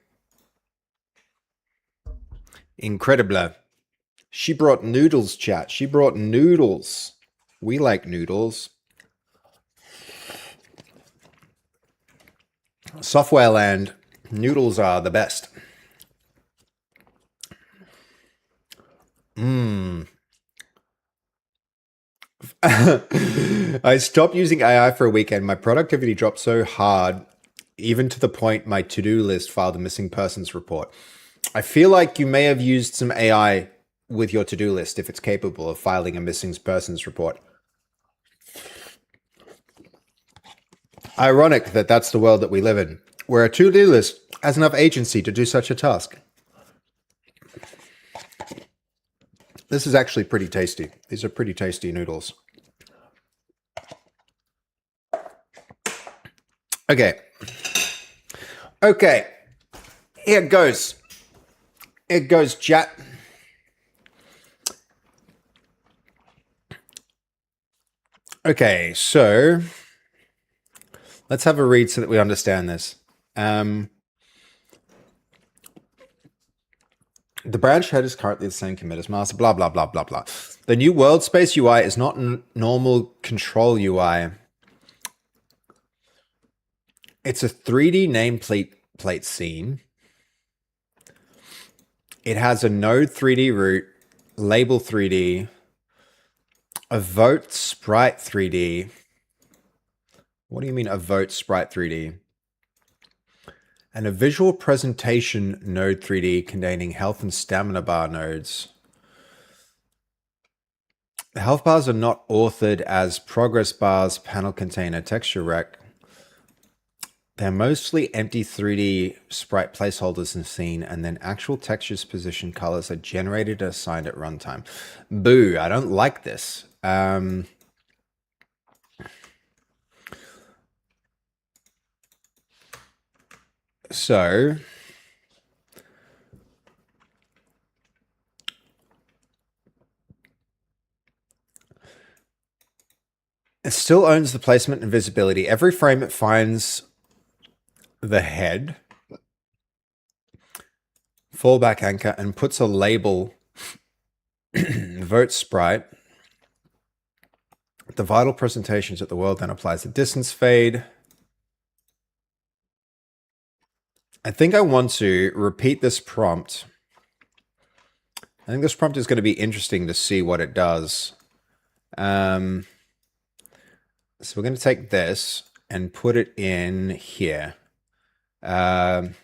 Incredible. She brought noodles, chat. She brought noodles. We like noodles. Software land, noodles are the best. I stopped using AI for a weekend. My productivity dropped so hard, even to the point my to-do list filed a missing persons report. I feel like you may have used some AI with your to-do list if it's capable of filing a missing persons report. Ironic that that's the world that we live in, where a to-do list has enough agency to do such a task. This is actually pretty tasty. These are pretty tasty noodles. Okay. Okay. Here it goes. It goes, chat. Okay, so let's have a read so that we understand this. The branch head is currently the same commit as master, blah, blah, blah, blah, blah. The new world space UI is not normal control UI. It's a 3D nameplate scene. It has a node 3D root, label 3D, a vote sprite 3D. What do you mean a vote sprite 3D? And a visual presentation node 3D containing health and stamina bar nodes. The health bars are not authored as progress bars, panel container, texture rec. They're mostly empty 3D sprite placeholders in scene, and then actual textures, position, colors are generated and assigned at runtime. Boo, I don't like this. So it still owns the placement and visibility. Every frame it finds the head, fallback anchor, and puts a label, vote sprite. The vital presentations at the world then applies the distance fade. I think I want to repeat this prompt. I think this prompt is going to be interesting to see what it does. So we're going to take this and put it in here. That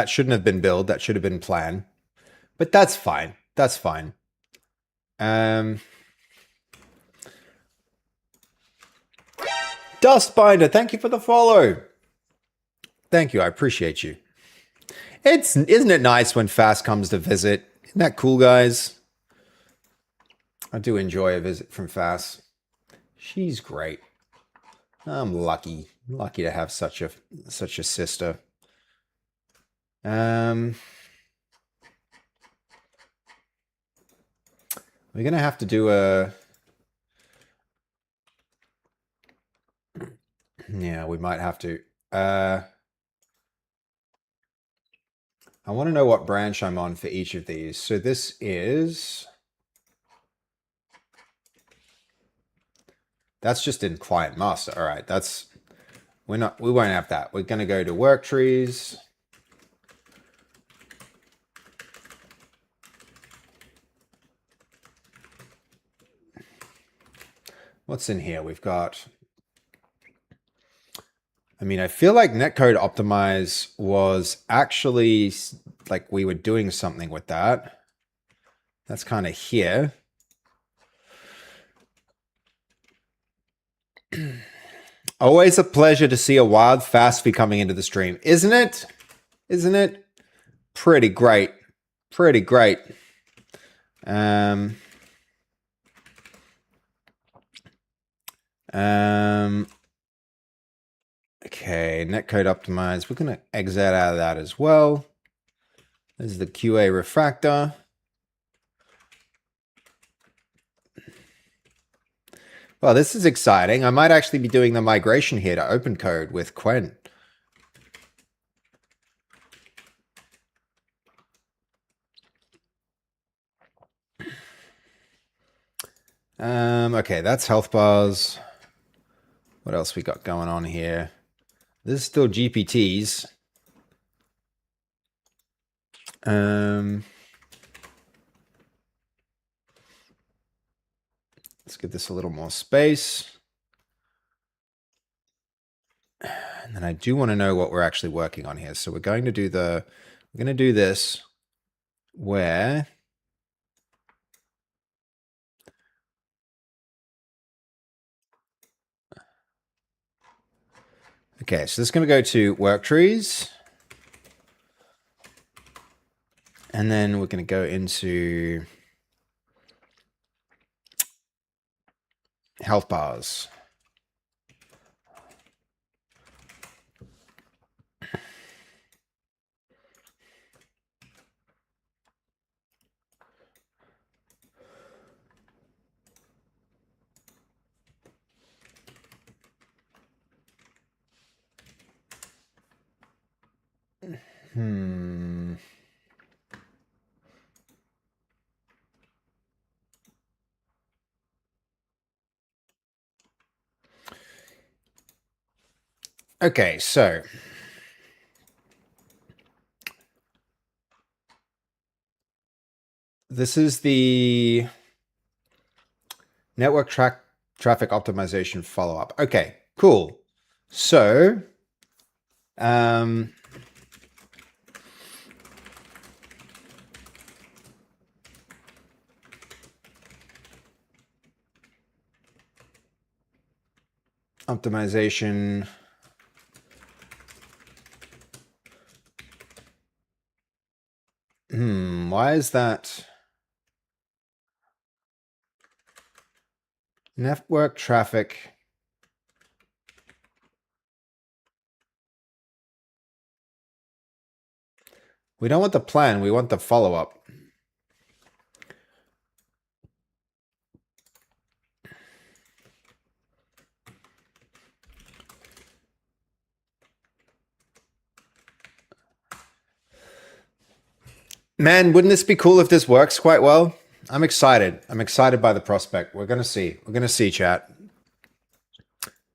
shouldn't have been build. That should have been plan. But that's fine. That's fine. Dustbinder, thank you for the follow. Thank you. I appreciate you. Isn't it nice when Fast comes to visit? Isn't that cool, guys? I do enjoy a visit from Fast. She's great. I'm lucky to have such a sister. We're gonna have to do a. Yeah, we might have to. I want to know what branch I'm on for each of these. So this is. That's just in client master. All right, we won't have that. We're going to go to work trees. What's in here? We've got. I mean, I feel like Netcode optimize was actually like we were doing something with that. That's kind of here. Always a pleasure to see a wild Fastfy coming into the stream, isn't it? Isn't it? Pretty great. Pretty great. Okay, netcode optimize. We're going to exit out of that as well. This is the QA refractor. Well, this is exciting. I might actually be doing the migration here to OpenCode with Quen. Okay, that's health bars. What else we got going on here? This is still GPTs. Let's give this a little more space. And then I do want to know what we're actually working on here. So we're going to do this where okay, so this is going to go to work trees. And then we're going to go into health bars. Okay, so this is the network traffic optimization follow-up. Okay, cool. So, optimization. Why is that? Network traffic. We don't want the plan, we want the follow-up. Man, wouldn't this be cool if this works quite well? I'm excited. I'm excited by the prospect. We're going to see. We're going to see, chat.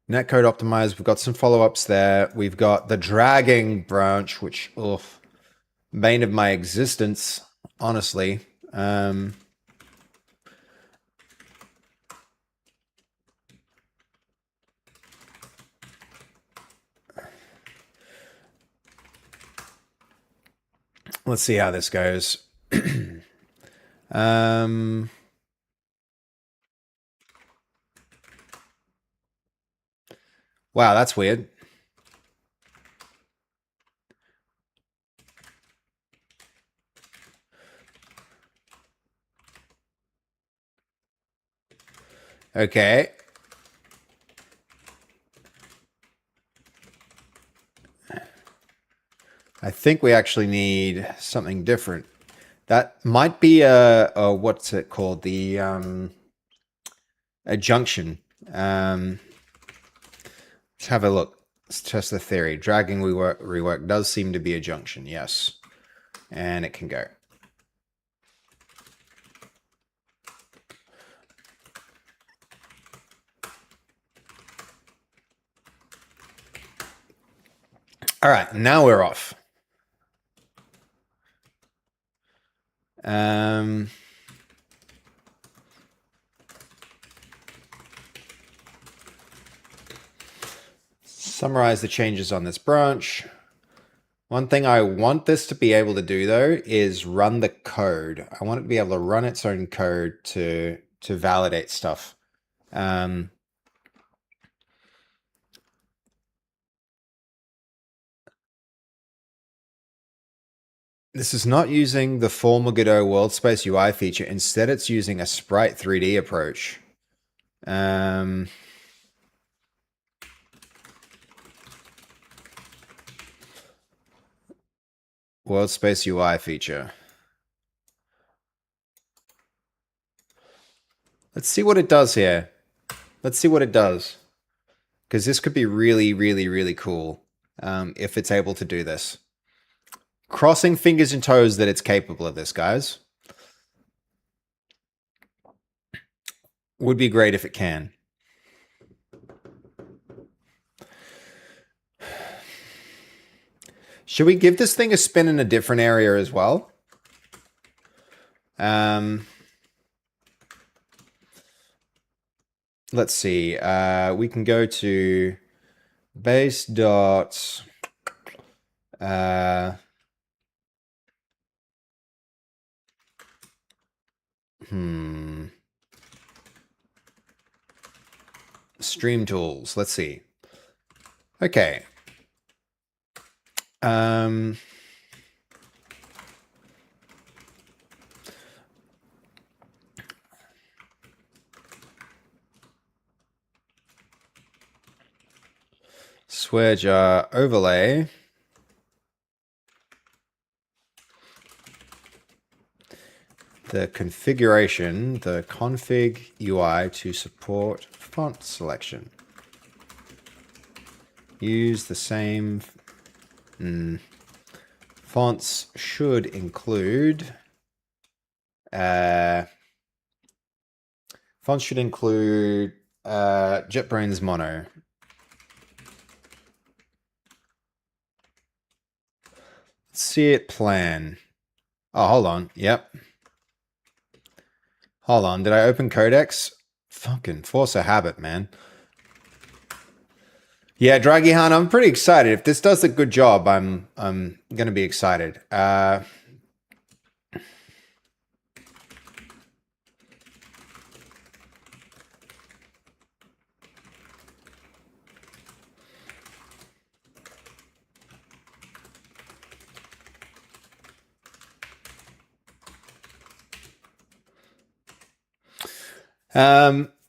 Netcode optimized. We've got some follow-ups there. We've got the dragging branch, which, oof, bane of my existence, honestly. Let's see how this goes. Wow, that's weird. Okay. I think we actually need something different. That might be a what's it called? The a junction. Let's have a look. Let's test the theory. Dragging rework does seem to be a junction, yes. And it can go. All right, now we're off. Summarize the changes on this branch. One thing I want this to be able to do, though, is run the code. I want it to be able to run its own code to validate stuff. This is not using the former Godot World Space UI feature. Instead, it's using a Sprite 3D approach. World Space UI feature. Let's see what it does here. Let's see what it does. Because this could be really, really, really cool if it's able to do this. Crossing fingers and toes that it's capable of this, guys. Would be great if it can. Should we give this thing a spin in a different area as well? Let's see. We can go to base dot. Stream tools. Let's see. Okay. Swear jar overlay. The configuration, the config UI to support font selection. Use the same fonts should include JetBrains Mono. Let's see it plan. Oh, hold on. Yep. Hold on. Did I open Codex? Fucking force a habit, man. Yeah, Dragihan, I'm pretty excited. If this does a good job, I'm gonna be excited.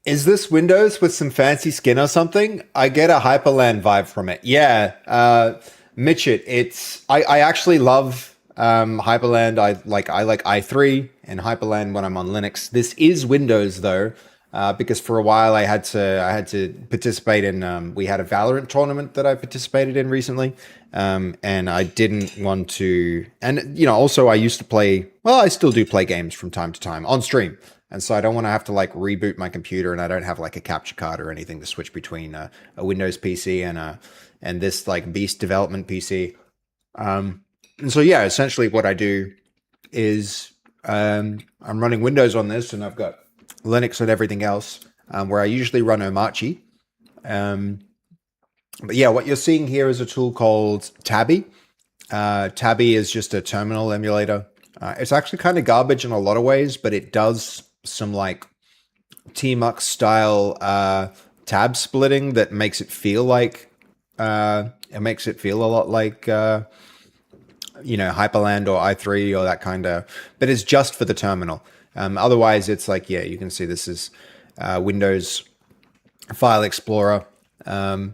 Is this Windows with some fancy skin or something? I get a Hyperland vibe from it. Yeah, Mitchit, I actually love Hyperland. I like i3 and Hyperland when I'm on Linux. This is Windows though, because for a while I had to participate in. We had a Valorant tournament that I participated in recently, and I didn't want to. And you know, also I used to play. Well, I still do play games from time to time on stream. And so I don't want to have to like reboot my computer, and I don't have like a capture card or anything to switch between a Windows PC and this like beast development PC. And so yeah, essentially what I do is I'm running Windows on this, and I've got Linux and everything else, where I usually run Omachi. But yeah, what you're seeing here is a tool called Tabby. Tabby is just a terminal emulator. It's actually kind of garbage in a lot of ways, but it does some like Tmux style tab splitting that makes it feel like it makes it feel a lot like you know, Hyperland or i3 or that kind of, but it's just for the terminal. Otherwise it's like, yeah, you can see this is Windows File Explorer. I've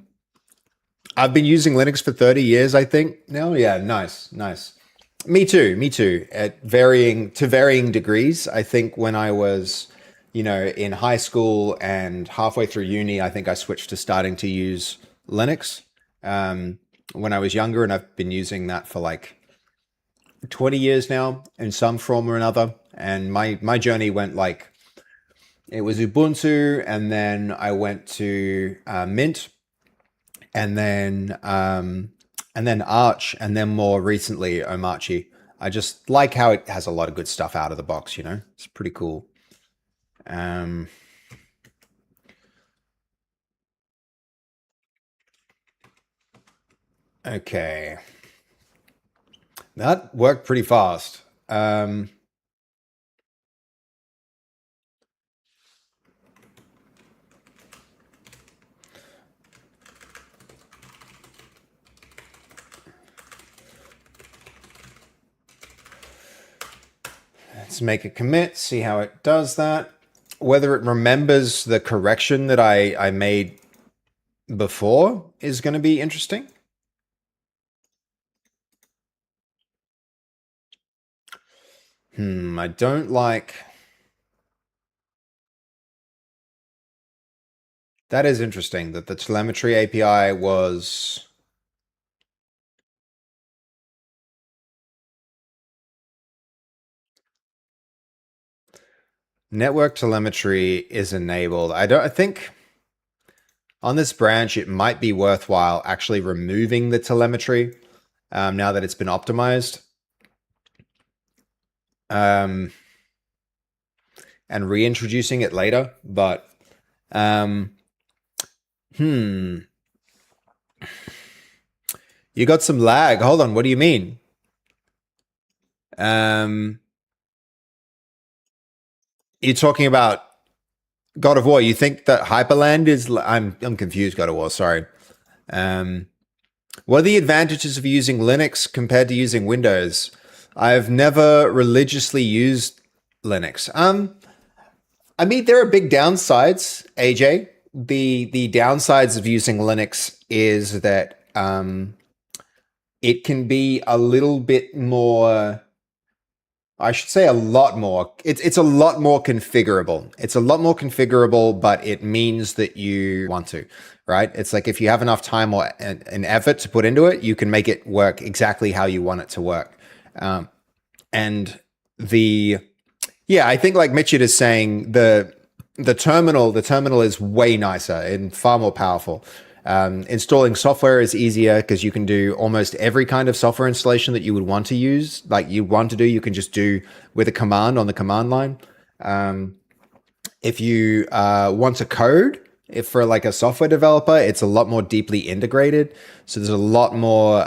been using Linux for 30 years, I think now. Yeah, nice. Me too. At varying degrees. I think when I was, you know, in high school and halfway through uni, I think I switched to starting to use Linux when I was younger, and I've been using that for like 20 years now in some form or another. And my journey went like, it was Ubuntu, and then I went to Mint, and then Arch, and then more recently Omachi. I just like how it has a lot of good stuff out of the box, you know? It's pretty cool. Okay. That worked pretty fast. Let's make a commit, see how it does that. Whether it remembers the correction that I made before is going to be interesting. I don't like... That is interesting that the telemetry API was. Network telemetry is enabled. I think on this branch, it might be worthwhile actually removing the telemetry now that it's been optimized. And reintroducing it later, but you got some lag. Hold on, what do you mean? You're talking about God of War. You think that Hyperland is? I'm confused. God of War. Sorry. What are the advantages of using Linux compared to using Windows? I've never religiously used Linux. I mean, there are big downsides, AJ. The downsides of using Linux is that it can be a little bit more. I should say a lot more. It's a lot more configurable. It's a lot more configurable, but it means that you want to, right? It's like if you have enough time or an effort to put into it, you can make it work exactly how you want it to work. And I think like Mitchell is saying, the terminal is way nicer and far more powerful. Installing software is easier because you can do almost every kind of software installation that you would want to use, you can just do with a command on the command line. If you want to code, if for like a software developer, it's a lot more deeply integrated. So there's a lot more,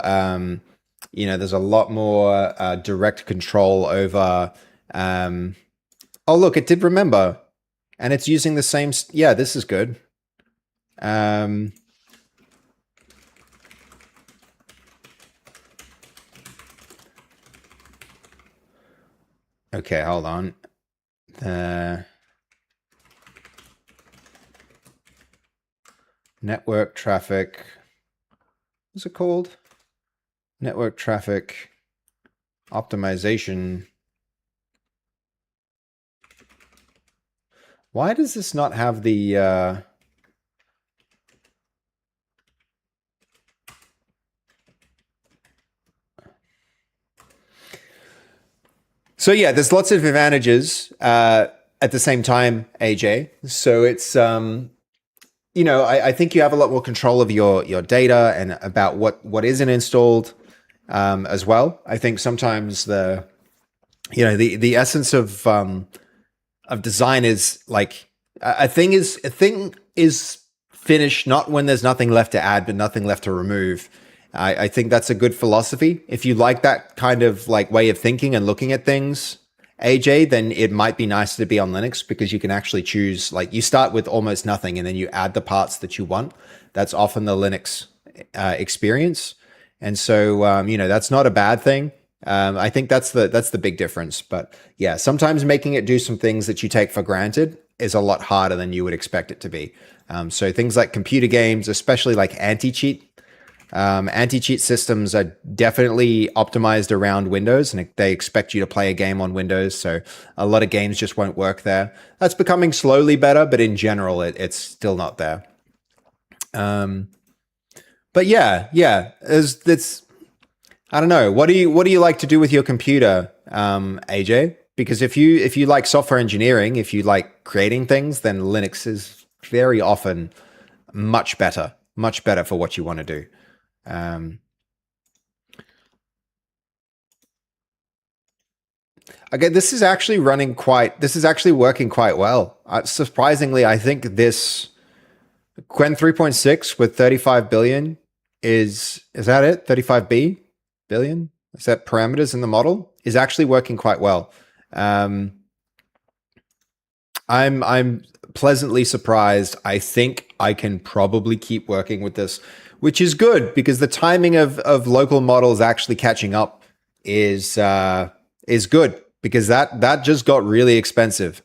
direct control over. Oh, look, it did remember, and it's using the same. Yeah, this is good. Okay, hold on. Network traffic. What's it called? Network traffic optimization. Why does this not have the So yeah, there's lots of advantages at the same time, AJ. So it's I think you have a lot more control of your data and about what isn't installed as well. I think sometimes the essence of design is like a thing is finished not when there's nothing left to add but nothing left to remove. I think that's a good philosophy. If you like that kind of like way of thinking and looking at things, AJ, then it might be nice to be on Linux because you can actually choose, like you start with almost nothing and then you add the parts that you want. That's often the Linux experience. And so, that's not a bad thing. I think that's the big difference. But yeah, sometimes making it do some things that you take for granted is a lot harder than you would expect it to be. So things like computer games, especially like anti-cheat systems are definitely optimized around Windows, and they expect you to play a game on Windows. So a lot of games just won't work there. That's becoming slowly better, but in general, it's still not there. But yeah, it's I don't know. What do you like to do with your computer, AJ? Because if you like software engineering, if you like creating things, then Linux is very often much better for what you want to do. Okay, this is actually working quite well. Surprisingly, I think this Quen 3.6 with 35 billion is that it? 35 billion? Is that parameters in the model? Is actually working quite well. I'm pleasantly surprised. I think I can probably keep working with this, which is good because the timing of local models actually catching up is good because that just got really expensive.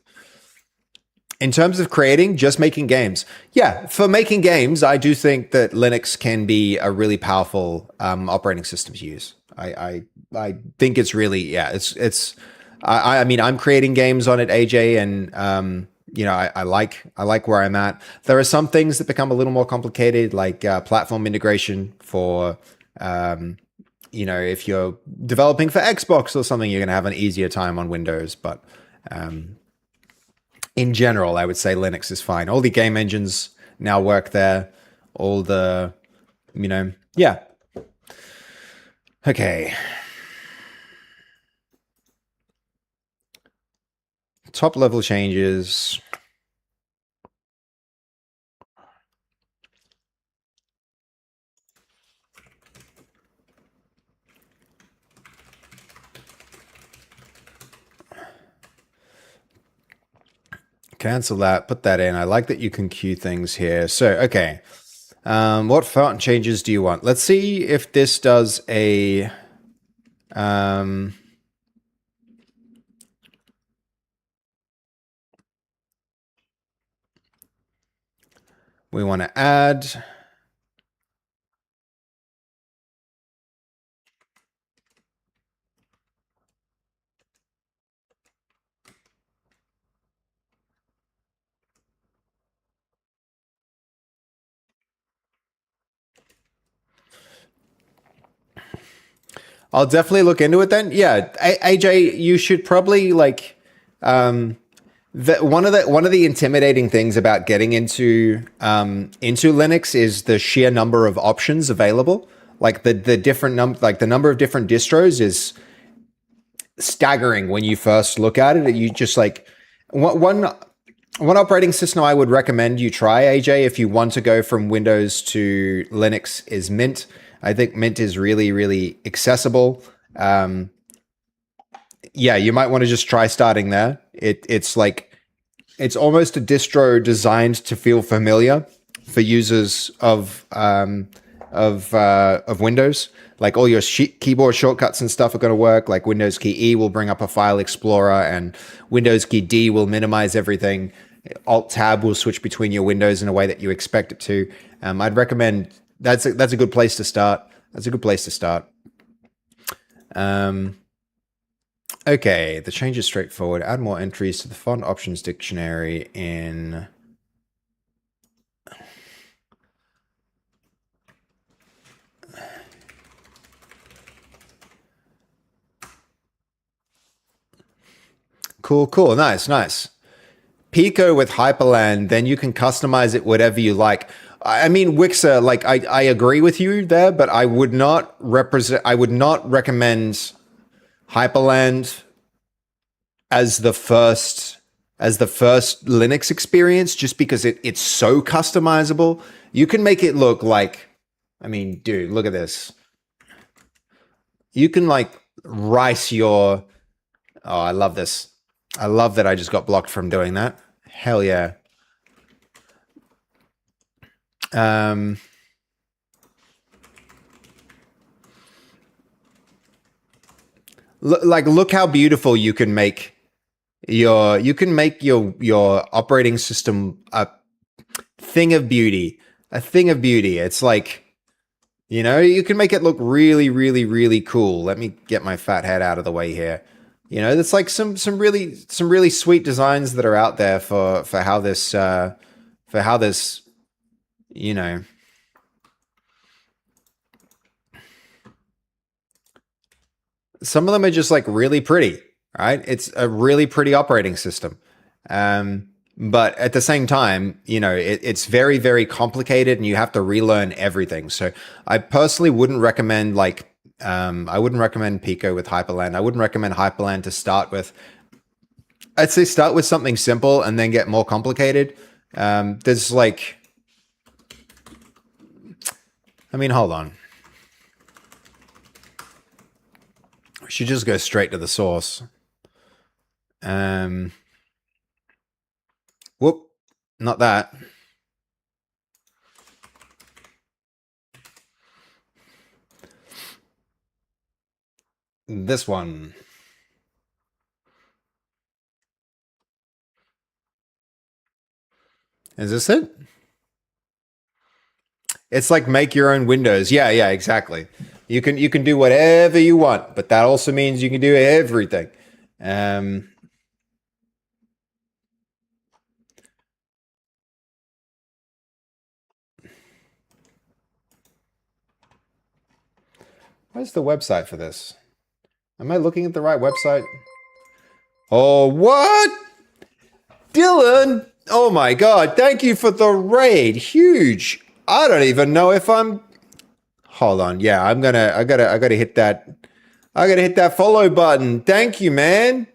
In terms of creating, just making games. Yeah, for making games, I do think that Linux can be a really powerful operating system to use. I think it's really, yeah, it's I mean, I'm creating games on it, AJ, and I like where I'm at. There are some things that become a little more complicated, like platform integration for, if you're developing for Xbox or something, you're going to have an easier time on Windows. But in general, I would say Linux is fine. All the game engines now work there. All the, yeah. Okay. Top level changes. Cancel that, put that in. I like that you can queue things here. So, okay. What font changes do you want? Let's see if this does a... we want to add... I'll definitely look into it then. Yeah, AJ, you should probably like one of the intimidating things about getting into Linux is the sheer number of options available. Like the number of different distros is staggering when you first look at it. You just like one operating system I would recommend you try, AJ, if you want to go from Windows to Linux is Mint. I think Mint is really, really accessible. Yeah, you might want to just try starting there. It's almost a distro designed to feel familiar for users of Windows. Like all your keyboard shortcuts and stuff are going to work. Like Windows key E will bring up a file explorer, and Windows key D will minimize everything. Alt tab will switch between your windows in a way that you expect it to. I'd recommend that's a good place to start. That's a good place to start. Okay, the change is straightforward. Add more entries to the font options dictionary in... Cool. Nice. Pico with Hyperland, then you can customize it whatever you like. I mean, Wixer, like I agree with you there, but I would not recommend Hyperland as the first Linux experience, just because it's so customizable. You can make it look like, I mean, dude, look at this. You can like rice your... Oh, I love this. I love that I just got blocked from doing that. Hell yeah. Look how beautiful you can make your operating system a thing of beauty. It's like, you can make it look really, really, really cool. Let me get my fat head out of the way here. There's like some really sweet designs that are out there for how this some of them are just like really pretty, right? It's a really pretty operating system. But at the same time, it's very, very complicated and you have to relearn everything. So I personally wouldn't recommend I wouldn't recommend Pico with Hyperland. I wouldn't recommend Hyperland to start with. I'd say start with something simple and then get more complicated. There's like, I mean, hold on. We should just go straight to the source. Whoop, not that. This one. Is this it? It's like make your own windows. Yeah, exactly. You can do whatever you want, but that also means you can do everything. Where's the website for this? Am I looking at the right website? Oh, what? Dylan! Oh my god, thank you for the raid. Huge. I don't even know if I'm... Hold on. Yeah, I gotta hit that. I gotta hit that follow button. Thank you, man.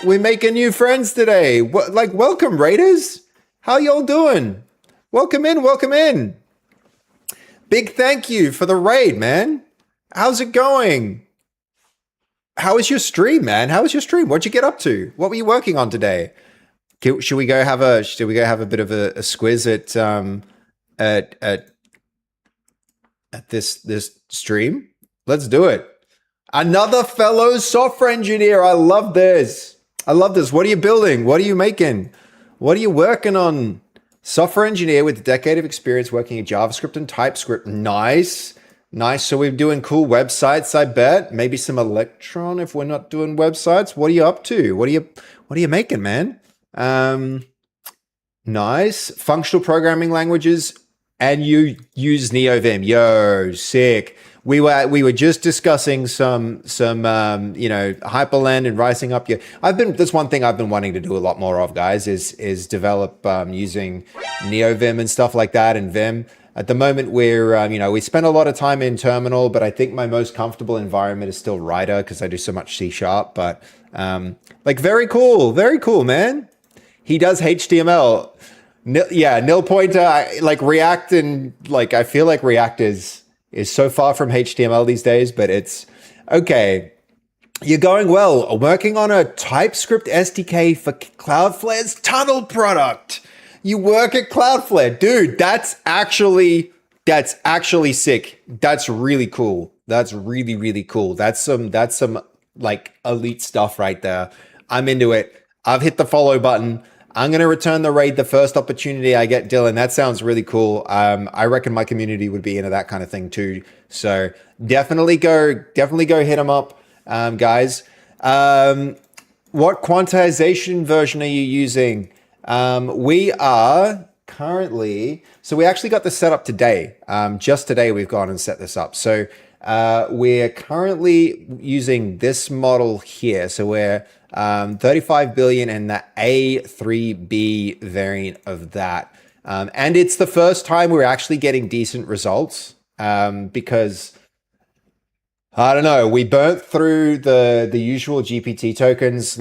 We're making new friends today. Welcome, raiders. How y'all doing? Welcome in, welcome in. Big thank you for the raid, man. How's it going? How was your stream, man? How was your stream? What'd you get up to? What were you working on today? Should we go have a bit of a squiz at this stream? Let's do it. Another fellow software engineer. I love this. I love this. What are you building? What are you making? What are you working on? Software engineer with a decade of experience working in JavaScript and TypeScript. Nice. Nice. So we're doing cool websites, I bet. Maybe some Electron if we're not doing websites. What are you up to? What are you making, man? Nice. Functional programming languages, and you use NeoVim. Yo, sick. We were just discussing some Hyperland and rising up. That's one thing I've been wanting to do a lot more of, guys, is develop using NeoVim and stuff like that, and Vim. At the moment, we spend a lot of time in terminal, but I think my most comfortable environment is still Rider because I do so much C#. But very cool, man. He does HTML. Nil pointer, React, and I feel like React is so far from HTML these days, but it's okay. You're going well. Working on a TypeScript SDK for Cloudflare's tunnel product. You work at Cloudflare, dude. That's actually sick. That's really cool. That's really, really cool. That's some elite stuff right there. I'm into it. I've hit the follow button. I'm going to return the raid the first opportunity I get, Dylan. That sounds really cool. I reckon my community would be into that kind of thing too. So definitely go hit them up, guys. What quantization version are you using? We are currently, so we actually got this set up today. Just today we've gone and set this up. So we're currently using this model here. So we're 35 billion and the A3B variant of that. And it's the first time we're actually getting decent results because, I don't know, we burnt through the usual GPT tokens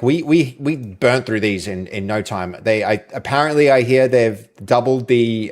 we burnt through these in no time. Apparently I hear they've doubled the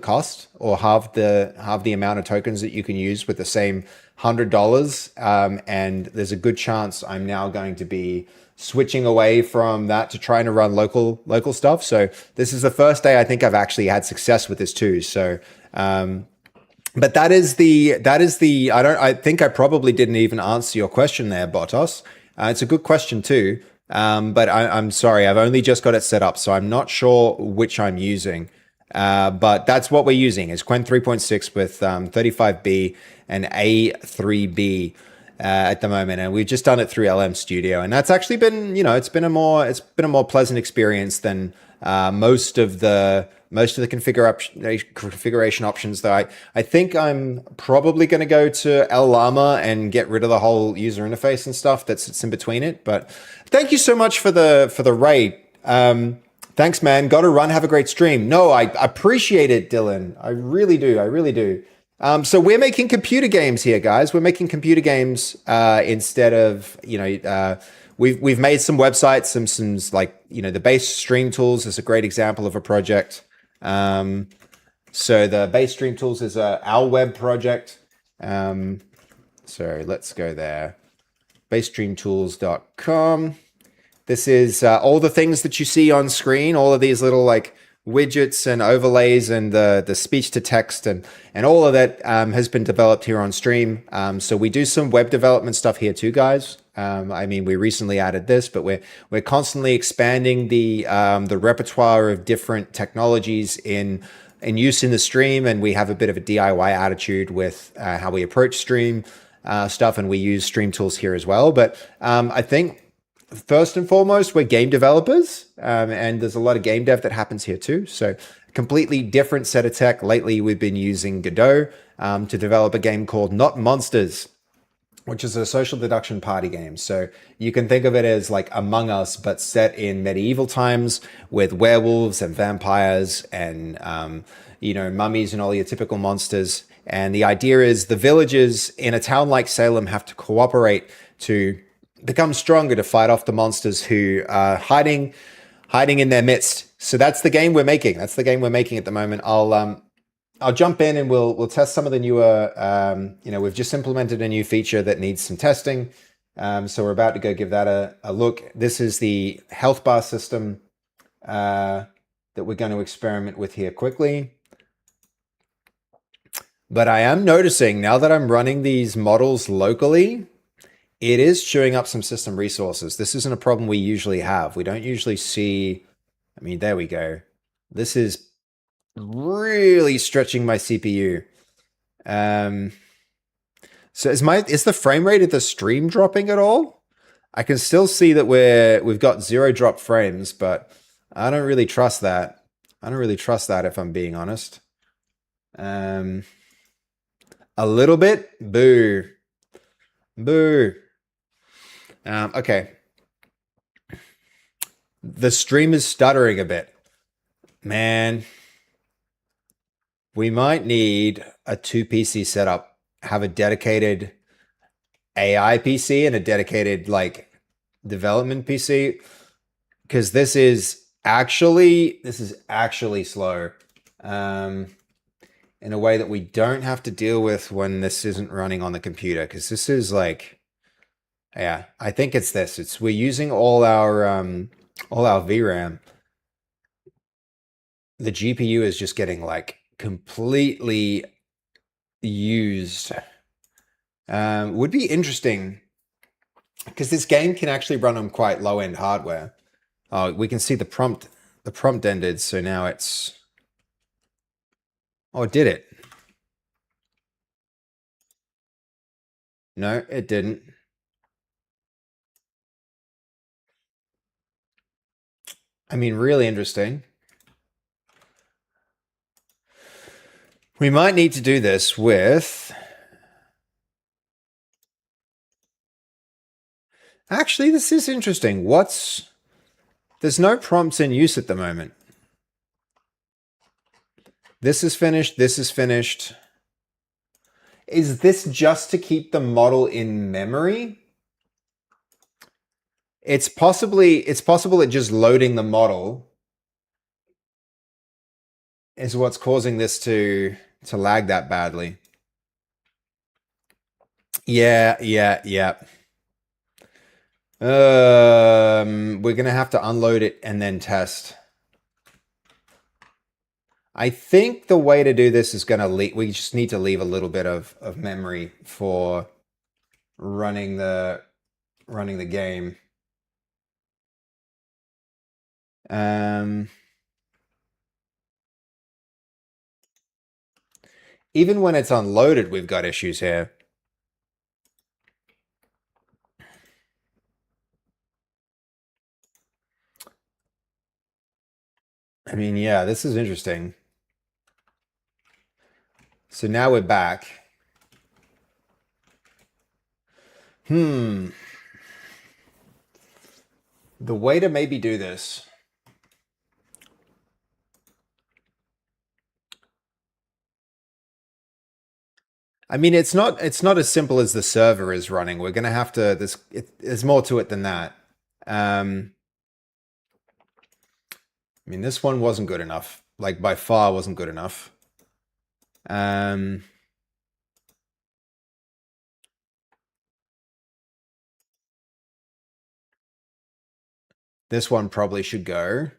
cost or halved the amount of tokens that you can use with the same $100. And there's a good chance I'm now going to be switching away from that to trying to run local stuff. So this is the first day I think I've actually had success with this too. So, but that is the, I think I probably didn't even answer your question there, Botos. It's a good question too. But I'm sorry, I've only just got it set up, so I'm not sure which I'm using. But that's what we're using is Qwen 3.6 with 35B and A3B at the moment, and we've just done it through LM Studio, and that's actually been, it's been a more pleasant experience than most of the configuration options. Though I think I'm probably going to go to El Llama and get rid of the whole user interface and stuff that sits in between it. But thank you so much for the raid. Thanks, man. Got to run. Have a great stream. No, I appreciate it, Dylan. I really do. So we're making computer games here, guys. We're making computer games instead of, we've made some websites, some the base stream tools is a great example of a project. So the base stream tools is our web project. So let's go there. basestreamtools.com. This is all the things that you see on screen, all of these little widgets and overlays and the speech to text and all of that has been developed here on stream. So we do some web development stuff here too, guys. We recently added this, but we're constantly expanding the repertoire of different technologies in use in the stream, and we have a bit of a DIY attitude with how we approach stream stuff, and we use stream tools here as well. But I think first and foremost, we're game developers, and there's a lot of game dev that happens here too. So completely different set of tech. Lately, we've been using Godot to develop a game called Not Monsters, which is a social deduction party game. So you can think of it as like Among Us, but set in medieval times with werewolves and vampires and, mummies and all your typical monsters. And the idea is the villagers in a town like Salem have to cooperate to become stronger to fight off the monsters who are hiding in their midst. So that's the game we're making. That's the game we're making at the moment. I'll jump in and we'll test some of the newer. We've just implemented a new feature that needs some testing. So we're about to go give that a look. This is the health bar system that we're going to experiment with here quickly. But I am noticing now that I'm running these models locally, it is chewing up some system resources. This isn't a problem we usually have. We don't usually see. I mean, there we go. This is really stretching my CPU. So is the frame rate of the stream dropping at all? I can still see that we've got 0 drop frames, but I don't really trust that. I don't really trust that if I'm being honest. A little bit. Boo. Boo. Okay. The stream is stuttering a bit. Man. We might need a 2 PC setup. Have a dedicated AI PC and a dedicated development PC. Because this is actually slow. In a way that we don't have to deal with when this isn't running on the computer, because this is I think it's this. We're using all our VRAM. The GPU is just getting completely used. Would be interesting because this game can actually run on quite low end hardware. Oh, we can see the prompt ended, so now it's. Oh, did it? No, it didn't. I mean, really interesting. We might need to do this with. Actually, this is interesting. There's no prompts in use at the moment. This is finished. This is finished. Is this just to keep the model in memory? It's possible that just loading the model is what's causing this to lag that badly. Yeah. We're gonna have to unload it and then test. I think the way to do this is we just need to leave a little bit of memory for running the game. Even when it's unloaded, we've got issues here. I mean, yeah, this is interesting. So now we're back. The way to maybe do this. I mean, it's not as simple as the server is running. We're gonna have to. There's more to it than that. I mean, this one wasn't good enough. By far wasn't good enough. This one probably should go.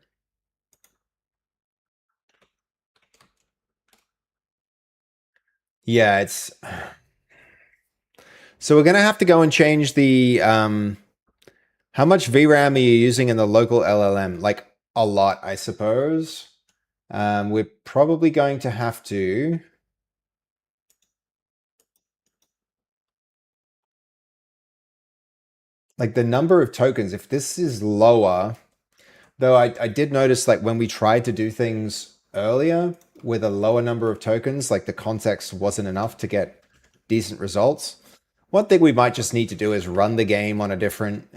Yeah, it's. So we're gonna have to go and change the. How much VRAM are you using in the local LLM? A lot, I suppose. We're probably going to have to. like the number of tokens, if this is lower, though I did notice like when we tried to do things earlier with a lower number of tokens, like the context wasn't enough to get decent results. One thing we might just need to do is run the game on a different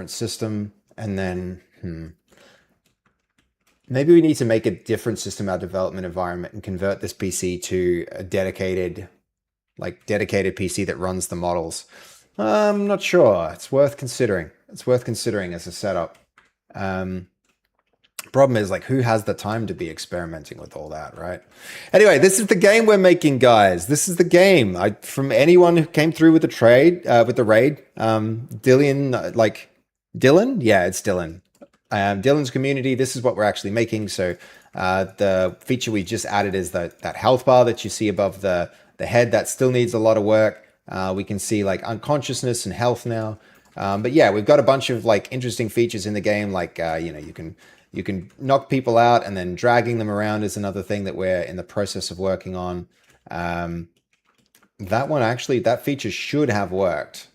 system, and then maybe we need to make a different system our development environment and convert this PC to a dedicated PC that runs the models. I'm not sure. It's worth considering. It's worth considering as a setup. Problem is, like, who has the time to be experimenting with all that, right? Anyway, this is the game we're making, guys. This is the game. From anyone who came through with the raid, Dylan? Yeah, it's Dylan. Dylan's community, this is what we're actually making. So the feature we just added is that health bar that you see above the head. That still needs a lot of work. We can see like unconsciousness and health now. But yeah, we've got a bunch of like interesting features in the game. Like, you can knock people out, and then dragging them around is another thing that we're in the process of working on. That feature should have worked.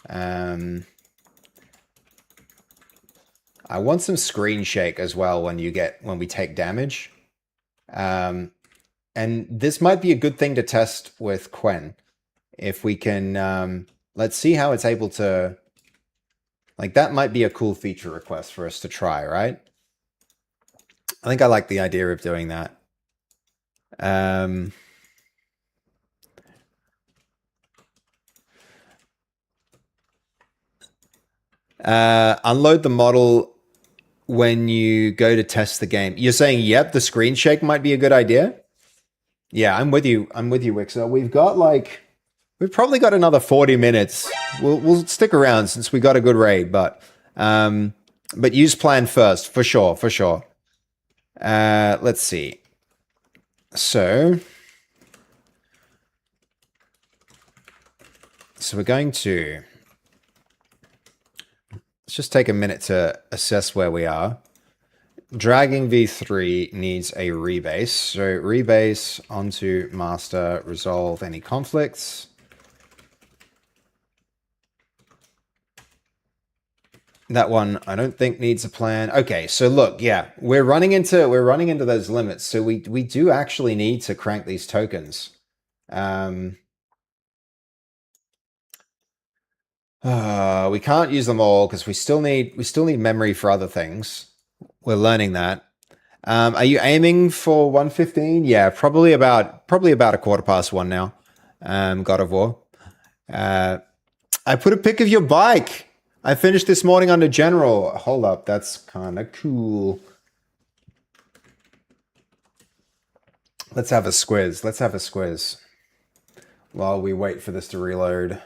I want some screen shake as well when we take damage. And this might be a good thing to test with Quen. If we can, let's see how it's able to, like, that might be a cool feature request for us to try, right? I think I like the idea of doing that. Unload the model when you go to test the game. You're saying, yep, the screen shake might be a good idea? Yeah, I'm with you. I'm with you, Wixer. We've probably got another 40 minutes. We'll stick around since we got a good raid, but use plan first, for sure, for sure. Let's see. So we're going to, let's just take a minute to assess where we are. Dragging v3 needs a rebase. So rebase onto master, resolve any conflicts. That one I don't think needs a plan. Okay, so look, yeah, we're running into those limits. So we do actually need to crank these tokens. We can't use them all because we still need memory for other things. We're learning that. Are you aiming for 1:15? Yeah, probably about 1:15 now. God of War. I put a pic of your bike. I finished this morning under general. Hold up, that's kind of cool. Let's have a squiz. Let's have a squiz while we wait for this to reload.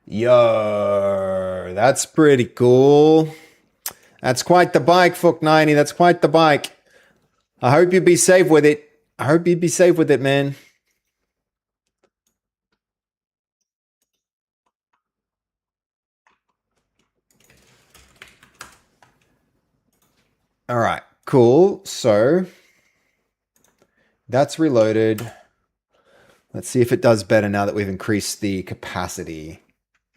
Yo, that's pretty cool. That's quite the bike, Fook90. That's quite the bike. I hope you be safe with it. I hope you be safe with it, man. All right, cool. So that's reloaded. Let's see if it does better now that we've increased the capacity.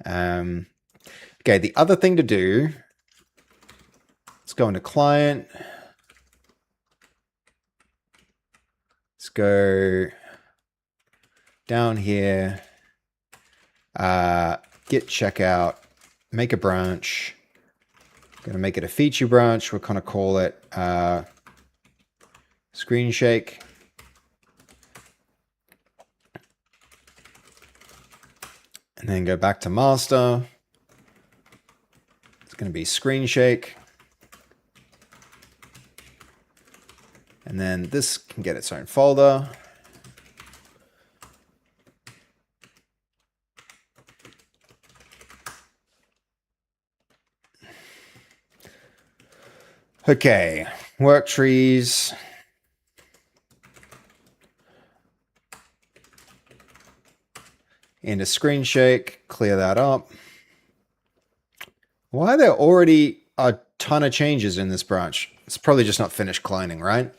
Okay, the other thing to do, let's go into client. Let's go down here, git checkout, make a branch. Going to make it a feature branch. We're going to call it screen shake. And then go back to master. It's going to be screen shake. And then this can get its own folder. Okay, work trees. Into screen shake, clear that up. Why are there already a ton of changes in this branch? It's probably just not finished cloning, right?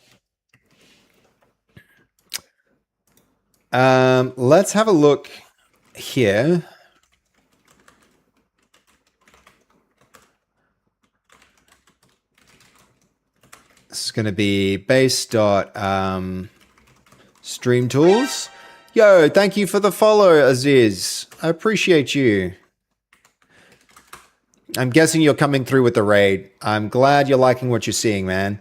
Let's have a look here. This is going to be base.stream tools. Yo, thank you for the follow, Aziz. I appreciate you. I'm guessing you're coming through with the raid. I'm glad you're liking what you're seeing, man.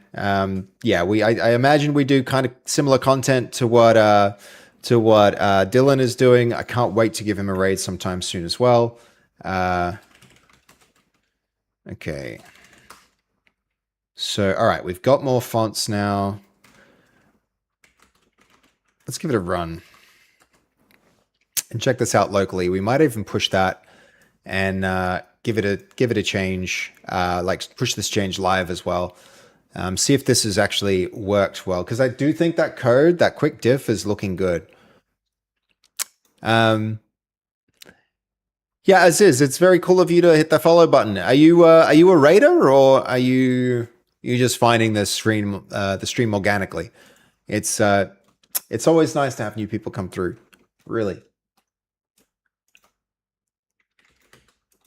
Yeah, I imagine we do kind of similar content to what Dylan is doing. I can't wait to give him a raid sometime soon as well. Okay. So, all right, we've got more fonts now. Let's give it a run and check this out locally. We might even push that and give it a change, like push this change live as well. See if this has actually worked well, because I do think that code, that quick diff, is looking good. Yeah, Aziz, it's very cool of you to hit the follow button. Are you a raider, or are you just finding the stream organically? It's always nice to have new people come through. Really.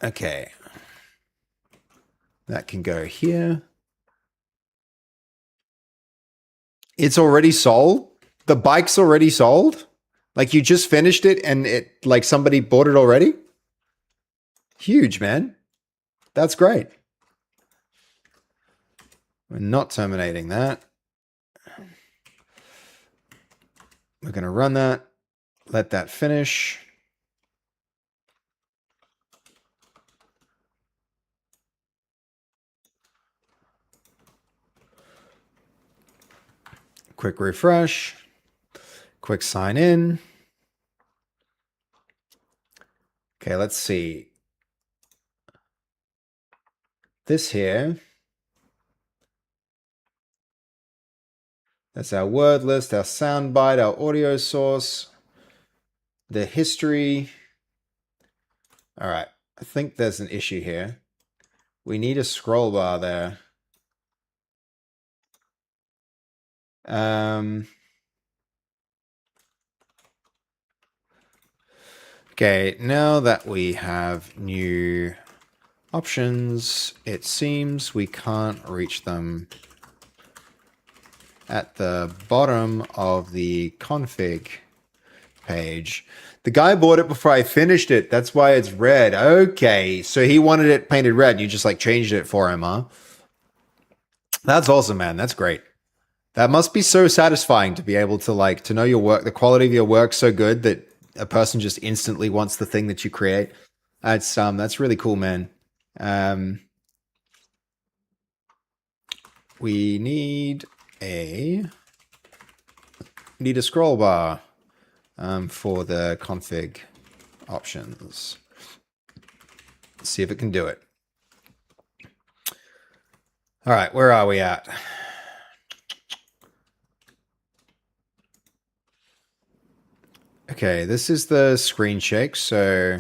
Okay. That can go here. It's already sold? The bike's already sold? Like you just finished it and it like somebody bought it already? Huge, man. That's great. We're not terminating that. We're going to run that. Let that finish. Quick refresh. Quick sign in. Okay, let's see. This here. That's our word list, our soundbite, our audio source, the history. All right, I think there's an issue here. We need a scroll bar there. Okay, now that we have new options, it seems we can't reach them at the bottom of the config page. The guy bought it before I finished it. That's why it's red. Okay, so he wanted it painted red. You just like changed it for him, huh? That's awesome, man. That's great. That must be so satisfying to be able to like to know your work, the quality of your work so good that a person just instantly wants the thing that you create. That's really cool, man. We need a scroll bar for the config options. Let's see if it can do it. All right, where are we at? Okay, this is the screen shake, so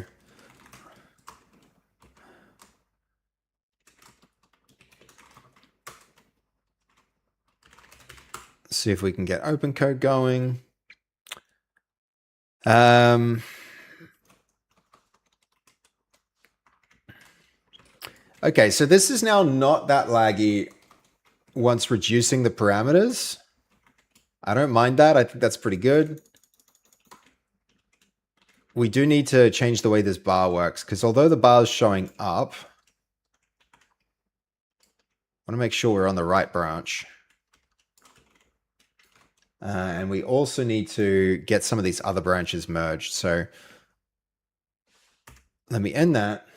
let's see if we can get open code going. Okay, so this is now not that laggy once reducing the parameters. I don't mind that. I think that's pretty good. We do need to change the way this bar works, because although the bar is showing up, I want to make sure we're on the right branch. And we also need to get some of these other branches merged. So let me end that.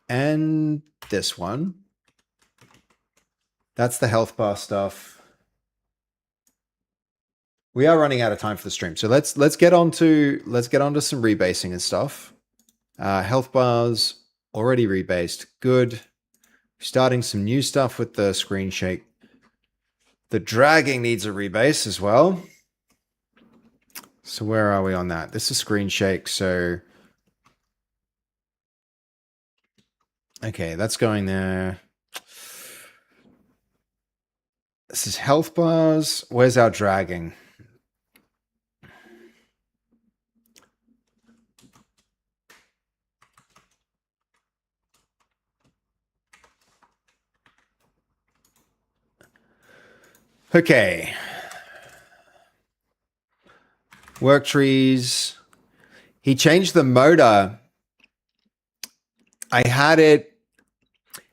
And this one. That's the health bar stuff. We are running out of time for the stream, so let's get on to some rebasing and stuff. Health bars already rebased, good. Starting some new stuff with the screen shake. The dragging needs a rebase as well. So where are we on that? This is screen shake, so okay, that's going there. This is health bars. Where's our dragging? Okay. Work trees. He changed the motor. I had it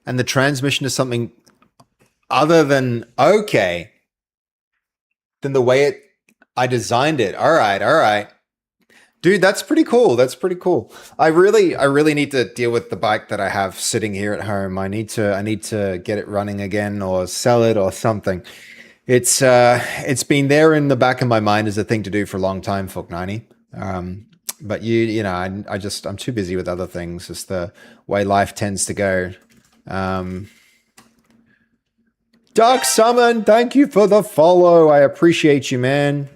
and the transmission to something other than okay. Than the way I designed it. All right. Dude, that's pretty cool. That's pretty cool. I really need to deal with the bike that I have sitting here at home. I need to get it running again or sell it or something. It's been there in the back of my mind as a thing to do for a long time, Fuck90. But I'm too busy with other things. It's the way life tends to go. Dark Summon, thank you for the follow. I appreciate you, man.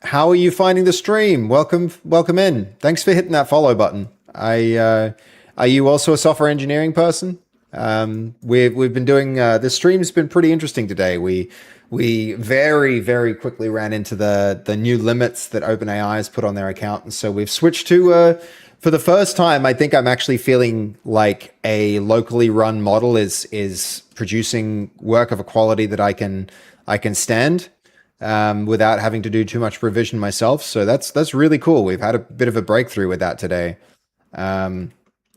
How are you finding the stream? Welcome in. Thanks for hitting that follow button. Are you also a software engineering person? We've been doing this stream's been pretty interesting today. We very, very quickly ran into the new limits that OpenAI has put on their account, and so we've switched to for the first time. I think I'm actually feeling like a locally run model is producing work of a quality that I can stand. Without having to do too much revision myself. So that's really cool. We've had a bit of a breakthrough with that today,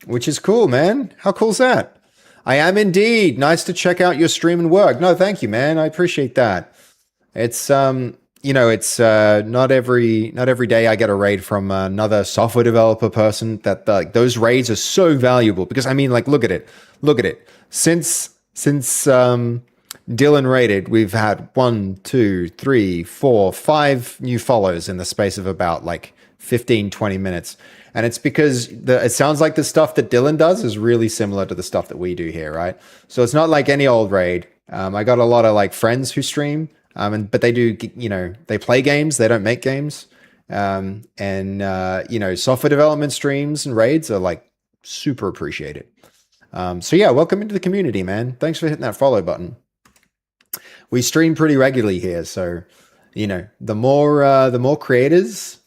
which is cool, man. How cool is that? I am indeed. Nice to check out your stream and work. No, thank you, man. I appreciate that. It's it's not every day I get a raid from another software developer person. That those raids are so valuable because I mean, like, look at it. Since Dylan rated, we've had 1, 2, 3, 4, 5 new follows in the space of about like 15, 20 minutes. And it's because it sounds like the stuff that Dylan does is really similar to the stuff that we do here, right? So it's not like any old raid. I got a lot of like friends who stream, but they do, they play games, they don't make games. Software development streams and raids are like super appreciated. So yeah, welcome into the community, man. Thanks for hitting that follow button. We stream pretty regularly here, so the more creators,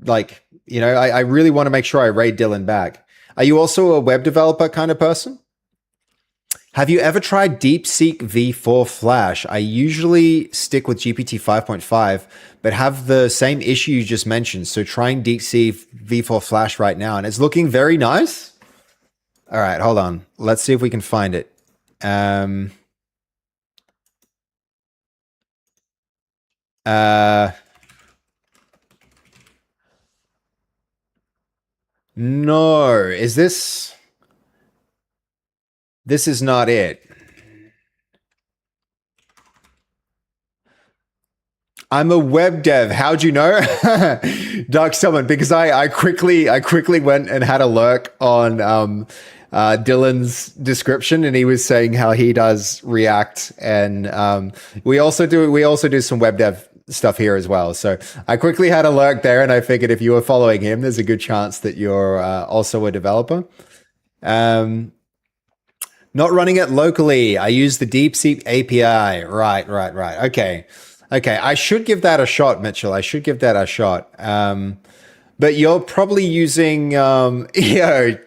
I really want to make sure I raid Dylan back. Are you also a web developer kind of person? Have you ever tried DeepSeek V4 Flash? I usually stick with GPT 5.5, but have the same issue you just mentioned. So trying DeepSeek V4 Flash right now, and it's looking very nice. All right, hold on. Let's see if we can find it. No, this is not it. I'm a web dev. How'd you know? Dark Summon, because I quickly went and had a lurk on Dylan's description, and he was saying how he does React, and we also do some web dev stuff here as well. So I quickly had a lurk there, and I figured if you were following him, there's a good chance that you're also a developer. Not running it locally. I use the DeepSeek API. Right. Okay. I should give that a shot, Mitchell. I should give that a shot. But you're probably using,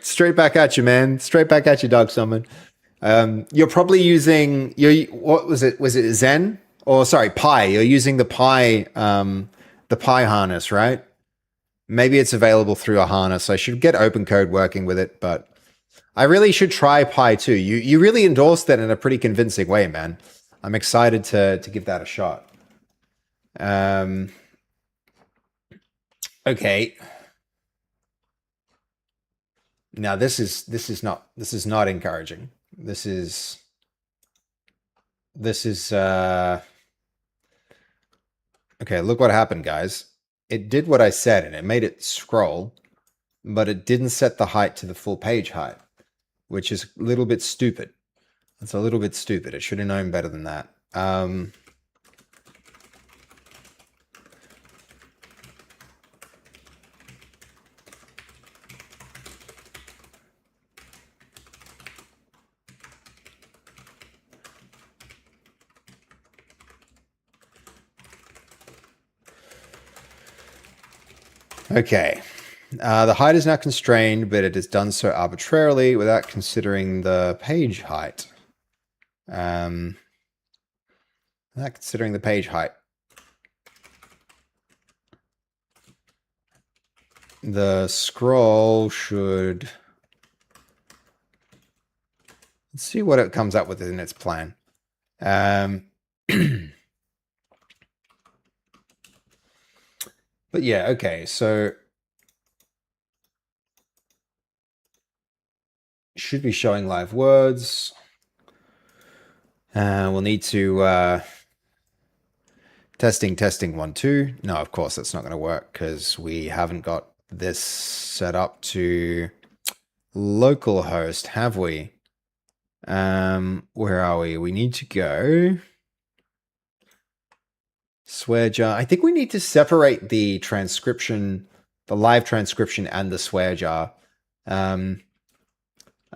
straight back at you, man. Straight back at you, Dark Summon. You're probably using, what was it? Was it Zen? Or sorry, Pi. You're using the Pi harness, right? Maybe it's available through a harness. I should get OpenCode working with it, but I really should try Pi too. You really endorsed that in a pretty convincing way, man. I'm excited to give that a shot. Okay. Now this is not encouraging. This is okay, look what happened, guys. It did what I said, and it made it scroll, but it didn't set the height to the full page height, which is a little bit stupid. It's a little bit stupid. It should have known better than that. Okay. The height is now constrained, but it is done so arbitrarily without considering the page height. Not considering the page height. The scroll should... Let's see what it comes up with in its plan. But yeah, okay, so should be showing live words. We'll need to testing 1 2. No, of course that's not going to work because we haven't got this set up to localhost, have we? Where are we? We need to go swear jar. I think we need to separate the transcription, the live transcription and the swear jar. I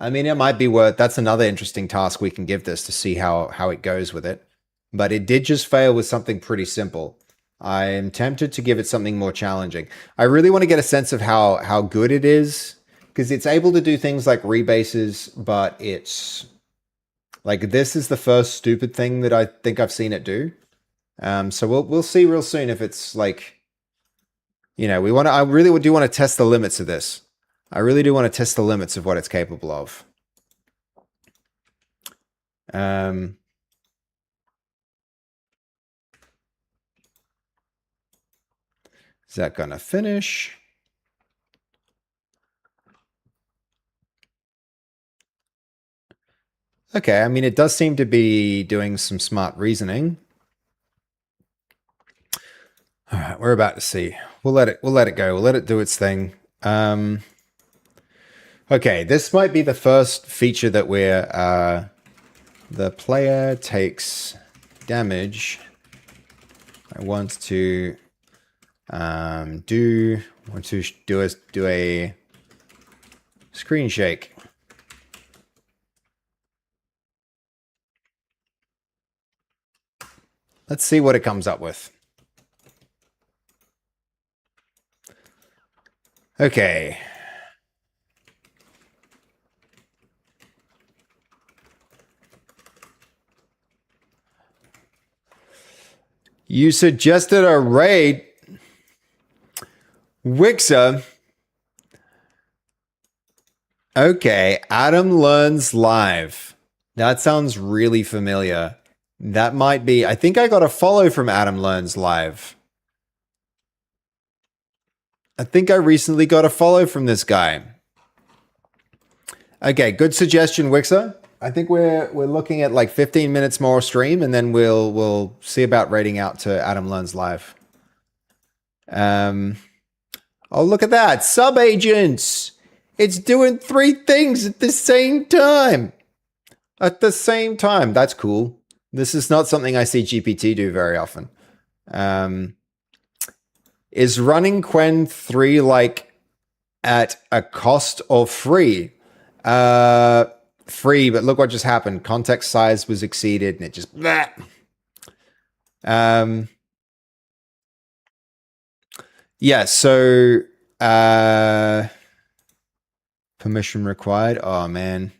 mean, it might be worth, that's another interesting task we can give this to see how it goes with it. But it did just fail with something pretty simple. I am tempted to give it something more challenging. I really want to get a sense of how good it is, because it's able to do things like rebases, but it's like, this is the first stupid thing that I think I've seen it do. So we'll see real soon if it's like, you know, I really do want to test the limits of this. I really do want to test the limits of what it's capable of. Is that going to finish? Okay, I mean, it does seem to be doing some smart reasoning. All right, we're about to see. We'll let it go. We'll let it do its thing. Okay, this might be the first feature that we're the player takes damage. I want to do a screen shake. Let's see what it comes up with. Okay. You suggested a raid. Wixer. Okay, Adam Learns Live. That sounds really familiar. That might be... I think I got a follow from Adam Learns Live. I think I recently got a follow from this guy. Okay, good suggestion, Wixer. I think we're looking at like 15 minutes more stream, and then we'll see about rating out to Adam Learns Live. Oh, look at that. Sub-agents. It's doing 3 things at the same time. At the same time. That's cool. This is not something I see GPT do very often. Is running Quen 3 like at a cost or free? Free, but look what just happened. Context size was exceeded and it just... Yeah, so permission required. Oh man.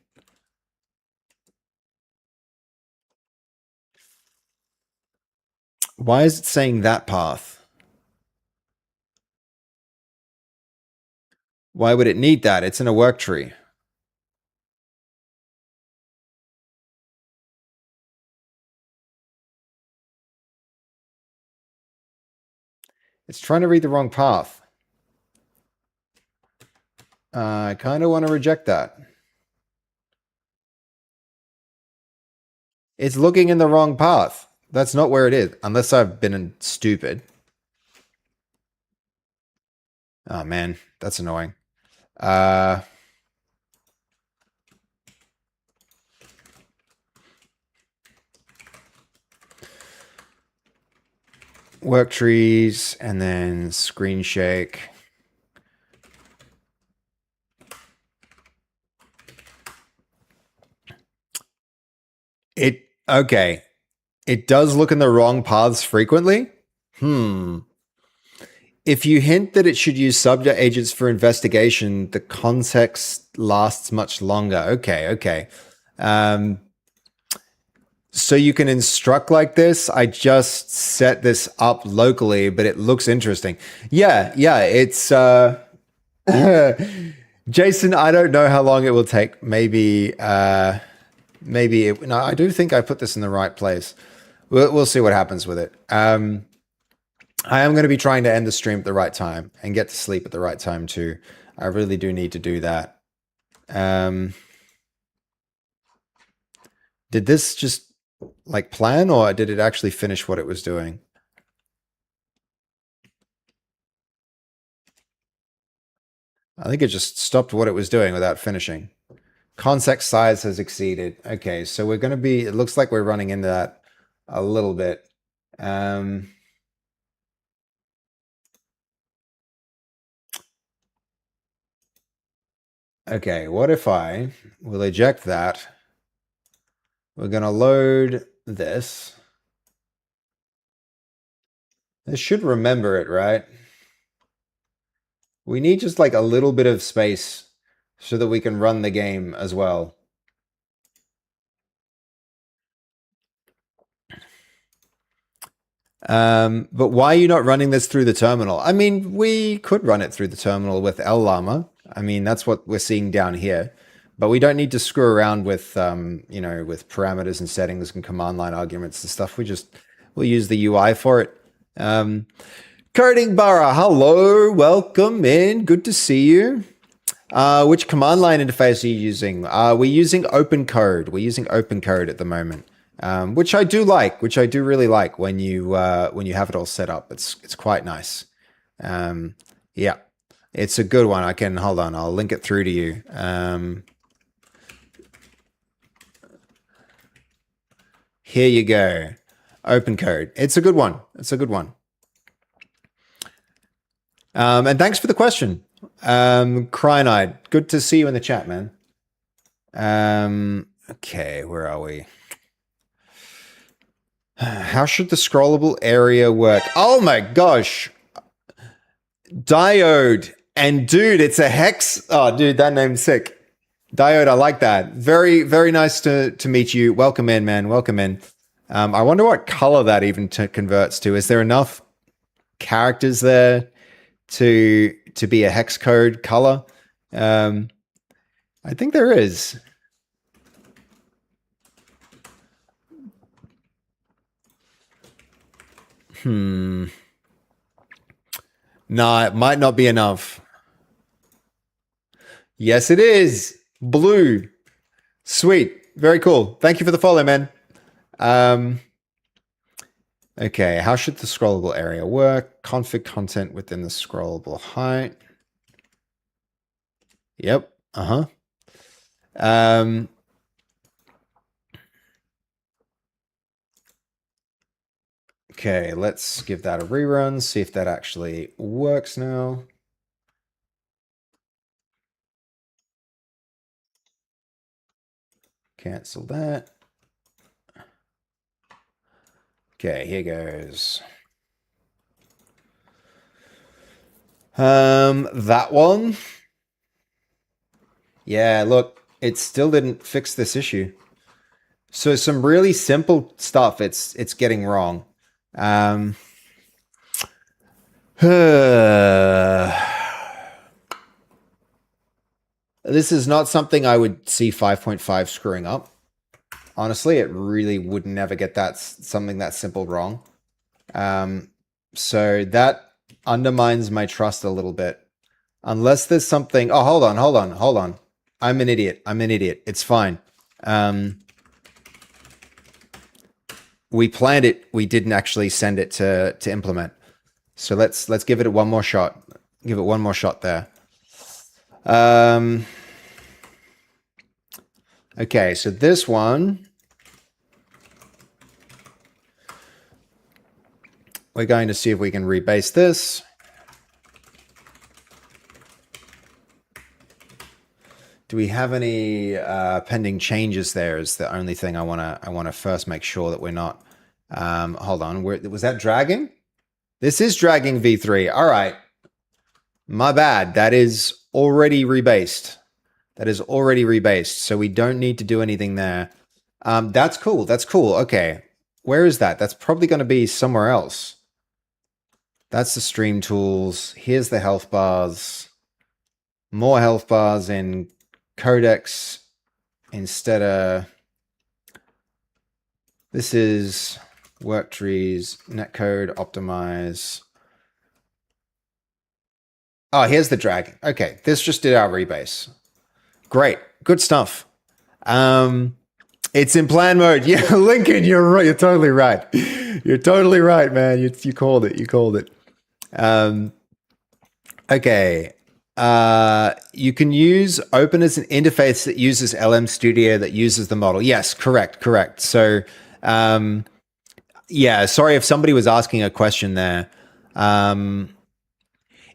Why is it saying that path? Why would it need that? It's in a work tree. It's trying to read the wrong path. I kind of want to reject that. It's looking in the wrong path. That's not where it is, unless I've been stupid. Oh man, that's annoying. Work trees and then screen shake. Okay. It does look in the wrong paths frequently. If you hint that it should use subject agents for investigation, the context lasts much longer. Okay. so you can instruct like this. I just set this up locally, but it looks interesting. Yeah, it's Jason, I don't know how long it will take. Maybe no, I do think I put this in the right place. We'll see what happens with it. I am going to be trying to end the stream at the right time and get to sleep at the right time too. I really do need to do that. Did this just like plan, or did it actually finish what it was doing? I think it just stopped what it was doing without finishing. Context size has exceeded. Okay, so we're going to be, it looks like we're running into that a little bit. Okay, what if I will eject that? We're going to load this. This should remember it, right? We need just like a little bit of space so that we can run the game as well. But why are you not running this through the terminal? I mean, we could run it through the terminal with LLama. I mean, that's what we're seeing down here. But we don't need to screw around with, you know, with parameters and settings and command line arguments and stuff. We'll use the UI for it. Coding Barra, hello, welcome in. Good to see you. Which command line interface are you using? We're using OpenCode. We're using OpenCode at the moment, which I do like. Which I do really like when you have it all set up. It's quite nice. Yeah, it's a good one. I can hold on. I'll link it through to you. Here you go. OpenCode. It's a good one. It's a good one. And thanks for the question. Cryonide, good to see you in the chat, man. Okay, where are we? How should the scrollable area work? Oh my gosh. Diode. And dude, it's a hex. Oh, dude, that name's sick. Diode, I like that. Very, very nice to meet you. Welcome in, man. Welcome in. I wonder what color that even converts to. Is there enough characters there to be a hex code color? I think there is. No, it might not be enough. Yes, it is. Blue. Sweet. Very cool. Thank you for the follow, man. Okay, how should the scrollable area work? Config content within the scrollable height. Yep. Okay, let's give that a rerun, see if that actually works now. Cancel that. Okay, here goes. That one. Yeah, look, it still didn't fix this issue. So some really simple stuff it's getting wrong. This is not something I would see 5.5 screwing up. Honestly, it really would never get something that simple wrong. So that undermines my trust a little bit. Unless there's something... Oh, hold on. I'm an idiot. It's fine. We planned it. We didn't actually send it to implement. So let's give it one more shot. Give it one more shot there. Okay, so this one, we're going to see if we can rebase this. Do we have any pending changes there? Is the only thing I wanna first make sure that we're not. Hold on, was that dragging? This is dragging v3. All right, my bad. That is already rebased. So we don't need to do anything there. That's cool. That's cool. Okay. Where is that? That's probably going to be somewhere else. That's the stream tools. Here's the health bars. More health bars in Codex instead of... This is work trees, netcode, optimize. Oh, here's the dragon. Okay, this just did our rebase. Great. Good stuff. It's in plan mode. Yeah, Lincoln, you're right. You're totally right. You're totally right, man. You called it. You called it. Okay. You can use open as an interface that uses LM Studio that uses the model. Yes, correct. So, yeah, sorry if somebody was asking a question there.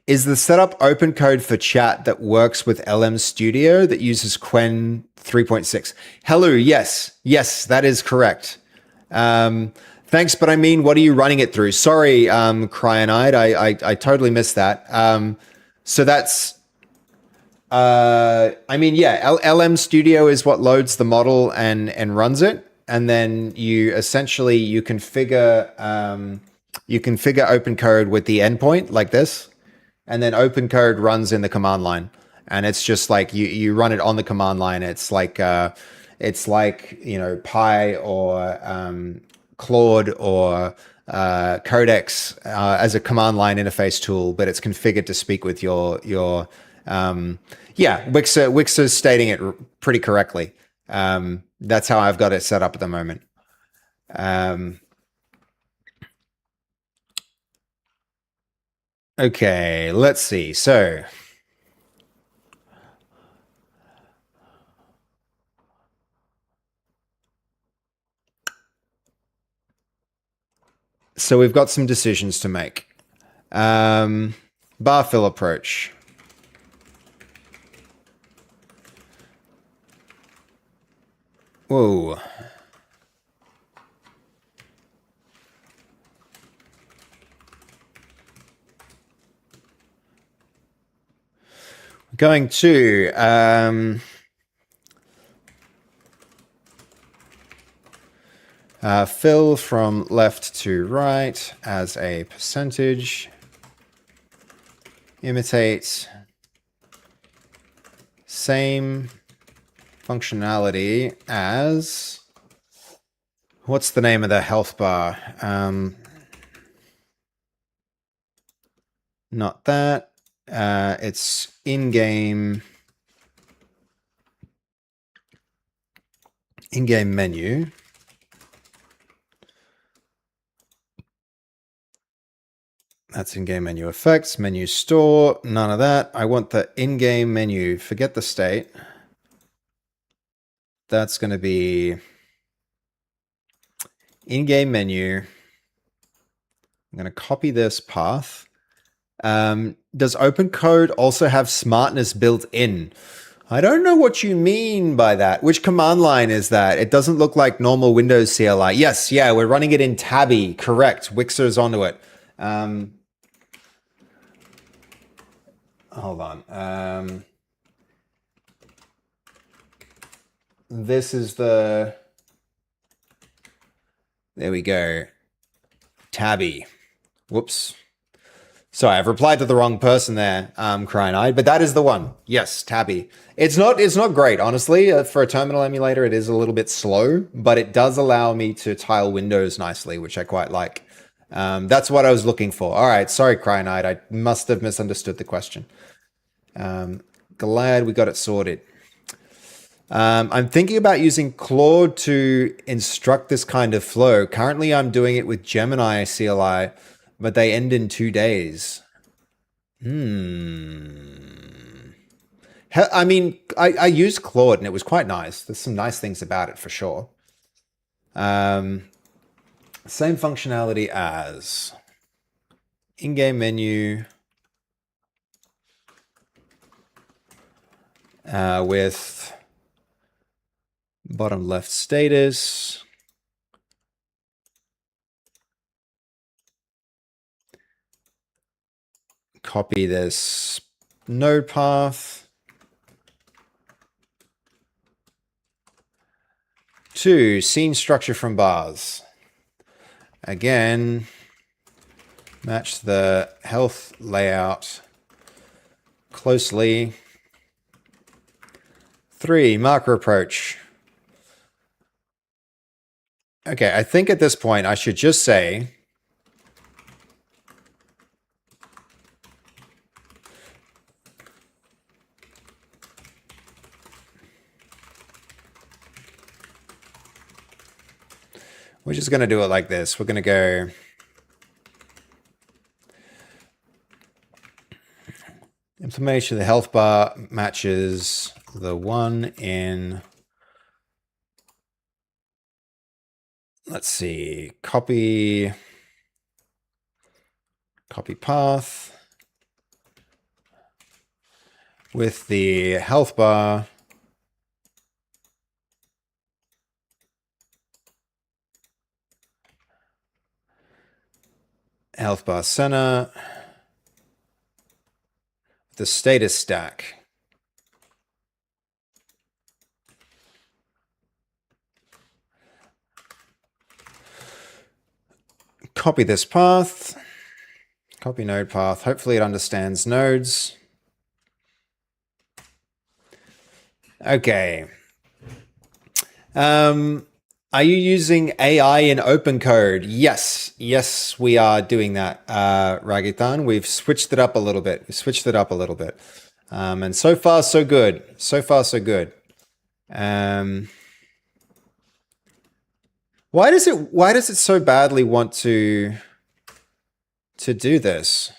Is the setup open code for chat that works with LM Studio that uses Quen 3.6? Hello, yes, that is correct. Thanks, but I mean, what are you running it through? Sorry, Cryanide, I totally missed that. So that's, I mean, yeah, LM Studio is what loads the model and runs it, and then you essentially you configure open code with the endpoint like this. And then open code runs in the command line, and it's just like you run it on the command line. It's like Pi or Claude or Codex as a command line interface tool, but it's configured to speak with your Wixer's stating it pretty correctly. That's how I've got it set up at the moment. Okay, let's see. So we've got some decisions to make. Bar fill approach. Whoa. Going to fill from left to right as a percentage. Imitate. Same functionality as... What's the name of the health bar? Not that. It's in-game menu. That's in-game menu effects, menu store, none of that. I want the in-game menu. Forget the state. That's going to be in-game menu. I'm going to copy this path. Does OpenCode also have smartness built in? I don't know what you mean by that. Which command line is that? It doesn't look like normal Windows CLI. Yes, yeah, we're running it in Tabby. Correct. Wixer's onto it. Hold on. This is the... There we go. Tabby. Whoops. Sorry, I've replied to the wrong person there, Crying-Eyed, but that is the one. Yes, Tabby. It's not great, honestly. For a terminal emulator, it is a little bit slow, but it does allow me to tile windows nicely, which I quite like. That's what I was looking for. All right, sorry, Crying-Eyed. I must have misunderstood the question. Glad we got it sorted. I'm thinking about using Claude to instruct this kind of flow. Currently, I'm doing it with Gemini CLI, but they end in 2 days. I mean, I used Claude and it was quite nice. There's some nice things about it for sure. Same functionality as in-game menu with bottom left status. Copy this node path 2, scene structure from bars. Again, match the health layout closely. 3, marker approach. Okay, I think at this point I should just say we're just going to do it like this. We're going to go information of the health bar matches the one in, let's see, copy path with the health bar center, the status stack. Copy this path, copy node path. Hopefully it understands nodes. Okay. Are you using AI in OpenCode? Yes, we are doing that, Ragitan. We've switched it up a little bit. And so far, so good. Why does it so badly want to do this?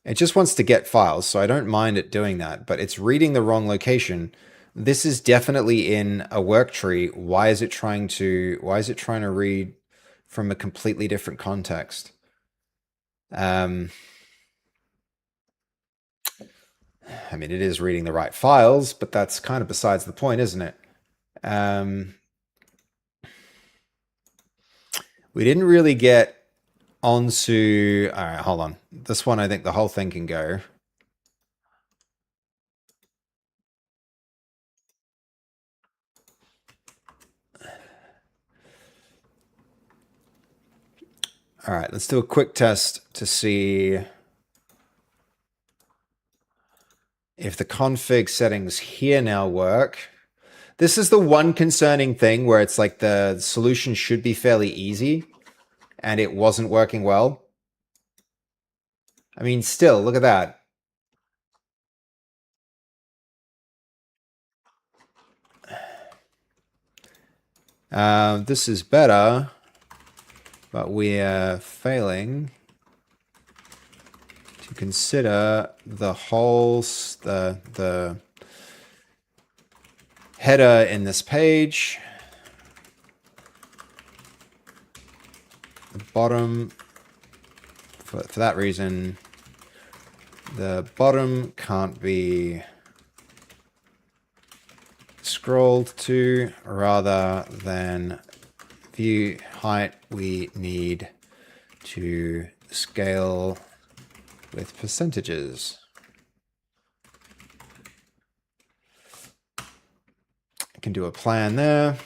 It just wants to get files, so I don't mind it doing that, but it's reading the wrong location. This is definitely in a work tree. Why is it trying to read from a completely different context? I mean, it is reading the right files, but that's kind of besides the point, isn't it? We didn't really get onto... All right, hold on. This one, I think the whole thing can go. All right, let's do a quick test to see if the config settings here now work. This is the one concerning thing where it's like the solution should be fairly easy and it wasn't working well. I mean, still, look at that. This is better, but we're failing to consider the whole, the header in this page. The bottom, for that reason, the bottom can't be scrolled to. Rather than view height, we need to scale with percentages. I can do a plan there.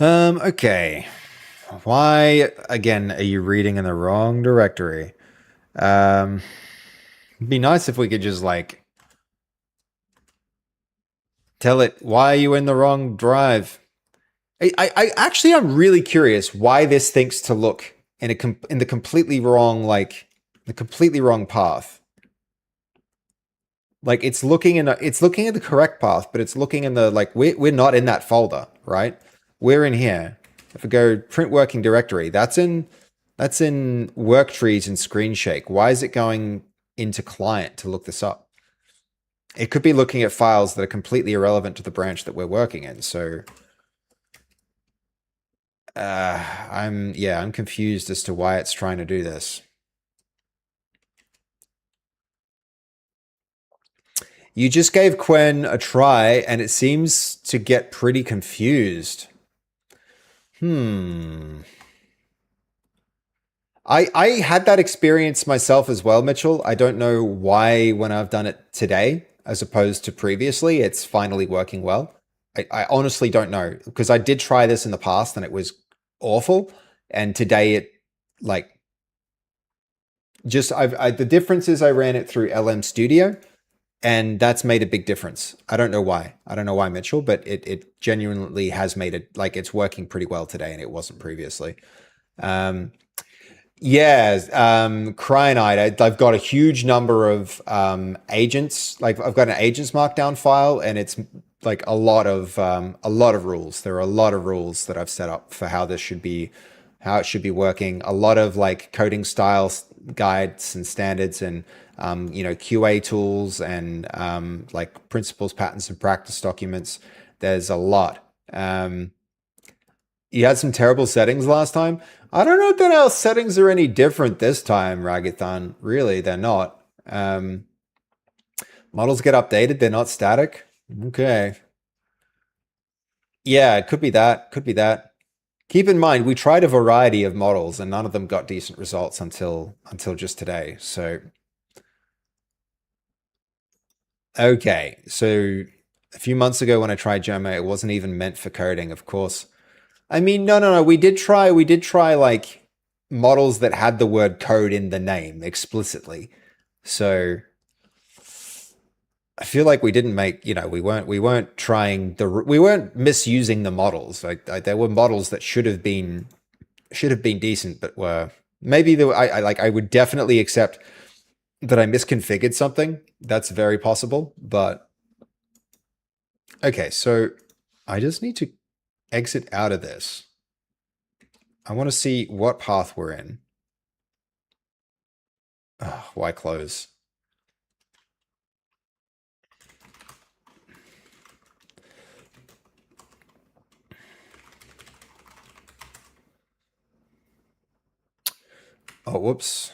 Okay. Why, again, are you reading in the wrong directory? It'd be nice if we could just, like, tell it, why are you in the wrong drive? I actually, I'm really curious why this thinks to look in the completely wrong, like, the completely wrong path. Like, it's looking at the correct path, but it's looking in the, like, we're not in that folder, right? We're in here. If we go print working directory, that's in work trees and screen shake. Why is it going into client to look this up? It could be looking at files that are completely irrelevant to the branch that we're working in. So I'm confused as to why it's trying to do this. You just gave Quen a try and it seems to get pretty confused. I had that experience myself as well, Mitchell. I don't know why when I've done it today as opposed to previously, it's finally working well. I honestly don't know because I did try this in the past and it was awful. And today it like just the difference is I ran it through LM Studio and that's made a big difference. I don't know why. I don't know why, Mitchell, but it genuinely has made it like it's working pretty well today and it wasn't previously. Yeah, Cryonite. I've got a huge number of agents. Like I've got an agents markdown file, and it's like a lot of rules. There are a lot of rules that I've set up for how this should be, how it should be working. A lot of like coding styles guides and standards, and QA tools, and like principles, patterns, and practice documents. There's a lot. You had some terrible settings last time. I don't know that our settings are any different this time, Ragathan. Really, they're not. Models get updated. They're not static. Okay. Yeah, it could be that. Could be that. Keep in mind, we tried a variety of models and none of them got decent results until just today. So, okay. So a few months ago when I tried Gemma, it wasn't even meant for coding, of course. I mean, no. We did try like models that had the word code in the name explicitly. So I feel like we didn't make, we weren't trying we weren't misusing the models. Like there were models that should have been decent, but were maybe I would definitely accept that I misconfigured something. That's very possible, but okay. So I just need to exit out of this. I want to see what path we're in. Oh, why close? Oh, whoops.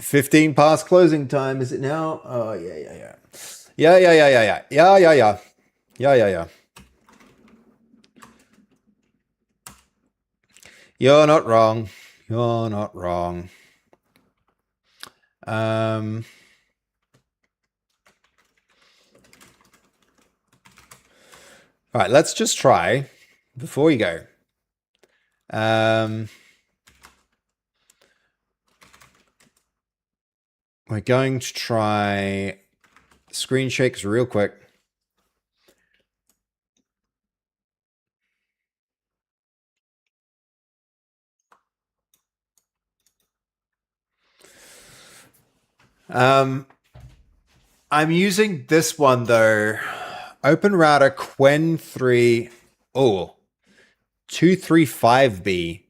$15 past closing time, is it now? Oh, yeah. Yeah. You're not wrong. You're not wrong. All right, let's just try before you go. We're going to try screen shakes real quick. I'm using this one though. Open router Quen 3. Oh, 235B.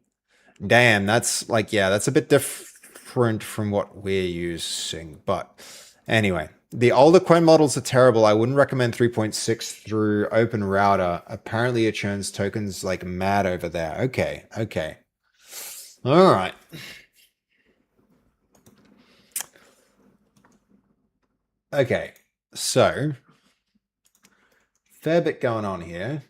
Damn, that's like, yeah, that's a bit different from what we're using. But anyway, the older Quen models are terrible. I wouldn't recommend 3.6 through Open Router. Apparently it churns tokens like mad over there. Okay. All right. Okay, so fair bit going on here.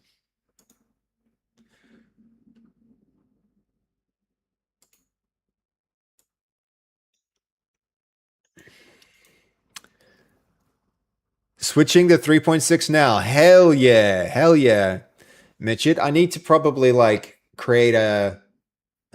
Switching to 3.6 now. Hell yeah. Mitchit, I need to probably like create a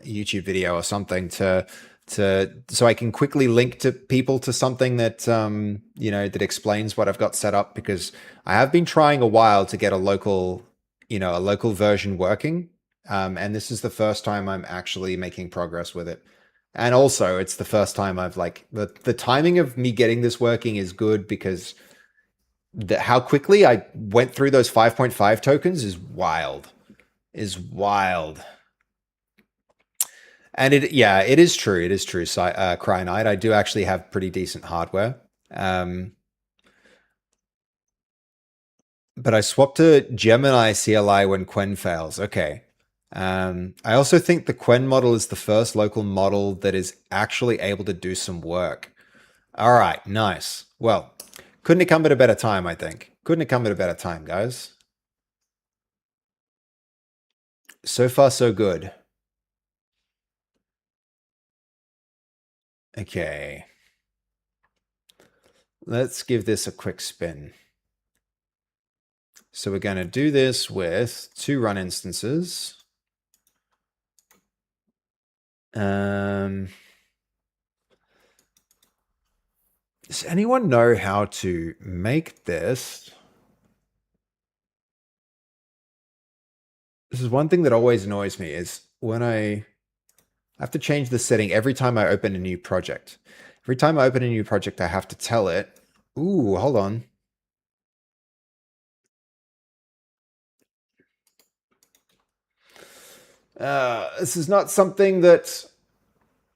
YouTube video or something to so I can quickly link to people to something that that explains what I've got set up, because I have been trying a while to get a local version working, and this is the first time I'm actually making progress with it. And also it's the first time I've like the timing of me getting this working is good, because how quickly I went through those 5.5 tokens is wild. And it is true. It is true. So, Cryonite, I do actually have pretty decent hardware. But I swapped to Gemini CLI when Quen fails. Okay. I also think the Quen model is the first local model that is actually able to do some work. All right, nice. Well, couldn't have come at a better time, I think. Couldn't have come at a better time, guys. So far, so good. Okay. Let's give this a quick spin. So we're going to do this with 2 run instances. Does anyone know how to make this? This is one thing that always annoys me is when I have to change the setting every time I open a new project. Every time I open a new project, I have to tell it, ooh, hold on. This is not something that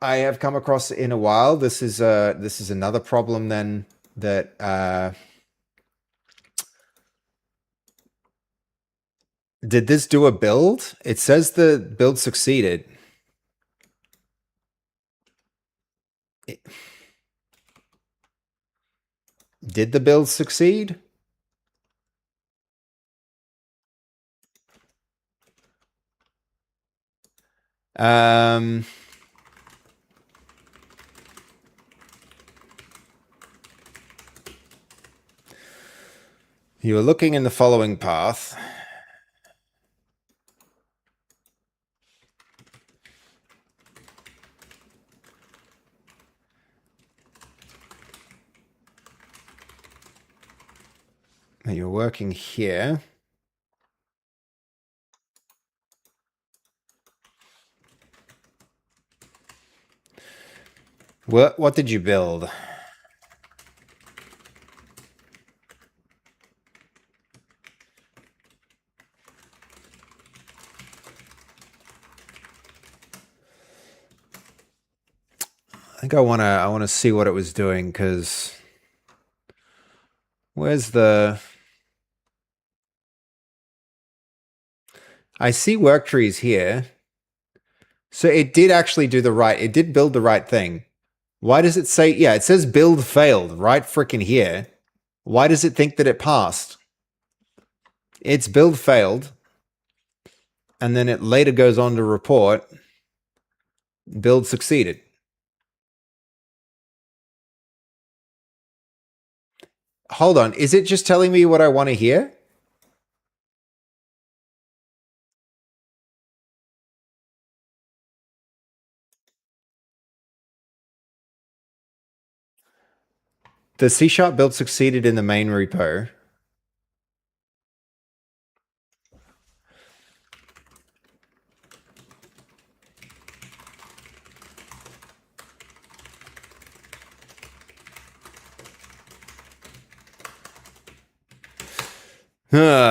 I have come across in a while. This is another problem then that did this do a build? It says the build succeeded. Did the build succeed? You are looking in the following path. You're working here. What did you build? I think I wanna see what it was doing because where's the I see work trees here. So it did actually do it did build the right thing. Why does it say, yeah, it says build failed right freaking here. Why does it think that it passed? Its build failed. And then it later goes on to report build succeeded. Hold on, is it just telling me what I want to hear? The C# build succeeded in the main repo.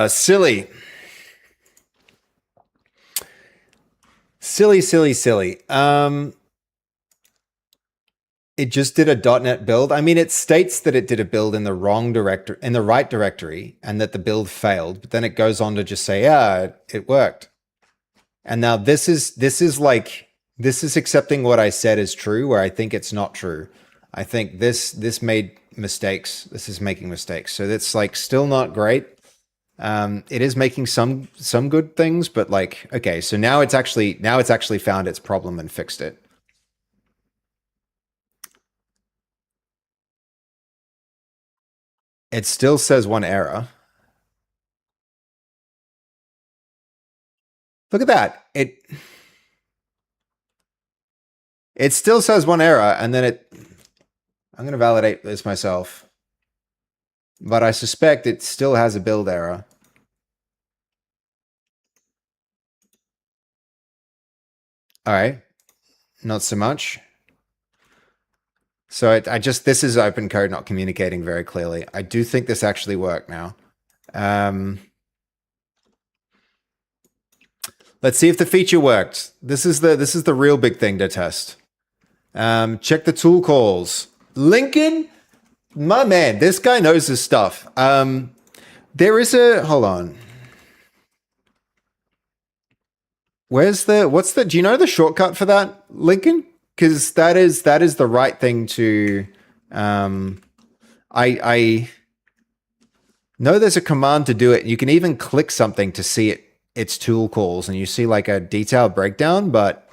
Silly. Silly. It just did a .NET build. I mean, it states that it did a build in the right directory, and that the build failed. But then it goes on to just say, yeah, it worked. And now this is accepting what I said is true, where I think it's not true. I think this made mistakes. This is making mistakes. So that's like still not great. It is making some good things, but like, okay, so now it's actually found its problem and fixed it. It still says 1 error. Look at that. It still says 1 error, and then I'm going to validate this myself. But I suspect it still has a build error. All right. Not so much. So this is open code not communicating very clearly. I do think this actually worked now. Let's see if the feature worked. This is the real big thing to test. Check the tool calls. Lincoln, my man, this guy knows his stuff. There is hold on. Do you know the shortcut for that, Lincoln? Because that is the right thing to, I know there's a command to do it. You can even click something to see it its tool calls, and you see like a detailed breakdown, but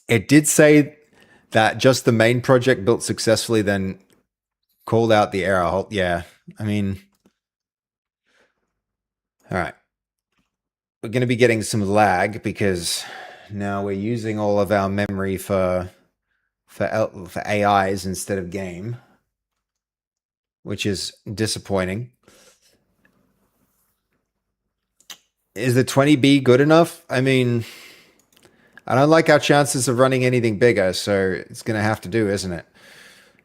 it did say that just the main project built successfully, then called out the error. Yeah, I mean, all right. We're going to be getting some lag because now we're using all of our memory for AIs instead of game, which is disappointing. Is the 20B good enough? I mean, I don't like our chances of running anything bigger, so it's going to have to do, isn't it?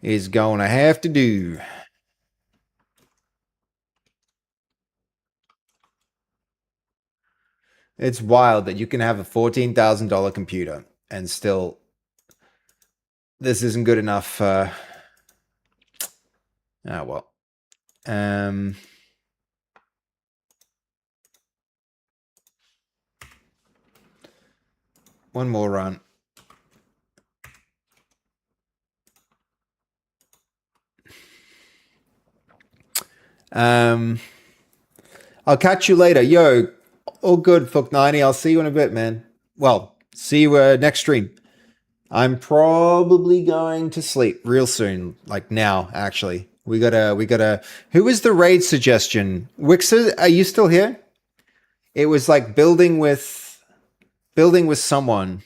It's going to have to do. It's wild that you can have a $14,000 computer and still this isn't good enough. Oh, well. One more run. I'll catch you later. Yo, all good, Fuck90. I'll see you in a bit, man. Well, see you next stream. I'm probably going to sleep real soon, like now, actually. We gotta. Who was the raid suggestion? Wixer, are you still here? It was like building with someone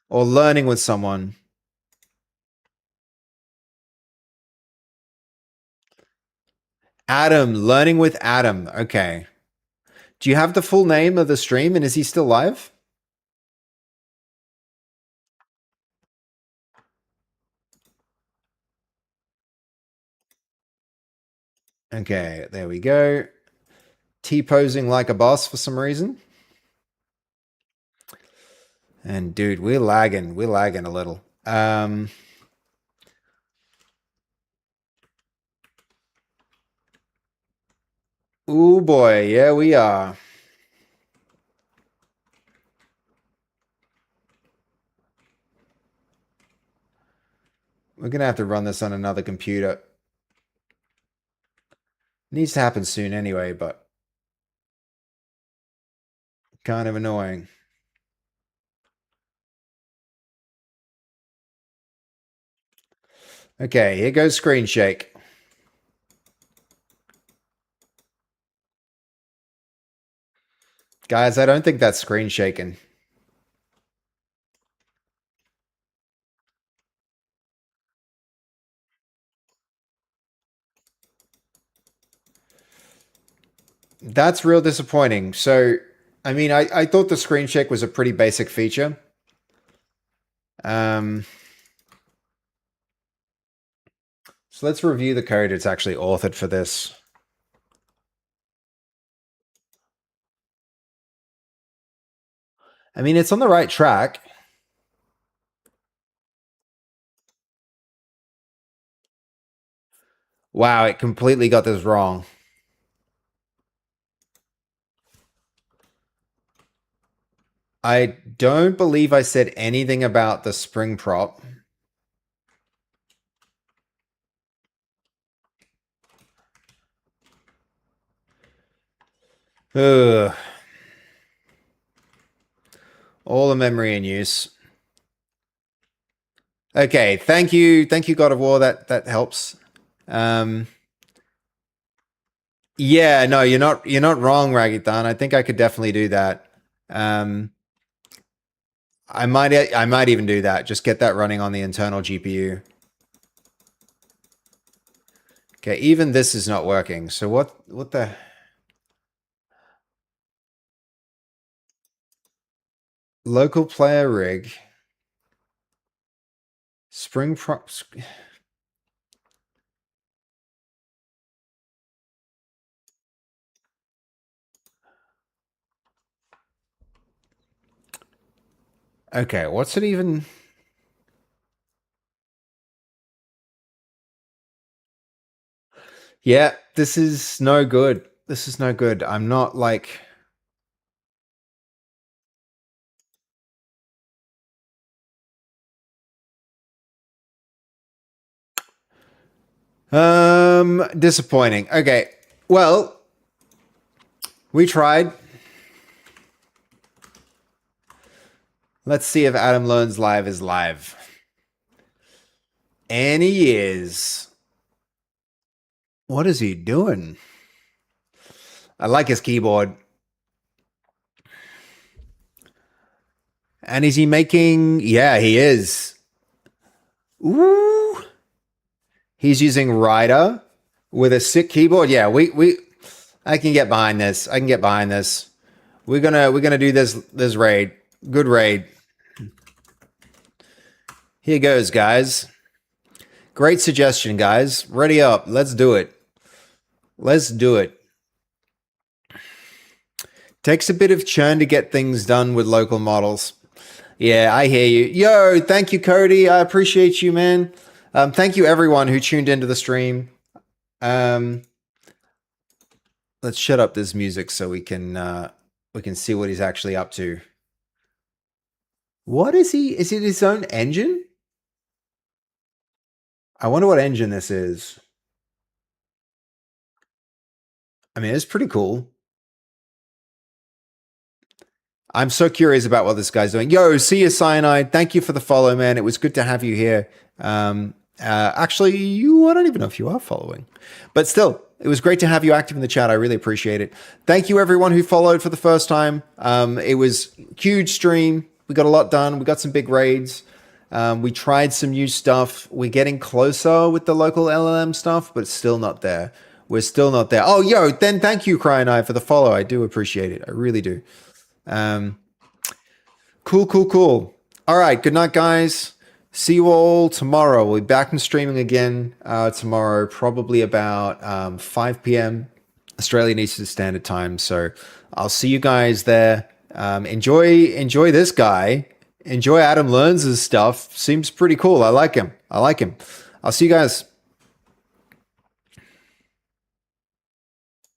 or learning with someone. Adam, learning with Adam. Okay. Do you have the full name of the stream, and is he still live? Okay, there we go. T-posing like a boss for some reason. And dude, we're lagging. We're lagging a little. Oh boy, yeah, we are. We're gonna have to run this on another computer. Needs to happen soon anyway, but kind of annoying. Okay, here goes screen shake. Guys, I don't think that's screen shaking. That's real disappointing. So, I mean, I thought the screen shake was a pretty basic feature. So let's review the code it's actually authored for this. I mean, it's on the right track. Wow, it completely got this wrong. I don't believe I said anything about the spring prop. Ugh. All the memory in use. Okay, thank you, God of War. That helps. Yeah, no, you're not wrong, Ragitan. I think I could definitely do that. I might even do that. Just get that running on the internal GPU. Okay, even this is not working. So what the local player rig spring prop. Okay, what's it even? Yeah, this is no good. This is no good. I'm not like... Disappointing. Okay, Well, we tried. Let's see if Adam Learns Live is live. And he is. What is he doing? I like his keyboard. And is he making... Yeah, he is. Ooh. He's using Rider with a sick keyboard. Yeah, I can get behind this. I can get behind this. We're gonna do this raid. Good raid. Here goes, guys. Great suggestion, guys. Ready up. Let's do it. Let's do it. Takes a bit of churn to get things done with local models. Yeah, I hear you. Yo, thank you, Cody. I appreciate you, man. Thank you, everyone who tuned into the stream. Let's shut up this music so we can see what he's actually up to. What is he? Is it his own engine? I wonder what engine this is. I mean, it's pretty cool. I'm so curious about what this guy's doing. Yo, see you, Cyanide. Thank you for the follow, man. It was good to have you here. Actually, I don't even know if you are following. But still, it was great to have you active in the chat. I really appreciate it. Thank you, everyone who followed for the first time. It was a huge stream. We got a lot done. We got some big raids. We tried some new stuff. We're getting closer with the local LLM stuff, but it's still not there. We're still not there. Oh, yo, then thank you, Cryonite, for the follow. I do appreciate it. I really do. Cool. All right. Good night, guys. See you all tomorrow. We'll be back in streaming again tomorrow, probably about 5 p.m. Australian Eastern Standard Time. So I'll see you guys there. Enjoy this guy. Enjoy Adam Learns his stuff. Seems pretty cool. I like him. I'll see you guys.